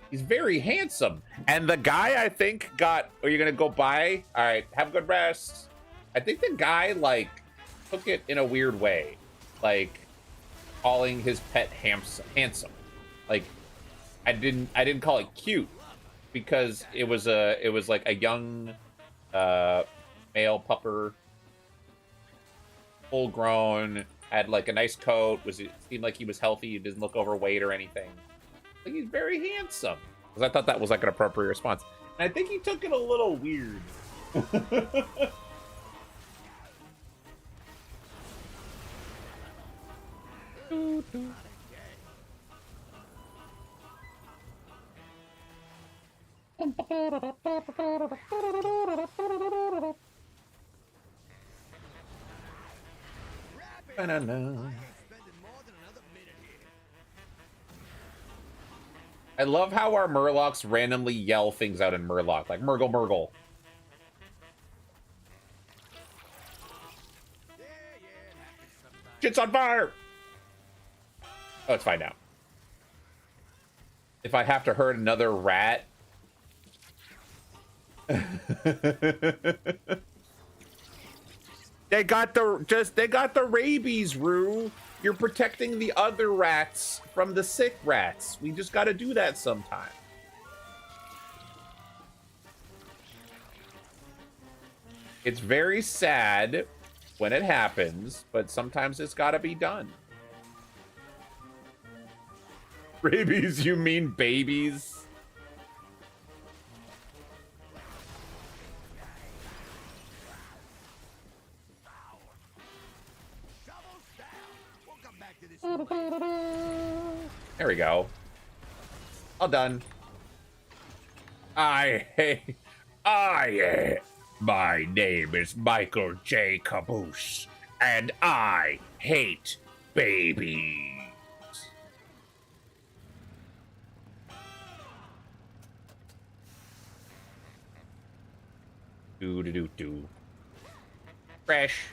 he's very handsome. And the guy, I think, got, are you gonna go by? All right, have a good rest. I think the guy like took it in a weird way. Like calling his pet handsome. Like, I didn't call it cute because it was like a young male pupper, full grown, had like a nice coat, it seemed like he was healthy, he didn't look overweight or anything. Like, he's very handsome. Because I thought that was like an appropriate response. And I think he took it a little weird. I love how our Murlocs randomly yell things out in Murloc, like Murgle Murgle. Shit's on fire! Oh, it's fine now. If I have to hurt another rat... They got the rabies, Rue. You're protecting the other rats from the sick rats. We just gotta do that sometime. It's very sad when it happens, but sometimes it's gotta be done. Rabies, you mean babies? There we go. All done. My name is Michael J. Caboose, and I hate babies. Do. Fresh.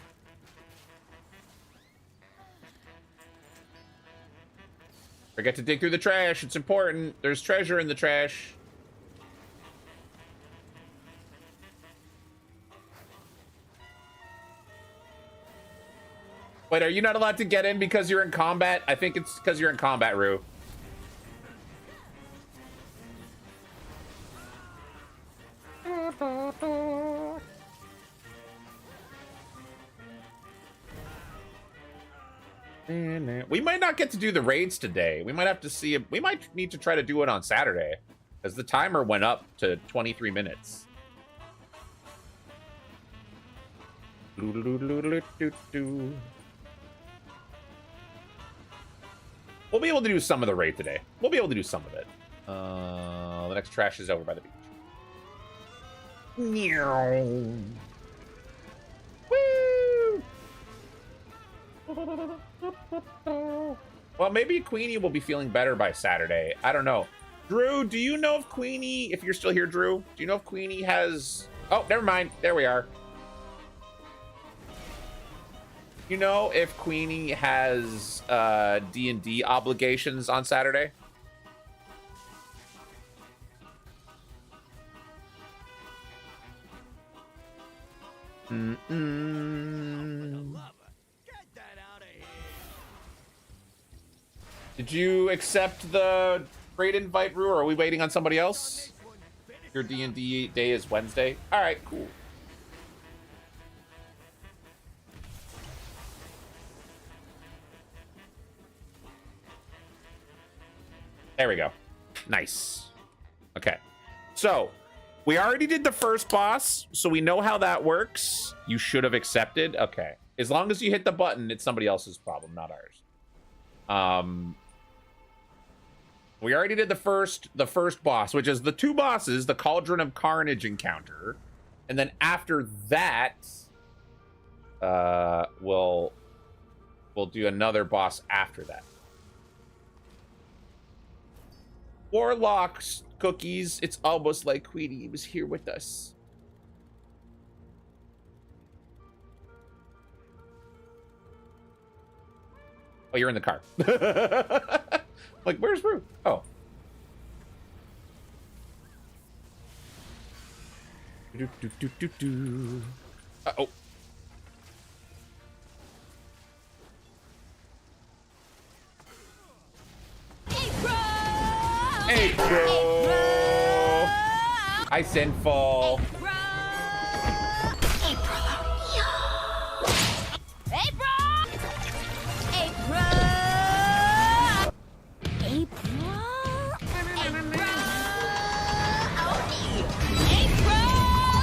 Forget to dig through the trash. It's important. There's treasure in the trash. Wait, are you not allowed to get in because you're in combat? I think it's because you're in combat, Rue. We might not get to do the raids today. We might have to see we might need to try to do it on Saturday because the timer went up to 23 minutes. We'll be able to do some of the raid today. We'll be able to do some of it. The next trash is over by the beach. Woo! Well, maybe Queenie will be feeling better by Saturday. I don't know. Drew, do you know if Queenie, if you're still here, Drew, do you know if Queenie has... Oh, never mind. There we are. You know if Queenie has D&D obligations on Saturday? Did you accept the raid invite, Rue, or are we waiting on somebody else? Your D&D day is Wednesday. All right, cool. There we go. Nice. Okay. So, we already did the first boss, so we know how that works. You should have accepted. Okay. As long as you hit the button, it's somebody else's problem, not ours. We already did the first boss, which is the two bosses, the Cauldron of Carnage encounter. And then after that, we'll do another boss after that. Warlocks, cookies. It's almost like Queenie was here with us. Oh, you're in the car. Like, where's Rue? Oh. Uh-oh. Hey, bro. Hi, Sinful.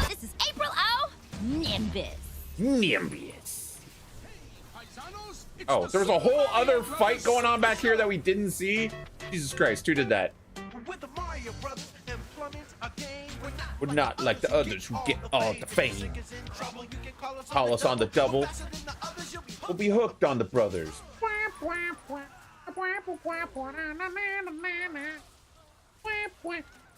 This is April O. Nimbus. Nimbus. Oh, there was a whole other fight going on back here that we didn't see. Jesus Christ, who did that? Would not like the others who get all the fame. Call us on the double. We'll be hooked on the brothers.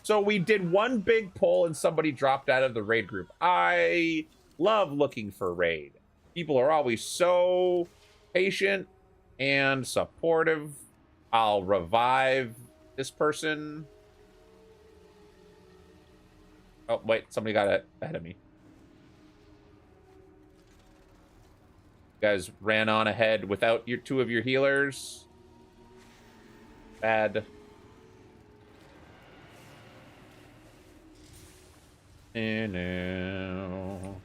So we did one big poll and somebody dropped out of the raid group. I love looking for raid. People are always so patient and supportive. I'll revive this person. Oh, wait, somebody got ahead of me. You guys ran on ahead without your two of your healers. Bad. No.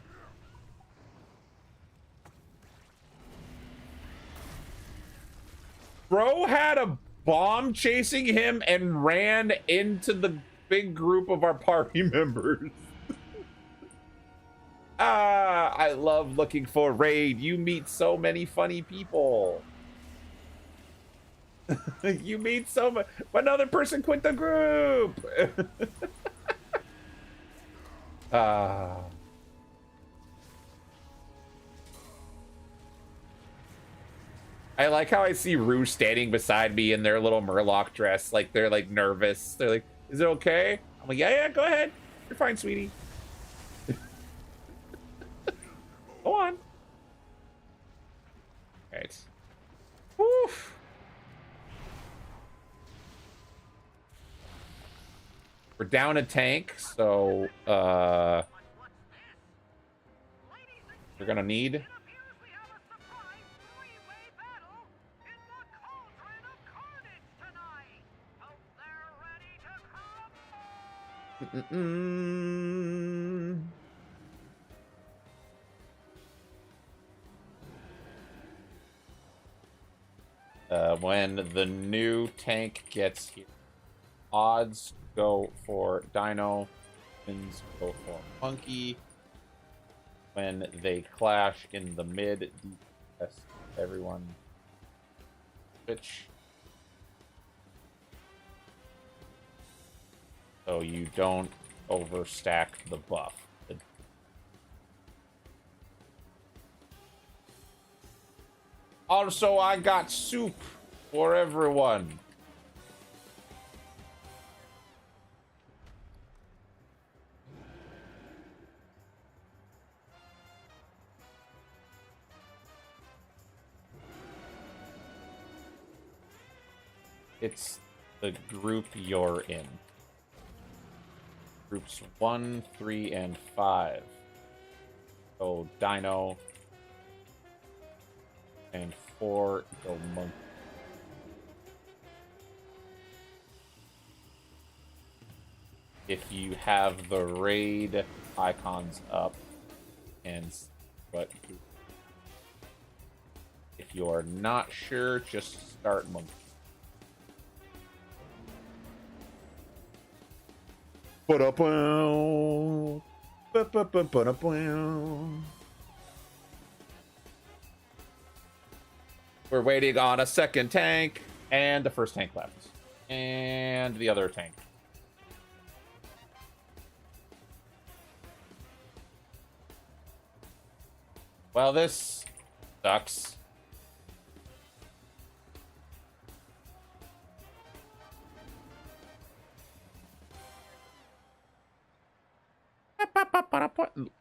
Bro had a bomb chasing him and ran into the big group of our party members. I love looking for raid. You meet so many funny people. You meet so much. Another person quit the group. I like how I see Rue standing beside me in their little Murloc dress. Like, they're, like, nervous. They're like, is it okay? I'm like, yeah, go ahead. You're fine, sweetie. Go on. All right. Woof. We're down a tank, so, we're gonna need... When the new tank gets here, odds go for Dino, wins go for Monkey. When they clash in the mid, DPS, everyone switch. So you don't overstack the buff. Also, I got soup for everyone. It's the group you're in. Groups 1, 3, and 5. So Dino. And 4 go Monkey. If you have the raid icons up and but if you are not sure, just start Monkey. We're waiting on a second tank, and the first tank left. And the other tank. Well, this sucks.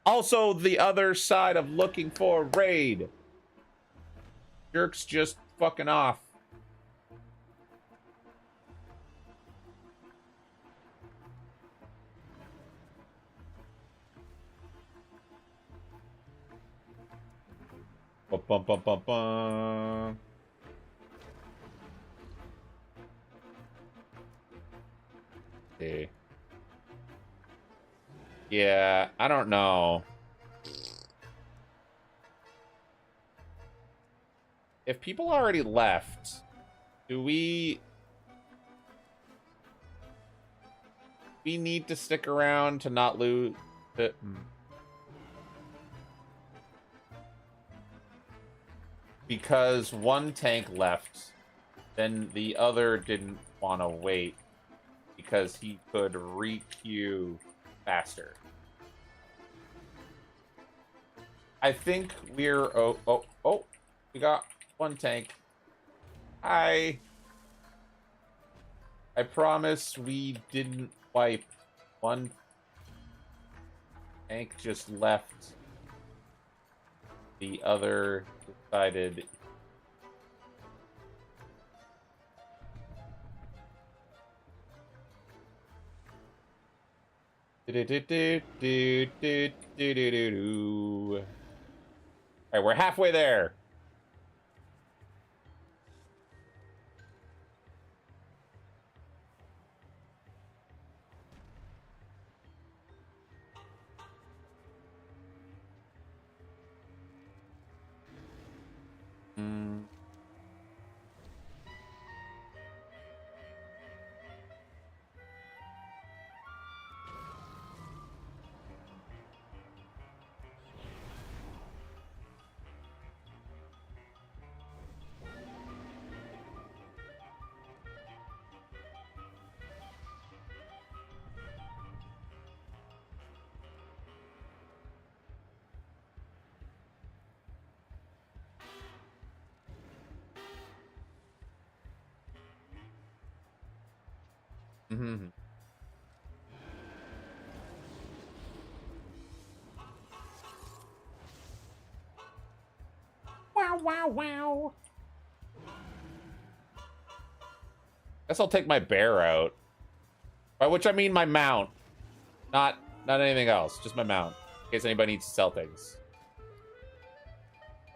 Also, the other side of looking for raid. Jerk's just fucking off. Bum, bum, bum, bum, bum. see. Yeah, I don't know. If people already left, do we need to stick around to not lose it? Because one tank left, then the other didn't want to wait because he could re-queue faster. I think we're... Oh, we got one tank. I promise we didn't wipe. One tank just left. The other decided... Alright, we're halfway there. Mm-hmm. Wow, wow, wow. Guess I'll take my bear out. By which I mean my mount. Not anything else. Just my mount. In case anybody needs to sell things.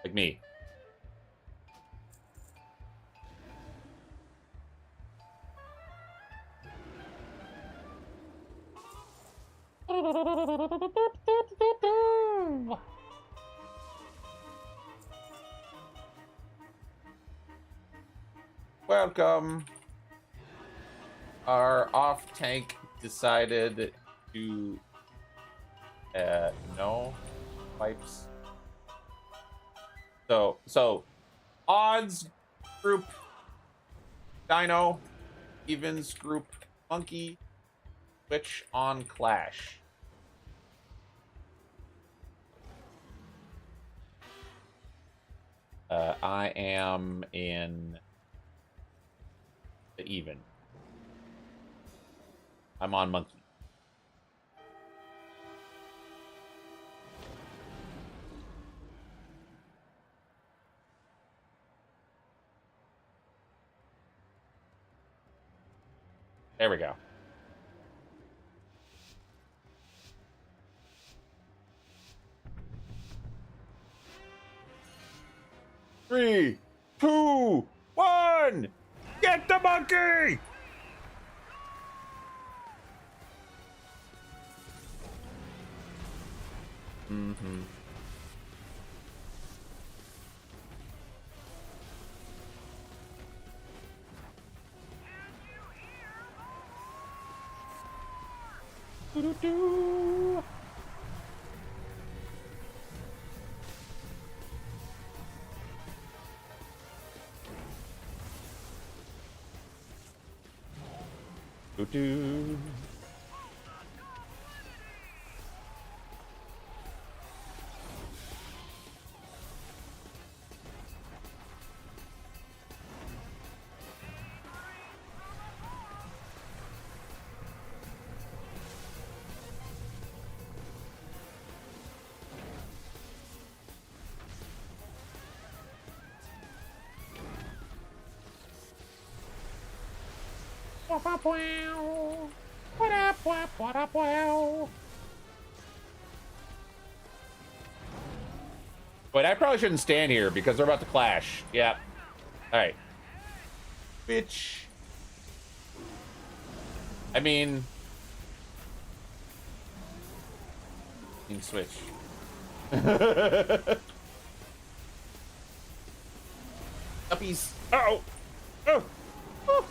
Like me. Welcome. Our off tank decided to no pipes. So odds group Dino, evens group Monkey, switch on Clash. I am in the even. I'm on Monkey. There we go. Three, 2, 1, get the monkey! Mm-hmm. Do-do-do. Do-do. Wait, I probably shouldn't stand here because they're about to clash. Yep. Alright. Bitch. I mean, You can switch. Uppies. Uh-oh. Oh. Oh.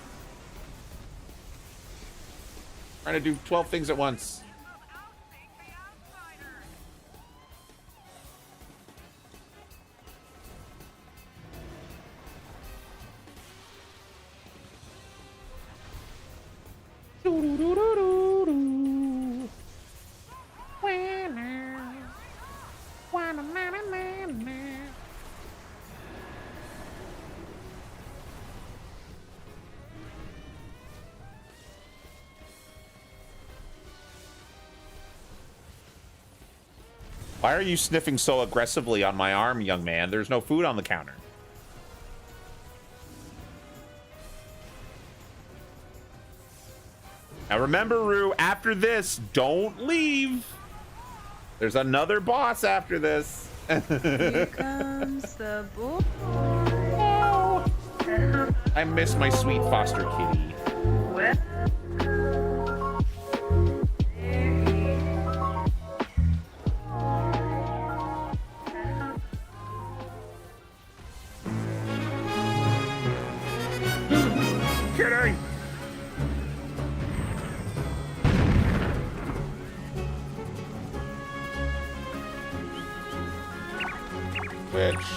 Trying to do 12 things at once. Why are you sniffing so aggressively on my arm, young man? There's no food on the counter. Now remember, Rue, after this, don't leave. There's another boss after this. Here comes the boy. I miss my sweet foster kitty. Kitty! Bitch.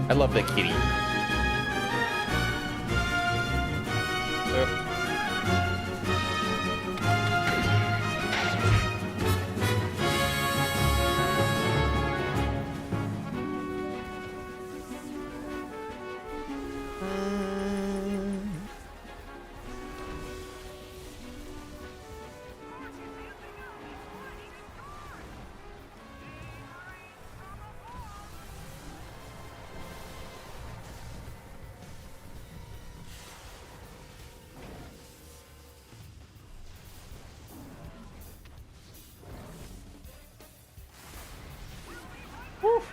I love the kitty.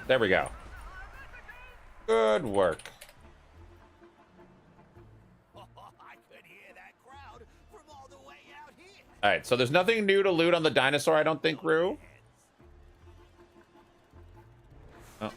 There we go. Good work. All right, so there's nothing new to loot on the dinosaur, I don't think, Rue. Oh.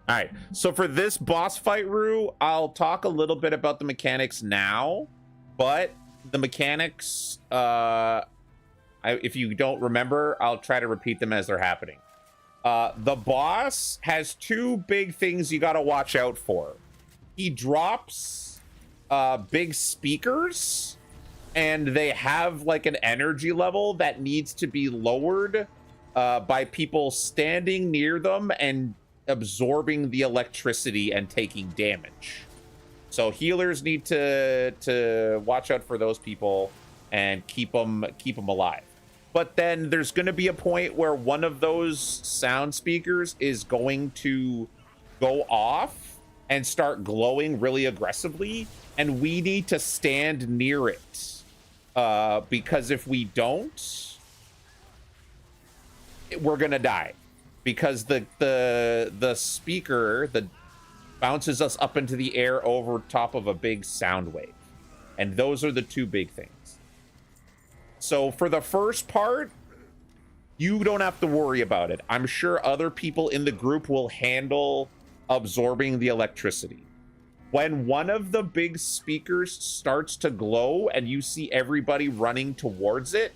All right, so for this boss fight, Rue, I'll talk a little bit about the mechanics now, but the mechanics, if you don't remember, I'll try to repeat them as they're happening. The boss has two big things you got to watch out for. He drops big speakers, and they have like an energy level that needs to be lowered by people standing near them and absorbing the electricity and taking damage. So healers need to watch out for those people and keep them alive. But then there's going to be a point where one of those sound speakers is going to go off and start glowing really aggressively, and we need to stand near it. Because if we don't, we're gonna die, because the speaker bounces us up into the air over top of a big sound wave, and those are the two big things. So for the first part, you don't have to worry about it. I'm sure other people in the group will handle absorbing the electricity. When one of the big speakers starts to glow and you see everybody running towards it,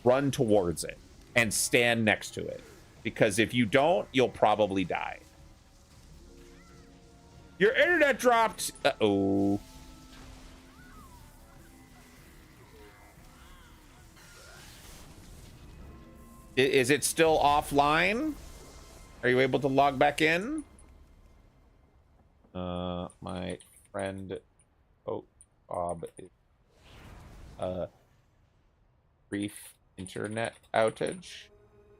run towards it and stand next to it. Because if you don't, you'll probably die. Your internet dropped. Uh-oh. Is it still offline? Are you able to log back in? My friend Bob is brief internet outage.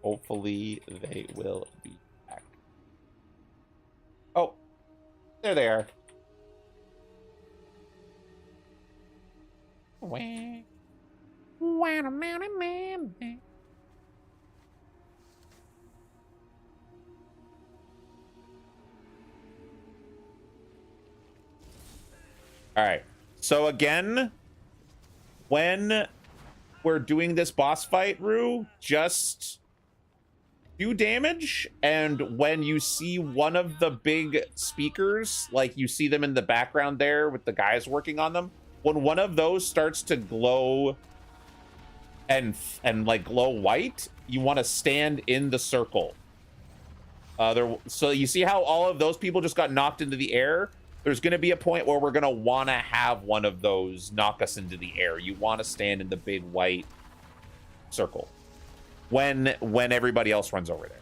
Hopefully they will be back. Oh, there they are. All right. So again, when we're doing this boss fight, Rue, just do damage, and when you see one of the big speakers, like you see them in the background there with the guys working on them, when one of those starts to glow and like glow white, you want to stand in the circle. So you see how all of those people just got knocked into the air? There's going to be a point where we're going to want to have one of those knock us into the air. You want to stand in the big white circle when everybody else runs over there.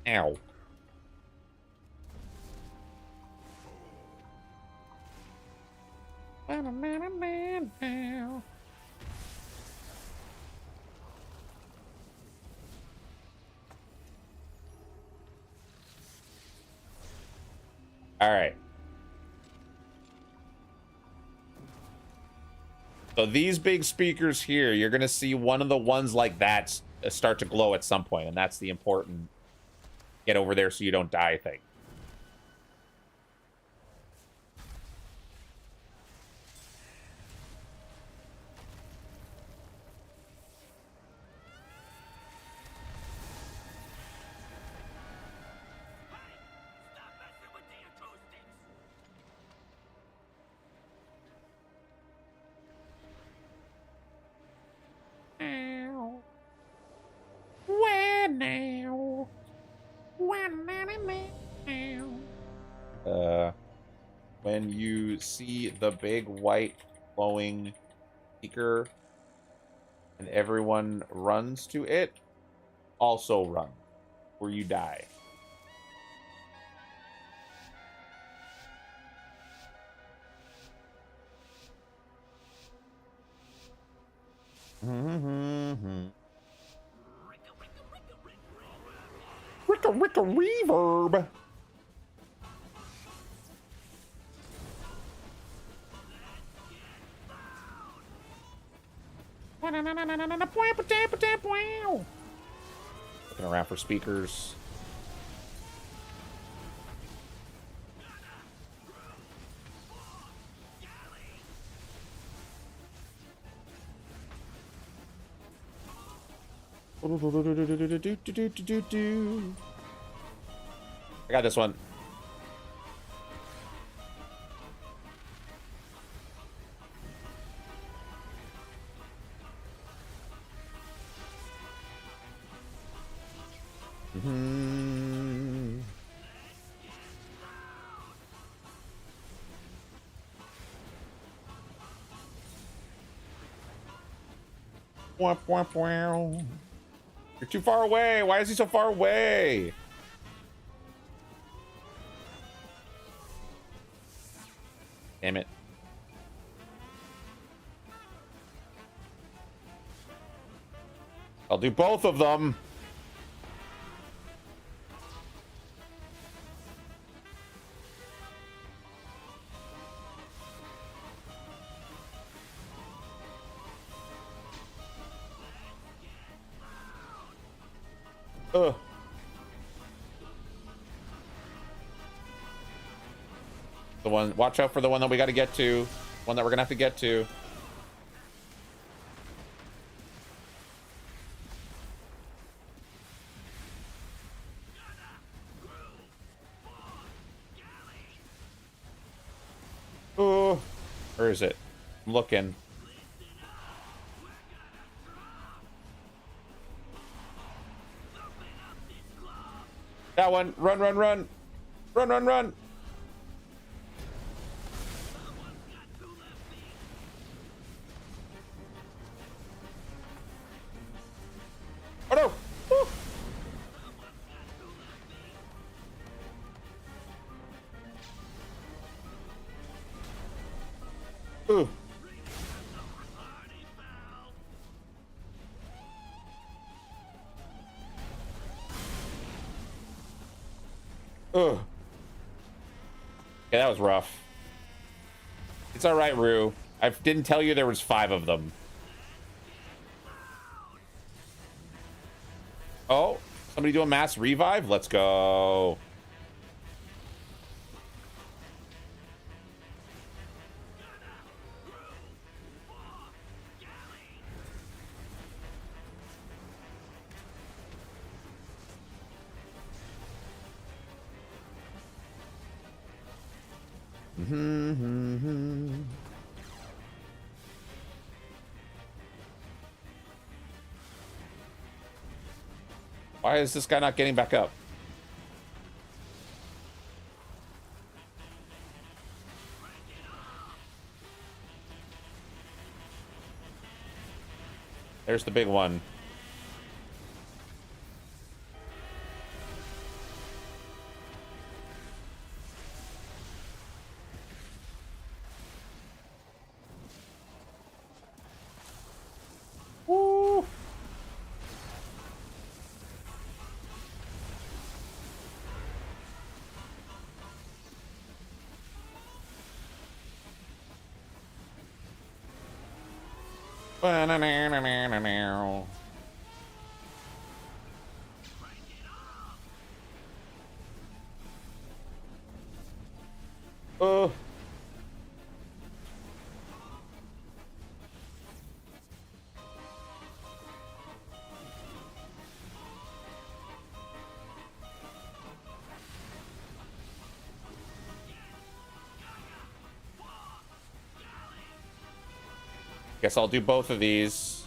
Ow. All right. So these big speakers here, you're going to see one of the ones like that start to glow at some point, and that's the important get over there so you don't die thing. When you see the big white glowing speaker and everyone runs to it, also run or you die. Ricka reverb. Looking around for speakers. I got this one. You're too far away. Why is he so far away? Damn it. I'll do both of them. Ugh. The one, watch out for the one that we got to get to. One that we're gonna have to get to. Where is it? I'm looking. That one. Run, run, run. Run, run, run. Oh no! Woo. Ooh. Ugh. Yeah, that was rough. It's all right, Rue. I didn't tell you there was 5 of them. Oh, somebody do a mass revive? Let's go. Why is this guy not getting back up? There's the big one. Woo! Ba-na-na-na-na-na-na. Oh. Guess I'll do both of these.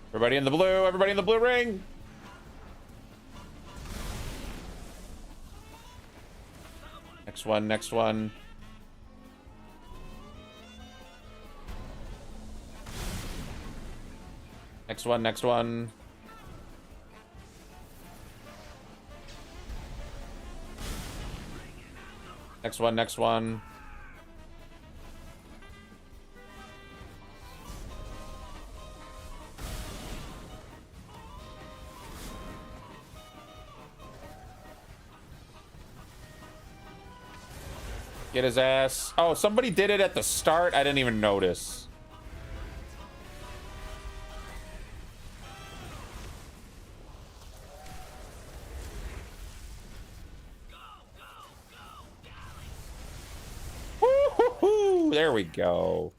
Everybody in the blue, everybody in the blue ring. Next one, next one. Next one, next one. Next one, next one. Get his ass. Oh, somebody did it at the start. I didn't even notice. There we go.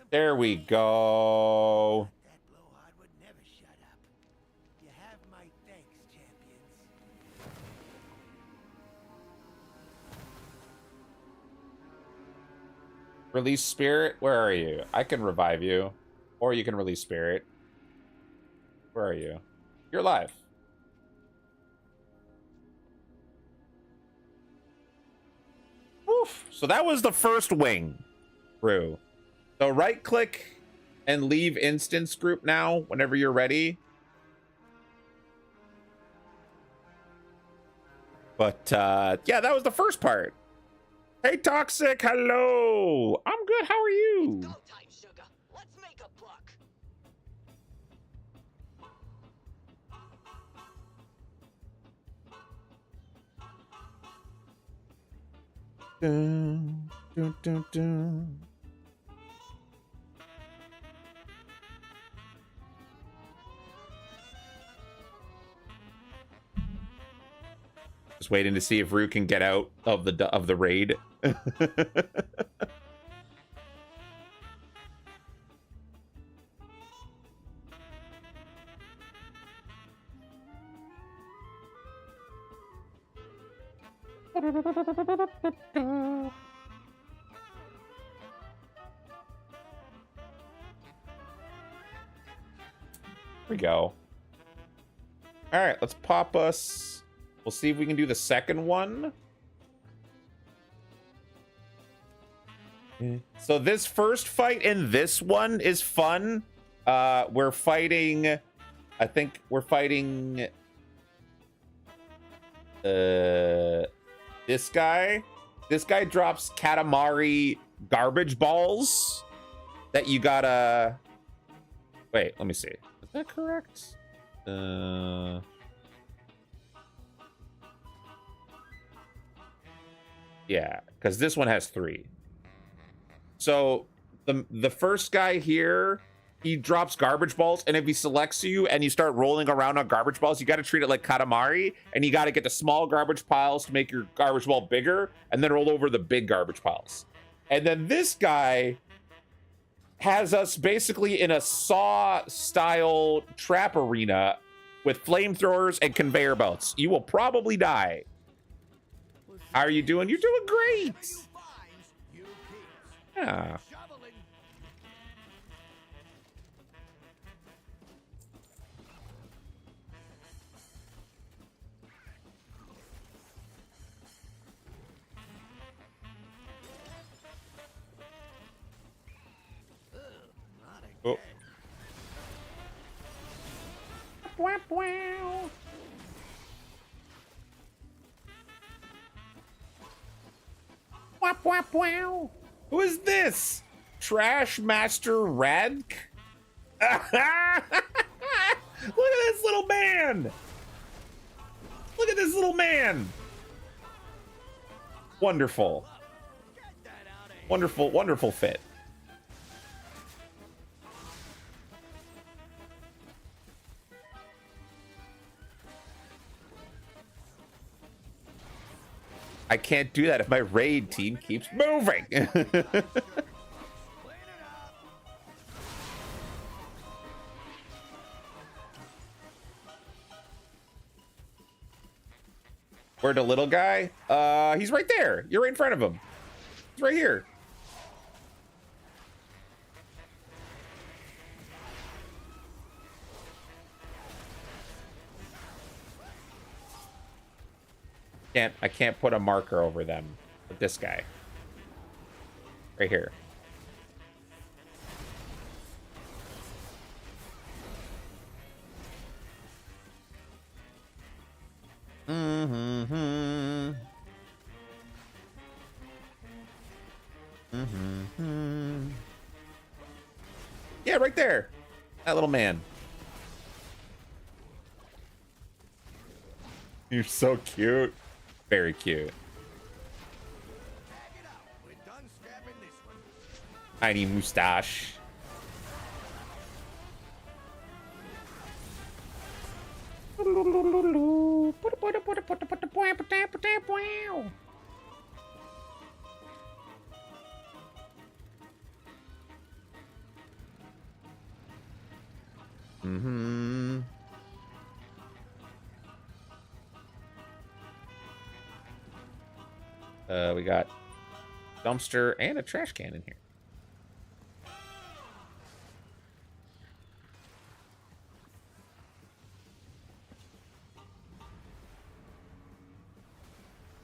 There we go. Release spirit? Where are you? I can revive you. Or you can release spirit. Where are you? You're alive. Oof. So that was the first wing, Rue. So right click and leave instance group now whenever you're ready. But yeah, that was the first part. Hey Toxic, hello. I'm good. How are you? It's go time, sugar. Let's make a buck. Dun, dun, dun, dun. Just waiting to see if Rue can get out of the raid. Here we go. All right, let's pop us. We'll see if we can do the second one. So this first fight in this one is fun. We're fighting. I think we're fighting. This guy. This guy drops Katamari garbage balls that you gotta. Wait, let me see. Is that correct? Yeah, because this one has 3. So the first guy here, he drops garbage balls, and if he selects you and you start rolling around on garbage balls, you got to treat it like Katamari, and you got to get the small garbage piles to make your garbage ball bigger, and then roll over the big garbage piles. And then this guy has us basically in a Saw-style trap arena with flamethrowers and conveyor belts. You will probably die. How are you doing? You're doing great. Yeah. Oh. Wow, wow. Wow, wow, wow. Who is this? Trash Master Radk? Look at this little man. Look at this little man. Wonderful. Wonderful, wonderful fit. I can't do that if my raid team keeps moving. Where'd the little guy? He's right there. You're right in front of him. He's right here. I can't put a marker over them with this guy. Right here. Mm-hmm. Mm-hmm. Yeah, right there. That little man. You're so cute. Very cute. Tiny mustache. Mm-hmm. We got dumpster and a trash can in here.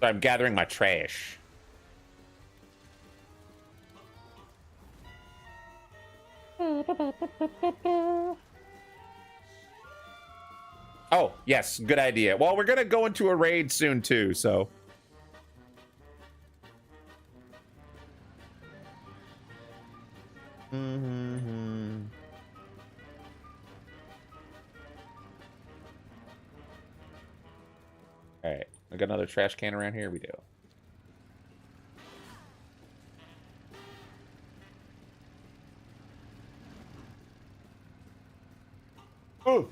So I'm gathering my trash. Oh, yes, good idea. Well, we're gonna go into a raid soon too, so. Mm-hmm. All right, we got another trash can around here. We do. Oh.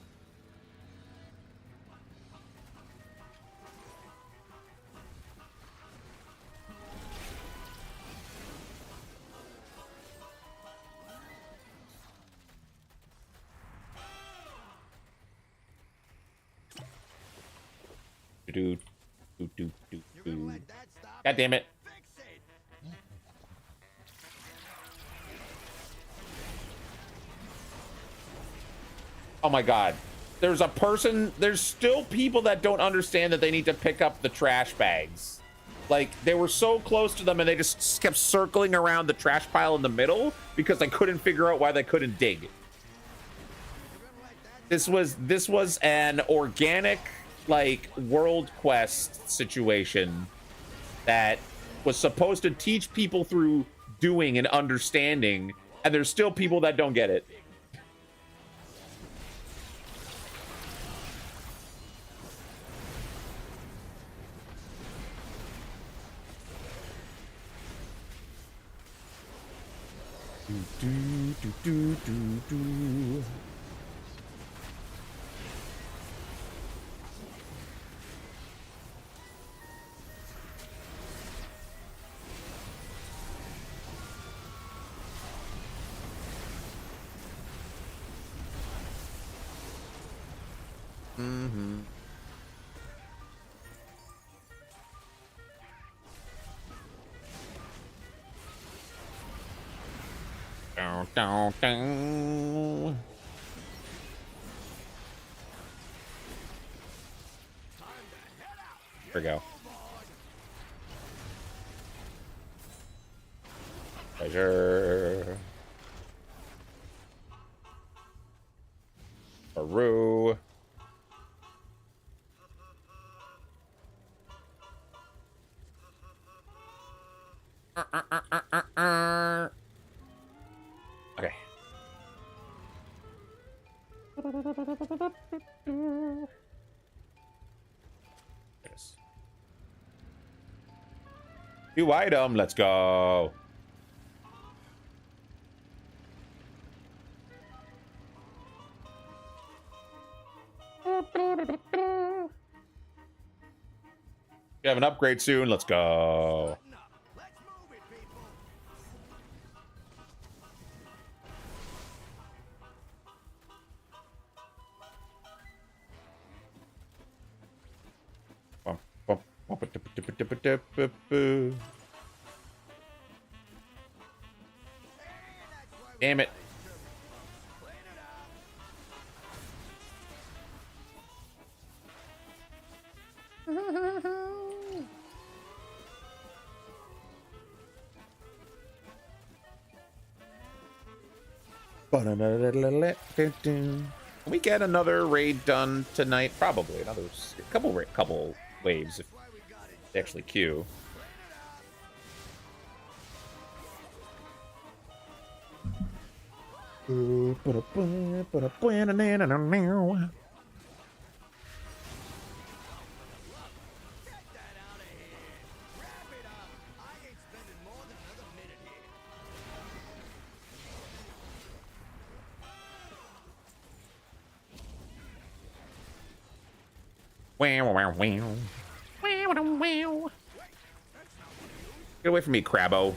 Dude. God damn it. Oh my god. There's still people that don't understand that they need to pick up the trash bags. Like, they were so close to them and they just kept circling around the trash pile in the middle because they couldn't figure out why they couldn't dig. This was an organic, like, world quest situation that was supposed to teach people through doing and understanding, and there's still people that don't get it. Mm-hmm. Down, down, down. Here we go. Pleasure. Peru. Okay. Yes. New item, let's go. You have an upgrade soon, let's go. Damn it. Can we get another raid done tonight? Probably another couple waves if they actually queue. Get away from me, Crabbo.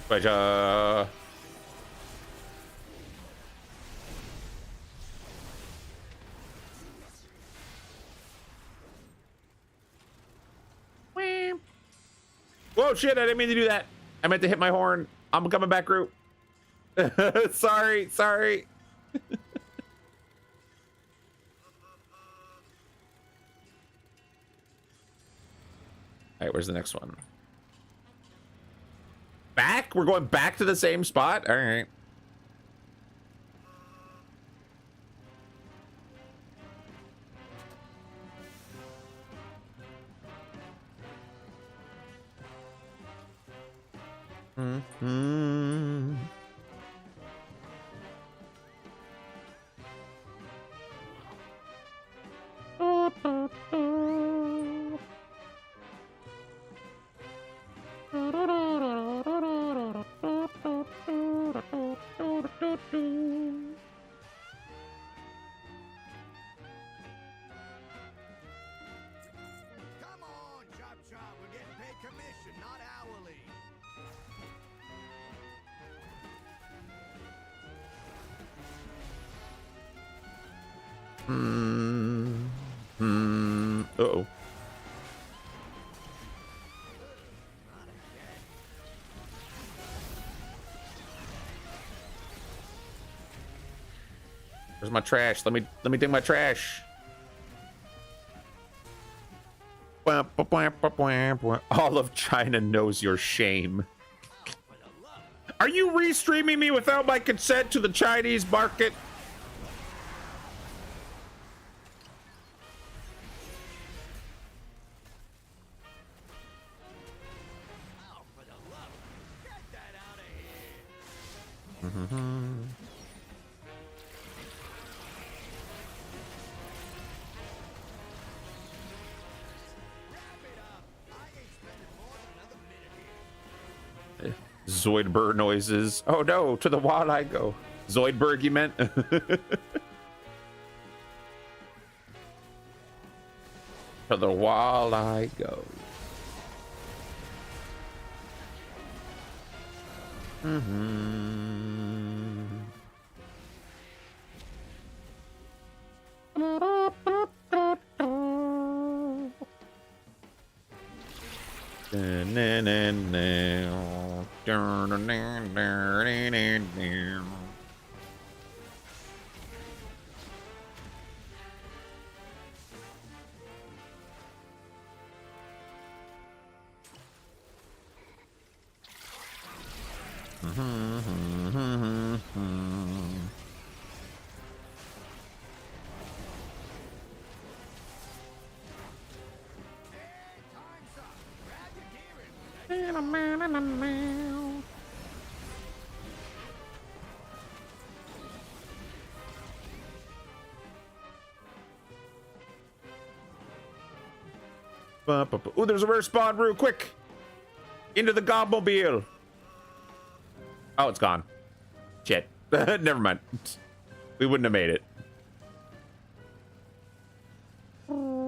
Pleasure. Whoa, shit, I didn't mean to do that. I meant to hit my horn. I'm coming back, group. Sorry. All right, where's the next one? Back? We're going back to the same spot? All right. Mm-hmm. Come on, Chop Chop. We're getting paid commission, not hourly. Uh-oh. Where's my trash? Let me dig my trash. All of China knows your shame. Are you restreaming me without my consent to the Chinese market? Zoidberg noises. Oh no, to the wall I go. Zoidberg, you meant? To the wall I go. Ooh, there's a rare spawn brew, quick! Into the Gobmobile! Oh, it's gone. Shit. Never mind. We wouldn't have made it. How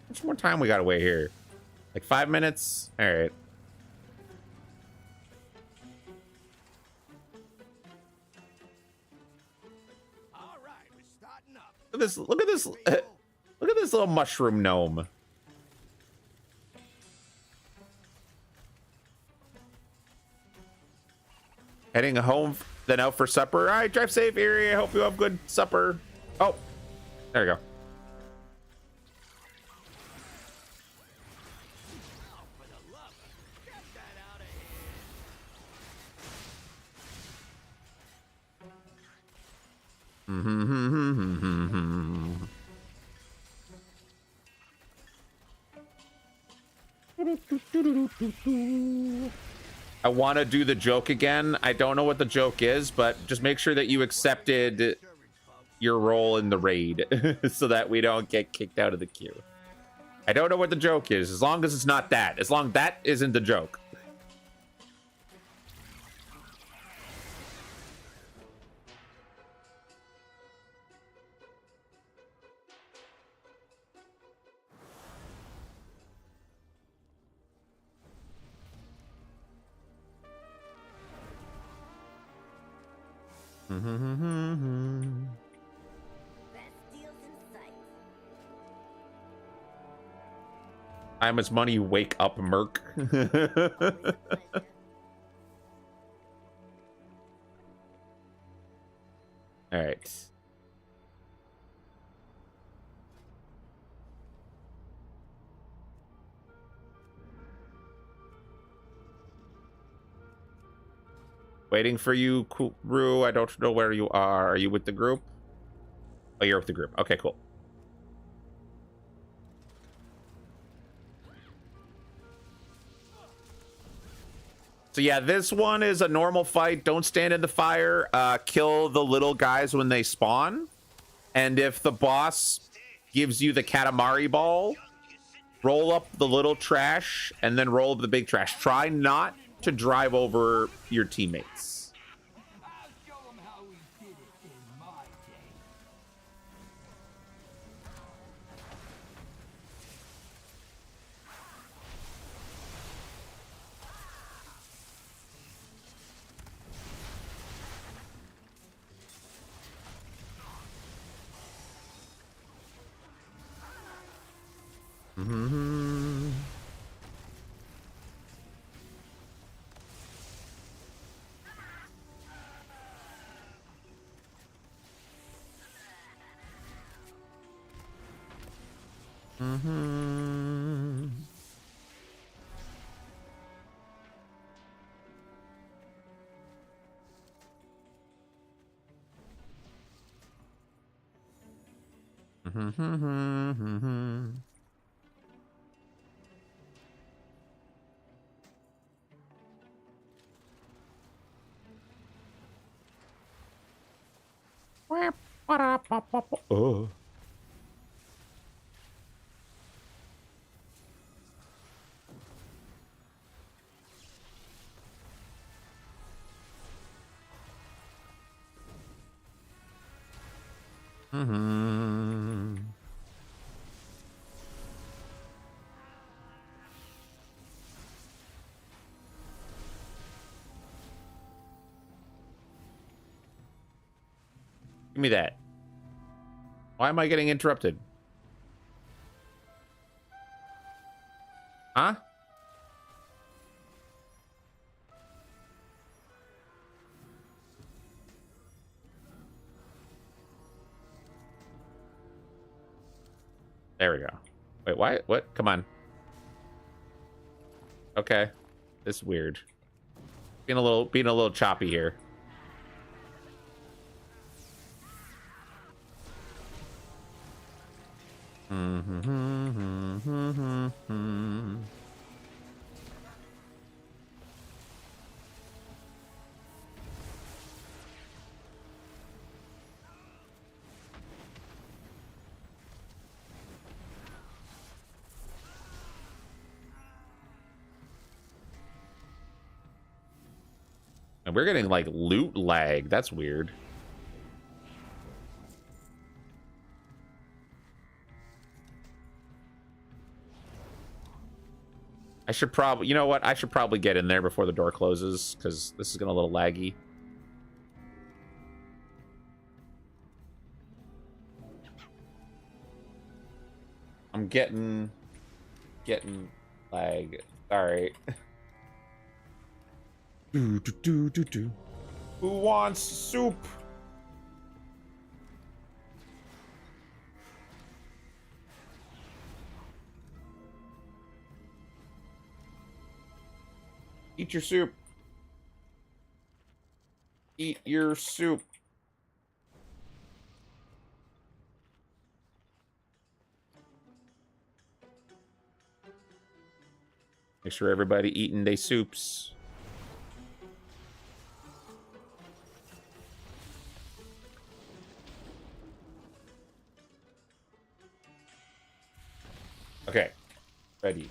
much more time we gotta wait here? Like 5 minutes? Alright. Look at this, look at this, look at this little mushroom gnome. Heading home, then out for supper. All right, drive safe, Erie. I hope you have good supper. Oh, there we go. I want to do the joke again. I don't know what the joke is, but just make sure that you accepted your role in the raid so that we don't get kicked out of the queue. I don't know what the joke is, as long as it's not that. As long as that isn't the joke. How much money you wake up, Merc? All right. Waiting for you, Rue. I don't know where you are. Are you with the group? Oh, you're with the group. Okay, cool. So yeah, this one is a normal fight. Don't stand in the fire. Kill the little guys when they spawn. And if the boss gives you the Katamari ball, roll up the little trash and then roll up the big trash. Try not to drive over your teammates. Mm-hmm. Mm-hmm. Mm-hmm. Oh. Mm-hmm. Give me that. Why am I getting interrupted? Huh? There we go. Wait, why? What? Come on. Okay. This is weird. Being a little choppy here. And we're getting like loot lag. That's weird. I should probably, you know what? I should probably get in there before the door closes because this is getting a little laggy. I'm getting lag. All right. Who wants soup? Eat your soup. Eat your soup. Make sure everybody eating their soups. Okay. Ready.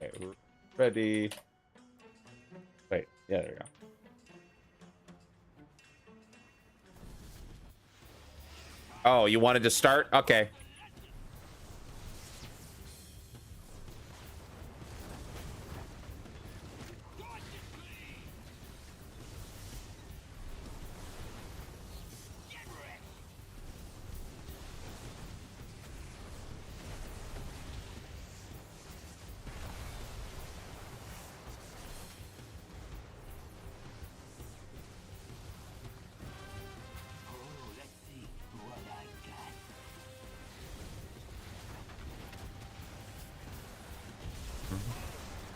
Okay, we're ready. Wait, yeah, there we go. Oh, you wanted to start? Okay.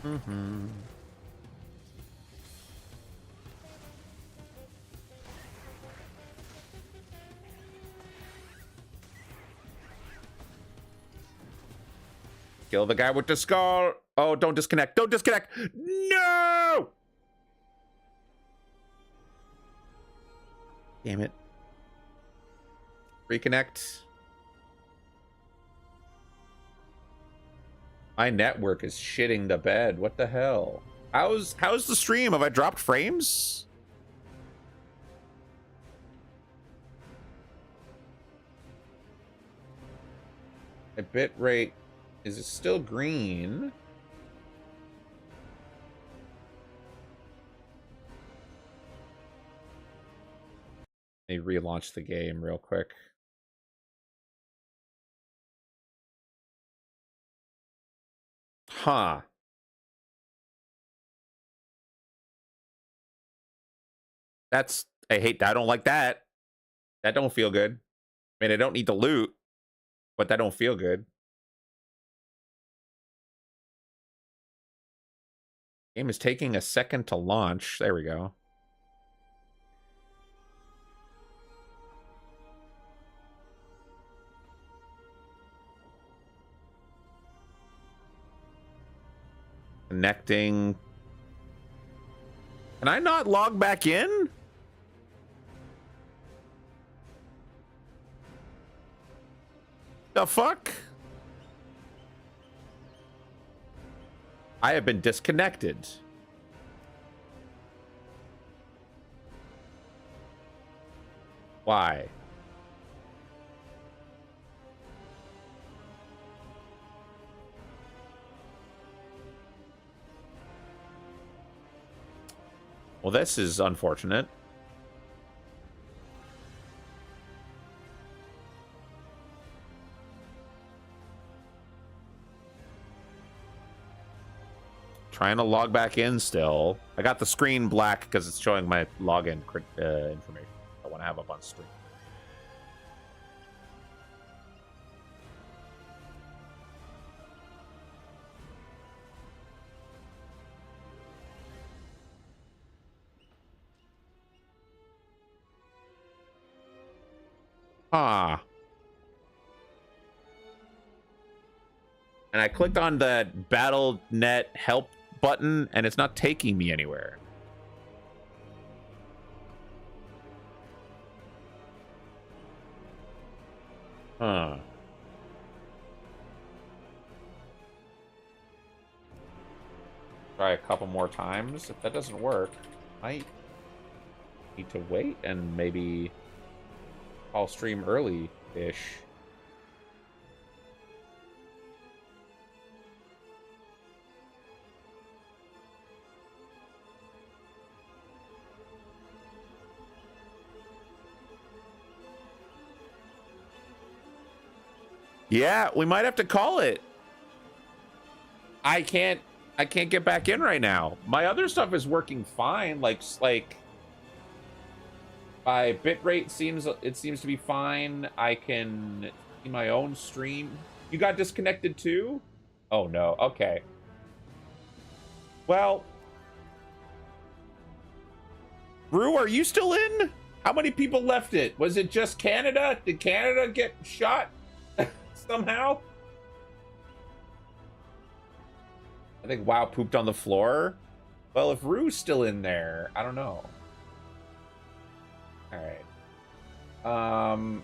Mm-hmm. Kill the guy with the skull. Oh, don't disconnect. Don't disconnect. No! Damn it. Reconnect. My network is shitting the bed. What the hell? How's the stream? Have I dropped frames? My bit rate is it still green? Let me relaunch the game real quick. Huh. That's, I hate that. I don't like that. That don't feel good. I mean, I don't need to loot, but that don't feel good. Game is taking a second to launch. There we go. Connecting. Can I not log back in? The fuck? I have been disconnected. Why? Well, this is unfortunate. Trying to log back in still. I got the screen black because it's showing my login information I want to have up on screen. Ah. And I clicked on the BattleNet help button, and it's not taking me anywhere. Huh. Try a couple more times. If that doesn't work, I need to wait and maybe I'll stream early-ish. Yeah, we might have to call it. I can't get back in right now. My other stuff is working fine. Like my bitrate seems to be fine. I can see my own stream. You got disconnected too? Oh no. Okay. Well, Rue, are you still in? How many people left it? Was it just Canada? Did Canada get shot somehow? I think WoW pooped on the floor. Well, if Rue's still in there, I don't know. All right.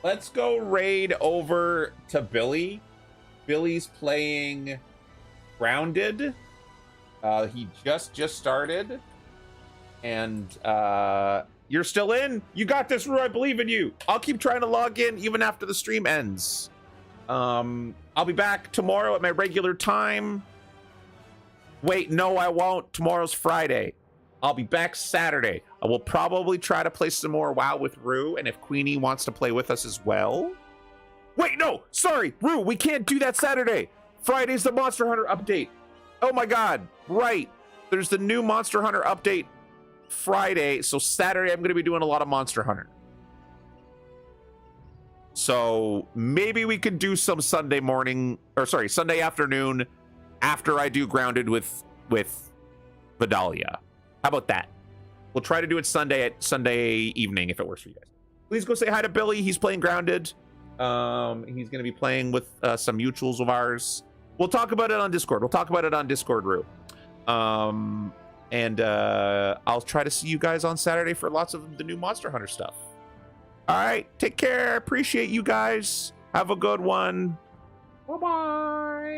Let's go raid over to Billy. Billy's playing Grounded. He just started. And you're still in? You got this, Rue. I believe in you. I'll keep trying to log in even after the stream ends. I'll be back tomorrow at my regular time. Wait, no, I won't. Tomorrow's Friday. I'll be back Saturday. I will probably try to play some more WoW with Rue, and if Queenie wants to play with us as well. Wait, no, sorry, Rue, we can't do that Saturday. Friday's the Monster Hunter update. Oh my God, right. There's the new Monster Hunter update Friday, so Saturday I'm going to be doing a lot of Monster Hunter. So maybe we could do some Sunday morning, or sorry, Sunday afternoon after I do Grounded with Vidalia. How about that? We'll try to do it Sunday evening if it works for you guys. Please go say hi to Billy. He's playing Grounded. He's going to be playing with some mutuals of ours. We'll talk about it on Discord. We'll talk about it on Discord, Rue. And I'll try to see you guys on Saturday for lots of the new Monster Hunter stuff. All right, take care. Appreciate you guys. Have a good one. Bye-bye.